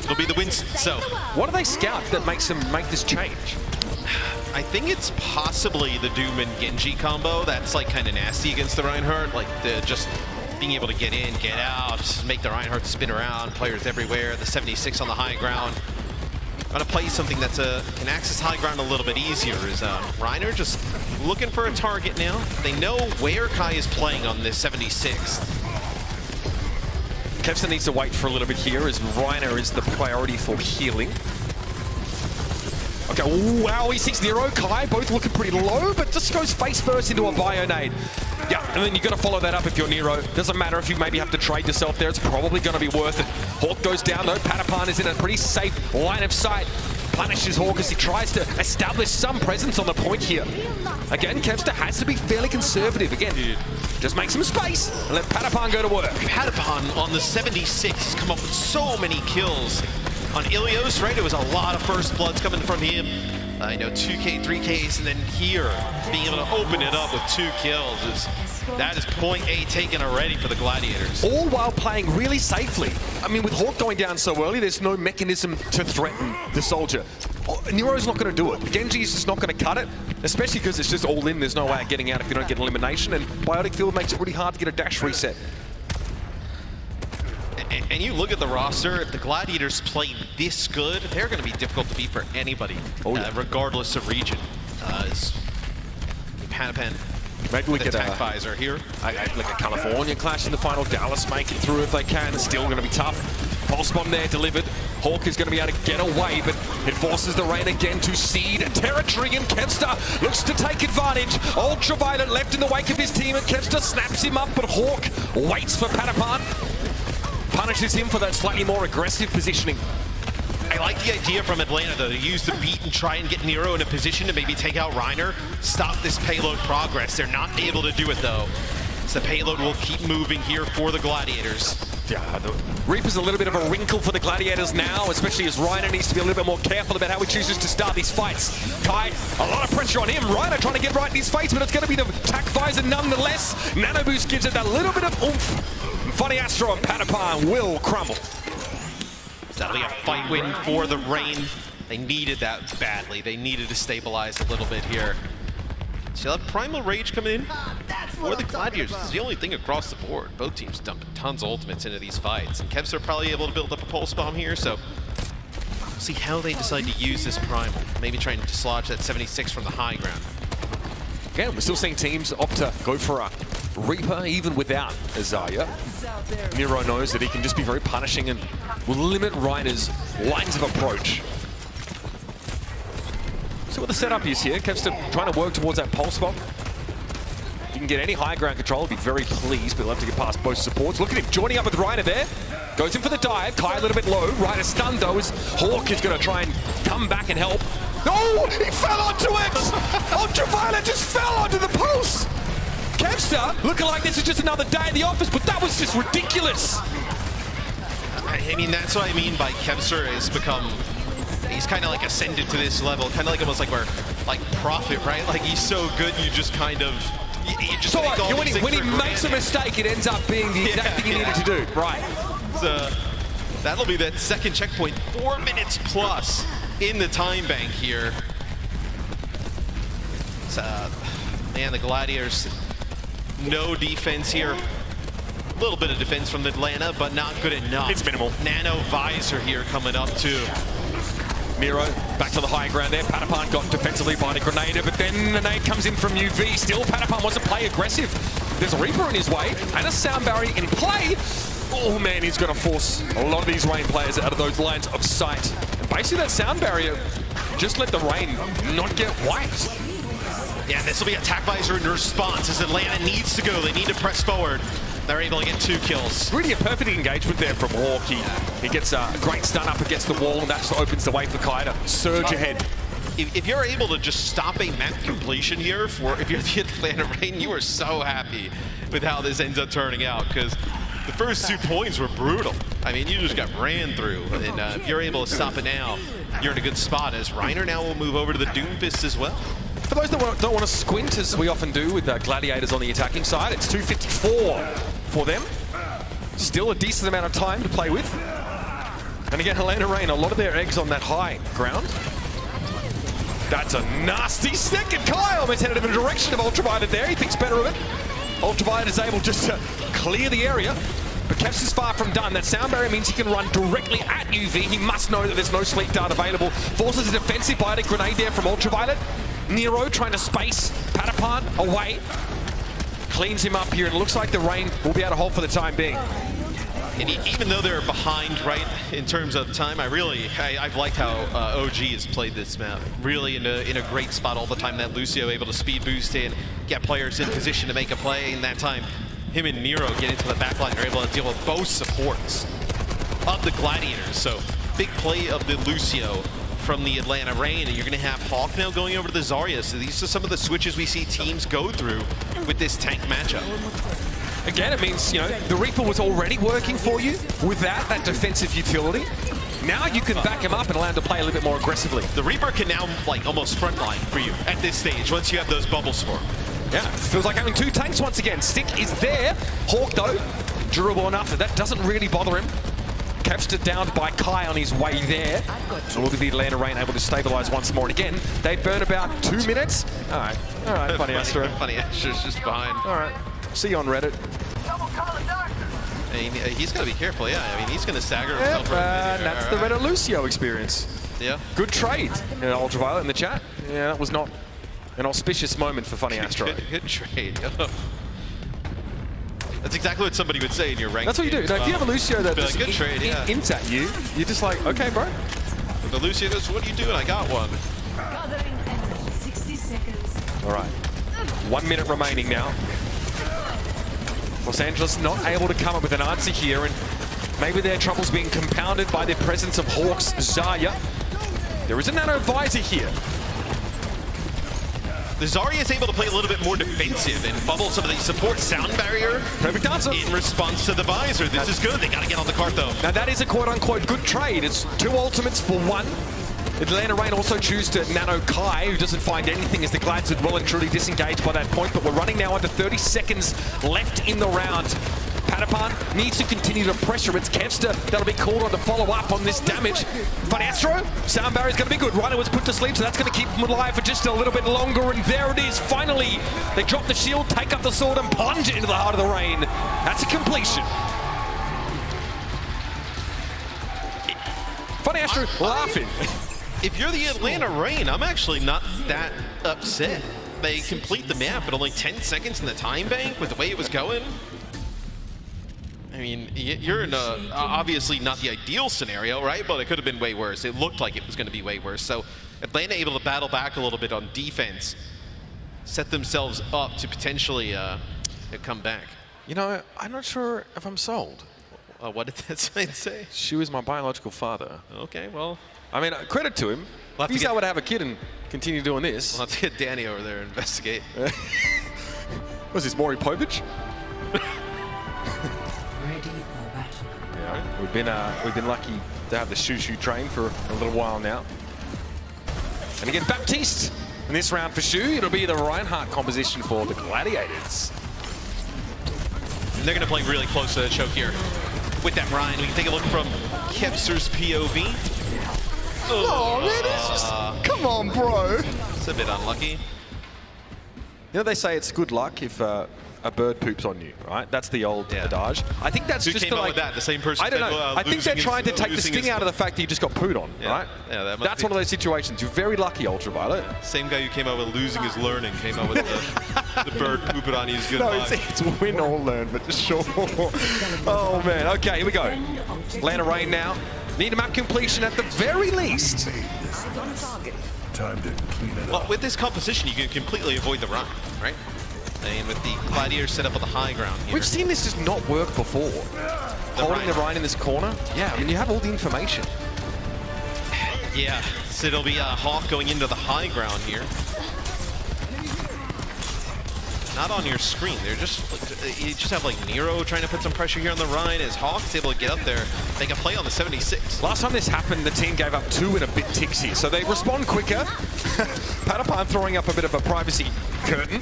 it'll be the Winston. So what do they scout that makes them make this change? I think it's possibly the Doom and Genji combo that's like kind of nasty against the Reinhardt. Like just being able to get in, get out, make the Reinhardt spin around, players everywhere, the 76 on the high ground. Gonna play something that's can access high ground a little bit easier. Is Reiner just looking for a target now? They know where Kai is playing on this 76. Kevston needs to wait for a little bit here as Reiner is the priority for healing. Okay, ooh, wow, he sees Nero, Kai, both looking pretty low, but just goes face first into a bio-nade. Yeah, and then you got to follow that up if you're Nero. Doesn't matter if you maybe have to trade yourself there, it's probably going to be worth it. Hawk goes down though, Patapan is in a pretty safe line of sight. Punishes Hawk as he tries to establish some presence on the point here. Again, Kevster has to be fairly conservative. Again, just make some space and let Patapan go to work. Patapan on the 76 has come up with so many kills. On Ilios, right, it was a lot of first bloods coming from him. 2K, 3Ks, and then here, being able to open it up with 2 kills. That is point A taken already for the Gladiators. All while playing really safely. I mean, with Hawk going down so early, there's no mechanism to threaten the soldier. Nero's not going to do it. Genji's just not going to cut it, especially because it's just all in. There's no way of getting out if you don't get elimination, and Biotic Field makes it really hard to get a dash reset. And you look at the roster, if the Gladiators play this good, they're going to be difficult to beat for anybody, regardless of region. Patapan, maybe we get attack visor here. Like a California clash in the final. Dallas make it through if they can. It's still going to be tough. Pulse bomb there delivered. Hawk is going to be able to get away, but it forces the Reign again to cede territory, and Kevster looks to take advantage. Ultraviolet left in the wake of his team, and Kevster snaps him up, but Hawk waits for Patapan. Punishes him for that slightly more aggressive positioning. A like the idea from Atlanta, though, to use the beat and try and get Nero in a position to maybe take out Reiner, stop this payload progress. They're not able to do it, though. So the payload will keep moving here for the Gladiators. Yeah, the Reaper's a little bit of a wrinkle for the Gladiators now, especially as Reiner needs to be a little bit more careful about how he chooses to start these fights. Kai, a lot of pressure on him. Reiner trying to get right in his face, but it's going to be the attack visor nonetheless. Nano Boost gives it a little bit of oomph. Funny Astro and Patapan will crumble. That'll be a fight win for the Reign. They needed that badly. They needed to stabilize a little bit here. So have Primal Rage coming in for the Gladiators. This is the only thing across the board. Both teams dumping tons of ultimates into these fights. And Kevs are probably able to build up a Pulse Bomb here, so see how they decide to use this Primal. Maybe trying to dislodge that 76 from the high ground. Again, we're still seeing teams opt to go for a Reaper even without Azaya. Nero knows that he can just be very punishing and will limit Reiner's lines of approach. So what the setup is here, Kevster trying to work towards that pulse bomb. If you can get any high ground control, he'll be very pleased, but he'll have to get past both supports. Look at him joining up with Reiner there. Goes in for the dive, Kai a little bit low. Reiner stunned though, as Hawk is going to try and come back and help. Oh, he fell onto it! Ultraviolet just fell onto the pulse! Kevster looking like this is just another day at the office, but that was just ridiculous. I mean, that's what I mean by Kevster has become... He's kind of like ascended to this level, kind of like almost like where, like Prophet, right? Like he's so good, you just kind of, you just so take all when he makes a mistake, it ends up being the exact thing you needed to do, right? So that'll be that second checkpoint, 4 minutes plus in the time bank here. So, man, the Gladiators, no defense here. A little bit of defense from Atlanta, but not good enough. It's minimal. Nano Visor here coming up too. Miro back to the high ground there. Patapan got defensively by the Grenader, but then the nade comes in from UV. Still, Patapan wants to play aggressive. There's a Reaper in his way and a sound barrier in play. Oh man, he's going to force a lot of these Reign players out of those lines of sight. And basically that sound barrier just let the Reign not get wiped. Yeah, this will be attack visor in response as Atlanta needs to go. They need to press forward. They're able to get 2 kills. Really a perfect engagement there from Hawk. He gets a great stun up against the wall, and that just opens the way for Kai to surge ahead. If you're able to just stop a map completion here, if you're the Atlanta Reign, you are so happy with how this ends up turning out, because the first 2 points were brutal. I mean, you just got ran through, and if you're able to stop it now, you're in a good spot, as Reiner now will move over to the Doomfist as well. For those that don't want to squint, as we often do with Gladiators on the attacking side, it's 2:54 for them. Still a decent amount of time to play with. And again, Atlanta Reign, a lot of their eggs on that high ground. That's a nasty second. Kai almost headed in the direction of Ultraviolet there. He thinks better of it. Ultraviolet is able just to clear the area. But Kevs is far from done. That sound barrier means he can run directly at UV. He must know that there's no sleep dart available. Forces a defensive biotic grenade there from Ultraviolet. Nero trying to space Patapan away. Cleans him up here, and it looks like the Reign will be able to hold for the time being. And even though they're behind, right, in terms of time, I've liked how OG has played this map. Really in a great spot all the time. That Lucio able to speed boost in, get players in position to make a play. In that time, him and Nero get into the backline. They're able to deal with both supports of the Gladiators. So big play of the Lucio from the Atlanta Reign, and you're going to have Hawk now going over to the Zarya. So these are some of the switches we see teams go through with this tank matchup. Again, it means, you know, the Reaper was already working for you with that defensive utility. Now you can back him up and allow him to play a little bit more aggressively. The Reaper can now, like, almost frontline for you at this stage once you have those bubbles for him. Yeah, feels like having 2 tanks once again. Stick is there. Hawk, though, durable enough that doesn't really bother him. Kevster downed by Kai on his way there. So look at the Atlanta Reign able to stabilize once more. And again, they burn about 2 minutes. All right, Funny Astro. Funny Astro's just behind. All right, see you on Reddit. I mean, he's got to be careful, yeah. I mean, he's going to stagger himself. That's the Reddit Lucio experience. Yeah. Good trade, Ultraviolet in the chat. Yeah, that was not an auspicious moment for Funny Astro. Good trade. That's exactly what somebody would say in your rank. That's what you do. Now, if you have a Lucio that like, good trade, yeah. Ints at you, you're just like, okay, bro. The Lucio goes, what are you doing? I got one. 60 seconds. All right. 1 minute remaining now. Los Angeles not able to come up with an answer here, and Maybe their trouble's being compounded by the presence of Hawk's Zarya. There is a nano visor here. The Zarya is able to play a little bit more defensive and bubble some of the support sound barrier. Perfect answer. In response to the visor. This is good. They got to get on the cart, though. Now, that is a quote-unquote good trade. It's 2 ultimates for 1. Atlanta Reign also choose to nano Kai, who doesn't find anything as the Glads would well and truly disengage by that point. But we're running now under 30 seconds left in the round. Patapan needs to continue to pressure. It's Kevster that'll be called on to follow up on this damage. Finastro, sound barrier is going to be good. Rhino was put to sleep, so that's going to keep him alive for just a little bit longer. And there it is, finally. They drop the shield, take up the sword, and plunge it into the heart of the rain. That's a completion. Finastro laughing. If you're the Atlanta Reign, I'm actually not that upset. They complete the map at only 10 seconds in the time bank with the way it was going. I mean, you're in a, obviously not the ideal scenario, right? But it could have been way worse. It looked like it was going to be way worse. So Atlanta able to battle back a little bit on defense, set themselves up to potentially come back. You know, I'm not sure if I'm sold. What did that sign say? She was my biological father. Okay, well. I mean, credit to him. If he's able to have a kid and continue doing this. We'll have to get Danny over there and investigate. Was this Maury Povich? Yeah, we've been lucky to have the Shoo train for a little while now. And again, Baptiste in this round for Shoo. It'll be the Reinhardt composition for the Gladiators. And they're going to play really close to the choke here with that Ryan. We can take a look from Kepser's POV. Oh, man, it's just, come on, bro. It's a bit unlucky. You know, they say it's good luck if a bird poops on you, right? That's the old adage. I think that's Who just came up with that? The same person. I don't know. I think they're trying to take the sting out of the fact that you just got pooed on, right? Yeah, that's one of those situations. You're very lucky, Ultraviolet. Same guy who came up with losing is learning came up with the bird pooping on you is good. No, it's win or learn, but sure. Oh, man. Okay, here we go. Atlanta Reign now. Need a map completion at the very least. Time to clean it up. Well, with this composition, you can completely avoid the run, right? I mean, with the Gladiators set up on the high ground here. We've seen this just not work before. Holding the Rhine in this corner. Yeah, I mean, you have all the information. Yeah, so it'll be Hawk going into the high ground here. Not on your screen. They're just, you just have like Nero trying to put some pressure here on the Rhine as Hawk's able to get up there. They can play on the 76. Last time this happened, the team gave up 2 and a bit tixy, so they respond quicker. Patapan throwing up a bit of a privacy curtain.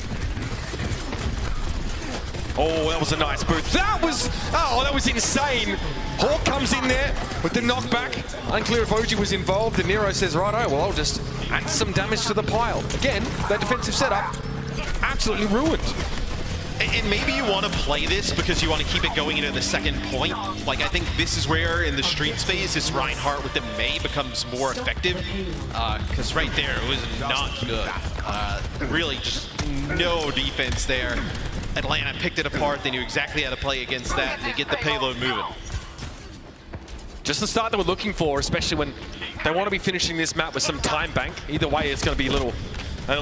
Oh, that was a nice boot. That was insane. Hawk comes in there with the knockback. Unclear if OG was involved, and Nero says, right, oh, well, I'll just add some damage to the pile. Again, that defensive setup, absolutely ruined. And maybe you want to play this because you want to keep it going into the second point. Like, I think this is where, in the street space, this Reinhardt with the May becomes more effective. Because right there, it was not good. Really just no defense there. Atlanta picked it apart. They knew exactly how to play against that. They get the payload moving. Just the start that we're looking for, especially when they want to be finishing this map with some time bank. Either way, it's going to be a little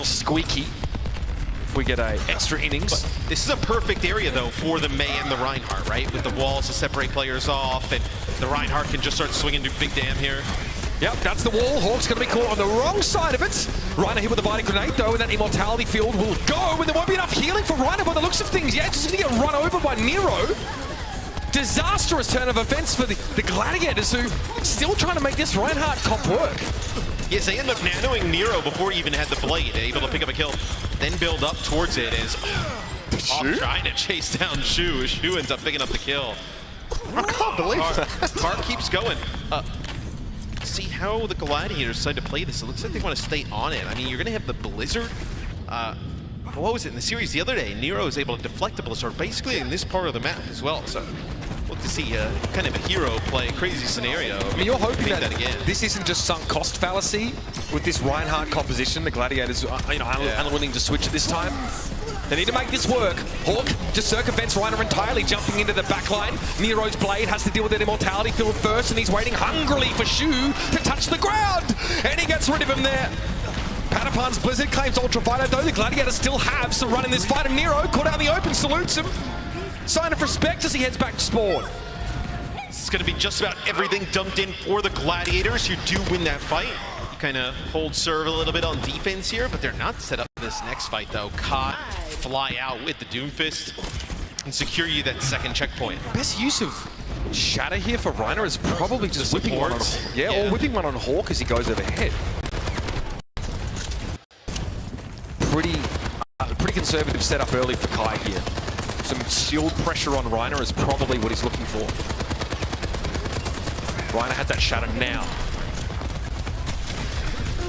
squeaky if we get a extra innings. But this is a perfect area, though, for the May and the Reinhardt, right? With the walls to separate players off, and the Reinhardt can just start swinging to big dam here. Yep, that's the wall. Hawk's going to be caught on the wrong side of it. Reiner here with a biting grenade, though, and that immortality field will go, and there won't be enough healing for Reiner by the looks of things. Yeah, just going to get run over by Nero. Disastrous turn of events for the Gladiators, who still trying to make this Reinhardt comp work. Yes, they end up nanoing Nero before he even had the blade, able to pick up a kill, then build up towards it as Hawk trying to chase down Shu. Shu ends up picking up the kill. I can't believe that. Park keeps going. See how the Gladiators decide to play this. It looks like they want to stay on it. I mean, you're going to have the Blizzard. What was it in the series the other day? Nero is able to deflect the Blizzard basically in this part of the map as well. So look to see kind of a hero play a crazy scenario. I mean, you're hoping that again. This isn't just sunk cost fallacy with this Reinhardt composition. The Gladiators are unwilling to switch at this time. They need to make this work. Hawk just circumvents Reiner entirely, jumping into the backline. Nero's blade has to deal with that immortality field first, and he's waiting hungrily for Shu to touch the ground. And he gets rid of him there. Patapan's Blizzard claims Ultraviolet, though. The Gladiators still have some run in this fight, and Nero, caught out in the open, salutes him. Sign of respect as he heads back to spawn. It's going to be just about everything dumped in for the Gladiators. You do win that fight. You kind of hold serve a little bit on defense here, but they're not set up for this next fight, though. Kai fly out with the Doomfist and secure you that second checkpoint. Best use of Shatter here for Reiner is probably just whipping one on, or whipping one on Hawk as he goes overhead. Pretty conservative setup early for Kai here. Some shield pressure on Reiner is probably what he's looking for. Reiner had that Shatter now.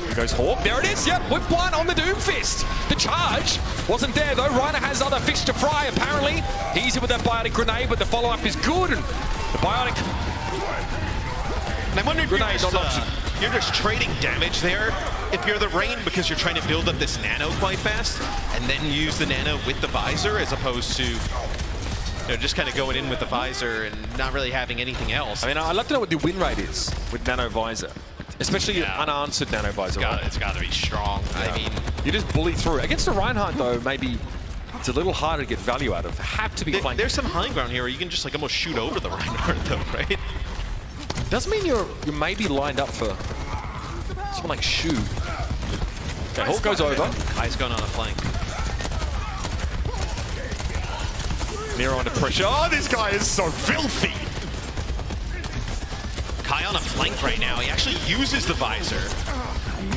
Here goes Hawk. There it is. Yep, whip one on the Doomfist. The charge wasn't there though. Reiner has other fish to fry apparently. He's hit with that biotic grenade, but the follow-up is good. And the biotic. And I wonder if you're just trading damage there if you're the Rain, because you're trying to build up this nano quite fast and then use the nano with the visor as opposed to just kind of going in with the visor and not really having anything else. I mean, I'd love to know what the win rate is with nano visor, especially unanswered nano visor. It's got to be strong. Yeah. I mean, you just bully through. Against a Reinhardt though, maybe it's a little harder to get value out of. Have to be flanked. There's some high ground here where you can just like almost shoot over the Reinhardt though, right? Doesn't mean you're maybe lined up for someone like Shu. Okay, Hawk goes over. Kai's going on a flank. Nero under pressure. Oh, this guy is so filthy. Kai on a flank right now. He actually uses the visor.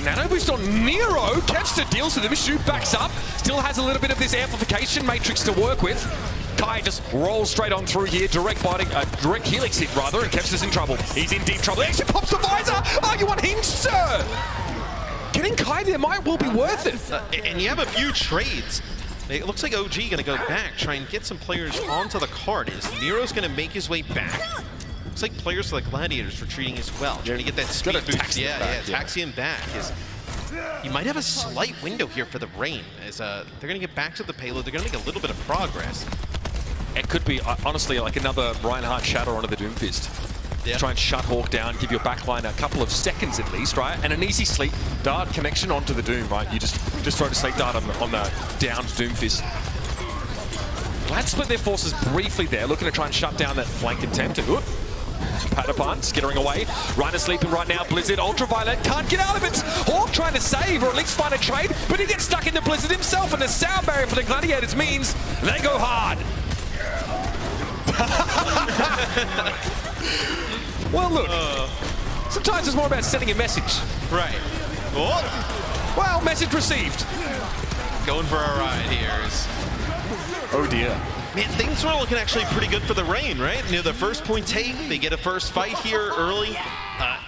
Nano boost on Nero. Kevster deals with him. Shu backs up. Still has a little bit of this amplification matrix to work with. Kai just rolls straight on through here. Direct helix hit rather, and Kevster's in trouble. He's in deep trouble. He actually pops the visor. Oh, you want Hinged, sir? Getting Kai there might well be worth it. And you have a few trades. It looks like OG going to go back, try and get some players onto the card. Is Nero's going to make his way back? Looks like players like Gladiators retreating as well, trying to get that speed boost. Taxi him back. You might have a slight window here for the Rain, as they're going to get back to the payload. They're going to make a little bit of progress. It could be, honestly, like another Reinhardt Shatter onto the Doomfist. Try and shut Hawk down, give your backline a couple of seconds at least, right? And an easy sleep dart connection onto the Doom, right? You just throw the sleep dart on the downed Doomfist. Glad split their forces briefly there, looking to try and shut down that flank attempt. And Patapan skittering away. Reiner sleeping right now. Blizzard, Ultraviolet, can't get out of it. Hawk trying to save, or at least find a trade, but he gets stuck in the Blizzard himself, and the sound barrier for the Gladiators means they go hard. Well, look, sometimes it's more about sending a message. Right. Oh. Well, message received. Going for a ride here. Oh, dear. Man, things were looking actually pretty good for the Rain, right? The first point take, they get a first fight here early.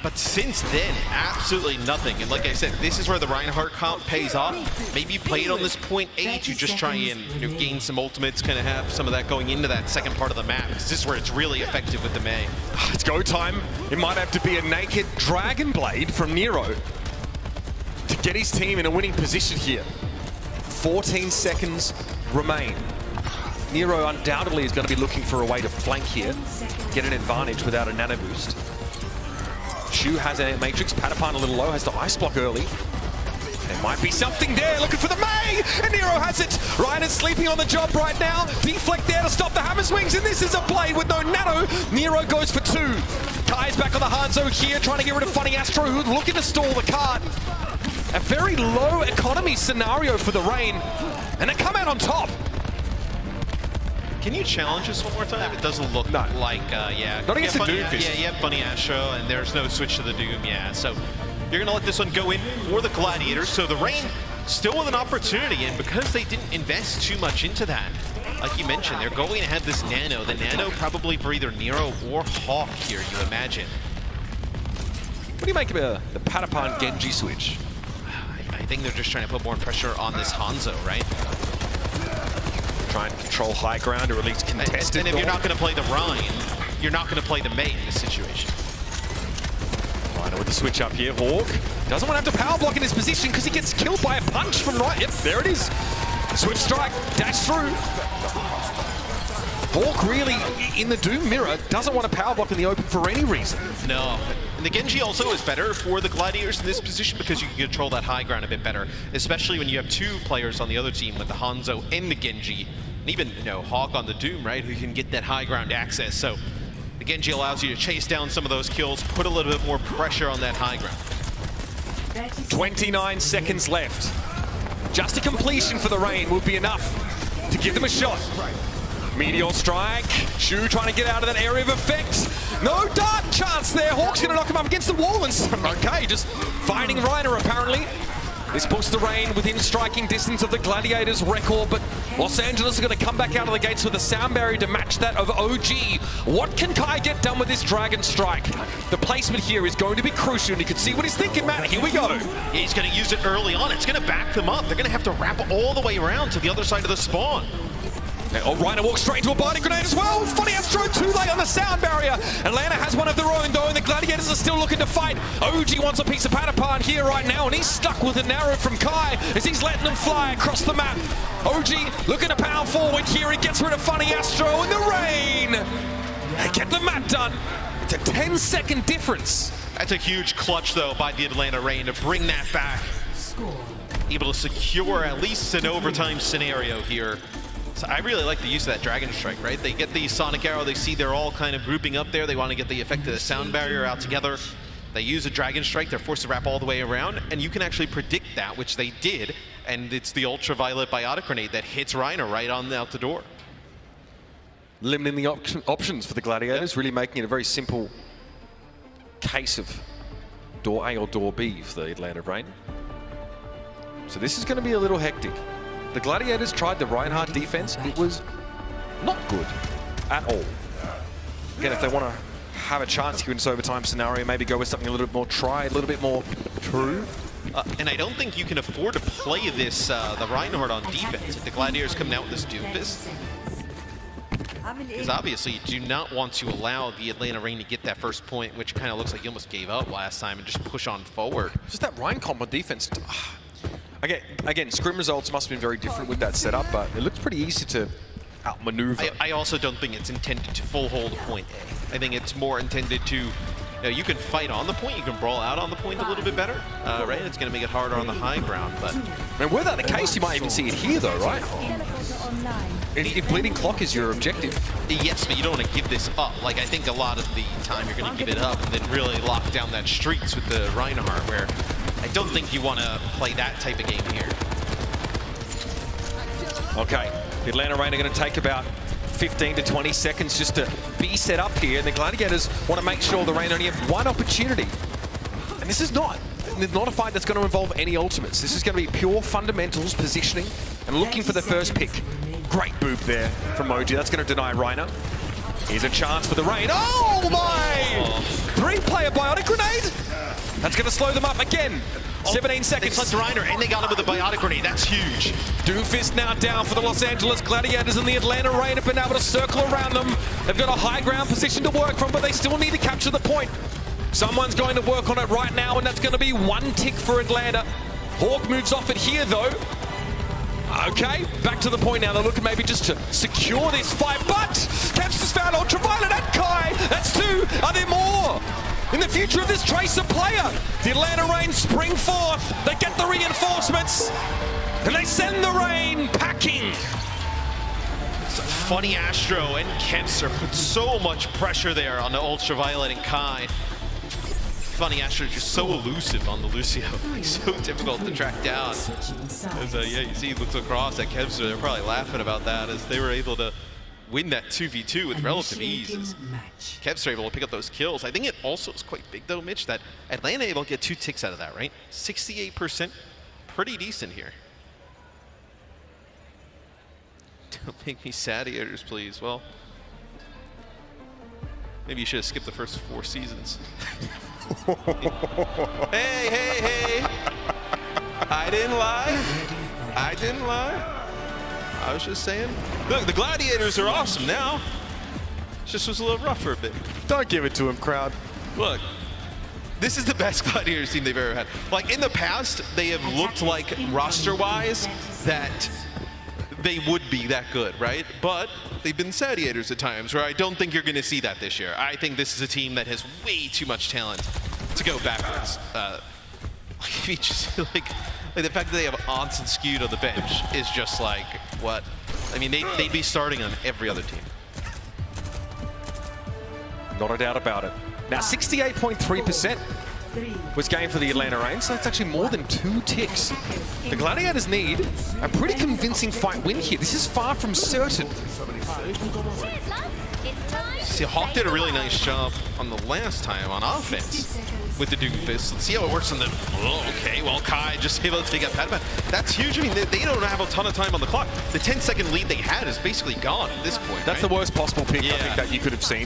But since then, absolutely nothing. And like I said, this is where the Reinhardt comp pays off. Maybe you play it on this point 8 to just try and gain some ultimates, kind of have some of that going into that second part of the map. Because this is where it's really effective with the May. It's go time. It might have to be a naked Dragon Blade from Nero to get his team in a winning position here. 14 seconds remain. Nero undoubtedly is going to be looking for a way to flank here, get an advantage without a nano boost. Shu has a matrix, Patapan a little low, has the ice block early. There might be something there, looking for the May, and Nero has it. Reiner's sleeping on the job right now. Deflect there to stop the hammer swings, and this is a blade with no nano. Nero goes for 2. Kai's back on the Hangzhou here, trying to get rid of Funny Astro, who's looking to stall the cart. A very low economy scenario for the Rain, and they come out on top. Can you challenge us one more time? It doesn't look like, Not against the Doomfist. Yeah, you have Funny Astro, and there's no switch to the Doom, So you're going to let this one go in for the Gladiators. So the Rain still with an opportunity, and because they didn't invest too much into that, like you mentioned, they're going to have this nano. The nano probably for either Nero or Hawk here, you imagine. What do you make of the Patapan Genji switch? I think they're just trying to put more pressure on this Hangzhou, right? Try and control high ground or at least contest it. And if you're not going to play the Ryan, you're not going to play the May in this situation. Reiner with the switch up here. Hawk doesn't want to have to power block in his position because he gets killed by a punch from right. Yep, there it is. Switch strike, dash through. Hawk really, in the Doom mirror, doesn't want to power block in the open for any reason. No. And the Genji also is better for the Gladiators in this position because you can control that high ground a bit better, especially when you have 2 players on the other team with the Hangzhou and the Genji, and even Hawk on the Doom, right, who can get that high ground access. So The Genji allows you to chase down some of those kills, put a little bit more pressure on that high ground. 29 seconds left. Just a completion for the Rain would be enough to give them a shot. Meteor strike. Shu trying to get out of that area of effect. No dart chance there. Hawk's gonna knock him up against the wall and okay, just fighting Reiner apparently. This puts the Rain within striking distance of the Gladiators' record, but Los Angeles are going to come back out of the gates with a sound barrier to match that of OG. What can Kai get done with this Dragon Strike? The placement here is going to be crucial, and you can see what he's thinking, Matt. Here we go. Yeah, he's going to use it early on. It's going to back them up. They're going to have to wrap all the way around to the other side of the spawn. Oh, Reiner walks straight into a biting grenade as well. Funny Astro too late on the sound barrier. Atlanta has one of their own though, and the Gladiators are still looking to fight. OG wants a piece of Patapan here right now, and he's stuck with an arrow from Kai as he's letting them fly across the map. OG looking to power forward here. He gets rid of Funny Astro and the Rain. They get the map done. It's a 10-second difference. That's a huge clutch though by the Atlanta Rain to bring that back. Able to secure at least an overtime scenario here. So I really like the use of that Dragon Strike, right? They get the Sonic Arrow, they see they're all kind of grouping up there, they want to get the effect of the sound barrier out together. They use a Dragon Strike, they're forced to wrap all the way around, and you can actually predict that, which they did, and it's the Ultraviolet Biotic Grenade that hits Reiner right on out the door. Limiting the options for the Gladiators, really making it a very simple case of door A or door B for the Atlanta Rain. So this is going to be a little hectic. The Gladiators tried the Reinhardt defense. It was not good at all. Again, if they want to have a chance here in this overtime scenario, maybe go with something a little bit more tried, a little bit more true. And I don't think you can afford to play this, the Reinhardt on defense. If the Gladiators come out with this Doomfist, because obviously you do not want to allow the Atlanta Rain to get that first point, which kind of looks like you almost gave up last time, and just push on forward. Just that Rein comp on defense. Again, scrim results must have been very different with that setup, but it looks pretty easy to outmaneuver. I also don't think it's intended to full hold point A. I think it's more intended to, you can fight on the point, you can brawl out on the point a little bit better, right? It's going to make it harder on the high ground, but... And were that the case, you might even see it here though, right? If Bleeding Clock is your objective. Yes, but you don't want to give this up. Like, I think a lot of the time you're going to give it up and then really lock down that streaks with the Reinhardt, where I don't think you want to play that type of game here. Okay, the Atlanta Rain are going to take about 15 to 20 seconds just to be set up here. And the Gladiators want to make sure the Rain only have one opportunity. And this is not a fight that's going to involve any ultimates. This is going to be pure fundamentals, positioning, and looking for the first pick. Great boop there from Moji. That's going to deny Reiner. Here's a chance for the Rain. Oh my! 3-player Biotic Grenade? That's going to slow them up again. 17 seconds. They plugged Reiner and they got him with a Biotic Grenade. That's huge. Doomfist now down for the Los Angeles Gladiators, and the Atlanta Rain have been able to circle around them. They've got a high ground position to work from, but they still need to capture the point. Someone's going to work on it right now, and that's going to be one tick for Atlanta. Hawk moves off it here, though. Okay, back to the point now. They're looking maybe just to secure this fight, but Caps has found Ultraviolet and Kai. That's 2. Are there more? In the future of this Tracer player, the Atlanta Rain spring forth. They get the reinforcements, and they send the Rain packing. So Funny Astro and Kemser put so much pressure there on the Ultraviolet and Kai. Funny Astro just so elusive on the Lucio. He's so difficult to track down. As, yeah, you see he looks across at Kemser. They're probably laughing about that as they were able to win that 2v2 with relative ease. Kemser able to pick up those kills. I think it also is quite big though, Mitch, that Atlanta able to get 2 ticks out of that, right? 68%, pretty decent here. Don't make me sad, haters, please. Well, maybe you should have skipped the first 4 seasons. Hey, hey, hey. I didn't lie. I didn't lie. I was just saying. Look, the Gladiators are awesome now. Just was a little rough for a bit. Don't give it to him, crowd. Look, this is the best Gladiators team they've ever had. Like, in the past, they have looked like, roster-wise, that they would be that good, right? But they've been Gladiators at times, where I don't think you're going to see that this year. I think this is a team that has way too much talent to go backwards. Like the fact that they have Ants and Skewed on the bench is just like, what? I mean, they'd be starting on every other team. Not a doubt about it. Now, 68.3% was gained for the Atlanta Reign, so that's actually more than 2 ticks. The Gladiators need a pretty convincing fight win here. This is far from certain. See, Hawk did a really nice job on the last time on offense with the Doomfist. Let's see how it works on the... Oh, okay, well, Kai just able to take out Patapan. That's huge. I mean, they don't have a ton of time on the clock. The 10-second lead they had is basically gone at this point. That's right? the worst possible pick, I think, that you could have seen.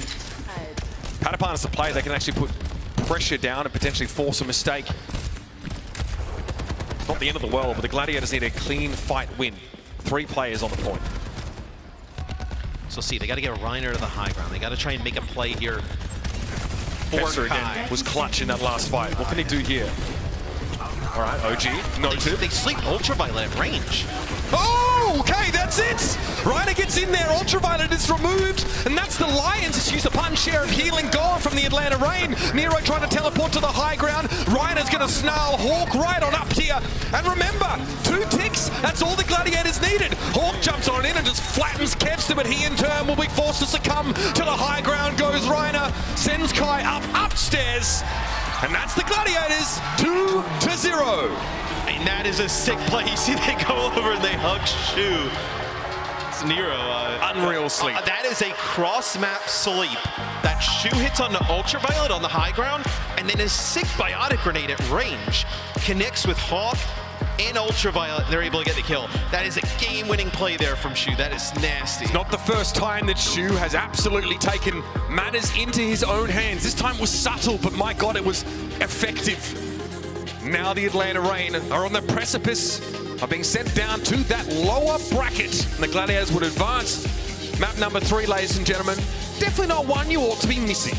Patapan is a player that can actually put pressure down and potentially force a mistake. It's not the end of the world, but the Gladiators need a clean fight win. 3 players on the point. So see, they got to get Reiner to the high ground. They got to try and make a play here. Kepser again was clutch in that last fight. What can he do here? All right, OG, noted. They sleep Ultraviolet at range. Oh, okay, that's it. Reiner gets in there, Ultraviolet is removed, and that's the Lions. Just use a punch share of healing gone from the Atlanta Reign. Nero trying to teleport to the high ground. Reiner's going to snarl Hawk right on up here. And remember, 2 ticks, that's all the Gladiators needed. Hawk jumps on in and just flattens Kevster, but he in turn will be forced to succumb. To the high ground goes Reiner, sends Kai upstairs. And that's the Gladiators, 2-0. And that is a sick play. You see, they go over and they hug Shu. It's Nero. Unreal sleep. That is a cross-map sleep. That Shu hits on the Ultraviolet on the high ground, and then a sick Biotic Grenade at range connects with Hawk and Ultraviolet, and they're able to get the kill. That is a game-winning play there from Shu. That is nasty. It's not the first time that Shu has absolutely taken matters into his own hands. This time was subtle, but my God, it was effective. Now the Atlanta Reign are on the precipice of being sent down to that lower bracket. And the Gladiators would advance. Map number 3, ladies and gentlemen. Definitely not one you ought to be missing.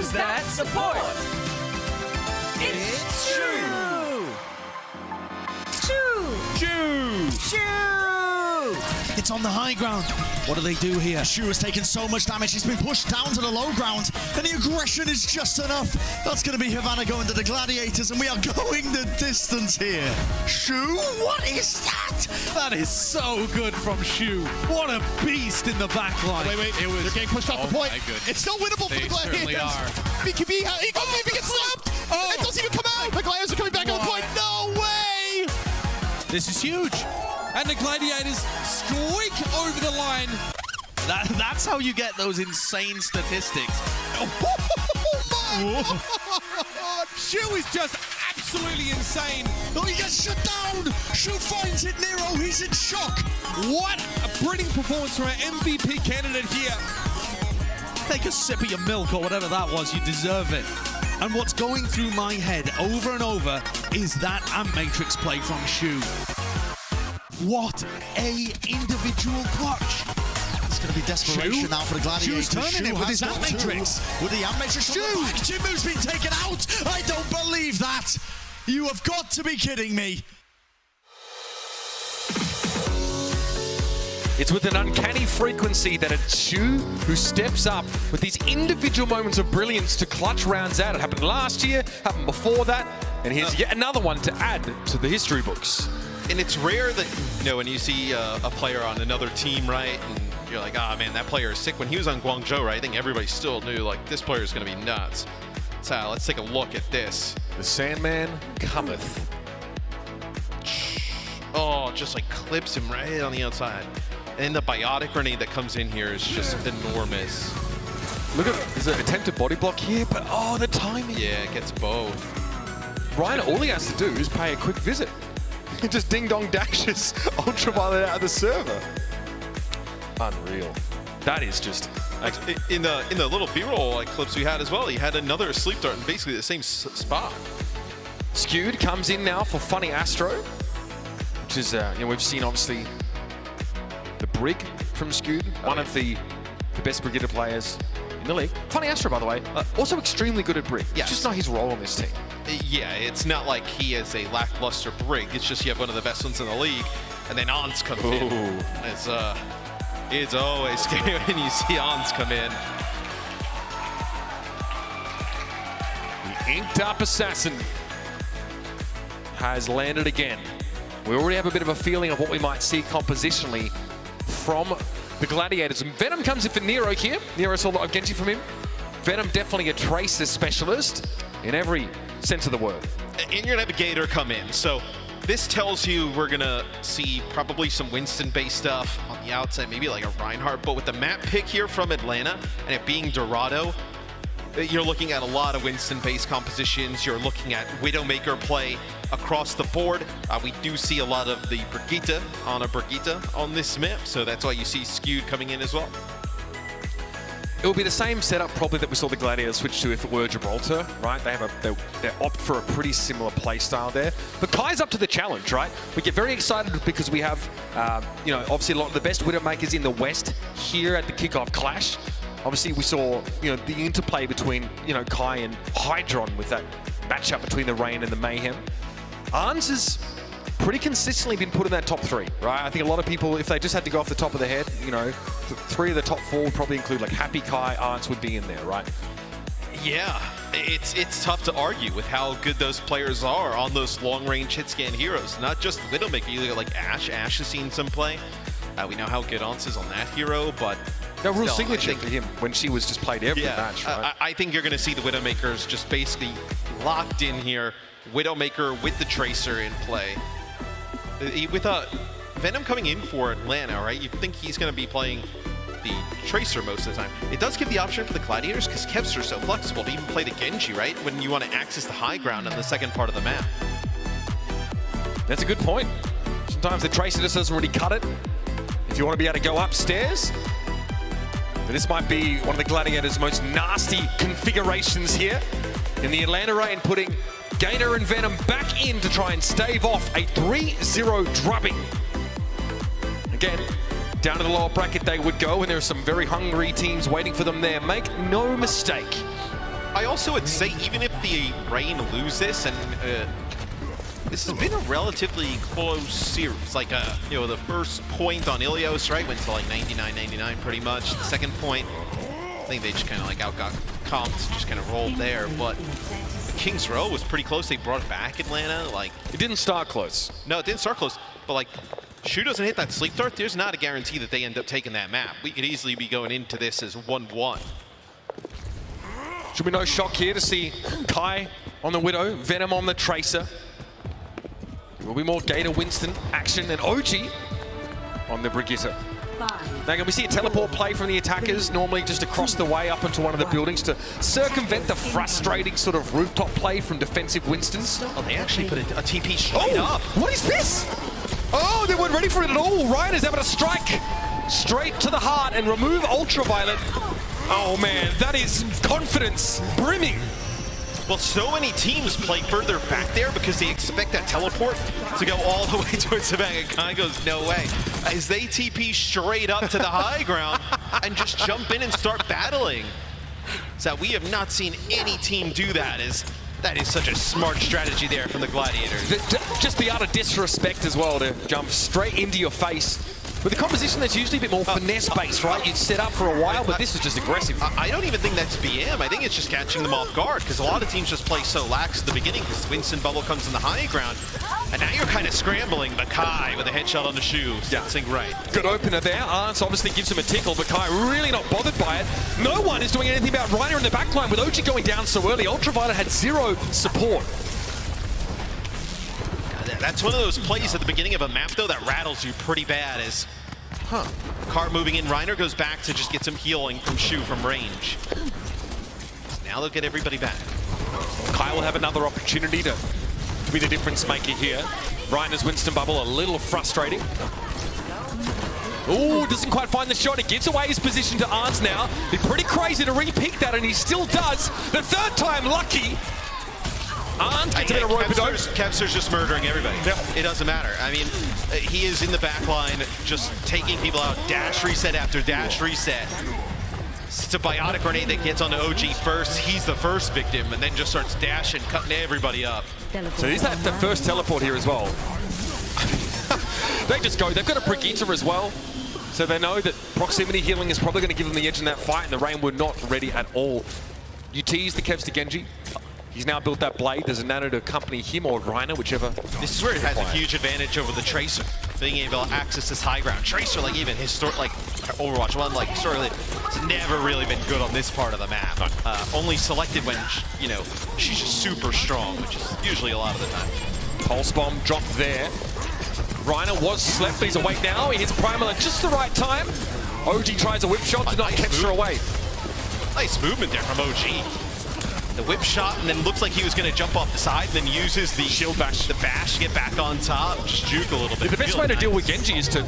Who's that support? It's Shu! Shu! It's on the high ground. What do they do here? Shu has taken so much damage. He's been pushed down to the low ground, and the aggression is just enough. That's going to be Havana going to the Gladiators, and we are going the distance here. Shu, what is that? That is so good from Shu. What a beast in the back line. Wait. They're getting pushed off the point. It's still winnable for the Gladiators. Certainly are. BKB, he gets slapped. It doesn't even come out. The Gladiators are coming back on the point. No way. This is huge. And the Gladiators streak over the line. That's how you get those insane statistics. Shu is just absolutely insane. Oh, he gets shut down. Shu finds it, Nero. He's in shock. What a brilliant performance from our MVP candidate here. Take a sip of your milk or whatever that was. You deserve it. And what's going through my head over and over is that Amp Matrix play from Shu. What a individual clutch. It's going to be desperation now for the Gladiators. Shu's turning it with his Amp Matrix. With the Amp Matrix. Shu! Jimmu's been taken out. I don't believe that. You have got to be kidding me. It's with an uncanny frequency that it's Shu who steps up with these individual moments of brilliance to clutch rounds out. It happened last year, happened before that, and here's yet another one to add to the history books. And it's rare that, you know, when you see a player on another team, right, and you're like, ah, man, that player is sick. When he was on Guangzhou, right, I think everybody still knew, like, this player is going to be nuts. So let's take a look at this. The Sandman cometh. Oh, just like clips him right on the outside. And the biotic grenade that comes in here is just enormous. Look at, there's an attempted body block here, but oh, the timing. Yeah, it gets both. Ryan, all he has to do is pay a quick visit. He just ding-dong dashes Ultraviolet out of the server. Unreal. That is just... In the little B-roll like, clips we had as well, he had another sleep dart in basically the same spot. Skewed comes in now for Funny Astro, which is, you know, we've seen obviously the Brig from Skewed, one of the best Brigida players in the league. Funny Astro, by the way, also extremely good at Brig. Yeah. It's just not his role on this team. Yeah, it's not like he is a lackluster Brig. It's just you have one of the best ones in the league, and then Ons comes in. It's always scary when you see Ons come in. The inked up assassin has landed again. We already have a bit of a feeling of what we might see compositionally from the Gladiators. And Venom comes in for Nero here. Nero saw a lot of Genji from him. Venom definitely a Tracer specialist in every sense of the word. And you're gonna have a Gator come in. So this tells you we're gonna see probably some Winston-based stuff on the outside, maybe like a Reinhardt. But with the map pick here from Atlanta and it being Dorado, you're looking at a lot of Winston-based compositions. You're looking at Widowmaker play across the board. We do see a lot of the Brigitte on this map, so that's why you see Skewed coming in as well. It will be the same setup probably that we saw the Gladiators switch to if it were Gibraltar, right? They opt for a pretty similar play style there. But Kai's up to the challenge, right? We get very excited because we have, you know, obviously a lot of the best Widowmakers in the West here at the Kickoff Clash. Obviously, we saw, you know, the interplay between, you know, Kai and Hydron with that matchup between the Rain and the Mayhem. Arns has pretty consistently been put in that top three, right? I think a lot of people, if they just had to go off the top of the head, you know, three of the top four would probably include like Happy Kai, Arns would be in there, right? Yeah, it's tough to argue with how good those players are on those long-range hit-scan heroes. Not just Widowmaker, you look at like Ashe. Ashe has seen some play. We know how good Arns is on that hero, but no real signature for him when she was just played every match, right? I think you're going to see the Widowmakers just basically locked in here. Widowmaker with the Tracer in play. With Venom coming in for Atlanta, right? You think he's going to be playing the Tracer most of the time. It does give the option for the Gladiators because Kevster is so flexible to even play the Genji, right? When you want to access the high ground on the second part of the map. That's a good point. Sometimes the Tracer just doesn't really cut it. If you want to be able to go upstairs, but this might be one of the Gladiators' most nasty configurations here in the Atlanta Rain, putting Gator and Venom back in to try and stave off a 3-0 drubbing. Again, down to the lower bracket they would go, and there are some very hungry teams waiting for them there. Make no mistake, I also would say, even if the Rain lose this, and this has been a relatively close series. Like, you know, the first point on Ilios, right, went to like 99-99 pretty much. The second point, I think they just kind of like outgot comped, just kind of rolled there. But King's Row was pretty close. They brought back Atlanta. Like, it didn't start close. No, it didn't start close. But like, Shu doesn't hit that sleep dart, there's not a guarantee that they end up taking that map. We could easily be going into this as 1-1. Should be no shock here to see Kai on the Widow, Venom on the Tracer. There will be more Gator Winston action and OG on the Brigitte. Now, can we see a teleport play from the attackers, normally just across the way up into one of the buildings to circumvent the frustrating sort of rooftop play from defensive Winstons? Oh, they actually put a TP straight up. What is this? Oh, they weren't ready for it at all. Ryan is able to strike straight to the heart and remove Ultraviolet. Oh man, that is confidence brimming. Well, so many teams play further back there because they expect that teleport to go all the way towards the back, and Kai goes, no way. As they TP straight up to the high ground and just jump in and start battling. So we have not seen any team do that. That is such a smart strategy there from the Gladiators. Just the utter disrespect as well to jump straight into your face. With a composition that's usually a bit more finesse-based, right? You'd set up for a while, but this is just aggressive. I don't even think that's BM. I think it's just catching them off guard, because a lot of teams just play so lax at the beginning because Winston Bubble comes in the high ground, and now you're kind of scrambling, but Kai with a headshot on the Shu, sensing right. Good opener there. Arns obviously gives him a tickle, but Kai really not bothered by it. No one is doing anything about Reiner in the backline with OG going down so early. Ultraviolet had zero support. That's one of those plays at the beginning of a map, though, that rattles you pretty bad. Car moving in, Reiner goes back to just get some healing from Shu from range. Now they'll get everybody back. Kai will have another opportunity to be the difference maker here. Reiner's Winston Bubble a little frustrating. Ooh, doesn't quite find the shot. He gives away his position to Arns now. Be pretty crazy to re-pick that, and he still does. The third time lucky. Arns gets a bit of rope-a-dope. Kevster's just murdering everybody. Yep. It doesn't matter. I mean, he is in the back line just taking people out. Dash reset after dash reset. It's a biotic grenade that gets onto OG first. He's the first victim, and then just starts dashing, cutting everybody up. So is that the first teleport here as well? They just go. They've got a Brigitte as well. So they know that proximity healing is probably going to give them the edge in that fight, and the Rain were not ready at all. You tease the Kevs to Genji. He's now built that blade. There's a nano to accompany him or Reiner, whichever. This is where it has a huge advantage over the Tracer, being able to access this high ground. Tracer, like even like Overwatch 1, like historically, it's never really been good on this part of the map. Only selected when, you know, she's just super strong, which is usually a lot of the time. Pulse bomb dropped there. Reiner was slept, but he's awake now. He hits Primal at just the right time. OG tries a whip shot to not catch her away. Nice movement there from OG. The whip shot, and then looks like he was going to jump off the side, and then uses the shield bash, the bash to get back on top, just juke a little bit. The best way to deal with Genji is to,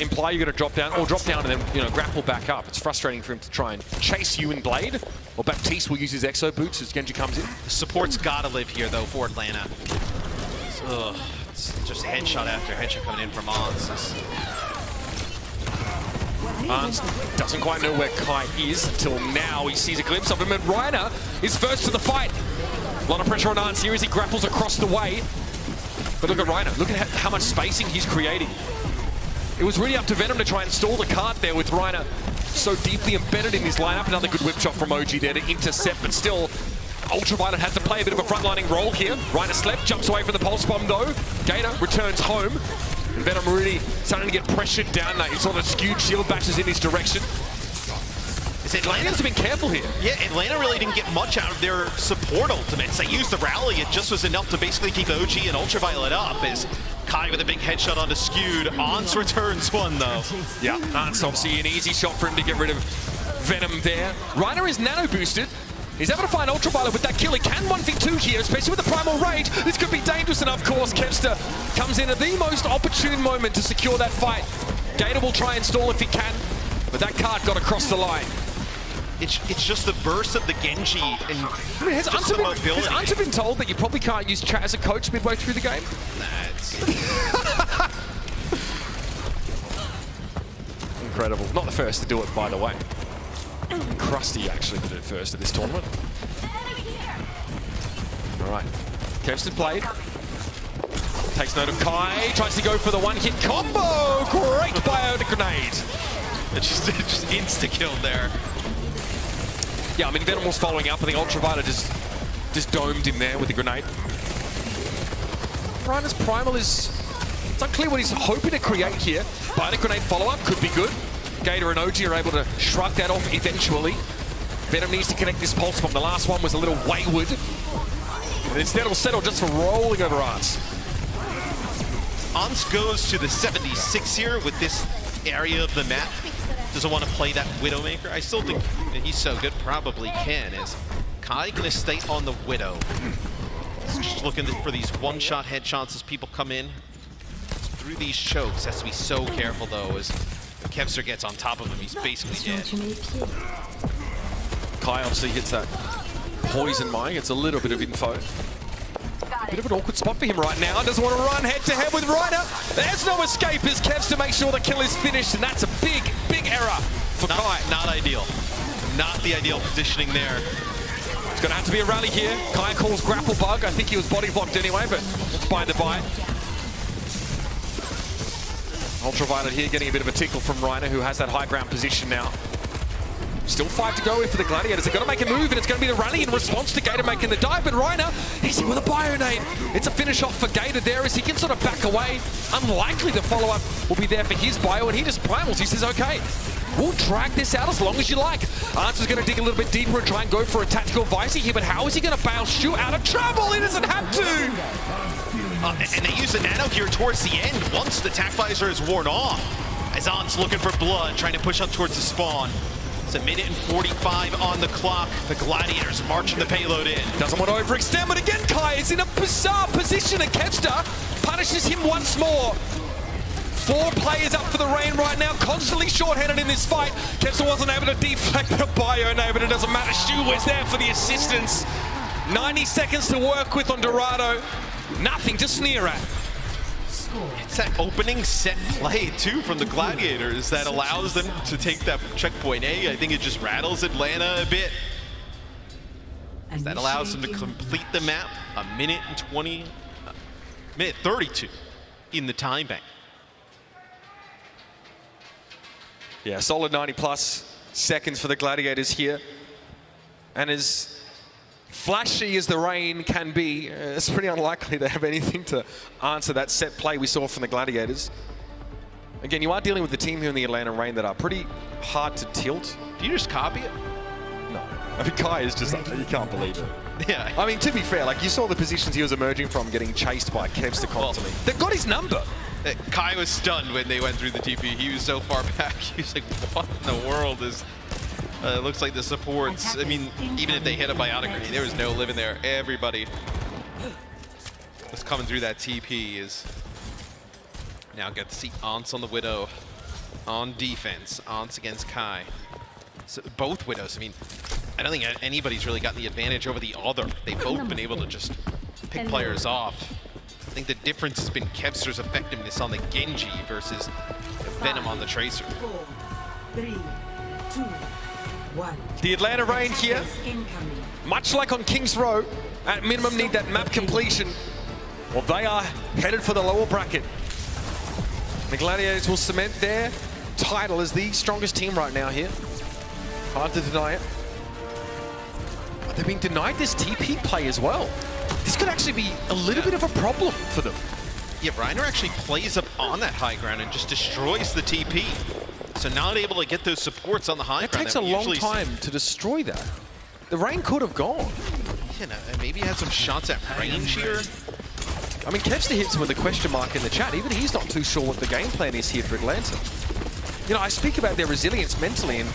imply you're going to drop down, or drop down and then, grapple back up. It's frustrating for him to try and chase you in Blade, or Baptiste will use his Exo Boots as Genji comes in. The support's got to live here, though, for Atlanta. It's just headshot after headshot coming in from Ons. Arns doesn't quite know where Kai is until now. He sees a glimpse of him, and Reiner is first to the fight. A lot of pressure on Arns here as he grapples across the way. But look at Reiner. Look at how much spacing he's creating. It was really up to Venom to try and stall the cart there with Reiner so deeply embedded in his lineup. Another good whip shot from OG there to intercept, but still, Ultraviolet has to play a bit of a frontlining role here. Reiner slept, jumps away from the pulse bomb though. Gator returns home. And Venom really starting to get pressured down now. He saw the skewed shield bashes in his direction. Atlanta's been careful here. Yeah, Atlanta really didn't get much out of their support ultimates. They used the rally. It just was enough to basically keep OG and Ultraviolet up as Kai with a big headshot onto Skewed. Ons returns one, though. Yeah, Ons obviously an easy shot for him to get rid of Venom there. Reiner is nano boosted. He's able to find Ultraviolet with that kill. He can 1v2 here, especially with the Primal Rage. This could be dangerous, and of course, Kevster comes in at the most opportune moment to secure that fight. Gator will try and stall if he can, but that card got across the line. It's just the burst of the Genji and has Hunter been told that you probably can't use chat as a coach midway through the game? Incredible. Not the first to do it, by the way. Krusty actually did it first at this tournament. All right, Kevston played. Takes note of Kai, tries to go for the one-hit combo. Great bionic grenade. It's just insta-kill there. Yeah, I mean, Venom was following up. I think Ultraviolet just domed him there with the grenade. Rhino's Primal is... It's unclear what he's hoping to create here. Bionic grenade follow-up could be good. Gator and OG are able to shrug that off eventually. Venom needs to connect this pulse bomb. The last one was a little wayward. And instead it'll settle just for rolling over Arns. Arns goes to the 76 here with this area of the map. Doesn't want to play that Widowmaker. I still think that he's so good, probably can. Is Kai gonna stay on the Widow? He's just looking for these one-shot headshots as people come in through these chokes. Has to be so careful though, as Kevster gets on top of him. He's basically dead. Kai obviously hits that poison mine. Gets a little bit of info. Bit of an awkward spot for him right now. Doesn't want to run head-to-head with Ryder. There's no escape as Kevster makes sure the kill is finished, and that's a big, big error for Kai. Not ideal. Not the ideal positioning there. It's going to have to be a rally here. Kai calls grapple bug. I think he was body blocked anyway, but it's by the by. Ultraviolet here getting a bit of a tickle from Reiner, who has that high ground position now. Still 5 to go for the Gladiators. They've got to make a move, and it's going to be the rally in response to Gator making the dive. But Reiner, he's in with a Bionade. It's a finish off for Gator there as he can sort of back away. Unlikely the follow-up will be there for his bio, and he just primals. He says, okay, we'll drag this out as long as you like. Arns is going to dig a little bit deeper and try and go for a tactical visor here, but how is he going to bail Shu out of trouble? He doesn't have to. And they use the nano here towards the end once the tac visor is worn off. As Arns looking for blood, trying to push up towards the spawn. It's a minute and 45 on the clock. The Gladiators marching the payload in. Doesn't want to overextend, but again, Kai is in a bizarre position, and Kevster punishes him once more. 4 players up for the rain right now, constantly short-handed in this fight. Kevster wasn't able to deflect the Bionade, but it doesn't matter. Shu was there for the assistance. 90 seconds to work with on Dorado. Nothing, just near at. It's that opening set play, too, from the Gladiators that allows them to take that checkpoint A. I think it just rattles Atlanta a bit. That allows them to complete the map. A minute and 32 in the time bank. Yeah, solid 90-plus seconds for the Gladiators here. And as flashy as the rain can be, it's pretty unlikely they have anything to answer that set play we saw from the Gladiators. Again, you are dealing with the team here in the Atlanta Rain that are pretty hard to tilt. Do you just copy it? No. I mean, Kai is just, you can't believe it. Yeah. I mean, to be fair, like, you saw the positions he was emerging from getting chased by Kevster constantly. They've got his number. Kai was stunned when they went through the TP. He was so far back. He was like, what in the world is... it looks like the supports, I mean, even if they hit a biotic grenade, there was no living there. Everybody was coming through that TP. Is now get to see Ants on the Widow on defense. Ants against Kai. So both Widows, I mean, I don't think anybody's really got the advantage over the other. They've both been able to just pick players off. I think the difference has been Kevster's effectiveness on the Genji versus Venom on the Tracer. 4, 3, 2, 1. The Atlanta Rain here, much like on King's Row, at minimum need that map completion. Well, they are headed for the lower bracket. The Gladiators will cement their title as the strongest team right now here. Hard to deny it. But they're being denied this TP play as well. This could actually be a little bit of a problem for them. Yeah, Reiner actually plays up on that high ground and just destroys the TP. So not able to get those supports on the high ground. It takes a long time to destroy that. The Rain could have gone. You know, maybe had some shots at range here. I mean, Kevster hits him with a question mark in the chat. Even he's not too sure what the game plan is here for Atlanta. You know, I speak about their resilience mentally, and I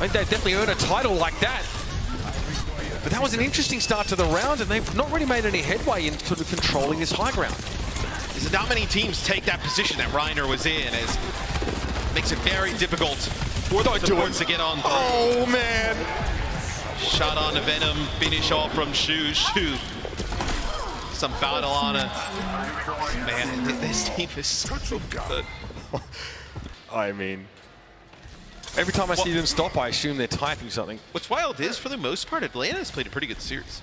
think they've definitely earned a title like that. But that was an interesting start to the round, and they've not really made any headway in sort of controlling this high ground. There's not many teams take that position that Reiner was in, as makes it very difficult for the supports to get on through. Oh, man. Shot on to Venom, finish off from Shu. Some battle on it. Man, this team is so good. I mean, Every time I see them stop, I assume they're typing something. What's wild is, for the most part, Atlanta's played a pretty good series.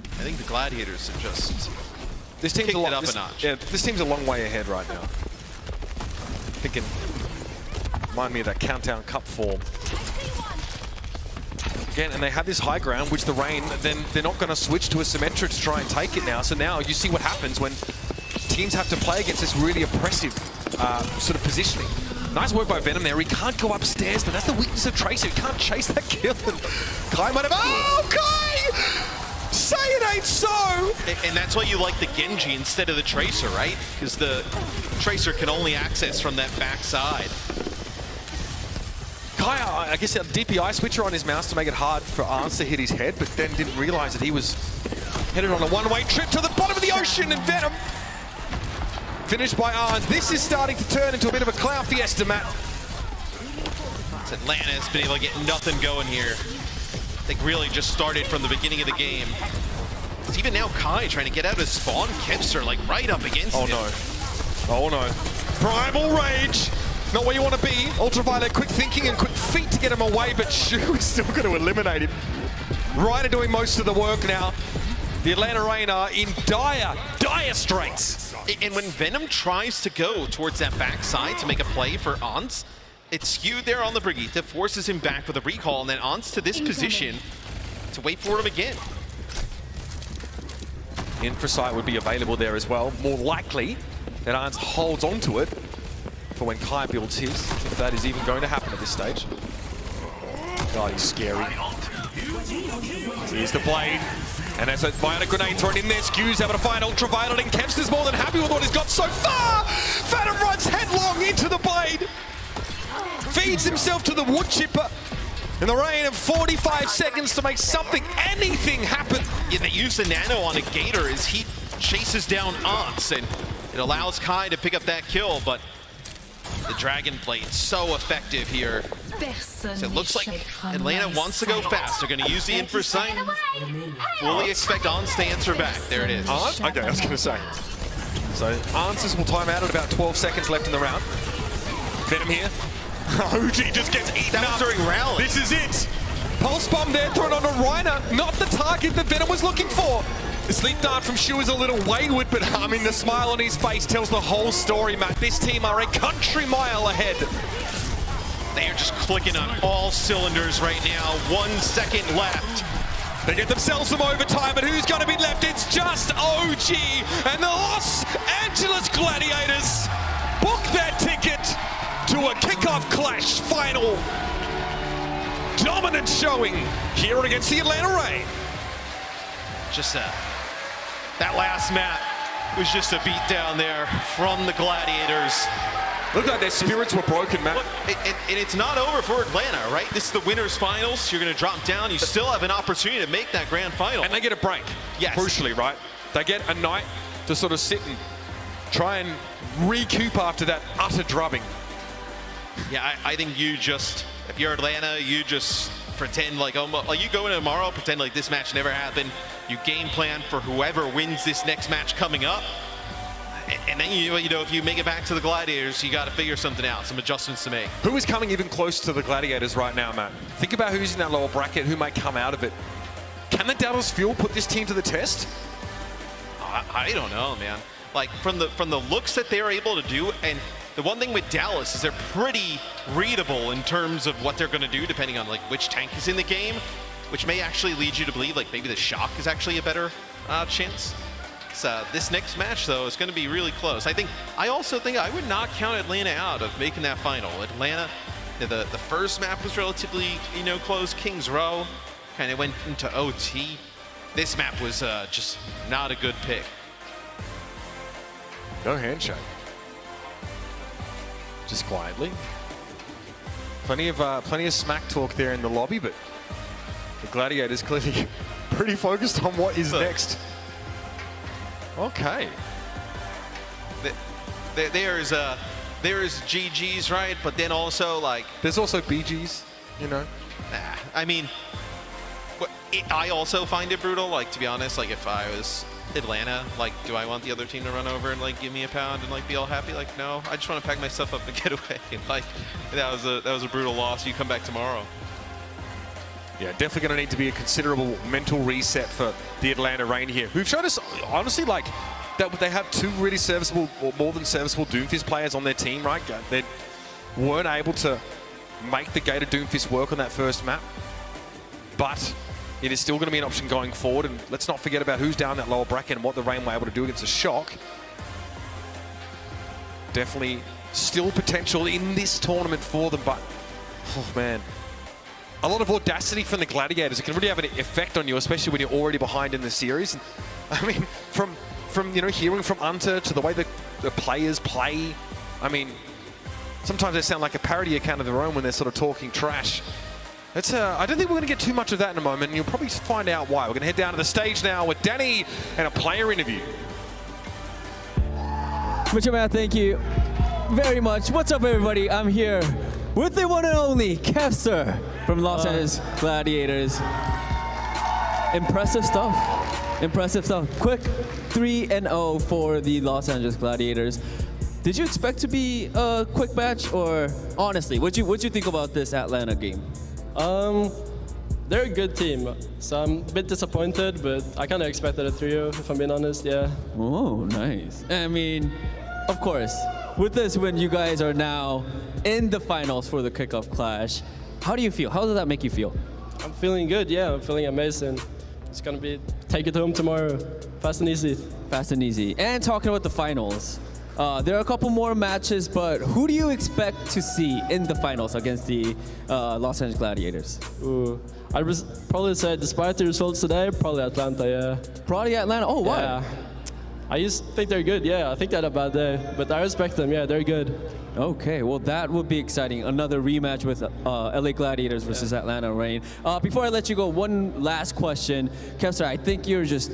I think the Gladiators have just this team's kicked it up a notch. Yeah, this team's a long way ahead right now. Thinking, remind me of that Countdown Cup form. Again, and they have this high ground, which the Reign, then they're not going to switch to a Symmetra to try and take it now. So now you see what happens when teams have to play against this really oppressive sort of positioning. Nice work by Venom there. He can't go upstairs, but that's the weakness of Tracer. He can't chase that kill. And Kai might have... Oh, Kai! Say it ain't so! And that's why you like the Genji instead of the Tracer, right? Because the Tracer can only access from that backside. Kai, I guess, a DPI switcher on his mouse to make it hard for Arns to hit his head, but then didn't realize that he was headed on a one-way trip to the bottom of the ocean, and Venom finished by Arns. This is starting to turn into a bit of a clown fiesta, Matt. Atlanta has been able to get nothing going here. They really just started from the beginning of the game. It's even now Kai trying to get out of spawn. Kipser like right up against him. Oh no. Primal Rage. Not where you want to be. Ultraviolet, quick thinking and quick feet to get him away, but Shu is still going to eliminate him. Ryder doing most of the work now. The Atlanta Reign are in dire straits. And when Venom tries to go towards that backside to make a play for Ans, it's skewed there on the Brigitte, forces him back with a recall, and then Ans to this position to wait for him again. Infrasight would be available there as well. More likely that Ans holds onto it for when Kai builds his, if that is even going to happen at this stage. God, he's scary. Here's the blade. And as a Violet grenade thrown in there, Skew's able to find Ultraviolet, and Kempster's more than happy with what he's got so far! Phantom runs headlong into the blade! Feeds himself to the wood chipper. In the Reign of 45 seconds to make something, anything happen. Yeah, they use the nano on a Gator as he chases down Ants, and it allows Kai to pick up that kill, but the Dragon Blade so effective here. So it looks like Atlanta wants to go fast. They're going to use the Infrasight. Fully expect Ants to answer back. There it is. Ants? Okay, I was going to say. So Ants will time out at about 12 seconds left in the round. Venom here. OG just gets eaten up. during rally. This is it. Pulse bomb there thrown onto Reiner. Not the target that Venom was looking for. The sleep dart from Shu is a little wayward, but I mean, the smile on his face tells the whole story, Matt. This team are a country mile ahead. They are just clicking on all cylinders right now. 1 second left. They get themselves some overtime, but who's going to be left? It's just OG and the Los Angeles Gladiators book their ticket to a kickoff clash final. Dominant showing here against the Atlanta Reign. Just that last map was just a beat down there from the Gladiators. Look like their spirits were broken, Matt. And it's not over for Atlanta, right? This is the winners finals. You're going to drop down. You still have an opportunity to make that grand final. And they get a break, yes. Crucially, right? They get a night to sort of sit and try and recoup after that utter drubbing. Yeah, I think you just, if you're Atlanta, you just pretend like, like you go in tomorrow, pretend like this match never happened. You game plan for whoever wins this next match coming up. And then, you know, if you make it back to the Gladiators, you got to figure something out, some adjustments to make. Who is coming even close to the Gladiators right now, Matt? Think about who's in that lower bracket, who might come out of it. Can the Dallas Fuel put this team to the test? I don't know, man. Like, from the looks that they're able to do, and the one thing with Dallas is they're pretty readable in terms of what they're going to do, depending on like which tank is in the game, which may actually lead you to believe like maybe the Shock is actually a better chance. So this next match, though, is going to be really close. I also think I would not count Atlanta out of making that final. Atlanta, the first map was relatively, you know, close. King's Row kind of went into OT. This map was just not a good pick. No handshake. Just quietly. Plenty of smack talk there in the lobby, but the Gladiators clearly pretty focused on what is next. Okay. There's GGs, right? But then also like there's also BGs, you know. I mean, I also find it brutal. Like, to be honest, like if I was Atlanta, like, do I want the other team to run over and like give me a pound and like be all happy? Like, no, I just want to pack my stuff up and get away. Like, that was a brutal loss. You come back tomorrow. Yeah, definitely going to need to be a considerable mental reset for the Atlanta Reign here, who've shown us, honestly, like, that they have two really serviceable, or more than serviceable Doomfist players on their team, right? They weren't able to make the Gator Doomfist work on that first map, but it is still going to be an option going forward, and let's not forget about who's down that lower bracket and what the Reign were able to do against a Shock. Definitely still potential in this tournament for them, but, oh man. A lot of audacity from the Gladiators. It can really have an effect on you, especially when you're already behind in the series. And, I mean, from you know, hearing from Unter to the way the players play, I mean, sometimes they sound like a parody account of their own when they're sort of talking trash. It's I don't think we're going to get too much of that in a moment, and you'll probably find out why. We're going to head down to the stage now with Danny and a player interview. Mitchell, man, thank you very much. What's up, everybody? I'm here with the one and only Kefser from Los Angeles Gladiators. Impressive stuff. Impressive stuff. Quick 3-0 for the Los Angeles Gladiators. Did you expect to be a quick match, or honestly, what'd you think about this Atlanta game? They're a good team, so I'm a bit disappointed, but I kind of expected a 3-0, if I'm being honest, yeah. Oh, nice. I mean, of course, with this win, you guys are now in the finals for the Kickoff Clash. How do you feel? How does that make you feel? I'm feeling good, yeah. I'm feeling amazing. It's gonna be take it home tomorrow. Fast and easy. Fast and easy. And talking about the finals, there are a couple more matches, but who do you expect to see in the finals against the Los Angeles Gladiators? Ooh, I would probably say, despite the results today, probably Atlanta, yeah. Probably Atlanta? Oh, why? Yeah. I just think they're good, yeah. I think they had a bad day, but I respect them, yeah, they're good. Okay, well that would be exciting. Another rematch with LA Gladiators versus Atlanta Reign. Before I let you go, one last question. Kefser, I think you're just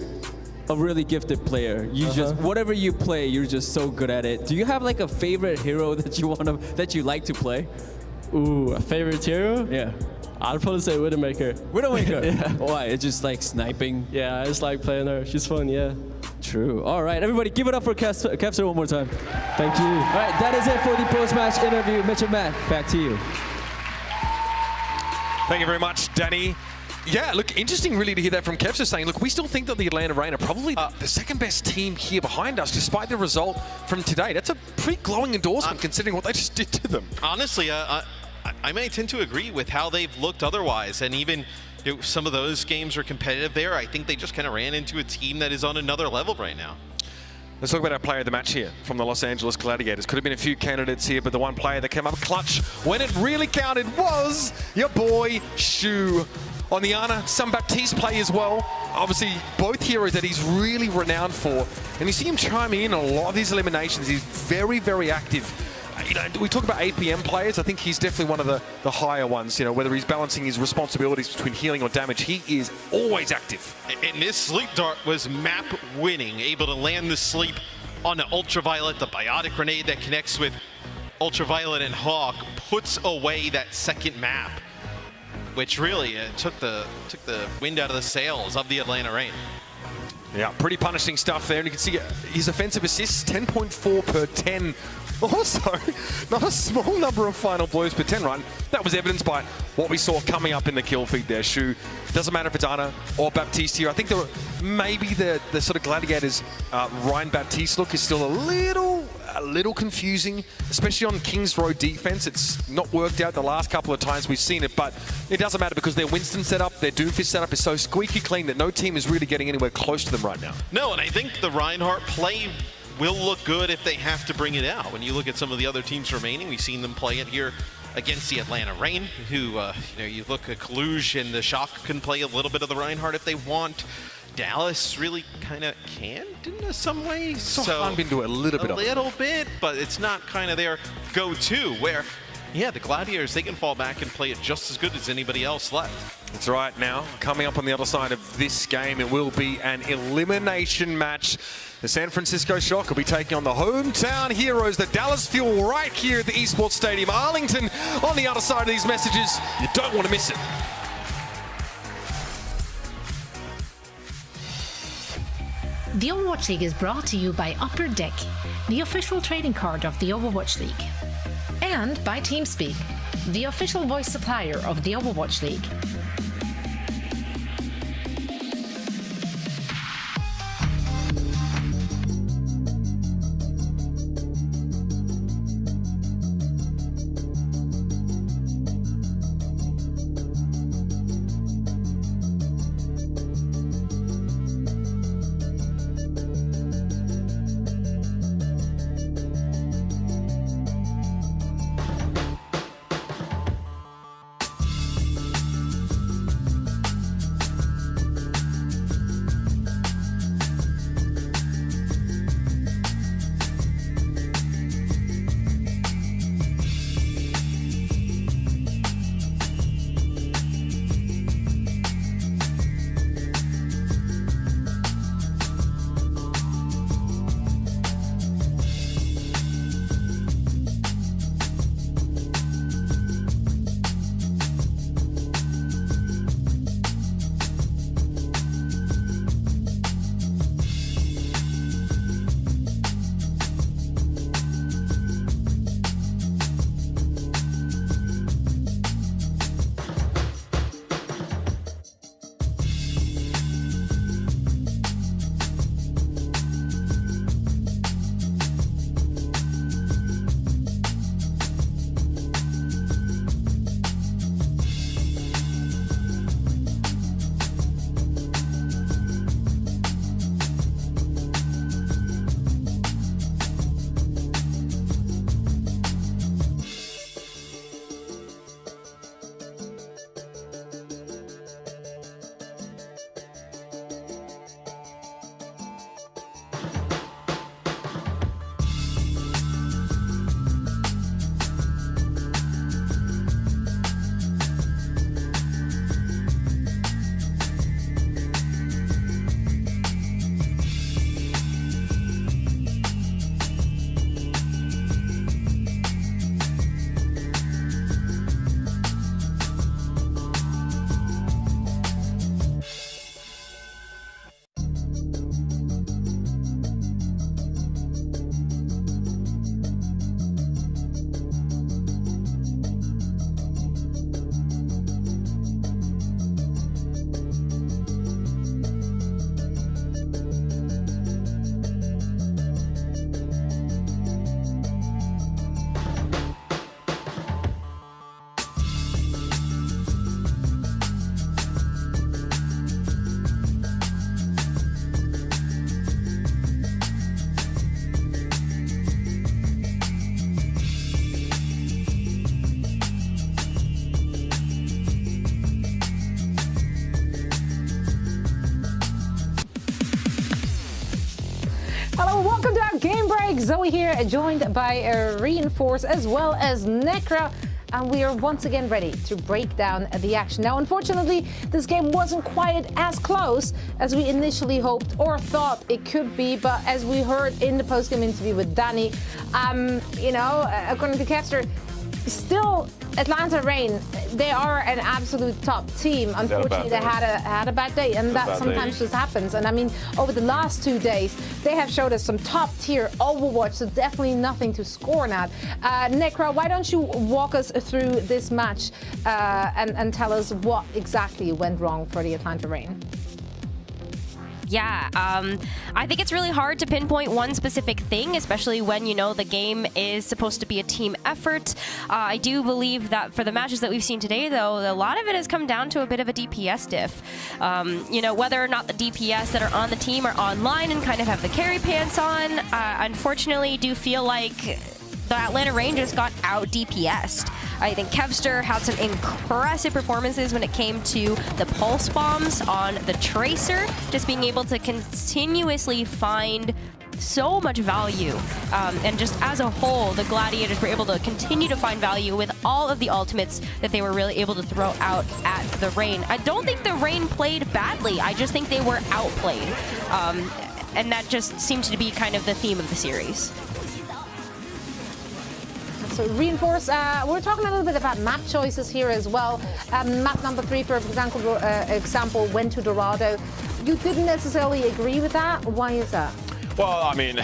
a really gifted player. You just, whatever you play, you're just so good at it. Do you have like a favorite hero that you like to play? Ooh, a favorite hero? Yeah. I'd probably say Widowmaker. Widowmaker? Yeah. Why? It's just like sniping? Yeah, I just like playing her. She's fun, yeah. True. All right, everybody give it up for Kefser one more time. Thank you. All right, that is it for the post-match interview. Mitch and Matt, back to you. Thank you very much, Danny. Yeah, look, interesting really to hear that from Kefser saying, look, we still think that the Atlanta Reign are probably the second best team here behind us, despite the result from today. That's a pretty glowing endorsement considering what they just did to them. Honestly, I may tend to agree with how they've looked otherwise, and even some of those games are competitive there. I think they just kind of ran into a team that is on another level right now. Let's talk about our player of the match here from the Los Angeles Gladiators. Could have been a few candidates here, but the one player that came up clutch when it really counted was your boy, Shu. On the Ana, some Baptiste play as well. Obviously, both heroes that he's really renowned for. And you see him chiming in a lot of these eliminations. He's very, very active. You know, we talk about APM players. I think he's definitely one of the higher ones. You know, whether he's balancing his responsibilities between healing or damage, he is always active. And this sleep dart was map winning, able to land the sleep on the ultraviolet. The biotic grenade that connects with ultraviolet and Hawk puts away that second map, which really took the wind out of the sails of the Atlanta Reign. Yeah, pretty punishing stuff there. And you can see his offensive assists, 10.4 per 10. Also, not a small number of final blows per 10, right? That was evidenced by what we saw coming up in the kill feed there, Shu. Doesn't matter if it's Ana or Baptiste here. I think maybe the sort of Gladiators Ryan Baptiste look is still a little confusing, especially on King's Road defense. It's not worked out the last couple of times we've seen it, but it doesn't matter because their Winston setup, their Doomfist setup is so squeaky clean that no team is really getting anywhere close to them right now. No, and I think the Reinhardt play will look good if they have to bring it out. When you look at some of the other teams remaining, we've seen them play it here against the Atlanta Reign, who, you look at Kaluj and the Shock can play a little bit of the Reinhardt if they want. Dallas really kind of can in some ways. So I've been doing a little bit, but it's not kind of their go-to, where, yeah, the Gladiators, they can fall back and play it just as good as anybody else left. That's right. Now, coming up on the other side of this game, it will be an elimination match. The San Francisco Shock will be taking on the hometown heroes, the Dallas Fuel, right here at the Esports Stadium. Arlington on the other side of these messages. You don't want to miss it. The Overwatch League is brought to you by Upper Deck, the official trading card of the Overwatch League. And by TeamSpeak, the official voice supplier of the Overwatch League. Welcome to our game break. Zoe here, joined by Reinforce as well as Necra. And we are once again ready to break down the action. Now, unfortunately, this game wasn't quite as close as we initially hoped or thought it could be. But as we heard in the post-game interview with Danny, according to Kevster, still Atlanta Reign, they are an absolute top team. Unfortunately, they had a bad day, and that sometimes just happens. And I mean, over the last 2 days, they have showed us some top-tier Overwatch, so definitely nothing to scorn at. Necra, why don't you walk us through this match and tell us what exactly went wrong for the Atlanta Reign? Yeah, I think it's really hard to pinpoint one specific thing, especially when, the game is supposed to be a team effort. I do believe that for the matches that we've seen today, though, a lot of it has come down to a bit of a DPS diff. Whether or not the DPS that are on the team are online and kind of have the carry pants on, unfortunately do feel like the Atlanta Reign just got out DPS'd. I think Kevster had some impressive performances when it came to the pulse bombs on the Tracer, just being able to continuously find so much value. And just as a whole, the Gladiators were able to continue to find value with all of the ultimates that they were really able to throw out at the Reign. I don't think the Reign played badly. I just think they were outplayed. And that just seemed to be kind of the theme of the series. So reinforce. We're talking a little bit about map choices here as well. Map number 3, for example, went to Dorado. You didn't necessarily agree with that. Why is that? Well, I mean,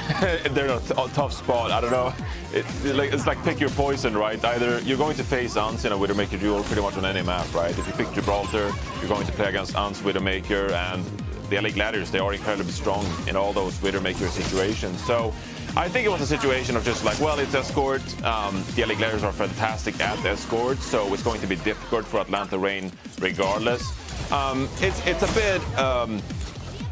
they're in a tough spot. I don't know. It's like pick your poison, right? Either you're going to face Ants in a Widowmaker duel pretty much on any map, right? If you pick Gibraltar, you're going to play against Ants, Widowmaker, and the LA Gladiators. They are incredibly strong in all those Widowmaker situations. So I think it was a situation of just like, well, it's escort. The LA Gladiators are fantastic at escort, so it's going to be difficult for Atlanta Reign regardless. It's a bit...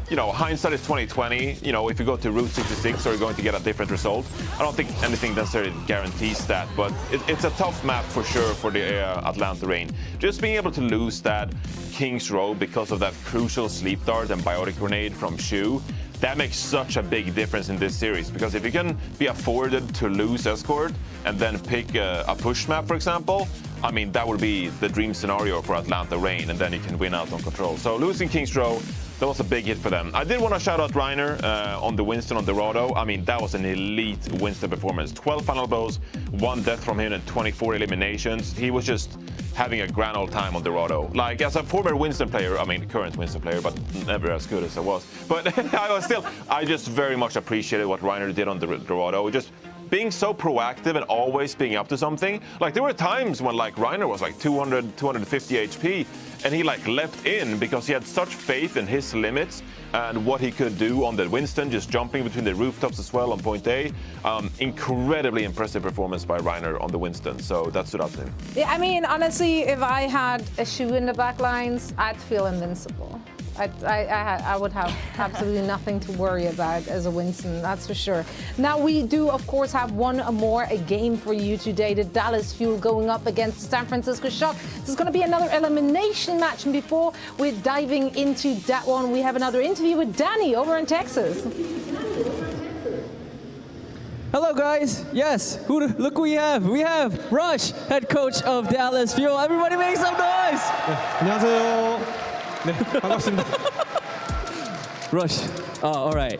you know, hindsight is 2020. You know, if you go to Route 66, are you going to get a different result? I don't think anything necessarily guarantees that, but it's a tough map for sure for the Atlanta Reign. Just being able to lose that King's Row because of that crucial sleep dart and biotic grenade from Shu, that makes such a big difference in this series. Because if you can be afforded to lose escort and then pick a push map, for example, I mean, that would be the dream scenario for Atlanta Reign, and then you can win out on control. So losing King's Row, that was a big hit for them. I did want to shout out Reiner on the Winston on Dorado. I mean, that was an elite Winston performance. 12 final blows, 1 death from him, and 24 eliminations. He was just having a grand old time on Dorado. Like, as a former Winston player, I mean, current Winston player, but never as good as I was. But I just very much appreciated what Reiner did on Dorado. Just being so proactive and always being up to something. Like, there were times when like Reiner was like 200, 250 HP, and he like leapt in because he had such faith in his limits and what he could do on the Winston, just jumping between the rooftops as well on point A. Incredibly impressive performance by Reiner on the Winston, so that stood out to him. Yeah, I mean, honestly, if I had a Shu in the back lines, I'd feel invincible. I would have absolutely nothing to worry about as a Winston, that's for sure. Now, we do, of course, have one more game for you today. The Dallas Fuel going up against the San Francisco Shock. This is going to be another elimination match. And before we're diving into that one, we have another interview with Danny over in Texas. Hello, guys. Yes, look who we have. We have Rush, head coach of Dallas Fuel. Everybody make some noise. 안녕하세요. 네, 반갑습니다. Rush. All right.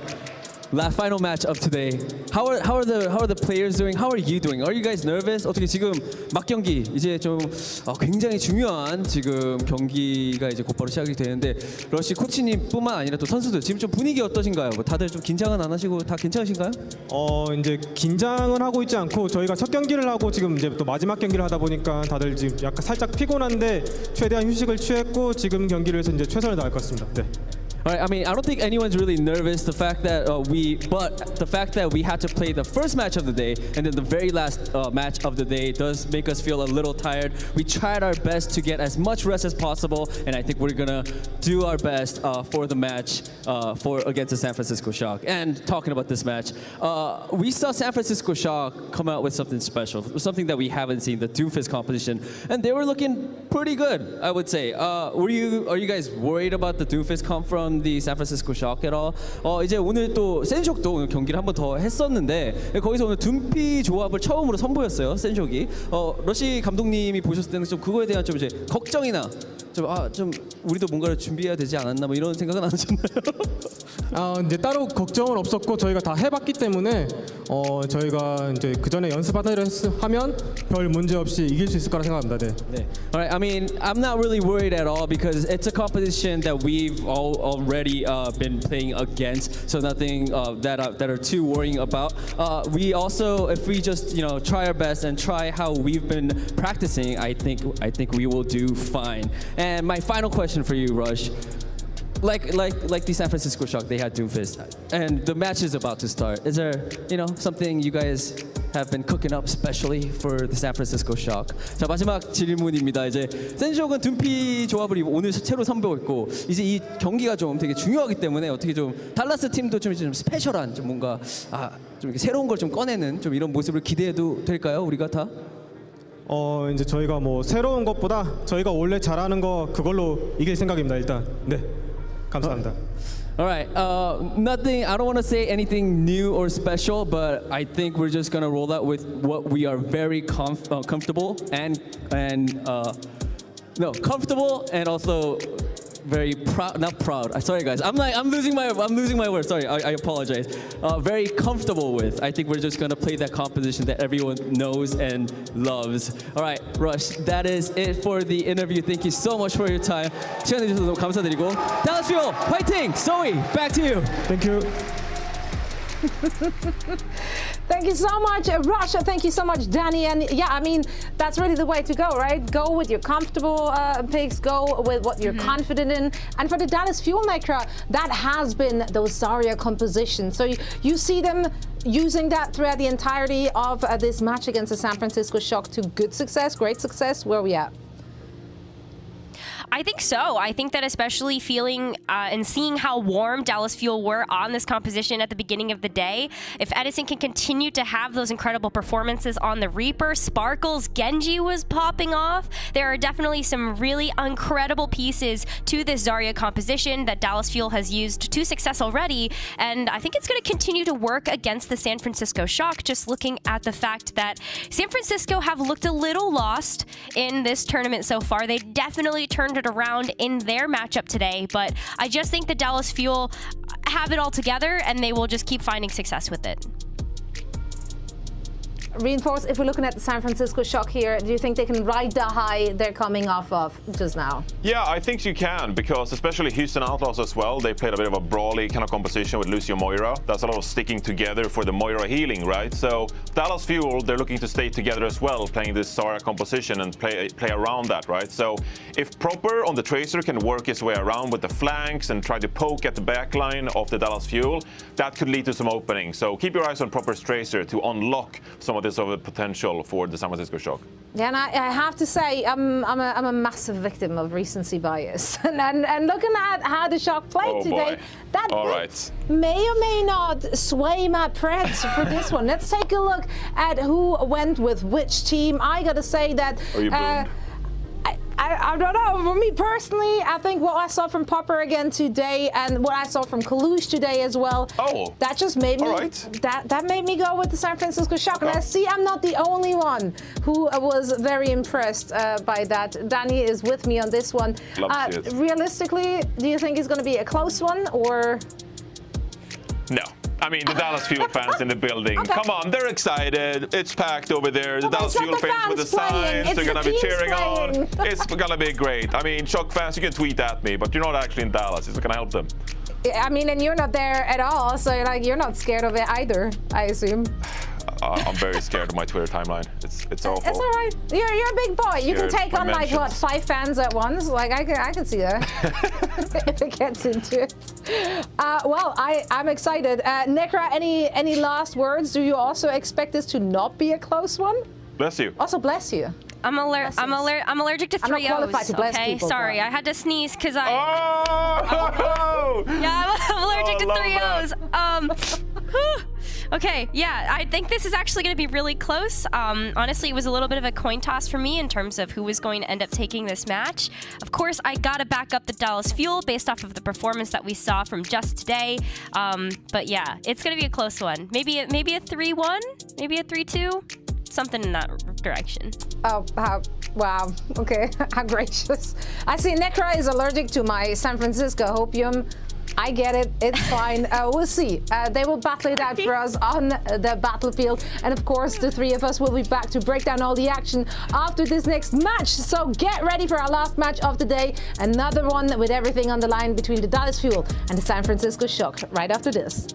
Last final match of today. How are the players doing? How are you doing? Are you guys nervous? 어떻게 지금 막 경기 이제 좀 굉장히 중요한 지금 경기가 이제 곧바로 시작이 되는데 러시 코치님뿐만 아니라 또 선수들 지금 좀 분위기 어떠신가요? 뭐 다들 좀 긴장은 안 하시고 다 괜찮으신가요? 이제 긴장은 하고 있지 않고 저희가 첫 경기를 하고 지금 이제 또 마지막 경기를 하다 보니까 다들 지금 약간 살짝 피곤한데 최대한 휴식을 취했고 지금 경기를 해서 이제 최선을 다할 것 같습니다. 네. All right, I mean, I don't think anyone's really nervous. The fact that we had to play the first match of the day and then the very last match of the day does make us feel a little tired. We tried our best to get as much rest as possible, and I think we're gonna do our best for the match against the San Francisco Shock. And talking about this match, we saw San Francisco Shock come out with something special, something that we haven't seen, the Doomfist composition, and they were looking pretty good, I would say. Are you guys worried about the Doomfist comp from the San Francisco Shock at all? 이제 오늘 또 센쇼도 오늘 경기를 한 번 더 했었는데 거기서 오늘 둠피 조합을 처음으로 선보였어요, 센쇼기. 러시 감독님이 보셨을 때는 좀 그거에 대한 좀 이제 걱정이나 좀 우리도 뭔가를 준비해야 되지 않았나 뭐 이런 생각은 안 하셨나요? 이제 따로 걱정은 없었고 저희가 다 해봤기 때문에 저희가 이제 그 전에 연습하다를 하면 별 문제 없이 이길 수 있을 거라 생각합니다. 네. Alright, I mean, I'm not really worried at all because it's a competition that we've already been playing against, so nothing that are too worrying about. We also, if we just try our best and try how we've been practicing, I think we will do fine. And my final question for you, Rush. Like the San Francisco Shock, they had Doomfist, and the match is about to start. Is there, something you guys have been cooking up specially for the San Francisco Shock? 자, 마지막 질문입니다. 이제 센쇼는 둠피 조합을 오늘 새로 선보였고 이제 이 경기가 좀 되게 중요하기 때문에 어떻게 좀 달라스 팀도 좀 스페셜한 좀 뭔가 좀 이렇게 새로운 걸 좀 꺼내는 좀 이런 모습을 기대해도 될까요? 우리가 다? 이제 저희가 뭐 새로운 것보다 저희가 원래 잘하는 거 그걸로 이길 생각입니다. 일단. 네. 감사합니다. All right, nothing, I don't want to say anything new or special, but I think we're just going to roll out with what we are very comfortable and comfortable and also very proud, not proud. Sorry guys, I'm losing my words. Sorry, I apologize. Very comfortable with. I think we're just gonna play that composition that everyone knows and loves. All right, Rush, that is it for the interview. Thank you so much for your time. 시간 내주셔서 너무 감사드리고. Dallas Fuel, 화이팅! Zoe, back to you. Thank you. Thank you so much, Russia. Thank you so much, Danny. And yeah, I mean, that's really the way to go, right? Go with your comfortable picks, go with what you're confident in. And for the Dallas Fuel Necra, that has been those Zarya compositions. So you see them using that throughout the entirety of this match against the San Francisco Shock to good success, great success. Where are we at? I think so. I think that especially feeling and seeing how warm Dallas Fuel were on this composition at the beginning of the day, if Edison can continue to have those incredible performances on the Reaper, Sparkles, Genji was popping off. There are definitely some really incredible pieces to this Zarya composition that Dallas Fuel has used to success already, and I think it's going to continue to work against the San Francisco Shock, just looking at the fact that San Francisco have looked a little lost in this tournament so far. They definitely turned it around in their matchup today, but I just think that Dallas Fuel have it all together and they will just keep finding success with it. Reinforce, if we're looking at the San Francisco Shock here, do you think they can ride the high they're coming off of just now? Yeah, I think you can, because especially Houston Outlaws as well, they played a bit of a brawly kind of composition with Lucio Moira. That's a lot of sticking together for the Moira healing, right? So Dallas Fuel, they're looking to stay together as well, playing this Zarya composition and play around that, right? So if Proper on the Tracer can work his way around with the flanks and try to poke at the backline of the Dallas Fuel, that could lead to some openings. So keep your eyes on Proper's Tracer to unlock some of this over potential for the San Francisco Shock. Yeah, and I have to say, I'm a massive victim of recency bias. and looking at how the Shock played today, that may or may not sway my preds for this one. Let's take a look at who went with which team. I gotta say that I don't know. For me personally, I think what I saw from Popper again today and what I saw from Kalush today as well, that just made me that made me go with the San Francisco Shock. And I see I'm not the only one who was very impressed by that. Danny is with me on this one. Realistically, do you think it's going to be a close one or? No. I mean, the Dallas Fuel fans in the building. Come on, they're excited. It's packed over there. The Dallas Fuel fans with the signs, they're going to be cheering on. It's going to be great. I mean, Shock fans, you can tweet at me, but you're not actually in Dallas. It's going to help them. I mean, and you're not there at all, so like you're not scared of it either, I assume. I'm very scared of my Twitter timeline. It's awful. It's all right. You're a big boy. You can take on like what 5 fans at once. Like I can see that if it gets into it. Well, I'm excited. Necra, any last words? Do you also expect this to not be a close one? Bless you. Also, bless you. I'm allergic to 3 O's. I'm not qualified to bless okay, people, sorry, I had to sneeze because I. Yeah, I'm allergic to 3 O's. Okay, yeah, I think this is actually going to be really close. Honestly, it was a little bit of a coin toss for me in terms of who was going to end up taking this match. Of course, I got to back up the Dallas Fuel based off of the performance that we saw from just today. But yeah, it's going to be a close one. Maybe a 3-1, maybe a 3-2. Something in that direction. Oh, wow. Okay, how gracious. I see Necra is allergic to my San Francisco hopium. I get it. It's fine. We'll see. They will battle it out for us on the battlefield. And of course, the 3 of us will be back to break down all the action after this next match. So get ready for our last match of the day. Another one with everything on the line between the Dallas Fuel and the San Francisco Shock right after this.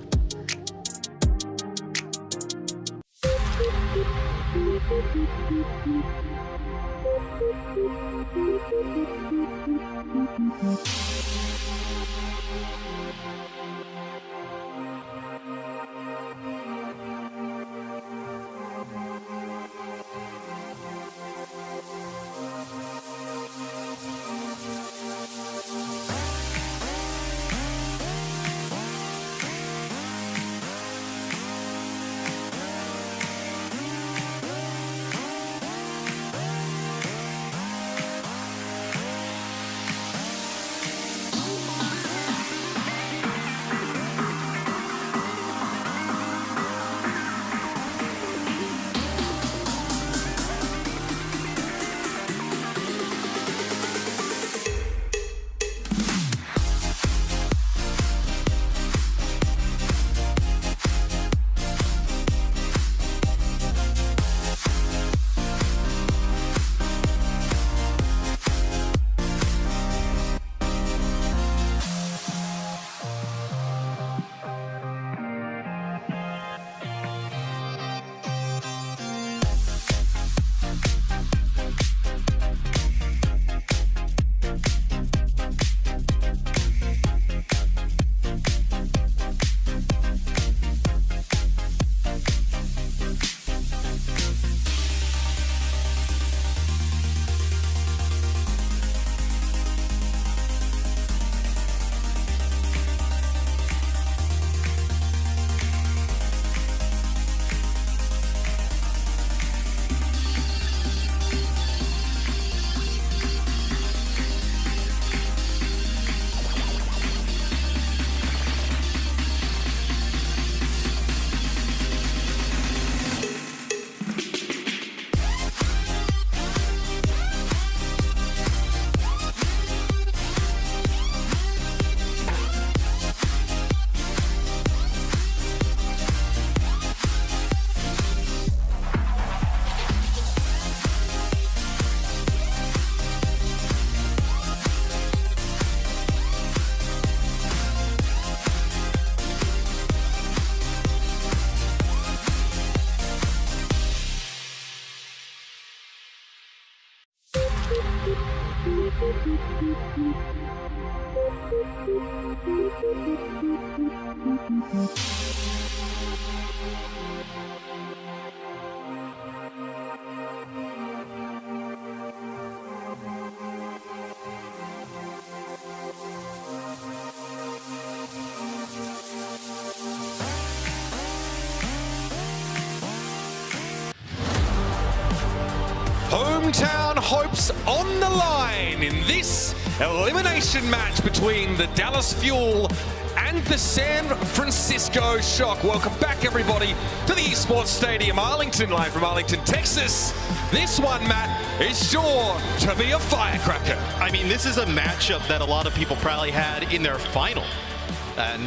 Hometown hopes on the line in this elimination match between the Dallas Fuel and the San Francisco Shock. Welcome back, everybody, to the Esports Stadium, Arlington, live from Arlington, Texas. This one, Matt, is sure to be a firecracker. I mean, this is a matchup that a lot of people probably had in their final.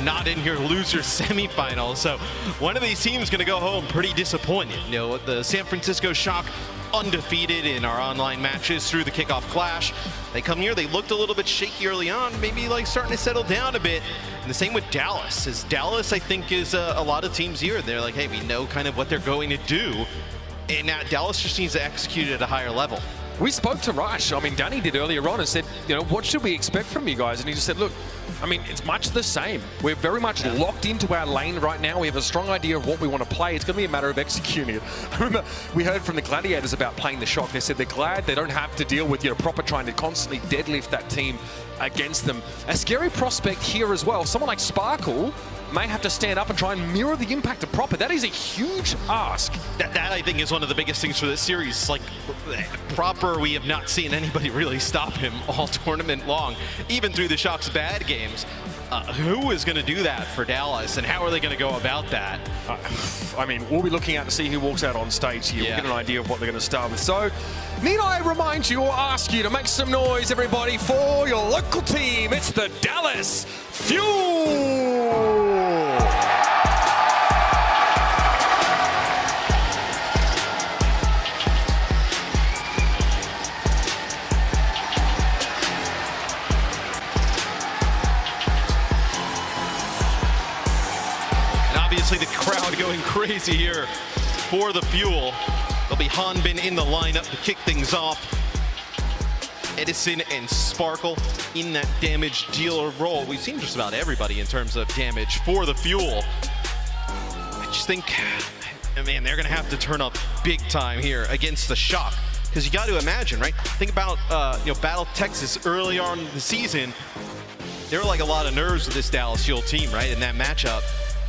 Not in your loser semifinal. So one of these teams is going to go home pretty disappointed. You know, the San Francisco Shock undefeated in our online matches through the Kickoff Clash. They come here, they looked a little bit shaky early on, maybe like starting to settle down a bit. And the same with Dallas. As Dallas, I think, is a lot of teams here. They're like, hey, we know kind of what they're going to do. And now Dallas just needs to execute at a higher level. We spoke to Rush. I mean, Danny did earlier on and said, you know, what should we expect from you guys? And he just said, look, I mean, it's much the same. We're very much locked into our lane right now. We have a strong idea of what we want to play. It's going to be a matter of executing it. I remember we heard from the Gladiators about playing the Shock. They said they're glad they don't have to deal with, you know, proper trying to constantly deadlift that team against them. A scary prospect here as well. Someone like Sparkle may have to stand up and try and mirror the impact of Proper. That is a huge ask. That I think is one of the biggest things for this series. Like, Proper, we have not seen anybody really stop him all tournament long, even through the Shock's bad games. Who is going to do that for Dallas, and how are they going to go about that? I mean, we'll be looking out to see who walks out on stage here. We'll get an idea of what they're going to start with. So, need I remind you or ask you to make some noise, everybody, for your local team? It's the Dallas Fuel! Obviously the crowd going crazy here for the Fuel. There'll be Hanbin in the lineup to kick things off. Edison and Sparkle in that damage dealer role. We've seen just about everybody in terms of damage for the Fuel. I just think, man, they're gonna have to turn up big time here against the Shock. Because you got to imagine, right? Think about you know, Battle Texas early on in the season. There were like a lot of nerves with this Dallas Fuel team, right? In that matchup.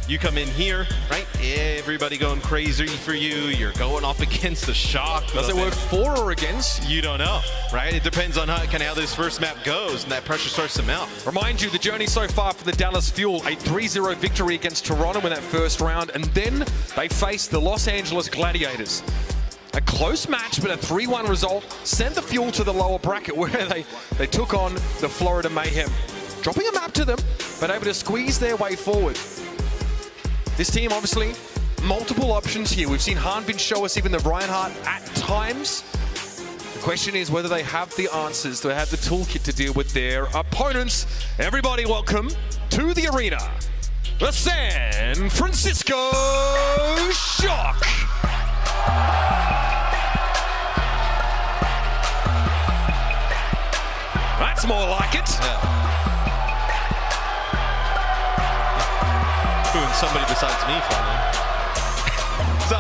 You come in here, right? Everybody going crazy for you. You're going up against the Shock. Does it work for or against? You don't know, right? It depends on how this first map goes, and that pressure starts to mount. Remind you, the journey so far for the Dallas Fuel, a 3-0 victory against Toronto in that first round, and then they faced the Los Angeles Gladiators. A close match, but a 3-1 result sent the Fuel to the lower bracket where they took on the Florida Mayhem. Dropping a map to them, but able to squeeze their way forward. This team, obviously, multiple options here. We've seen Hanbin show us even the Reinhardt at times. The question is whether they have the answers, do they have the toolkit to deal with their opponents. Everybody welcome to the arena, the San Francisco Shock. That's more like it. Yeah. Somebody besides me finally. So,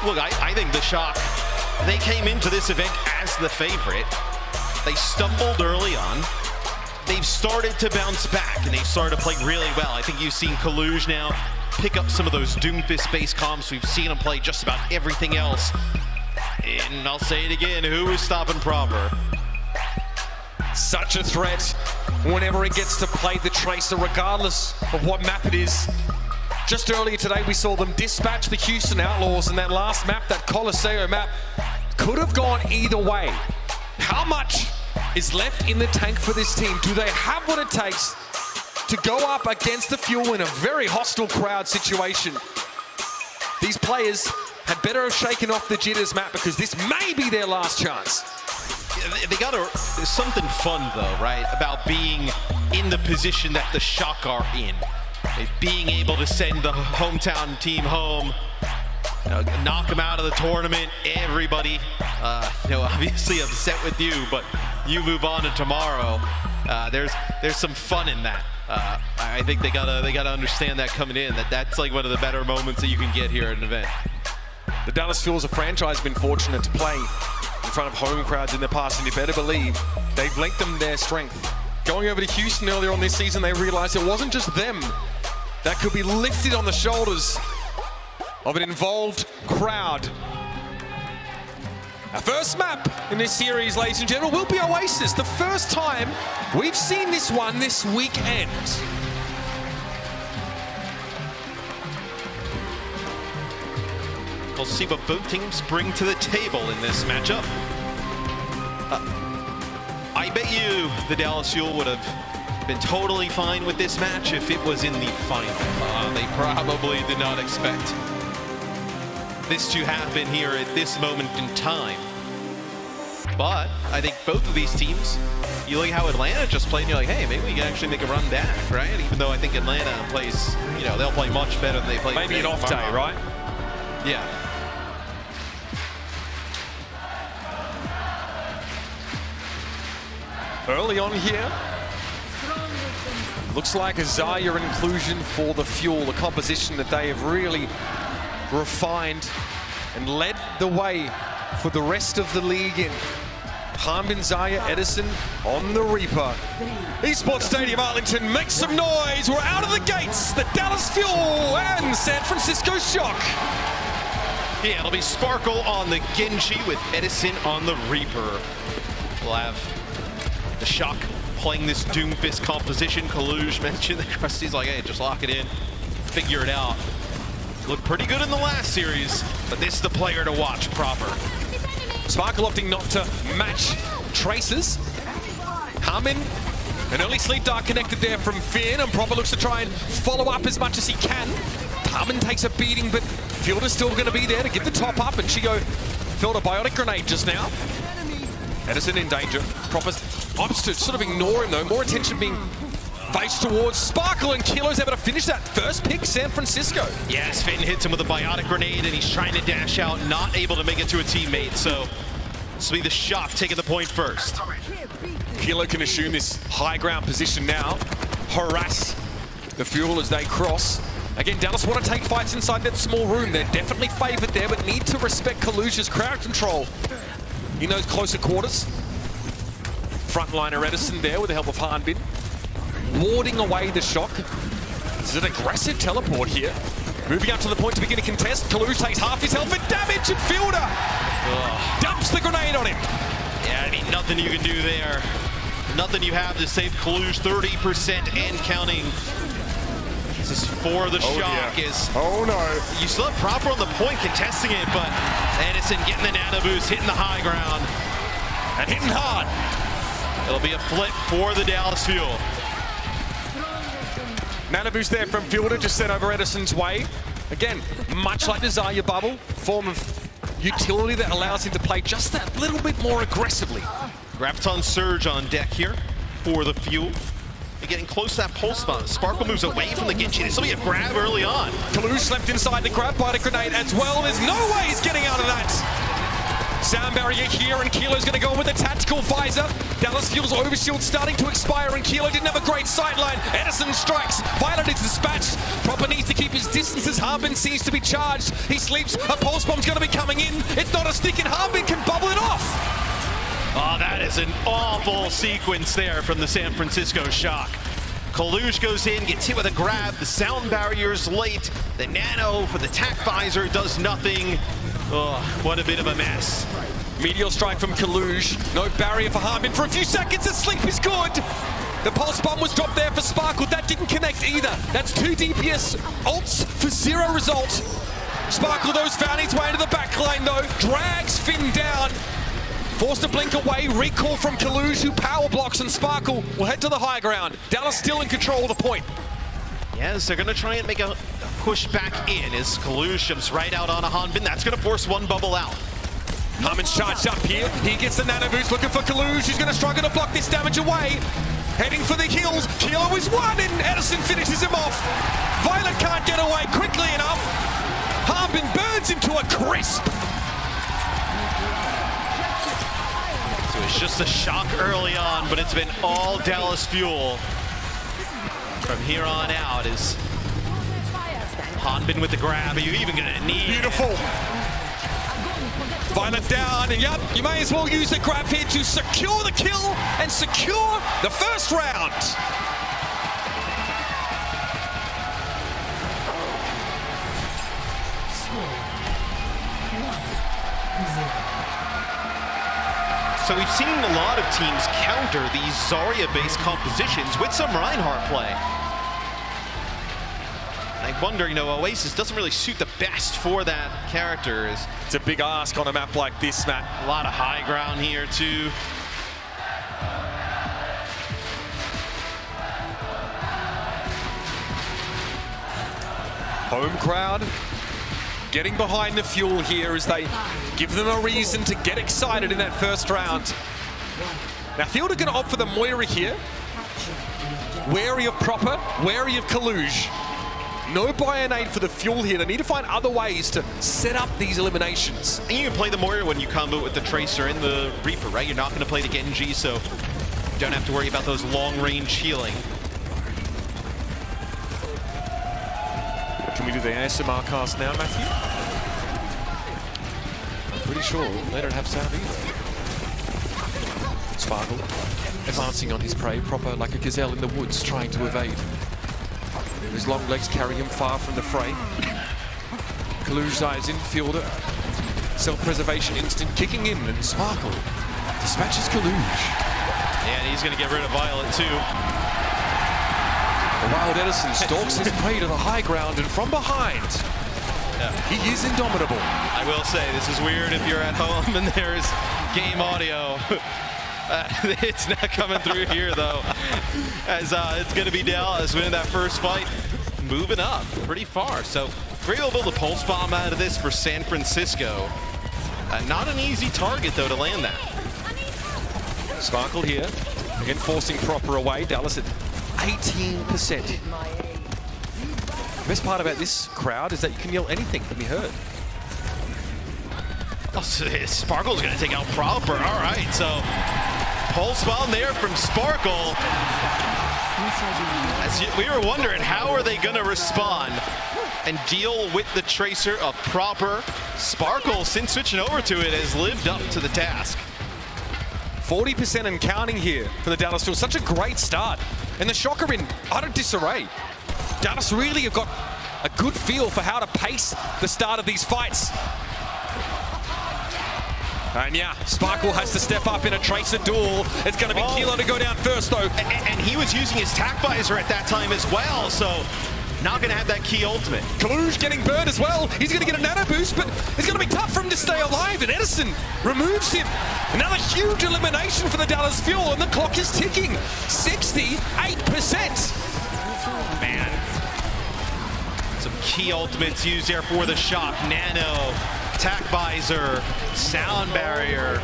look, I think the Shock, they came into this event as the favorite. They stumbled early on. They've started to bounce back, and they've started to play really well. I think you've seen Kaluge now pick up some of those Doomfist-based comps. We've seen him play just about everything else. And I'll say it again, who is stopping Proper? Such a threat whenever it gets to play the Tracer, regardless of what map it is. Just earlier today, we saw them dispatch the Houston Outlaws, and that last map, that Coliseo map, could have gone either way. How much is left in the tank for this team? Do they have what it takes to go up against the Fuel in a very hostile crowd situation? These players had better have shaken off the jitters, Matt, because this may be their last chance. They got there's something fun though, right? About being in the position that the Shock are in. Being able to send the hometown team home, you know, knock them out of the tournament. Everybody, you know, obviously upset with you, but you move on to tomorrow. There's some fun in that. I think they gotta understand that coming in, that's like one of the better moments that you can get here at an event. The Dallas Fuel as a franchise have been fortunate to play in front of home crowds in the past, and you better believe they've lengthened their strength. Going over to Houston earlier on this season, they realized it wasn't just them that could be lifted on the shoulders of an involved crowd. Our first map in this series, ladies and gentlemen, will be Oasis. The first time we've seen this one this weekend. We'll see what both teams bring to the table in this matchup. I bet you the Dallas Fuel would have been totally fine with this match if it was in the final. They probably did not expect this to happen here at this moment in time. But I think both of these teams, you look how Atlanta just played and you're like, hey, maybe we can actually make a run back, right? Even though I think Atlanta plays, you know, they'll play much better than they played. Maybe an off day, right? Yeah. Early on here, looks like a Zarya inclusion for the Fuel, a composition that they have really refined and led the way for the rest of the league in. Harbin, Zarya, Edison on the Reaper. Esports Stadium Arlington, make some noise. We're out of the gates. The Dallas Fuel and San Francisco Shock. Yeah, it'll be Sparkle on the Genji with Edison on the Reaper. We'll have the Shock playing this Doomfist composition. Kaluj mentioned that Krusty's like, hey, just lock it in, figure it out. Looked pretty good in the last series, but this is the player to watch proper. Sparkle opting not to match Traces. Harmin, an early Sleep Dart connected there from Finn, and Proper looks to try and follow up as much as he can. Harmin takes a beating, but Fielder's still going to be there to give the top up, and Chigo filled a biotic grenade just now. Edison in danger. Proper opts to sort of ignore him though, more attention being faced towards Sparkle, and Kilo's able to finish that first pick, San Francisco. Yes, Finn hits him with a biotic grenade and he's trying to dash out, not able to make it to a teammate, so this will be the Shock taking the point first. Kilo can assume this high ground position now, harass the Fuel as they cross. Again, Dallas want to take fights inside that small room. They're definitely favored there, but need to respect Kalush's crowd control in those closer quarters. Frontliner Edison there with the help of Hanbin, warding away the Shock. This is an aggressive teleport here. Moving up to the point to begin a contest. Kalush takes half his health and damage, and Fielder dumps the grenade on him. Yeah, I mean, nothing you can do there. Nothing you have to save Kalush, 30% and counting. This is for the Shock. Oh no. You still have Proper on the point contesting it, but Edison getting the nano boost, hitting the high ground. And hitting hard. It'll be a flip for the Dallas Fuel. Nano boost there from Fielder, just sent over Edison's way. Again, much like the Zarya bubble, form of utility that allows him to play just that little bit more aggressively. Graviton Surge on deck here for the Fuel. They're getting close to that pulse spot. Sparkle moves away from the Genji. This will be a grab early on. Kalush slept inside the grab by the grenade as well. There's no way he's getting out of that. Sound barrier here, and Kilo's going to go in with a tactical visor. Dallas Fuel's overshield starting to expire, and Kilo didn't have a great sightline. Edison strikes. Violet is dispatched. Proper needs to keep his distance as Harbin seems to be charged. He sleeps. A pulse bomb's going to be coming in. It's not a stick, and Harbin can bubble it off. Oh, that is an awful sequence there from the San Francisco Shock. Kalush goes in, gets hit with a grab. The sound barrier's late. The nano for the tac visor does nothing. Oh, what a bit of a mess. Meteor strike from Kalush. No barrier for Harbin for a few seconds. The sleep is good. The pulse bomb was dropped there for Sparkle. That didn't connect either. That's 2 DPS ults for 0 result. Sparkle, though, found his way into the back line, though. Drags Finn down. Forced to blink away. Recall from Kalush, who power blocks, and Sparkle will head to the high ground. Dallas still in control of the point. Yes, they're going to try and make a push back in as Kalush jumps right out on a Hanbin. That's going to force one bubble out. Harmon's charged up here. He gets the nano boost, looking for Kalush. He's going to struggle to block this damage away. Heading for the kills. Kilo is one, and Edison finishes him off. Violet can't get away quickly enough. Harbin burns him to a crisp. So It's just a shock early on, but it's been all Dallas Fuel from here on out. Is Hanbin with the grab? Are you even gonna need? Beautiful. Violet down, and yep, you may as well use the grab here to secure the kill and secure the first round. So we've seen a lot of teams counter these Zarya-based compositions with some Reinhardt play. I wonder, you know, Oasis doesn't really suit the best for that character. It's a big ask on a map like this, Matt. A lot of high ground here, too. Home crowd getting behind the Fuel here as they give them a reason to get excited in that first round. Now, Field are going to opt for the Moira here. Wary of Proper, wary of Kaluge. No buy-and-aid for the Fuel here. They need to find other ways to set up these eliminations. And you can play the Moira when you combo with the Tracer and the Reaper, right? You're not going to play the Genji, so you don't have to worry about those long-range healing. Can we do the ASMR cast now, Matthew? I'm pretty sure they don't have sound either. Sparkle advancing on his prey, Proper like a gazelle in the woods, trying to evade. His long legs carry him far from the fray. Kaluge dives in, Fielder. Self-preservation instinct kicking in, and Sparkle dispatches Kaluge. Yeah, and he's going to get rid of Violet, too. The Wild Edison stalks his prey to the high ground, and from behind, he is indomitable. I will say, this is weird if you're at home and there's game audio. It's not coming through here, though, as it's going to be Dallas winning that first fight, moving up pretty far. So we're able to build a pulse bomb out of this for San Francisco. Not an easy target, though, to land that. Sparkle here, again forcing Proper away. Dallas at 18%. The best part about this crowd is that you can yell anything and be heard. Oh, so Sparkle's going to take out Proper. All right, so pulse bomb there from Sparkle. As we were wondering, how are they going to respond and deal with the Tracer of Proper? Sparkle, since switching over to it, has lived up to the task. 40% and counting here for the Dallas Fuel. Such a great start. And the Shock are in utter disarray. Dallas really have got a good feel for how to pace the start of these fights. And yeah, Sparkle has to step up in a Tracer duel. It's going to be Kilo to go down first, though. And he was using his tack visor at that time as well, so not going to have that key ultimate. Kaluge getting burned as well. He's going to get a nano boost, but it's going to be tough for him to stay alive. And Edison removes him. Another huge elimination for the Dallas Fuel, and the clock is ticking. 68%. Man. Some key ultimates used there for the Shock. Nano, tack visor, sound barrier.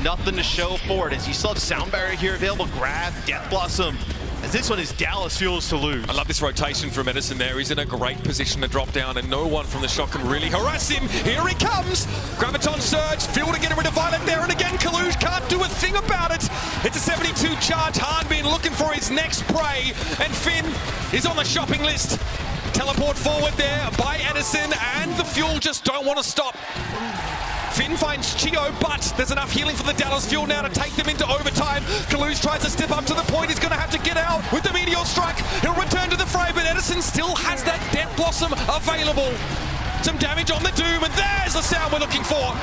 Nothing to show for it, as you still have sound barrier here available. Grab, Death Blossom, as this one is Dallas Fuel's to lose. I love this rotation from Edison there. He's in a great position to drop down, and no one from the Shock can really harass him. Here he comes. Graviton Surge, Fuel to get rid of Violet there, and again Kaluge can't do a thing about it. It's a 72 charge. Hanbin looking for his next prey, and Finn is on the shopping list. Teleport forward there by Edison, and the Fuel just don't want to stop. Finn finds Chio, but there's enough healing for the Dallas Fuel now to take them into overtime. Kaluge tries to step up to the point. He's going to have to get out with the Meteor Strike. He'll return to the fray, but Edison still has that Death Blossom available. Some damage on the Doom, and there's the sound we're looking for.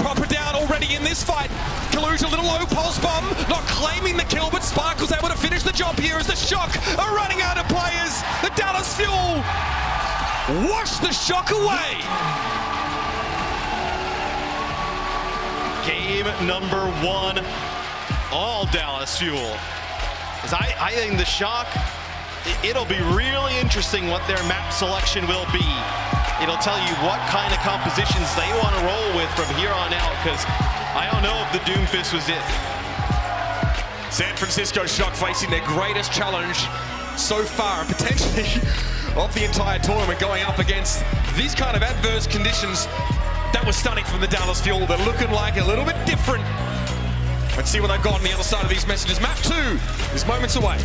Proper down already in this fight. Kaluge a little low pulse bomb, not claiming the kill, but Sparkle's able to finish the job here as the Shock are running out of players. The Dallas Fuel wash the Shock away. Game number 1, all Dallas Fuel. As I think the Shock, it'll be really interesting what their map selection will be. It'll tell you what kind of compositions they want to roll with from here on out, because I don't know if the Doomfist was it. San Francisco Shock facing their greatest challenge so far, potentially of the entire tournament, going up against these kind of adverse conditions. That was stunning from the Dallas Fuel. They're looking like a little bit different Let's see what they've got on the other side of these messages. Map 2 is moments away.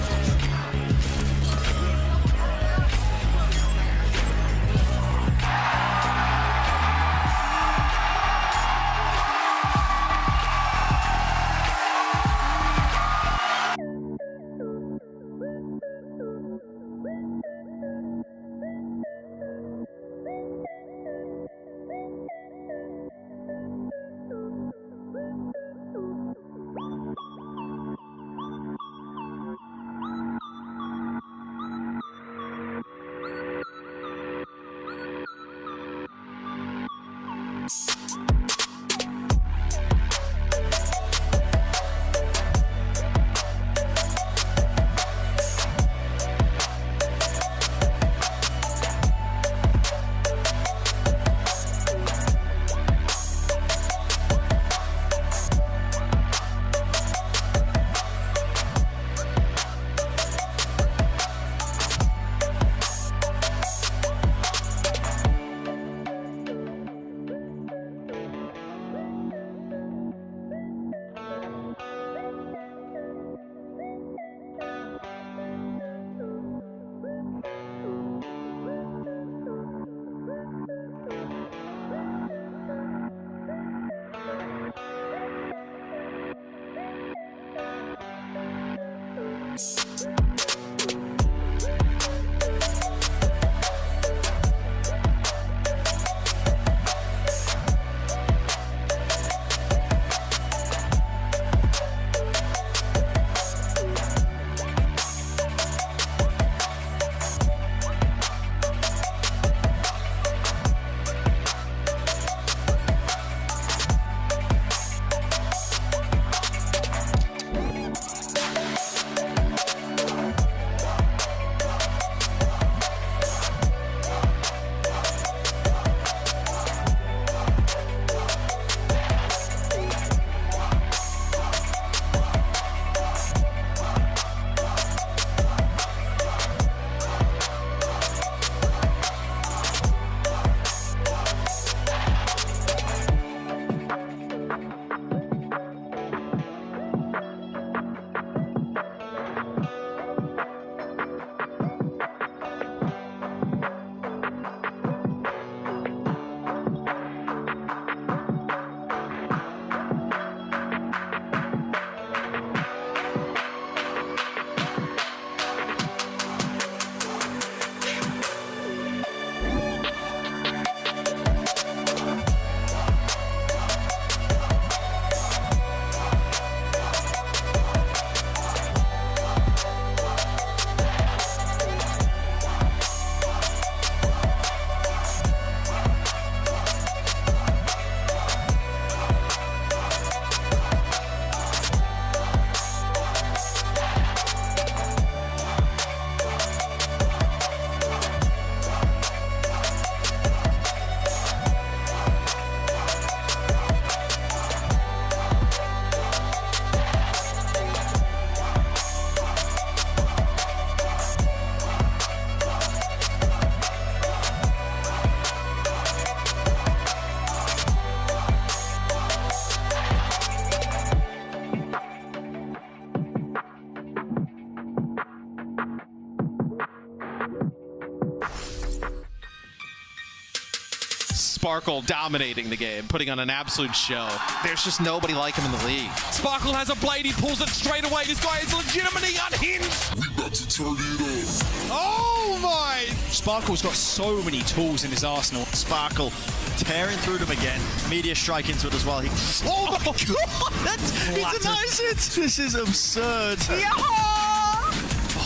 Sparkle dominating the game, putting on an absolute show. There's just nobody like him in the league. Sparkle has a blade, he pulls it straight away. This guy is legitimately unhinged. We about to turn it up. Oh my! Sparkle's got so many tools in his arsenal. Sparkle tearing through them again. Meteor strike into it as well. Oh my god! He denies it! This is absurd.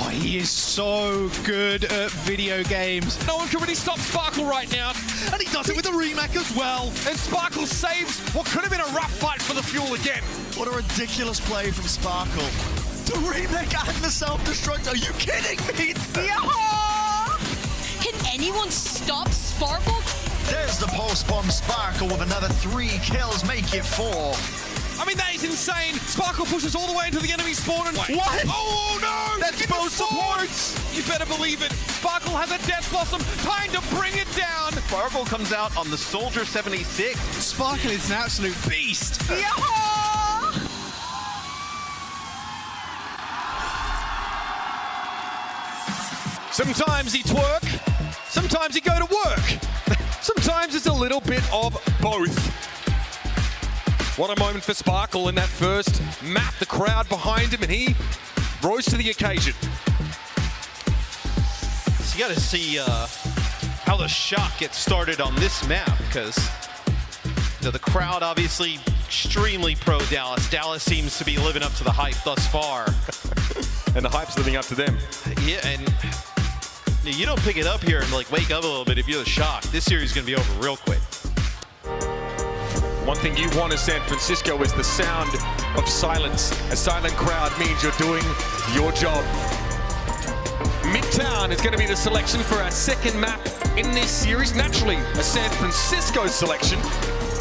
Oh, he is so good at video games. No one can really stop Sparkle right now. And he does it with the remake as well. And Sparkle saves what could have been a rough fight for the fuel again. What a ridiculous play from Sparkle. The remake and the self-destruct. Are you kidding me? Can anyone stop Sparkle? There's the pulse bomb. Sparkle with another 3 kills. Make it 4. I mean, that is insane. Sparkle pushes all the way into the enemy spawn and... What? Oh, no! That's both supports! You better believe it. Sparkle has a Death Blossom, trying to bring it down. Sparkle comes out on the Soldier 76. Sparkle is an absolute beast. Sometimes he twerk, sometimes he go to work. Sometimes it's a little bit of both. What a moment for Sparkle in that first map. The crowd behind him, and he rose to the occasion. So you got to see how the shock gets started on this map, because the crowd obviously extremely pro Dallas. Dallas seems to be living up to the hype thus far. And the hype's living up to them. Yeah, and you don't pick it up here and like wake up a little bit if you're the shock. This series is going to be over real quick. One thing you want in San Francisco is the sound of silence. A silent crowd means you're doing your job. Midtown is going to be the selection for our second map in this series. Naturally, a San Francisco selection.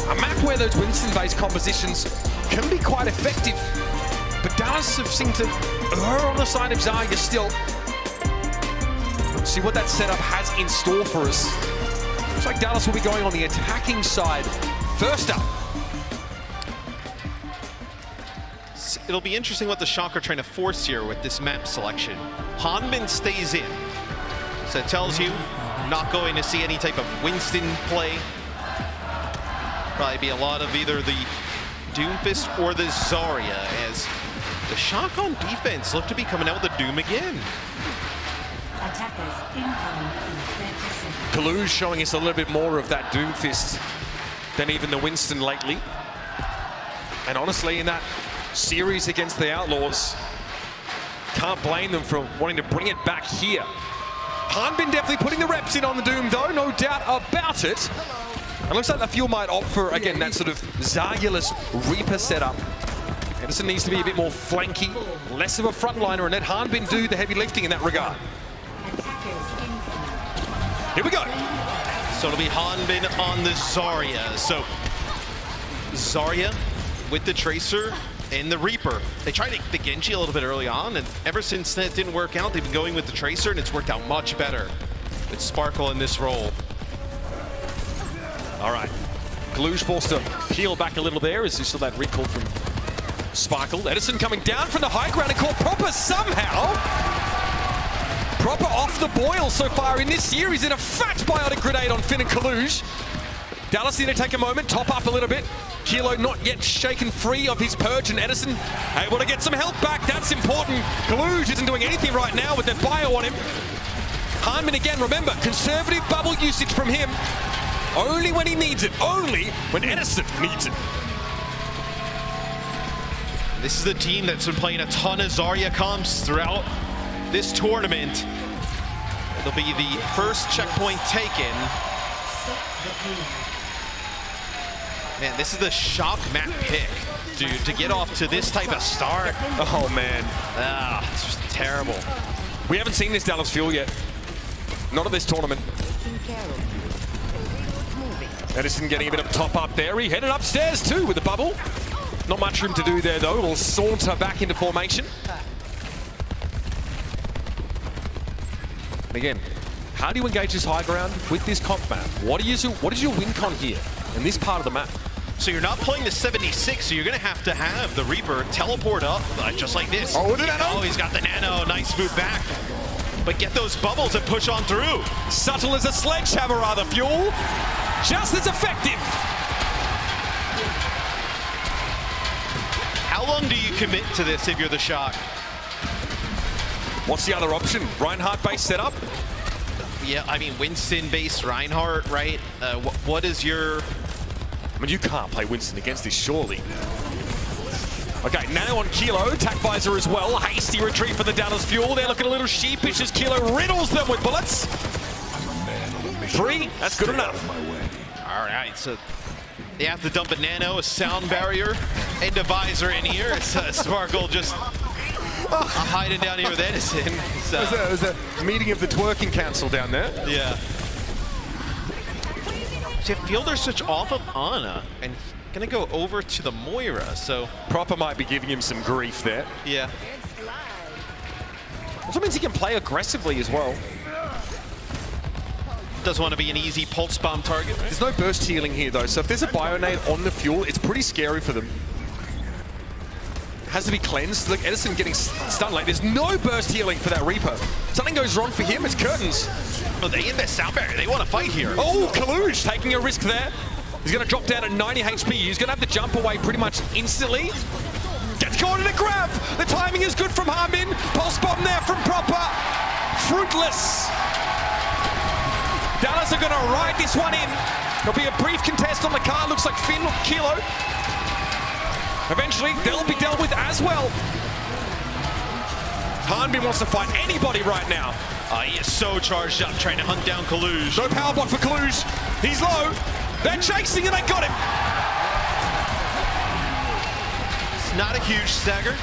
A map where those Winston-based compositions can be quite effective. But Dallas have seemed to err on the side of Zarya still. See what that setup has in store for us. Looks like Dallas will be going on the attacking side first up. It'll be interesting what the Shock are trying to force here with this map selection. Hanbin stays in. So it tells you not going to see any type of Winston play. Probably be a lot of either the Doomfist or the Zarya, as the Shock on defense look to be coming out with the Doom again. Attackers incoming in 30 seconds. Kalu's showing us a little bit more of that Doomfist than even the Winston lately. And honestly, in that series against the Outlaws, can't blame them for wanting to bring it back here. Hanbin definitely putting the reps in on the Doom though, no doubt about it. It looks like the Fuel might opt for, again, that sort of Zarya-less Reaper setup. Edison needs to be a bit more flanky, less of a frontliner, and let Hanbin do the heavy lifting in that regard. Here we go. So it'll be Hanbin on the Zarya. So Zarya with the Tracer and the Reaper. They tried the Genji a little bit early on, and ever since that didn't work out, they've been going with the Tracer, and it's worked out much better with Sparkle in this role. All right. Kalu's forced to peel back a little there as you saw that recall from Sparkle. Edison coming down from the high ground and caught Proper somehow. Proper off the boil so far in this series in a fat biotic grenade on Finn and Kaluj. Dallas need to take a moment, top up a little bit. Kilo not yet shaken free of his purge, and Edison able to get some health back. That's important. Kaluj isn't doing anything right now with that bio on him. Hanbin again, remember, conservative bubble usage from him. Only when he needs it, only when Edison needs it. This is the team that's been playing a ton of Zarya comps throughout this tournament. It'll be the first checkpoint taken. Man, this is the Shock map pick, dude, to get off to this type of start. Oh, man. It's just terrible. We haven't seen this Dallas Fuel yet. Not at this tournament. Edison getting a bit of top up there. He headed upstairs too with the bubble. Not much room to do there though. We'll saunter back into formation. And again, how do you engage this high ground with this comp map? What is your win con here in this part of the map? So you're not playing the 76, so you're going to have the Reaper teleport up just like this. Oh, with the nano? Oh, he's got the nano. Nice move back. But get those bubbles and push on through. Subtle as a sledgehammer, are the Fuel. Just as effective. How long do you commit to this if you're the Shock? What's the other option? Reinhardt-based setup? Yeah, I mean, Winston-based Reinhardt, right? What is your... I mean, you can't play Winston against this, surely. Okay, Nano on Kilo, attack visor as well. Hasty retreat for the Dallas Fuel. They're looking a little sheepish as Kilo riddles them with bullets. 3, that's good enough. All right, so they have to dump a nano, a sound barrier, and a visor in here. It's Sparkle just hiding down here with Edison. It was a meeting of the twerking council down there. Yeah. See, I feel they're such off of Ana, and gonna go over to the Moira, so... Proper might be giving him some grief there. Yeah. Also means he can play aggressively as well. Doesn't want to be an easy pulse bomb target. Right? There's no burst healing here though, so if there's a Bionade on the Fuel, it's pretty scary for them. has to be cleansed. Look, Edison getting stunned late. There's no burst healing for that Reaper. Something goes wrong for him. It's curtains. Well, they invest sound barrier. They want to fight here. Oh, Kaluj taking a risk there. He's going to drop down at 90 HP. He's going to have the jump away pretty much instantly. Gets caught in a grab. The timing is good from Harbin. Pulse bomb there from Proper. Fruitless. Dallas are going to ride this one in. There'll be a brief contest on the car. Looks like Finn or Kilo. Eventually, they'll be dealt with as well. Harbin wants to fight anybody right now. He is so charged up, trying to hunt down Kaluj. No power block for Kaluj. He's low. They're chasing and they got him. It's not a huge stagger.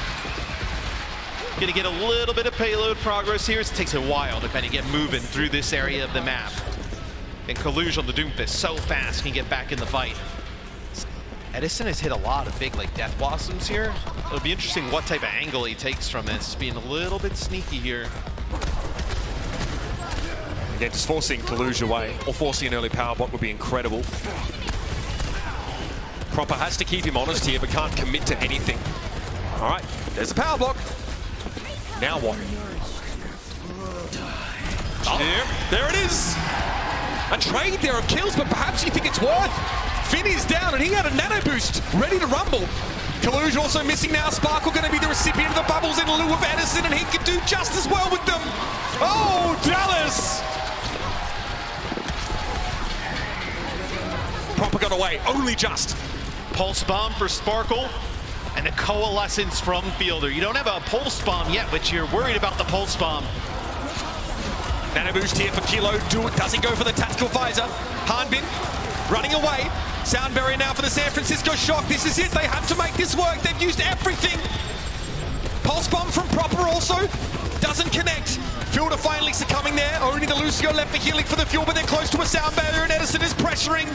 Gonna get a little bit of payload progress here. It takes a while to kind of get moving through this area of the map. And Kaluj on the Doomfist so fast can get back in the fight. Edison has hit a lot of big like Death Blossoms here. It'll be interesting what type of angle he takes from this, being a little bit sneaky here. Again, just forcing Kaluj away, or forcing an early power block would be incredible. Proper has to keep him honest here, but can't commit to anything. All right, there's the power block. Now what? Oh, there it is. A trade there of kills, but perhaps you think it's worth. Finn is down, and he had a nano boost, ready to rumble. Kaluj also missing now. Sparkle going to be the recipient of the bubbles in lieu of Edison, and he could do just as well with them. Oh, Dallas! Proper got away, only just. Pulse bomb for Sparkle, and a coalescence from Fielder. You don't have a pulse bomb yet, but you're worried about the pulse bomb. Nano boost here for Kilo. Does he go for the tactical visor? Hanbin running away. Sound barrier now for the San Francisco Shock. This is it. They have to make this work. They've used everything. Pulse bomb from Proper also doesn't connect. Fielder finally succumbing there. Only the Lucio left for healing for the Fuel, but they're close to a sound barrier, and Edison is pressuring.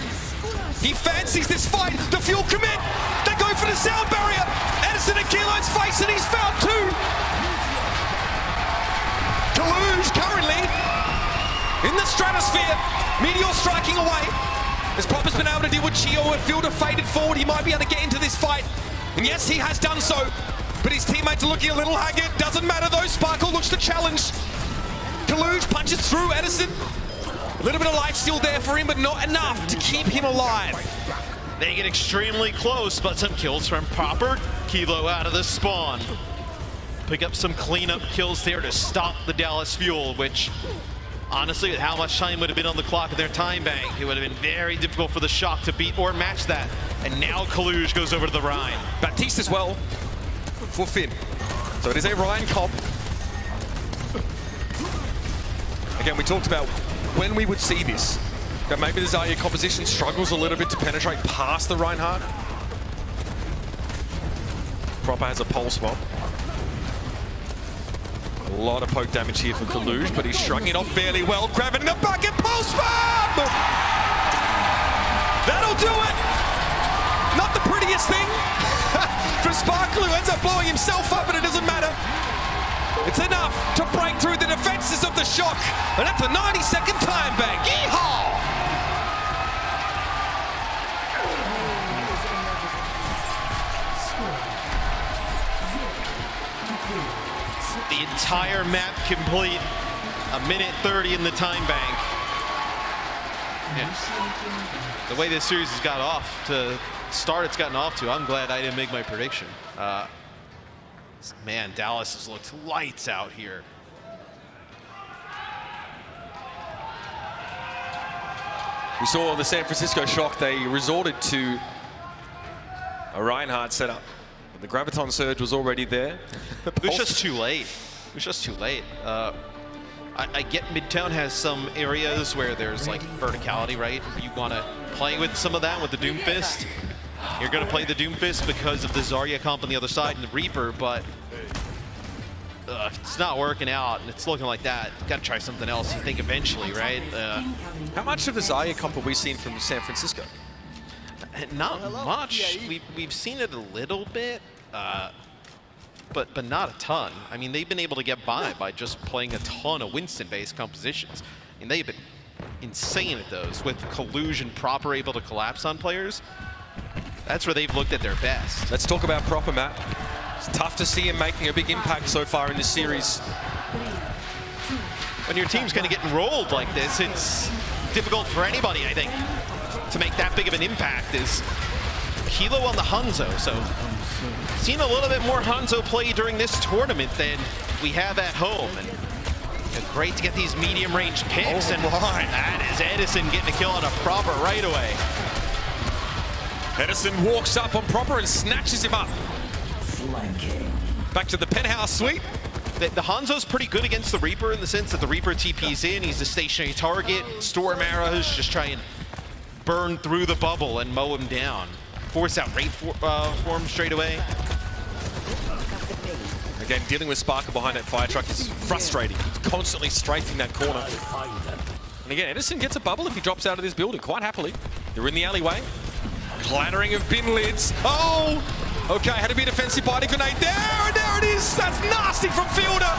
He fancies this fight. The Fuel commit. They go for the sound barrier. Edison and Kilo's face, and he's found two. Kaluj currently in the stratosphere. Meteor striking away. As Proper's been able to deal with Chio, and Fielder faded forward. He might be able to get into this fight. And yes, he has done so. But his teammates are looking a little haggard. Doesn't matter though. Sparkle looks to challenge. Kaluj punches through Edison. A little bit of life still there for him, but not enough to keep him alive. They get extremely close, but some kills from Proper. Kilo out of the spawn. Pick up some cleanup kills there to stop the Dallas Fuel, which honestly, with how much time would have been on the clock of their time bank, it would have been very difficult for the Shock to beat or match that. And now Kaluj goes over to the Rhine. Baptiste as well for Finn. So it is a Rhine comp. Again, we talked about when we would see this, that maybe the Zarya composition struggles a little bit to penetrate past the Reinhardt. Proper has a pulse bomb. A lot of poke damage here for Kaluj, but he's shrugging it off fairly well. Grabbing the bucket, pulse bomb! That'll do it! Not the prettiest thing for Sparkle, who ends up blowing himself up, but it doesn't matter. It's enough to break through the defenses of the Shock, and that's a 90-second time bank. Yeehaw! The entire map complete. A minute 30 in the time bank. Yeah. The way this series has got off to start, it's gotten off to, I'm glad I didn't make my prediction. Man, Dallas has looked lights out here. We saw the San Francisco Shock, they resorted to a Reinhardt setup. The Graviton Surge was already there. It was just too late. It was just too late. I get Midtown has some areas where there's like verticality, right? You want to play with some of that with the Doomfist. You're going to play the Doomfist because of the Zarya comp on the other side and the Reaper, but it's not working out and it's looking like that. Got to try something else, you think, eventually, right? How much of the Zarya comp have we seen from San Francisco? Not much. We've seen it a little bit, but not a ton. I mean, they've been able to get by just playing a ton of Winston-based compositions. I mean, they've been insane at those with Collusion Proper able to collapse on players. That's where they've looked at their best. Let's talk about Proper, Matt. It's tough to see him making a big impact so far in this series. When your team's kind of getting rolled like this, it's difficult for anybody, I think, to make that big of an impact. Is Kilo on the Hangzhou, so seen a little bit more Hangzhou play during this tournament than we have at home. And great to get these medium range picks, and that is Edison getting a kill on a Proper right away. Edison walks up on Proper and snatches him up. Back to the penthouse suite. The Hanzo's pretty good against the Reaper in the sense that the Reaper TP's in, he's a stationary target. Storm arrows just try and burn through the bubble and mow him down. Force out rate form straight away. Again, dealing with Sparkle behind that fire truck is frustrating. He's constantly strafing that corner. And again, Edison gets a bubble if he drops out of this building, quite happily. They're in the alleyway. Clattering of bin lids. Oh! Okay, had to be a defensive body grenade there, and there it is! That's nasty from Fielder!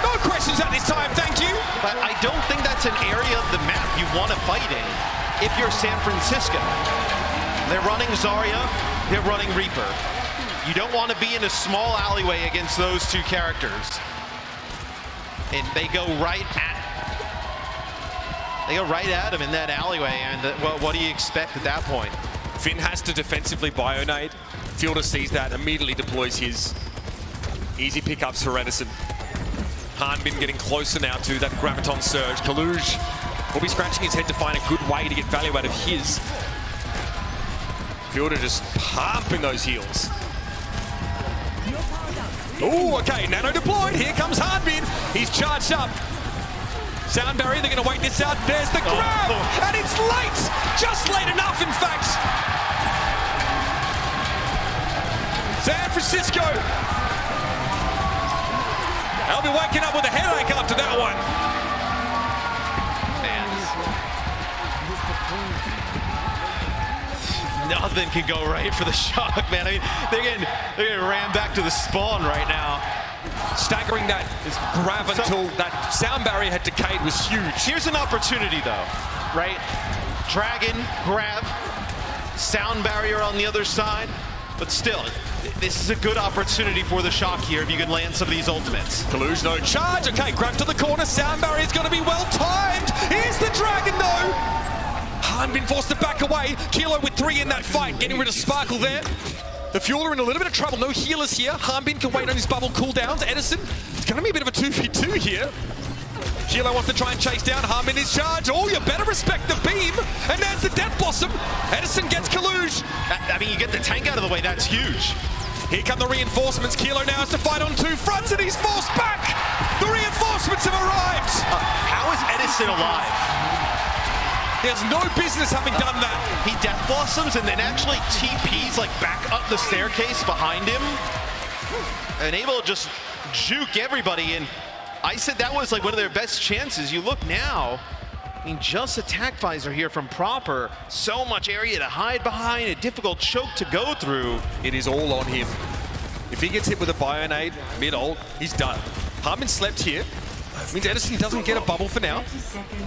No questions at this time, thank you! But I don't think that's an area of the map you want to fight in if you're San Francisco. They're running Zarya, they're running Reaper. You don't want to be in a small alleyway against those two characters. And they go right at him in that alleyway, and what do you expect at that point? Finn has to defensively bionade. Fielder sees that, immediately deploys his. Easy pickups for Edison. Hanbin getting closer now to that Graviton Surge. Kaluj will be scratching his head to find a good way to get value out of his. Fielder just pumping those heals. Oh, okay, Nano deployed. Here comes Hanbin. He's charged up. Sound barrier, they're going to wait this out. There's the grab, and it's late! Just late enough, in fact. San Francisco. They'll be waking up with a headache after that one. Man. Nothing can go right for the Shock, man. I mean, they're getting rammed back to the spawn right now. Staggering that grab until that sound barrier had decayed was huge. Here's an opportunity though, right? Dragon, grab, sound barrier on the other side, but still, this is a good opportunity for the Shock here if you can land some of these ultimates. Kaluj, no charge. Okay, grab to the corner. Sound barrier's going to be well timed. Here's the Dragon though. Han been forced to back away. Kilo with 3 in that fight, getting rid of Sparkle there. The Fueler in a little bit of trouble. No healers here. Hanbin can wait on his bubble cooldowns. Edison, it's going to be a bit of a 2v2 here. Kilo wants to try and chase down. Hanbin is charged. Oh, you better respect the beam. And there's the Death Blossom. Edison gets Kaluj. I mean, you get the tank out of the way. That's huge. Here come the reinforcements. Kilo now has to fight on 2 fronts, and he's forced back. The reinforcements have arrived. How is Edison alive? He has no business having done that. He Death Blossoms and then actually TPs like back up the staircase behind him. And able to just juke everybody. And I said that was like one of their best chances. You look now, I mean, just attack visor here from Proper. So much area to hide behind, a difficult choke to go through. It is all on him. If he gets hit with a Bionade mid-ult, he's done. Harmon slept here. Means Edison doesn't get a bubble for now.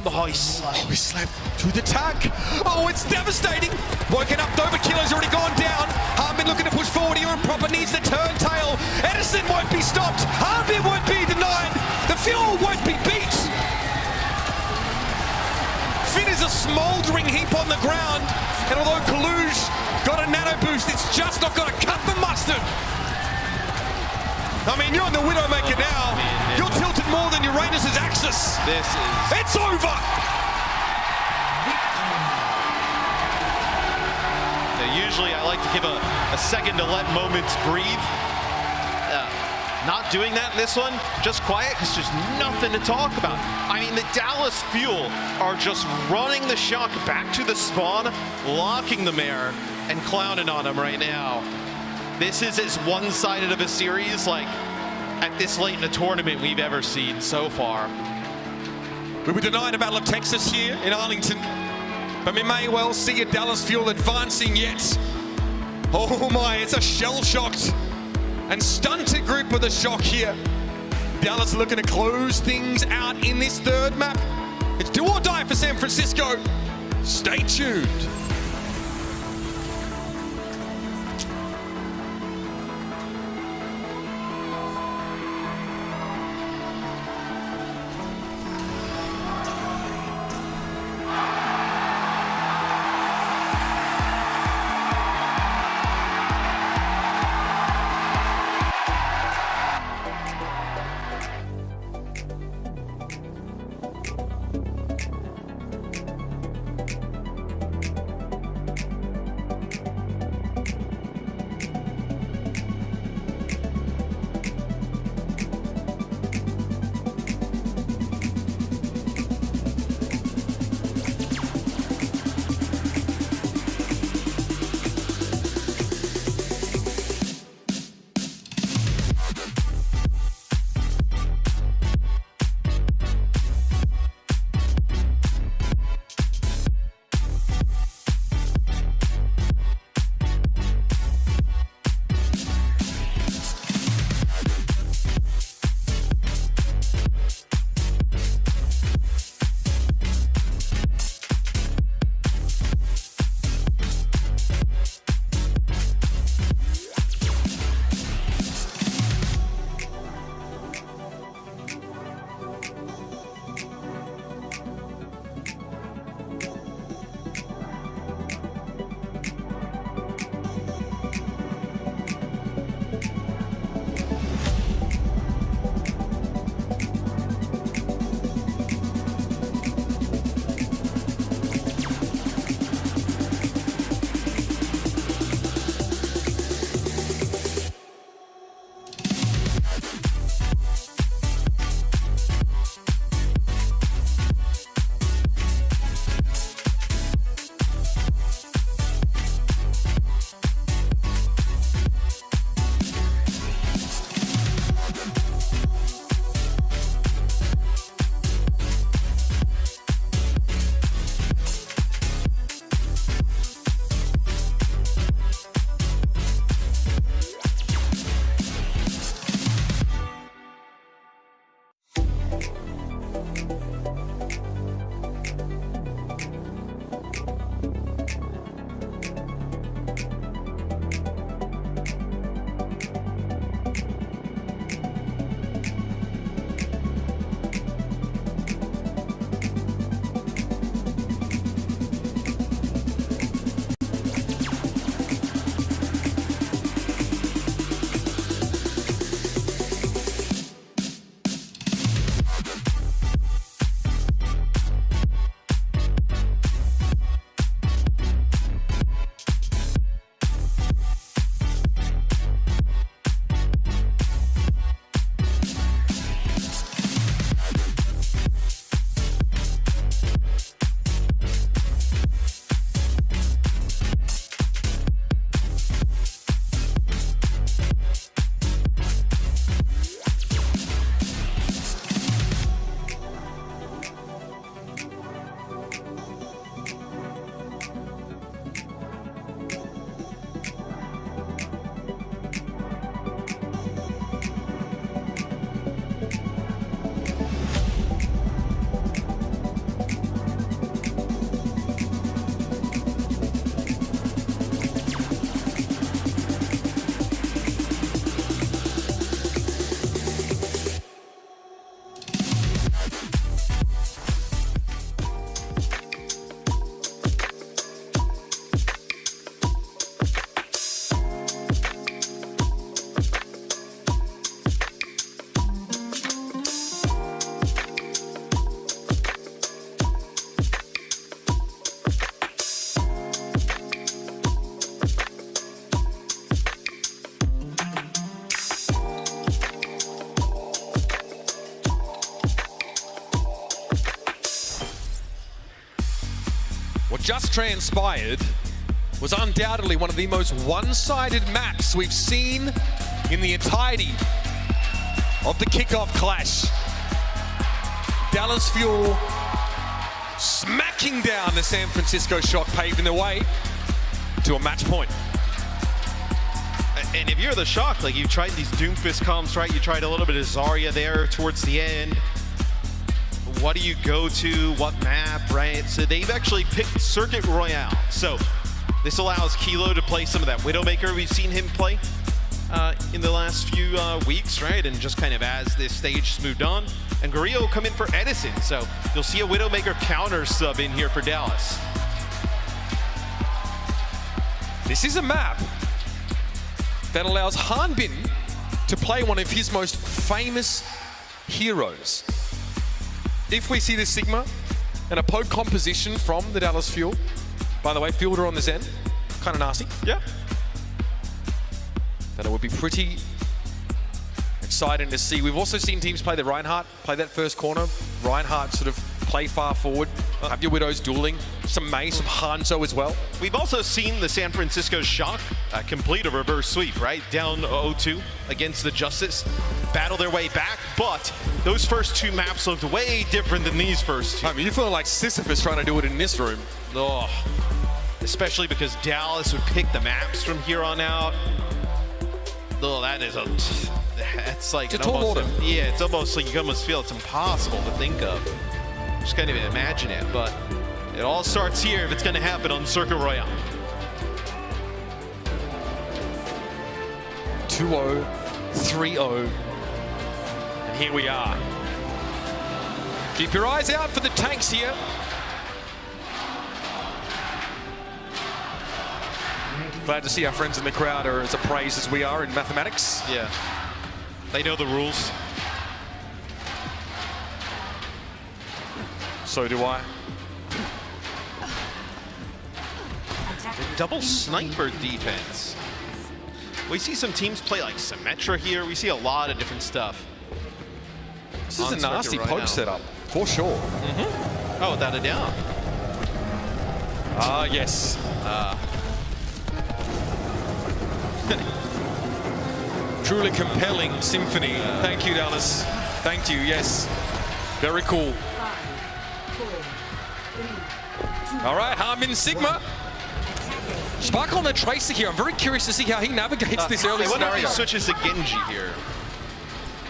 Oh, he slept to the tag. Oh, it's devastating. Woken up, Dover Kilo's already gone down. Harmon looking to push forward here, and Proper needs the turntail. Edison won't be stopped. Harmon won't be denied. The fuel won't be beat. Finn is a smouldering heap on the ground. And although Kaluj got a nano boost, it's just not going to cut the mustard. I mean, you're on the Widowmaker now. You're tilted more than Uranus's axis. It's over. Now, usually I like to give a second to let moments breathe. Not doing that in this one, just quiet, because there's nothing to talk about. I mean, the Dallas Fuel are just running the Shock back to the spawn, locking the mare, and clowning on him right now. This is as one-sided of a series, like, at this late in the tournament we've ever seen so far. We were denied a Battle of Texas here in Arlington, but we may well see a Dallas Fuel advancing yet. Oh my, it's a shell-shocked and stunted group with a Shock here. Dallas looking to close things out in this third map. It's do or die for San Francisco. Stay tuned. What just transpired was undoubtedly one of the most one-sided maps we've seen in the entirety of the kickoff clash. Dallas Fuel smacking down the San Francisco Shock, paving the way to a match point. And if you're the Shock, like you tried these Doomfist comps, right? You tried a little bit of Zarya there towards the end. What do you go to? What map, right? So they've actually picked Circuit Royale. So this allows Kilo to play some of that Widowmaker we've seen him play in the last few weeks, right? And just kind of as this stage has moved on. And Guerrillo will come in for Edison. So you'll see a Widowmaker counter sub in here for Dallas. This is a map that allows Hanbin to play one of his most famous heroes. If we see this Sigma and a poke composition from the Dallas Fuel, by the way, Fielder on the Zen, kind of nasty. Yeah. Then it would be pretty exciting to see. We've also seen teams play the Reinhardt, play that first corner. Reinhardt sort of play far forward, have your Widows dueling, some Mei, some Hangzhou as well. We've also seen the San Francisco Shock complete a reverse sweep, right? Down 0-2 against the Justice, battle their way back, but those first two maps looked way different than these first two. I mean, you're feeling like Sisyphus trying to do it in this room. Oh, especially because Dallas would pick the maps from here on out. Oh, that's like it's almost, yeah, it's almost like you almost feel it's impossible to think of. Just can't even imagine it, but it all starts here if it's going to happen on Circuit Royale. 2-0, 3-0, and here we are. Keep your eyes out for the tanks here. Glad to see our friends in the crowd are as appraised as we are in mathematics. Yeah, they know the rules. So do I. Double sniper defense. We see some teams play like Symmetra here. We see a lot of different stuff. This is a nasty poke setup, for sure. Mm-hmm. Oh, without a doubt. Ah, yes. Truly compelling symphony. Thank you, Dallas. Thank you, yes. Very cool. All right, Harmin Sigma. Spark on the Tracer here. I'm very curious to see how he navigates this early scenario. He switches to Genji here.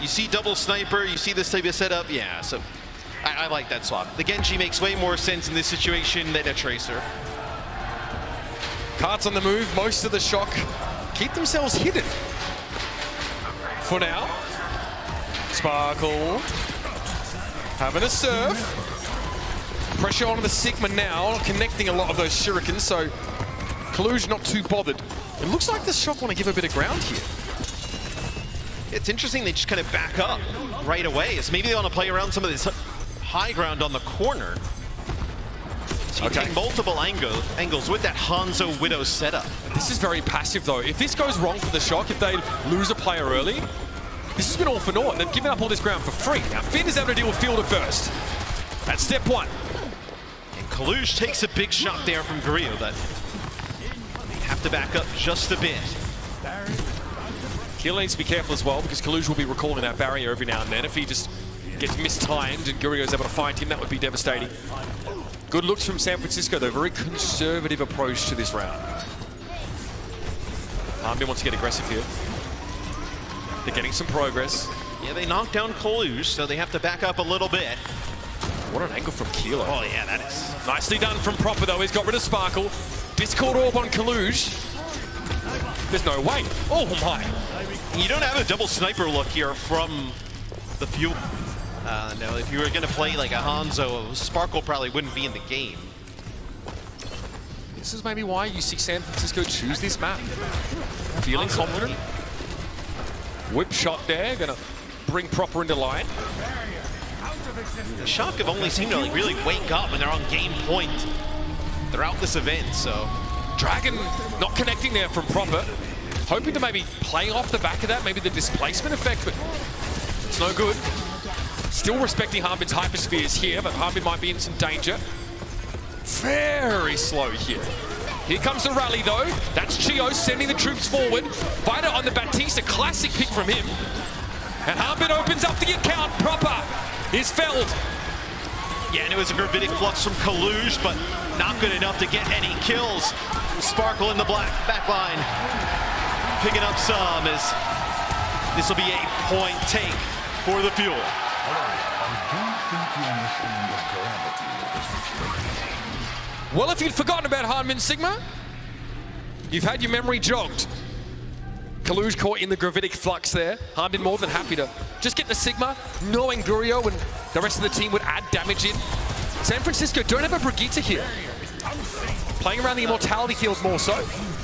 You see double sniper, you see this type of setup. Yeah, so I like that swap. The Genji makes way more sense in this situation than a Tracer. Cards on the move. Most of the Shock keep themselves hidden for now. Sparkle having a surf. Pressure on the Sigma now, connecting a lot of those shurikens, so Kaluj not too bothered. It looks like the Shock want to give a bit of ground here. It's interesting they just kind of back up right away. So maybe they want to play around some of this high ground on the corner. So you take multiple angles with that Hangzhou Widow setup. This is very passive though. If this goes wrong for the Shock, if they lose a player early, this has been all for naught. They've given up all this ground for free. Now Finn is able to deal with Fielder first. That's step one. And Kaluj takes a big shot there from Guerrillo, but have to back up just a bit. Kill needs to be careful as well because Kaluj will be recalling that barrier every now and then. If he just gets mistimed and Guerrillo's able to find him, that would be devastating. Good looks from San Francisco, though. Very conservative approach to this round. Hanbin wants to get aggressive here. They're getting some progress. Yeah, they knocked down Kaluj, so they have to back up a little bit. What an angle from Kilo. Oh yeah, that is. Nicely done from Proper though. He's got rid of Sparkle. Discord Orb on Kaluj. There's no way. Oh my. You don't have a double sniper look here from the Fuel. No, if you were going to play like a Hangzhou, Sparkle probably wouldn't be in the game. This is maybe why you see San Francisco choose this map. Feeling confident. Whip shot there, gonna bring Proper into line. The Shock have only seemed to like really wake up when they're on game point throughout this event, so. Dragon not connecting there from Proper. Hoping to maybe play off the back of that, maybe the displacement effect, but it's no good. Still respecting Hanbin's hyperspheres here, but Hanbin might be in some danger. very slow here. Here comes the rally though. That's Chio sending the troops forward. Fighter on the Baptiste, a classic pick from him. And Harbin opens up the account. Proper is felled. Yeah, and it was a gravitic flux from Kaluge, but not good enough to get any kills. Sparkle in the back line, picking up some as this will be a point take for the Fuel. Well, if you'd forgotten about Hanmin Sigma, you've had your memory jogged. Kaluge caught in the gravitic flux there. Hanmin more than happy to just get the Sigma, knowing Gurio and the rest of the team would add damage in. San Francisco don't have a Brigitte here. Playing around the Immortality field more so.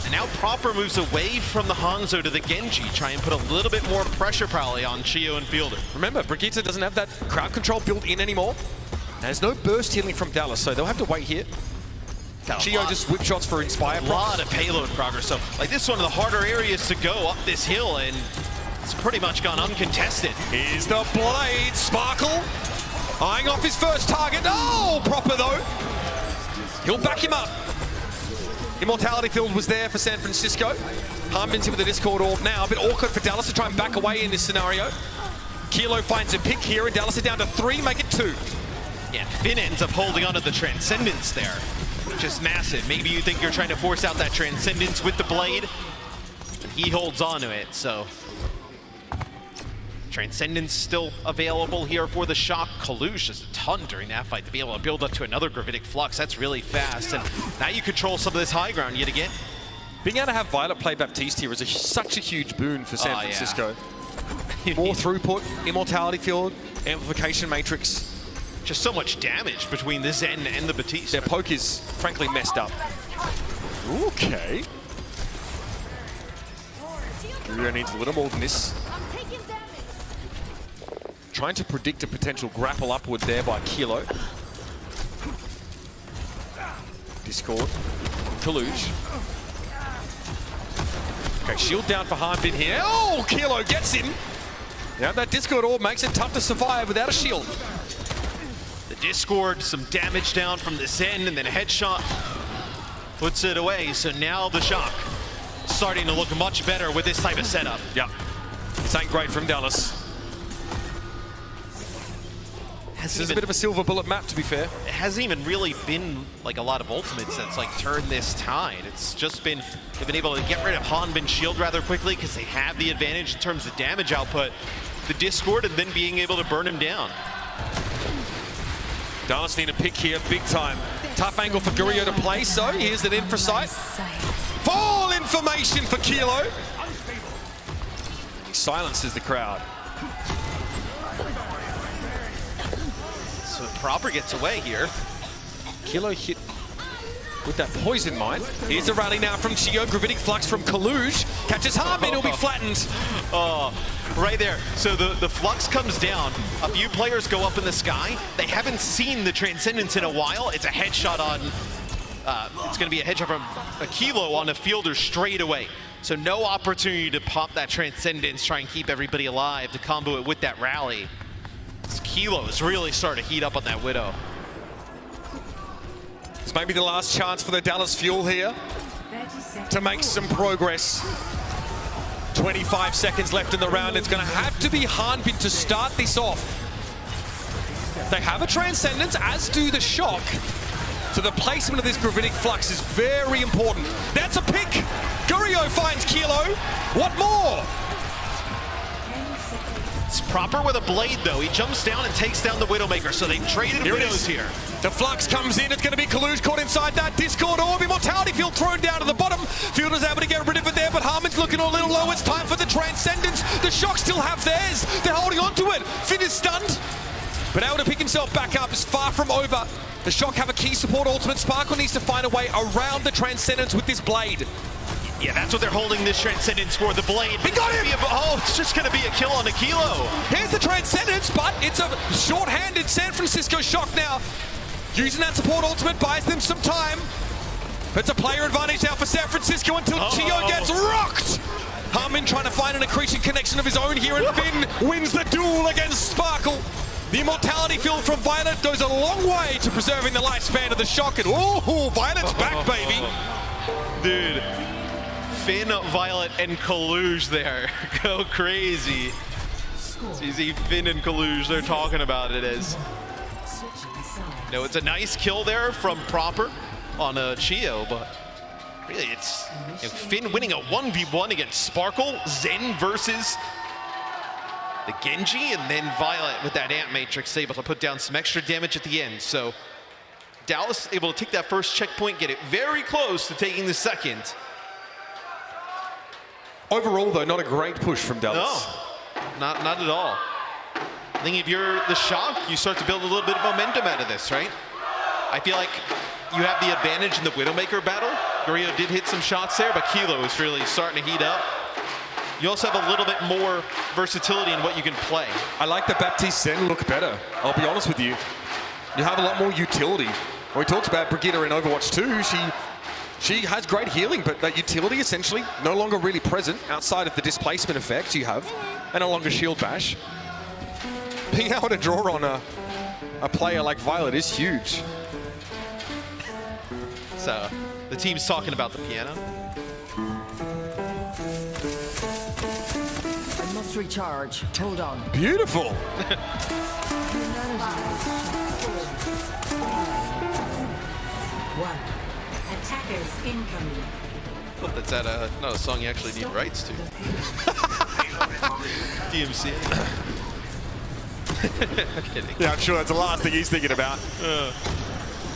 And now Proper moves away from the Hangzhou to the Genji, try and put a little bit more pressure probably on Chio and Fielder. Remember, Brigitte doesn't have that crowd control built in anymore. There's no burst healing from Dallas, so they'll have to wait here. Chio just whip shots for Inspire. A lot of payload progress. So, like, this is one of the harder areas to go up this hill, and it's pretty much gone uncontested. Here's the blade. Sparkle eyeing off his first target. Oh, Proper though. He'll back him up. Immortality field was there for San Francisco. Hanbin's here with the Discord orb now. A bit awkward for Dallas to try and back away in this scenario. Kilo finds a pick here, and Dallas are down to 3, make it 2. Yeah, Finn ends up holding onto the Transcendence there, which is massive. Maybe you think you're trying to force out that Transcendence with the blade. He holds on to it, so. Transcendence still available here for the Shock. Kaluge does a ton during that fight to be able to build up to another Gravitic Flux. That's really fast, and now you control some of this high ground yet again. Being able to have Violet play Baptiste here is such a huge boon for San Francisco. Yeah. More throughput, Immortality field, Amplification Matrix. Just so much damage between the Zen and the Baptiste. Their poke is frankly messed up. Okay. Gurio needs a little more than this. Trying to predict a potential grapple upward there by Kilo. Discord. Kaluge. Okay, shield down for Hanbin here. Oh, Kilo gets him. Now that Discord orb makes it tough to survive without a shield. The Discord, some damage down from the Zen, and then a headshot puts it away. So now the Shock starting to look much better with this type of setup. Yeah, this ain't great from Dallas. This is a bit of a silver bullet map, to be fair. It hasn't even really been like a lot of ultimates that's like turned this tide. It's just been, they've been able to get rid of Hanbin's shield rather quickly because they have the advantage in terms of damage output. The Discord and then being able to burn him down. Dallas need a pick here, big time. Tough angle for Gurio to play, so here's an infrasight. Full information for Kilo. He silences the crowd. So Proper gets away here. Kilo hit with that poison mine. Here's the rally now from Chio. Gravitic Flux from Kaluge. Catches Hanbin, he'll be flattened. Oh, right there. So the Flux comes down. A few players go up in the sky. They haven't seen the Transcendence in a while. It's a headshot on, it's going to be a headshot from a Kilo on a Fielder straight away. So no opportunity to pop that Transcendence, try and keep everybody alive, to combo it with that rally. This Kilo is really starting to heat up on that Widow. This may be the last chance for the Dallas Fuel here to make some progress. 25 seconds left in the round. It's going to have to be Hanbin to start this off. They have a Transcendence, as do the Shock. So the placement of this Gravitic Flux is very important. That's a pick. Gurio finds Kilo. What more? It's Proper with a blade, though. He jumps down and takes down the Widowmaker, so they've traded Widows here. The Flux comes in. It's going to be Kaluge caught inside that Discord orb. Immortality field thrown down to the bottom. Fielder's able to get rid of it there, but Harmon's looking a little low. It's time for the Transcendence. The Shock still have theirs. They're holding on to it. Finn is stunned, but able to pick himself back up. Is far from over. The Shock have a key support ultimate. Sparkle needs to find a way around the Transcendence with this blade. Yeah, that's what they're holding this Transcendence for, the blade. He got him! Oh, it's just going to be a kill on a Kilo. Here's the Transcendence, but it's a short-handed San Francisco Shock now. Using that support ultimate buys them some time. It's a player advantage now for San Francisco until Chio gets rocked. Hanbin trying to find an accretion connection of his own here, and Finn wins the duel against Sparkle. The immortality field from Violet goes a long way to preserving the lifespan of the Shock. And oh, Violet's back, baby. Dude, Finn, Violet, and Kaluge there go crazy. So you see Finn and Kaluge, they're talking about it as... No, it's a nice kill there from Proper on a Chio, but really it's Finn winning a 1v1 against Sparkle, Zen versus the Genji, and then Violet with that Amp Matrix able to put down some extra damage at the end. So Dallas able to take that first checkpoint, get it very close to taking the second. Overall, though, not a great push from Dallas. No, not at all. I think if you're the Shock, you start to build a little bit of momentum out of this, right? I feel like you have the advantage in the Widowmaker battle. Gurio did hit some shots there, but Kilo is really starting to heat up. You also have a little bit more versatility in what you can play. I like the Baptiste Zen look better, I'll be honest with you. You have a lot more utility. We talked about Brigitte in Overwatch 2. She has great healing, but that utility essentially no longer really present outside of the displacement effects you have, and no longer shield bash. Being able to draw on a player like Violet is huge. So the team's talking about the piano. I must recharge. Hold on. Beautiful. One. Attackers incoming. Well, that's not a song you actually need rights to. DMC. Yeah, I'm sure that's the last thing he's thinking about.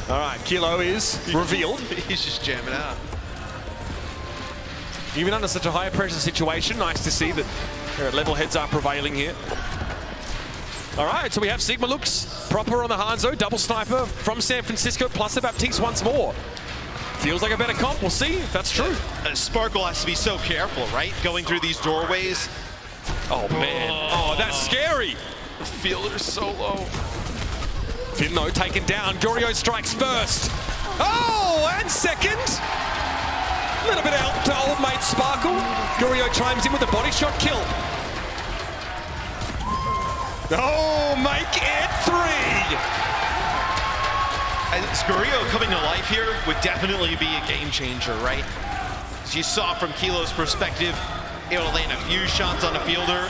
All right, Kilo is revealed. He's just jamming out. Even under such a high pressure situation, nice to see that level heads are prevailing here. All right, so we have Sigma looks proper on the Hangzhou, double sniper from San Francisco, plus the Baptiste once more. Feels like a better comp, we'll see if that's true. Sparkle has to be so careful, right? Going through these doorways. Oh man, oh that's scary. The fielder's so low. Finn though taken down, Gurio strikes first. Oh, and second. A little bit of help to old mate Sparkle. Gurio chimes in with a body shot kill. Oh, make it 3. Gurio coming to life here would definitely be a game changer, right? As you saw from Kilo's perspective, able to land a few shots on a fielder.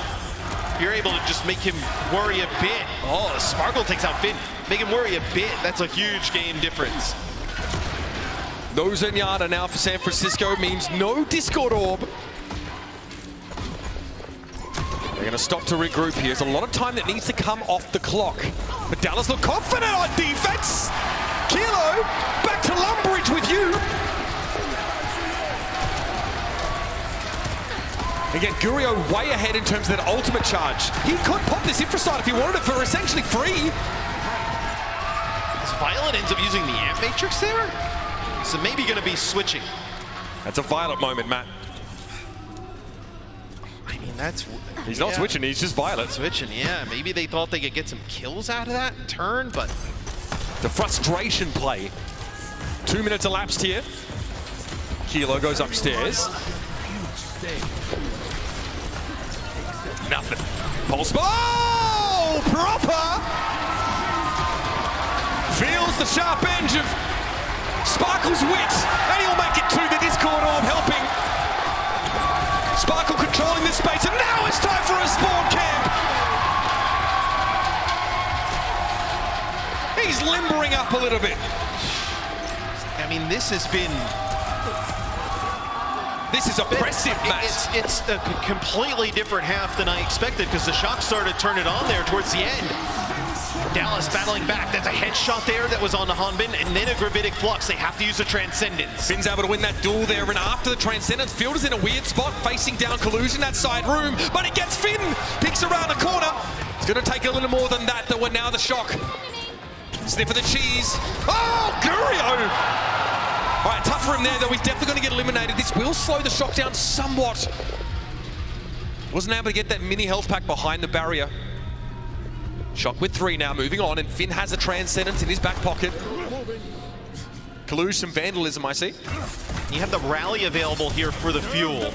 You're able to just make him worry a bit. Oh, Sparkle takes out Finn. Make him worry a bit. That's a huge game difference. No Zenyatta now for San Francisco means no Discord Orb. They're going to stop to regroup here. There's a lot of time that needs to come off the clock. But Dallas look confident on defense. Kilo, back to Lumbridge with you. Again, Gurio way ahead in terms of that ultimate charge. He could pop this infraside if he wanted it for essentially free. Violet ends up using the Amp Matrix there? So maybe going to be switching. That's a Violet moment, Matt. I mean, that's... He's not switching, he's just Violet. Switching, yeah. Maybe they thought they could get some kills out of that turn, but... The frustration play. 2 minutes elapsed here. Kilo goes upstairs. Nothing. Pulse. Oh! Proper! Feels the sharp edge of Sparkle's wit, and he'll make it to the Discord Orb helping. Sparkle controlling this space, and now it's time for a spawn camp. He's limbering up a little bit. I mean, this has been... This is oppressive, Matt. It's a completely different half than I expected, because the Shock started to turn it on there towards the end. Dallas battling back. That's a headshot there that was on the Hanbin, and then a Gravitic Flux. They have to use a Transcendence. Finn's able to win that duel there, and after the Transcendence, Fielder's in a weird spot, facing down Collusion, that side room, but it gets Finn, peeks around the corner. It's going to take a little more than that, though, and now the Shock. Sniff of the cheese. Oh, Gurio! All right, tough for him there, though. He's definitely going to get eliminated. This will slow the Shock down somewhat. Wasn't able to get that mini health pack behind the barrier. Shock with 3 now, moving on, and Finn has a Transcendence in his back pocket. Kaluge, some vandalism, I see. You have the rally available here for the fuel.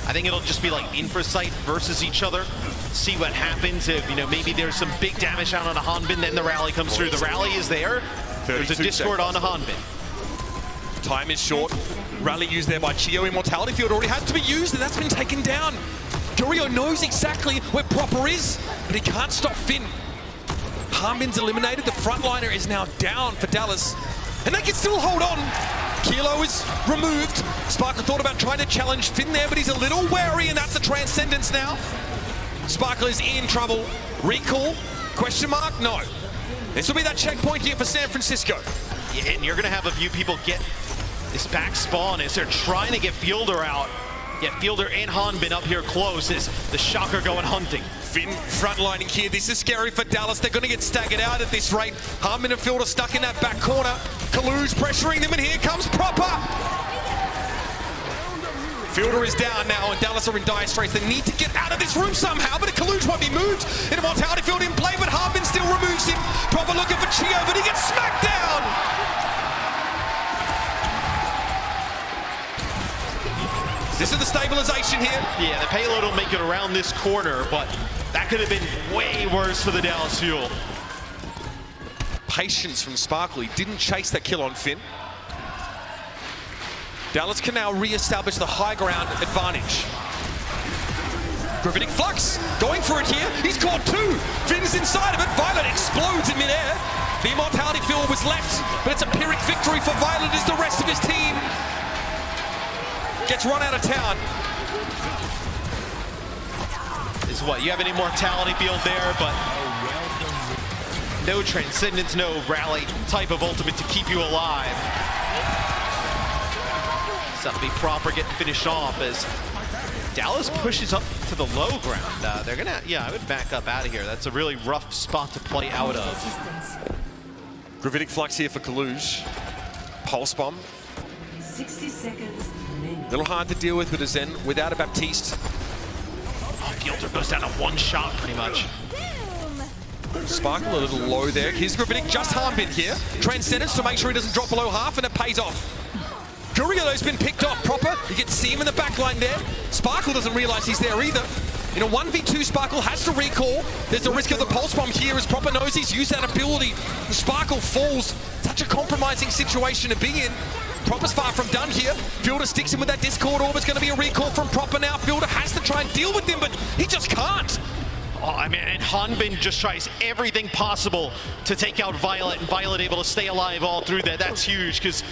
I think it'll just be like Infrasight versus each other. See what happens if, maybe there's some big damage out on a Hanbin, then the rally comes through. The rally is there. There's a Discord on a Hanbin. Time is short. Rally used there by Chio. Immortality Field already has to be used, and that's been taken down. Gurio knows exactly where Proper is, but he can't stop Finn. Hanbin's eliminated. The frontliner is now down for Dallas, and they can still hold on. Kilo is removed. Sparkle thought about trying to challenge Finn there, but he's a little wary, and that's the Transcendence now. Sparkle is in trouble. Recall? Question mark? No. This will be that checkpoint here for San Francisco. Yeah, and you're going to have a few people get this back spawn as they're trying to get Fielder out. Get Fielder and Hanbin up here close as the Shocker going hunting. Finn frontlining here. This is scary for Dallas. They're going to get staggered out at this rate. Hanbin and Fielder stuck in that back corner. Kaluj pressuring them, and here comes Proper. Fielder is down now, and Dallas are in dire straits. They need to get out of this room somehow, but Kaluj won't be moved. In a Mortality Field in play, but Hanbin still removes him. Proper looking for Chio, but he gets smacked down. This is the stabilization here. Yeah, the payload will make it around this corner, but that could have been way worse for the Dallas Fuel. Patience from Sparkle. He didn't chase that kill on Finn. Dallas can now re-establish the high ground advantage. Gravitic Flux going for it here. He's caught two. Finn's inside of it. Violet explodes in midair. The Immortality Field was left, but it's a Pyrrhic victory for Violet as the rest of his team gets run out of town. Is what, you have an Immortality Field there, but no Transcendence, no Rally type of ultimate to keep you alive. So that'll be Proper getting finished off as Dallas pushes up to the low ground. They're gonna, I would back up out of here. That's a really rough spot to play out of. Gravitic Flux here for Kaluj. Pulse Bomb. 60 seconds. A little hard to deal with a Zen without a Baptiste. Fielder goes down to one shot pretty much. Sparkle a little low there. Here's Gravitic, just Hanbin here. Transcendence to make sure he doesn't drop below half, and it pays off. Gurio's been picked off Proper. You can see him in the back line there. Sparkle doesn't realize he's there either. In a 1v2, Sparkle has to recall. There's a risk of the Pulse Bomb here as Proper knows he's used that ability. Sparkle falls. Such a compromising situation to be in. Proper's far from done here. Fielder sticks him with that Discord Orb. It's going to be a recall from Proper now. Fielder has to try and deal with him, but he just can't. Oh, I mean, and Hanbin just tries everything possible to take out Violet, and Violet able to stay alive all through that. That's huge, because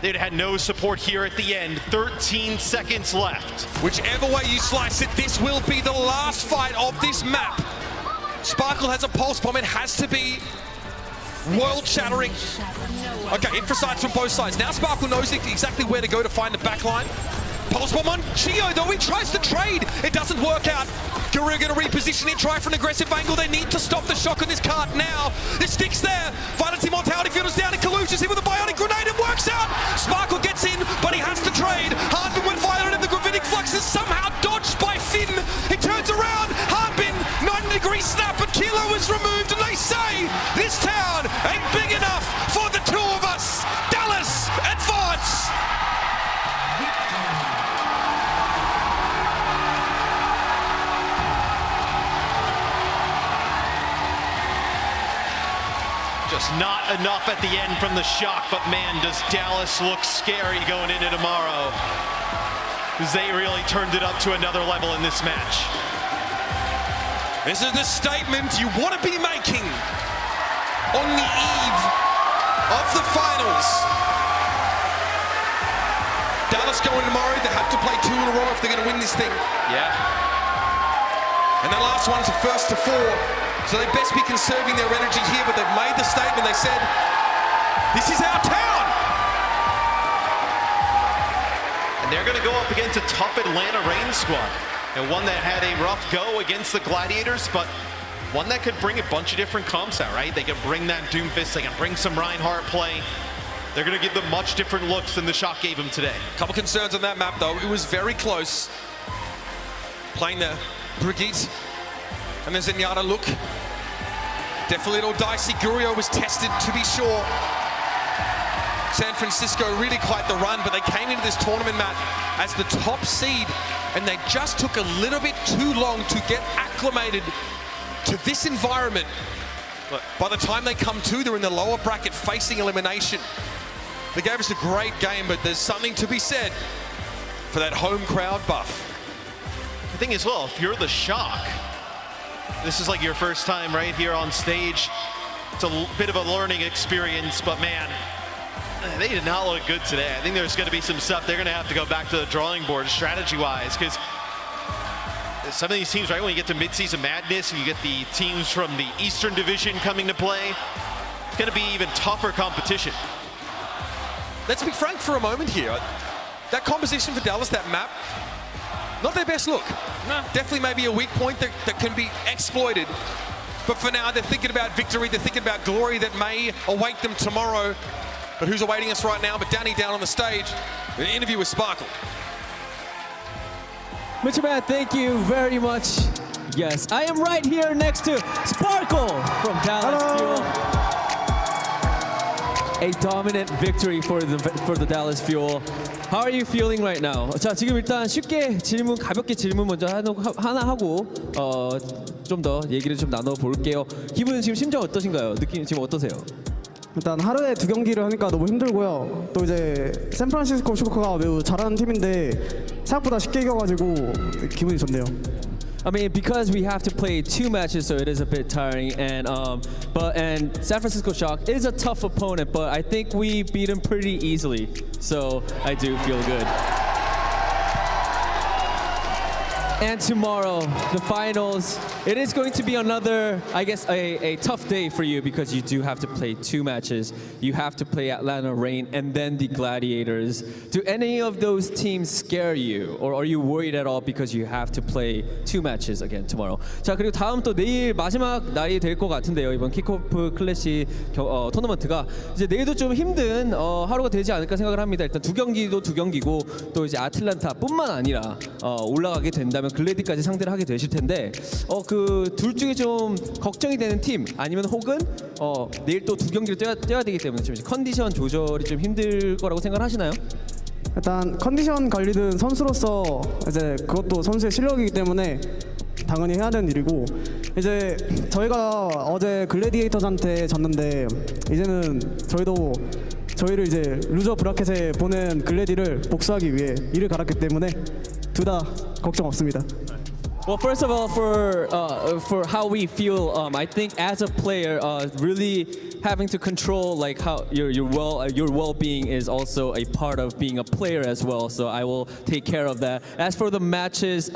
they'd had no support here at the end. 13 seconds left. Whichever way you slice it, this will be the last fight of this map. Sparkle has a Pulse Bomb. It has to be world-shattering. Okay, Infrasights from both sides. Now Sparkle knows exactly where to go to find the backline. Pulse Bomb on Chio, though. He tries to trade. It doesn't work out. Gurio going to reposition it, try for an aggressive angle. They need to stop the shock on this cart now. The stick's there. Violet's Immortality Field is down, and Kaluj is here with a Bionic Grenade. It works out. Sparkle gets in, but he has to trade. Hanbin with Violet, and the Gravitic Flux is somehow dodged by Finn. He turns around. Hanbin, 90-degree snap, but Kilo is removed, and they say this town ain't big enough for the two of us. Dallas, advance. Just not enough at the end from the shock, but man, does Dallas look scary going into tomorrow. They really turned it up to another level in this match. This is the statement you want to be making on the eve of the finals. Dallas going tomorrow, they have to play 2 in a row if they're going to win this thing. Yeah. And the last one's a 1st to 4. So they best be conserving their energy here, but they've made the statement. They said, this is our town. And they're going to go up against a tough Atlanta Reign squad. And one that had a rough go against the Gladiators, but one that could bring a bunch of different comps out, right? They can bring that Doomfist, they can bring some Reinhardt play. They're going to give them much different looks than the Shock gave them today. Couple concerns on that map, though. It was very close. Playing the Brigitte and the Zenyatta look. Definitely a little dicey. Gurio was tested, to be sure. San Francisco really quite the run, but they came into this tournament, Matt, as the top seed, and they just took a little bit too long to get acclimated to this environment. But by the time they come to, they're in the lower bracket facing elimination. They gave us a great game, but there's something to be said for that home crowd buff. The thing is, well, if you're the Shock, this is like your first time right here on stage. It's a bit of a learning experience, but man, they did not look good today. I think there's going to be some stuff they're going to have to go back to the drawing board strategy-wise, because some of these teams, right, when you get to mid-season madness and you get the teams from the Eastern Division coming to play, it's going to be even tougher competition. Let's be frank for a moment here. That composition for Dallas, that map, not their best look. No. Definitely maybe a weak point that can be exploited. But for now, they're thinking about victory, they're thinking about glory that may await them tomorrow. But who's awaiting us right now? But Danny down on the stage, an interview with Sparkle. Mr. Man, thank you very much. Yes, I am right here next to Sparkle from Dallas Fuel. A dominant victory for the Dallas Fuel. How are you feeling right now? 자, 지금 일단 쉽게 질문, 가볍게 질문 먼저 하나 하고 좀 더 얘기를 좀 나눠 볼게요. 기분은 지금 심정 어떠신가요? 느낌 지금 어떠세요? 일단 하루에 2경기를 하니까 너무 힘들고요. 또 이제 샌프란시스코 슈커가 매우 잘하는 팀인데 생각보다 쉽게 이겨가지고 기분이 좋네요. I mean, because we have to play 2 matches, so it is a bit tiring. And San Francisco Shock is a tough opponent, but I think we beat him pretty easily. So I do feel good. And tomorrow, the finals. It is going to be another, I guess, a tough day for you because you do have to play 2 matches. You have to play Atlanta Reign and then the Gladiators. Do any of those teams scare you? Or are you worried at all because you have to play 2 matches again tomorrow? 자, 그리고 다음 또 내일 마지막 날이 될 것 같은데요. 이번 킥오프 클래식 토너먼트가 이제 내일도 좀 힘든 하루가 되지 않을까 생각을 합니다. 일단 2경기도 2경기고 또 이제 아틀란타뿐만 아니라 올라가게 된다면 글래디까지 상대를 하게 되실 텐데 그 둘 중에 좀 걱정이 되는 팀 아니면 혹은 내일 또 2경기를 뛰어야 되기 때문에 좀 컨디션 조절이 좀 힘들 거라고 생각하시나요? 일단 컨디션 관리는 선수로서 이제 그것도 선수의 실력이기 때문에 당연히 해야 되는 일이고 이제 저희가 어제 글래디에이터즈한테 졌는데 이제는 저희를 이제 루저 브라켓에 보낸 글래디를 복수하기 위해 이를 갈았기 때문에 둘 다 걱정 없습니다. Well, first of all, for how we feel, I think as a player, really having to control like how your well-being is also a part of being a player as well. So I will take care of that. As for the matches,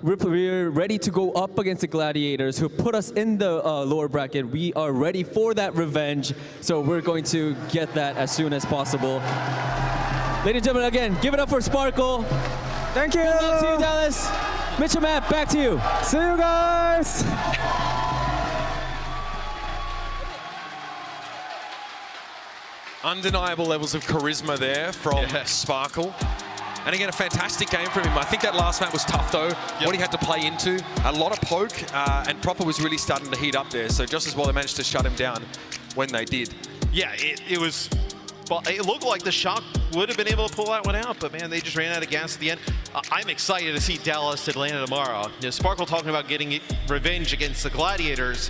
we're ready to go up against the Gladiators who put us in the lower bracket. We are ready for that revenge. So we're going to get that as soon as possible. Ladies and gentlemen, again, give it up for Sparkle. Thank you. Good luck to you, Dallas. Mitchell, Matt, back to you. See you guys. Undeniable levels of charisma there from Sparkle. And again, a fantastic game from him. I think that last map was tough though, what he had to play into. A lot of poke, and Proper was really starting to heat up there. So just as well they managed to shut him down when they did. Yeah, it was... Well, it looked like the Shock would have been able to pull that one out, but man, they just ran out of gas at the end. I'm excited to see Dallas Atlanta tomorrow. You know, Sparkle talking about getting revenge against the Gladiators.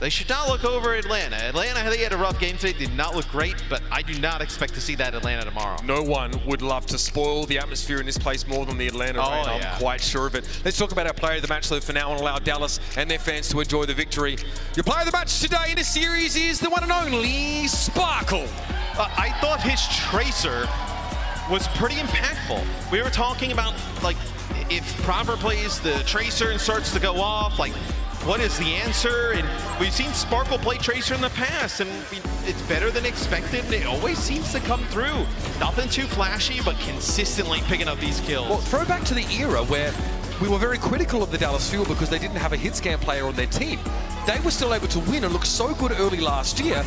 They should not look over Atlanta. Atlanta, they had a rough game today, did not look great, but I do not expect to see that Atlanta tomorrow. No one would love to spoil the atmosphere in this place more than the Atlanta Reign. I'm quite sure of it. Let's talk about our player of the match though for now and allow Dallas and their fans to enjoy the victory. Your player of the match today in this series is the one and only Sparkle. I thought his Tracer was pretty impactful. We were talking about, like, if Proper plays the Tracer and starts to go off, like, what is the answer? And we've seen Sparkle play Tracer in the past, and it's better than expected. It always seems to come through. Nothing too flashy, but consistently picking up these kills. Well, throw back to the era where we were very critical of the Dallas Fuel because they didn't have a hit scan player on their team. They were still able to win and look so good early last year,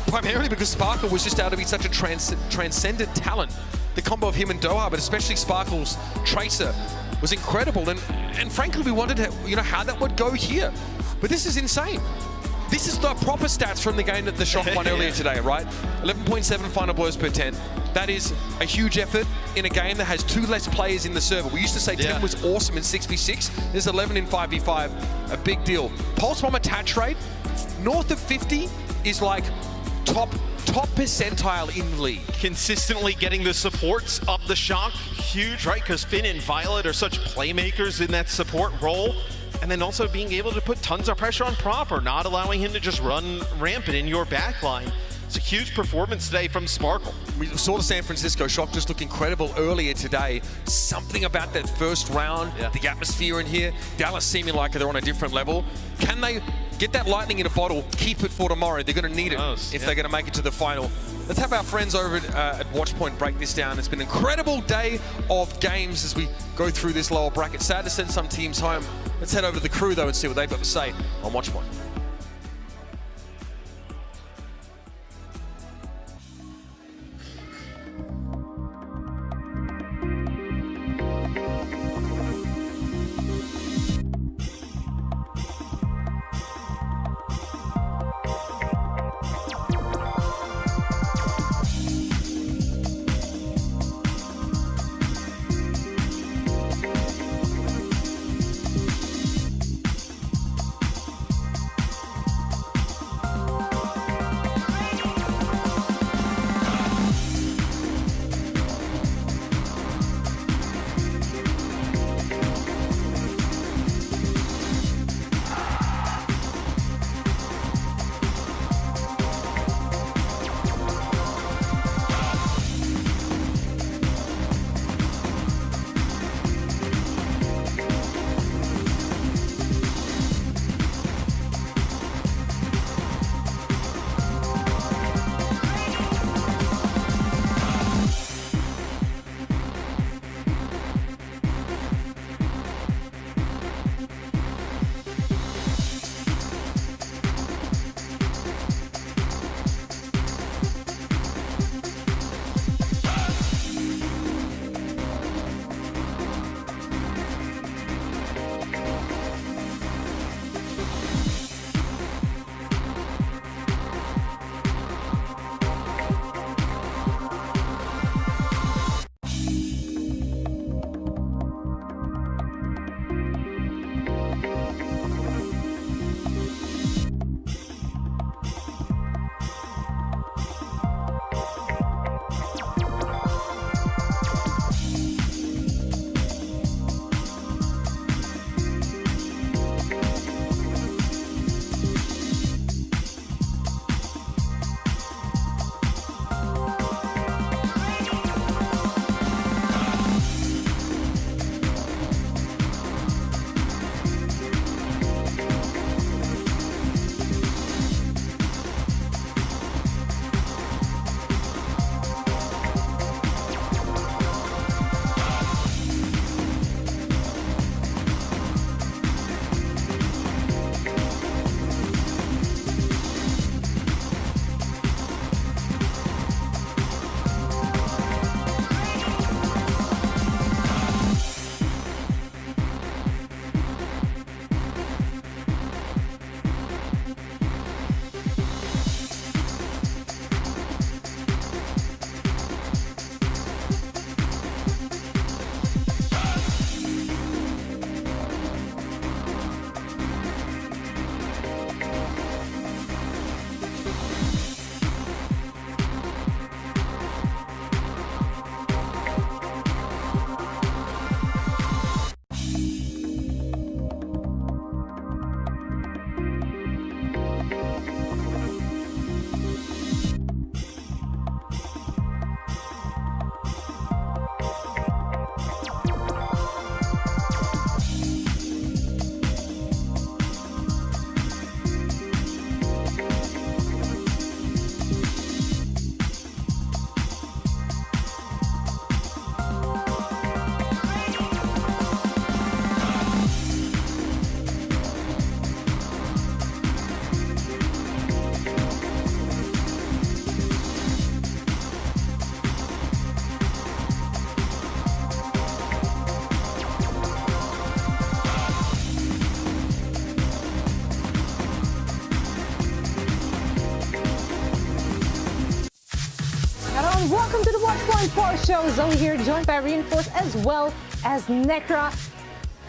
primarily because Sparkle was just able to be such a transcendent talent. The combo of him and Doha, but especially Sparkle's Tracer, was incredible. And frankly, we wondered how that would go here. But this is insane. This is the proper stats from the game that the Shock won earlier today, right? 11.7 final blows per 10. That is a huge effort in a game that has 2 less players in the server. We used to say 10 was awesome in 6v6. There's 11 in 5v5. A big deal. Pulse bomb attach rate, north of 50 is like top percentile in league. Consistently getting the supports up the Shock, huge, right? Because Finn and Violet are such playmakers in that support role. And then also being able to put tons of pressure on Proper, not allowing him to just run rampant in your backline. It's a huge performance today from Sparkle. We saw the San Francisco Shock just look incredible earlier today. Something about that first round, the atmosphere in here, Dallas seeming like they're on a different level. Can they get that lightning in a bottle, keep it for tomorrow? They're going to need it if they're going to make it to the final. Let's have our friends over at Watchpoint break this down. It's been an incredible day of games as we go through this lower bracket. Sad to send some teams home. Let's head over to the crew, though, and see what they've got to say on Watchpoint. and welcome to the Watchpoint Post Show. Zoe here, joined by Reinforce as well as Necra.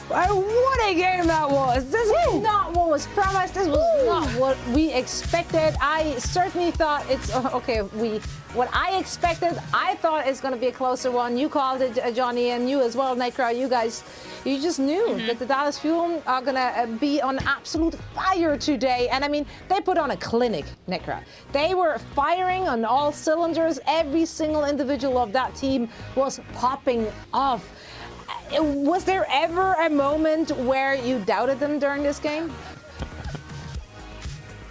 What a game that was! This is not what was promised. This was not what we expected. I certainly thought it's what I expected. I thought it's going to be a closer one. You called it, Johnny, and you as well, Necra. You guys, you just knew that the Dallas Fuel are going to be on absolute fire today. And I mean, they put on a clinic, Necra. They were firing on all cylinders. Every single individual of that team was popping off. Was there ever a moment where you doubted them during this game?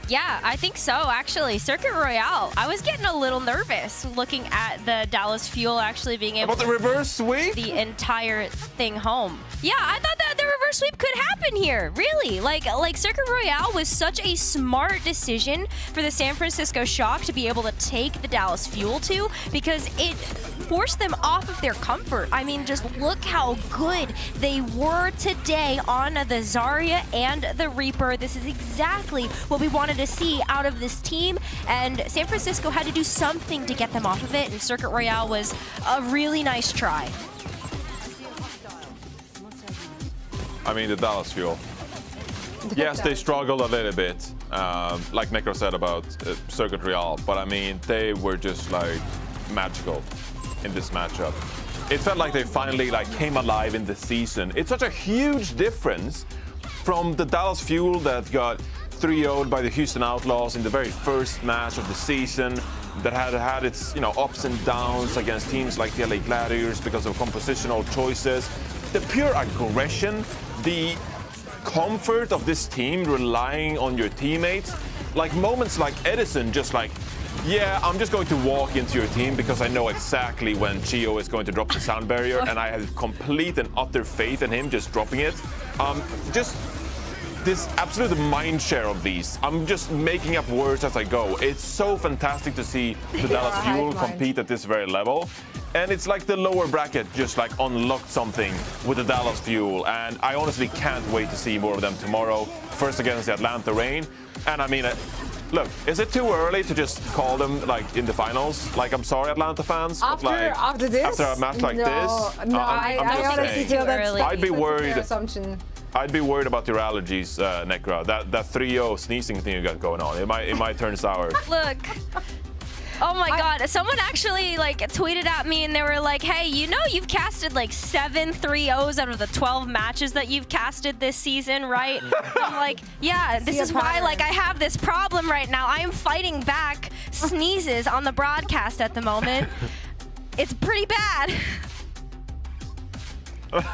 Yeah, I think so, actually. Circuit Royale, I was getting a little nervous looking at the Dallas Fuel actually being able to reverse sweep the entire thing home. Yeah, I thought that the reverse sweep could happen here, really. Like Circuit Royale was such a smart decision for the San Francisco Shock to be able to take the Dallas Fuel to, because it forced them off of their comfort. I mean, just look how good they were today on the Zarya and the Reaper. This is exactly what we wanted to see out of this team, and San Francisco had to do something to get them off of it, and Circuit Royale was a really nice try. I mean, the Dallas Fuel. Yes, they struggled a little bit, like Necro said about Circuit Royale, but I mean, they were just like magical in this matchup. It felt like they finally came alive in the season. It's such a huge difference from the Dallas Fuel that got 3-0'd by the Houston Outlaws in the very first match of the season, that had its ups and downs against teams like the LA Gladiators because of compositional choices. The pure aggression, the comfort of this team relying on your teammates, like moments like Edison just yeah, I'm just going to walk into your team because I know exactly when Chio is going to drop the sound barrier, and I have complete and utter faith in him just dropping it. Just this absolute mind share of these. I'm just making up words as I go. It's so fantastic to see the Dallas Fuel compete at this very level. And it's like the lower bracket just unlocked something with the Dallas Fuel. And I honestly can't wait to see more of them tomorrow. First against the Atlanta Reign. And I mean, look, is it too early to just call them in the finals? I'm sorry, Atlanta fans. After this? After a match like this? No, I honestly feel that's I'd be worried. Assumption. I'd be worried about your allergies, Necra. That 3-0 sneezing thing you got going on. It might turn sour. Look. Oh my God, someone actually tweeted at me and they were like, hey, you've casted 7 3-0s out of the 12 matches that you've casted this season, right? I'm like, yeah, this is why I have this problem right now. I am fighting back sneezes on the broadcast at the moment. It's pretty bad.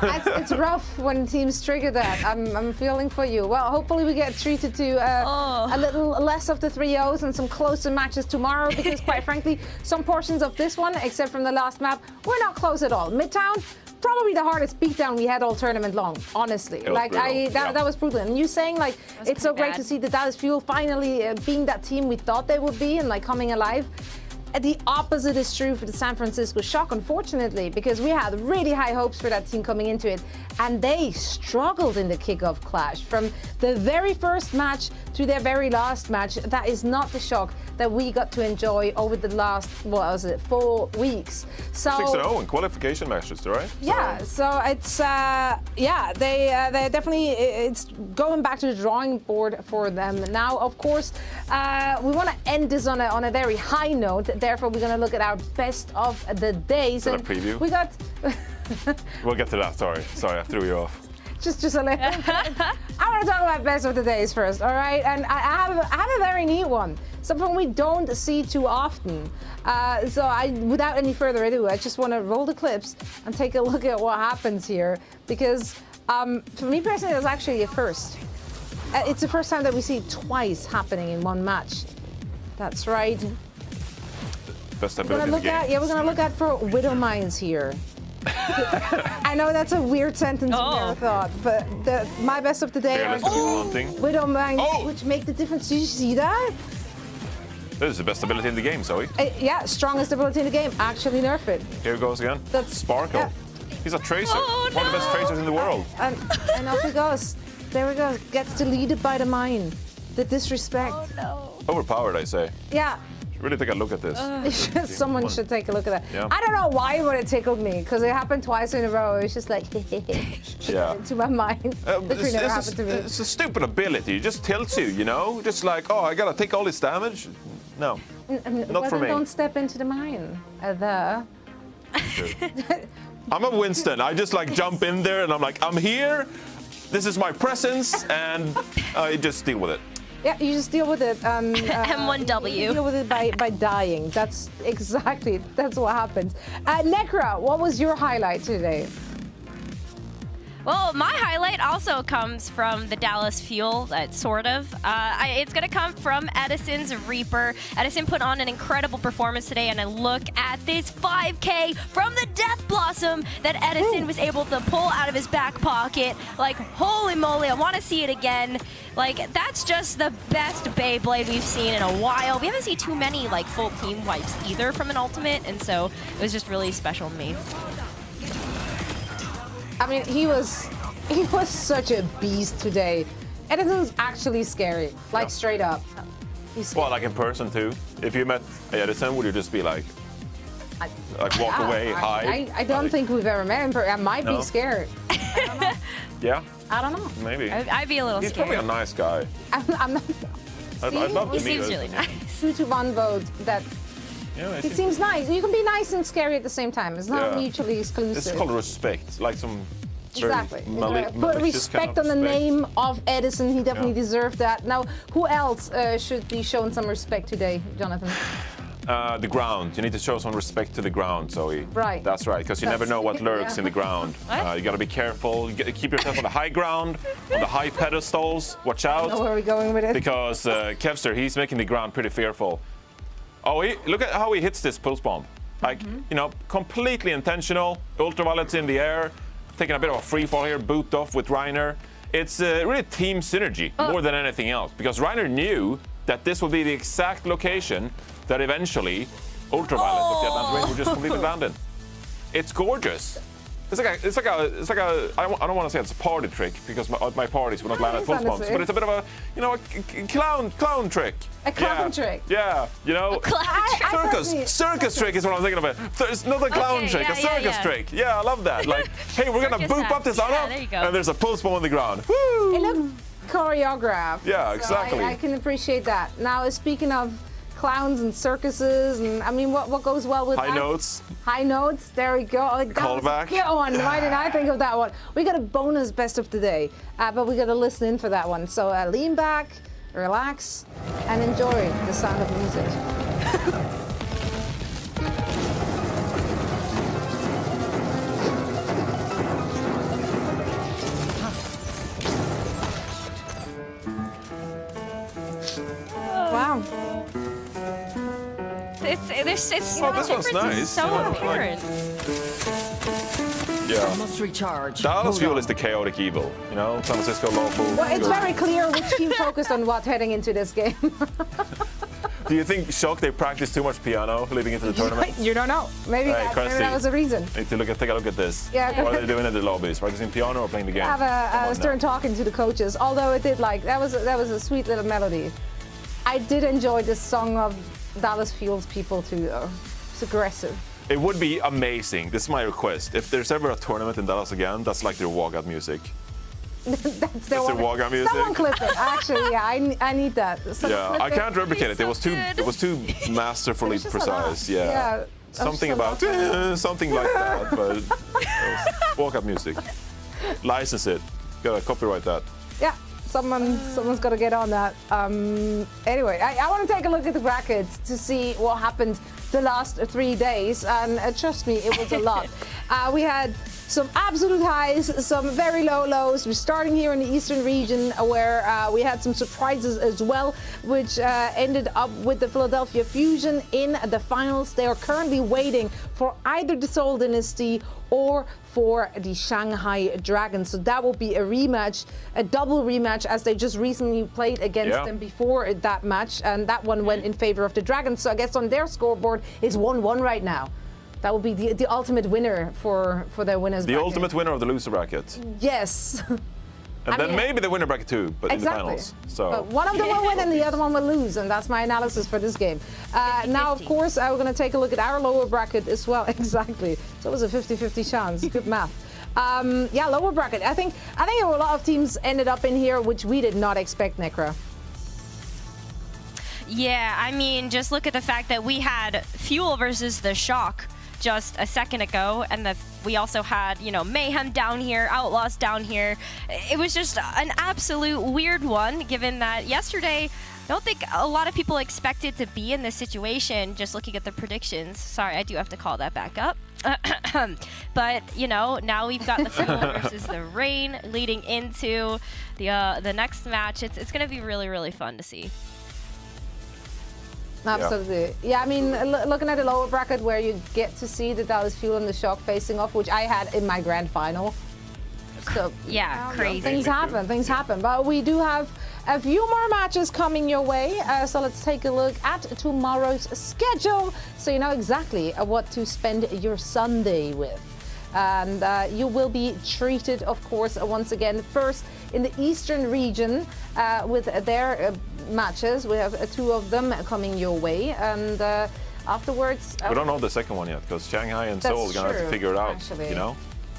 It's rough when teams trigger that. I'm feeling for you. Well, hopefully we get treated to a little less of the 3-0s and some closer matches tomorrow, because quite frankly, some portions of this one, except from the last map, were not close at all. Midtown, probably the hardest beatdown we had all tournament long, honestly. That was brutal. And you saying it's so great to see the Dallas Fuel finally being that team we thought they would be and coming alive. The opposite is true for the San Francisco Shock, unfortunately, because we had really high hopes for that team coming into it, and they struggled in the kickoff clash. From the very first match to their very last match, that is not the Shock that we got to enjoy over the last, 4 weeks. So 6-0 in qualification matches, right? Yeah, so it's they definitely, it's going back to the drawing board for them. Now, of course, we want to end this on a very high note. Therefore, we're going to look at our best of the days. And a preview? We got... We'll get to that, sorry, I threw you off. Just a little. I want to talk about best of the days first, all right? And I have a very neat one, something we don't see too often. Without any further ado, I just want to roll the clips and take a look at what happens here, because for me personally, it's actually a first. It's the first time that we see it twice happening in one match. That's right. Best ability in the game. We're gonna look at for Widow Mines here. I know that's a weird sentence you never thought, but my best of the day are Widow Mines, which make the difference. Did you see that? This is the best ability in the game, Zoe. Yeah, strongest ability in the game. Actually nerf it. Here it goes again. That's Sparkle. Yeah. He's a tracer. One of the best tracers in the world. And off he goes. There we go. Gets deleted by the mine. The disrespect. Overpowered, I say. Yeah. really take a look at this. Someone should take a look at that. Yeah. I don't know why, but it tickled me because it happened twice in a row. It's just like Yeah. to my mind. Literally never happened to me. It's a stupid ability. It just tilts you, you know? Just like, oh, I gotta take all this damage. No, not for me. Don't step into the mine. I'm a Winston. I just like jump in there and I'm like, I'm here. This is my presence, and I just deal with it. Yeah, you just deal with it. M1W. You deal with it by dying. That's what happens. Necra, what was your highlight today? Well, my highlight also comes from the Dallas Fuel, sort of. It's going to come from Edison's Reaper. Edison put on an incredible performance today, and I look at this 5K from the Death Blossom that Edison was able to pull out of his back pocket. Like, holy moly, I want to see it again. Like, that's just the best Beyblade we've seen in a while. We haven't seen too many, like, full team wipes either from an Ultimate, and so it was just really special to me. I mean, he was such a beast today. Edison's actually scary, like straight up. Well, like in person too. If you met Edison, would you just be like walk away, hide? I don't think we've ever met him. I might be scared. I don't know. Yeah. I don't know. Maybe. I'd be a little He's scared. probably a nice guy. I'm not. I'd love to He meet seems him. really nice. 2-1 vote. That Yeah, he seems nice. You can be nice and scary at the same time. It's not mutually exclusive. It's called respect, like some Exactly. very Put respect on the name of Edison. He definitely deserved that. Now, who else should be shown some respect today, Jonathan? The ground. You need to show some respect to the ground, Zoe. Right. That's right, because you never know what lurks in the ground. You got to be careful. You gotta keep yourself on the high ground, on the high pedestals. Watch out. I know where we're going with it. Because Kevster, he's making the ground pretty fearful. Oh, look at how he hits this pulse bomb. Like, you know, completely intentional. Ultraviolets in the air. Taking a bit of a free fall here, boot off with Reiner. It's really team synergy more than anything else, because Reiner knew that this would be the exact location that eventually Ultraviolet of the Atlantic Range would just completely land in. It's gorgeous. It's like a. I don't want to say it's a party trick, because my parties would not land at pulse bombs, but it's a bit of a, you know, a clown trick. A clown trick. Yeah, you know, circus trick is what I'm thinking about. It's not a clown trick, a circus trick. Yeah, I love that. Like, hey, we're gonna boop up this up, and there's a pulse bomb on the ground. Woo! It looked choreographed. Yeah, exactly. So I can appreciate that. Now, speaking of clowns and circuses, and I mean, what goes well with high notes? High notes. There we go. Callback. Good one. Why didn't I think of that one? We got a bonus best of the day, but we got to listen in for that one. So lean back, relax, and enjoy the sound of music. Wow. It's oh, this one's nice. So apparent. Yeah. Must recharge. Dallas Fuel is the chaotic evil, you know? San Francisco lawful. Well, it's very clear which team focused on what heading into this game. Do you think, Shock, they practiced too much piano leading into the tournament? You don't know. Maybe, maybe that was a reason. Need to take a look at this. Yeah. What are they doing in the lobbies? Practicing piano or playing the game? Have a stern talking to the coaches. Although it did that was a sweet little melody. I did enjoy this song of Dallas Fuel's people too, though. It's aggressive. It would be amazing. This is my request. If there's ever a tournament in Dallas again, that's like their walkout music. That's their walkout music. Someone clip it. Actually, yeah, I need that. I can't replicate it. It was too masterfully precise. Yeah. Something about something like that, but walkout music. License it. Gotta copyright that. Yeah. Someone's got to get on that. Anyway, I want to take a look at the brackets to see what happened the last 3 days, and trust me, it was a lot. We had some absolute highs, some very low lows. We're starting here in the Eastern region, where we had some surprises as well, which ended up with the Philadelphia Fusion in the finals. They are currently waiting for either the Seoul Dynasty or for the Shanghai Dragons. So that will be a rematch, a double rematch, as they just recently played against them before that match, and that one went in favor of the Dragons. So I guess on their scoreboard is 1-1 right now. That will be the ultimate winner for their winners bracket. The ultimate winner of the loser bracket. Yes. And I then mean, maybe the winner bracket too, but exactly. in the finals. So But one of them will win and the other one will lose, and that's my analysis for this game. Now, of course, we're going to take a look at our lower bracket as well. Exactly. So it was a 50-50 chance. Good math. Yeah, lower bracket. I think there were a lot of teams ended up in here, which we did not expect, Necra. Yeah, I mean, just look at the fact that we had Fuel versus the Shock just a second ago, and we also had, you know, Mayhem down here, Outlaws down here. It was just an absolute weird one, given that yesterday, I don't think a lot of people expected to be in this situation, just looking at the predictions. Sorry, I do have to call that back up. But, you know, now we've got the Fuel versus the Rain leading into the next match. It's going to be really, really fun to see. Absolutely. Yeah, I mean, looking at the lower bracket where you get to see the Dallas Fuel and the Shock facing off, which I had in my grand final. So yeah, crazy. Things happen. But we do have a few more matches coming your way. So let's take a look at tomorrow's schedule so you know exactly what to spend your Sunday with. And you will be treated, of course, once again, first in the Eastern region with their matches. We have two of them coming your way, and afterwards... we don't know the second one yet, because Shanghai and Seoul are going to have to figure it out, actually. You know?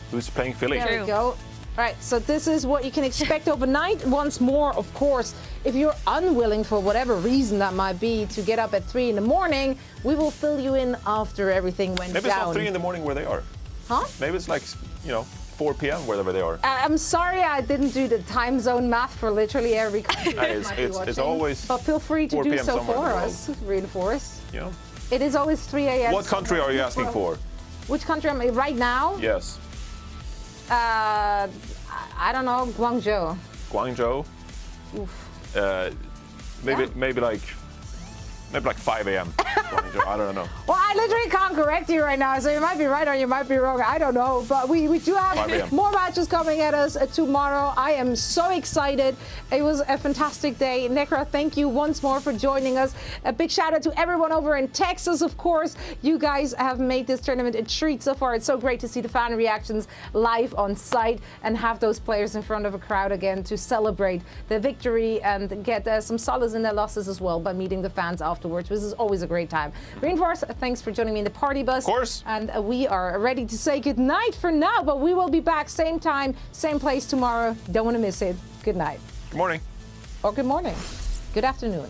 Who's playing Philly? There we go. All right, so this is what you can expect overnight. Once more, of course, if you're unwilling for whatever reason that might be to get up at 3 in the morning, we will fill you in after everything went Maybe down. it's not 3 in the morning where they are. Huh? Maybe it's like, you know, 4 p.m. wherever they are. I'm sorry I didn't do the time zone math for literally every country. It's always. But feel free to 4 do p.m. so somewhere for in the us, reinforce. You know? It is always 3 a.m. What country are you asking for? Which country am I right now? Yes. I don't know, Guangzhou. Guangzhou. Oof. Maybe like 5 a.m. I don't know. Well, I literally can't correct you right now, so you might be right or you might be wrong. I don't know, but we do have more matches coming at us tomorrow. I am so excited. It was a fantastic day. Necra, thank you once more for joining us. A big shout out to everyone over in Texas, of course. You guys have made this tournament a treat so far. It's so great to see the fan reactions live on site and have those players in front of a crowd again to celebrate the victory and get some solace in their losses as well by meeting the fans afterwards, which is always a great time. Reinforce, thanks for joining me in the party bus. Of course. And we are ready to say good night for now, but we will be back same time, same place tomorrow. Don't want to miss it. Good night. Good morning. Or good morning. Good afternoon.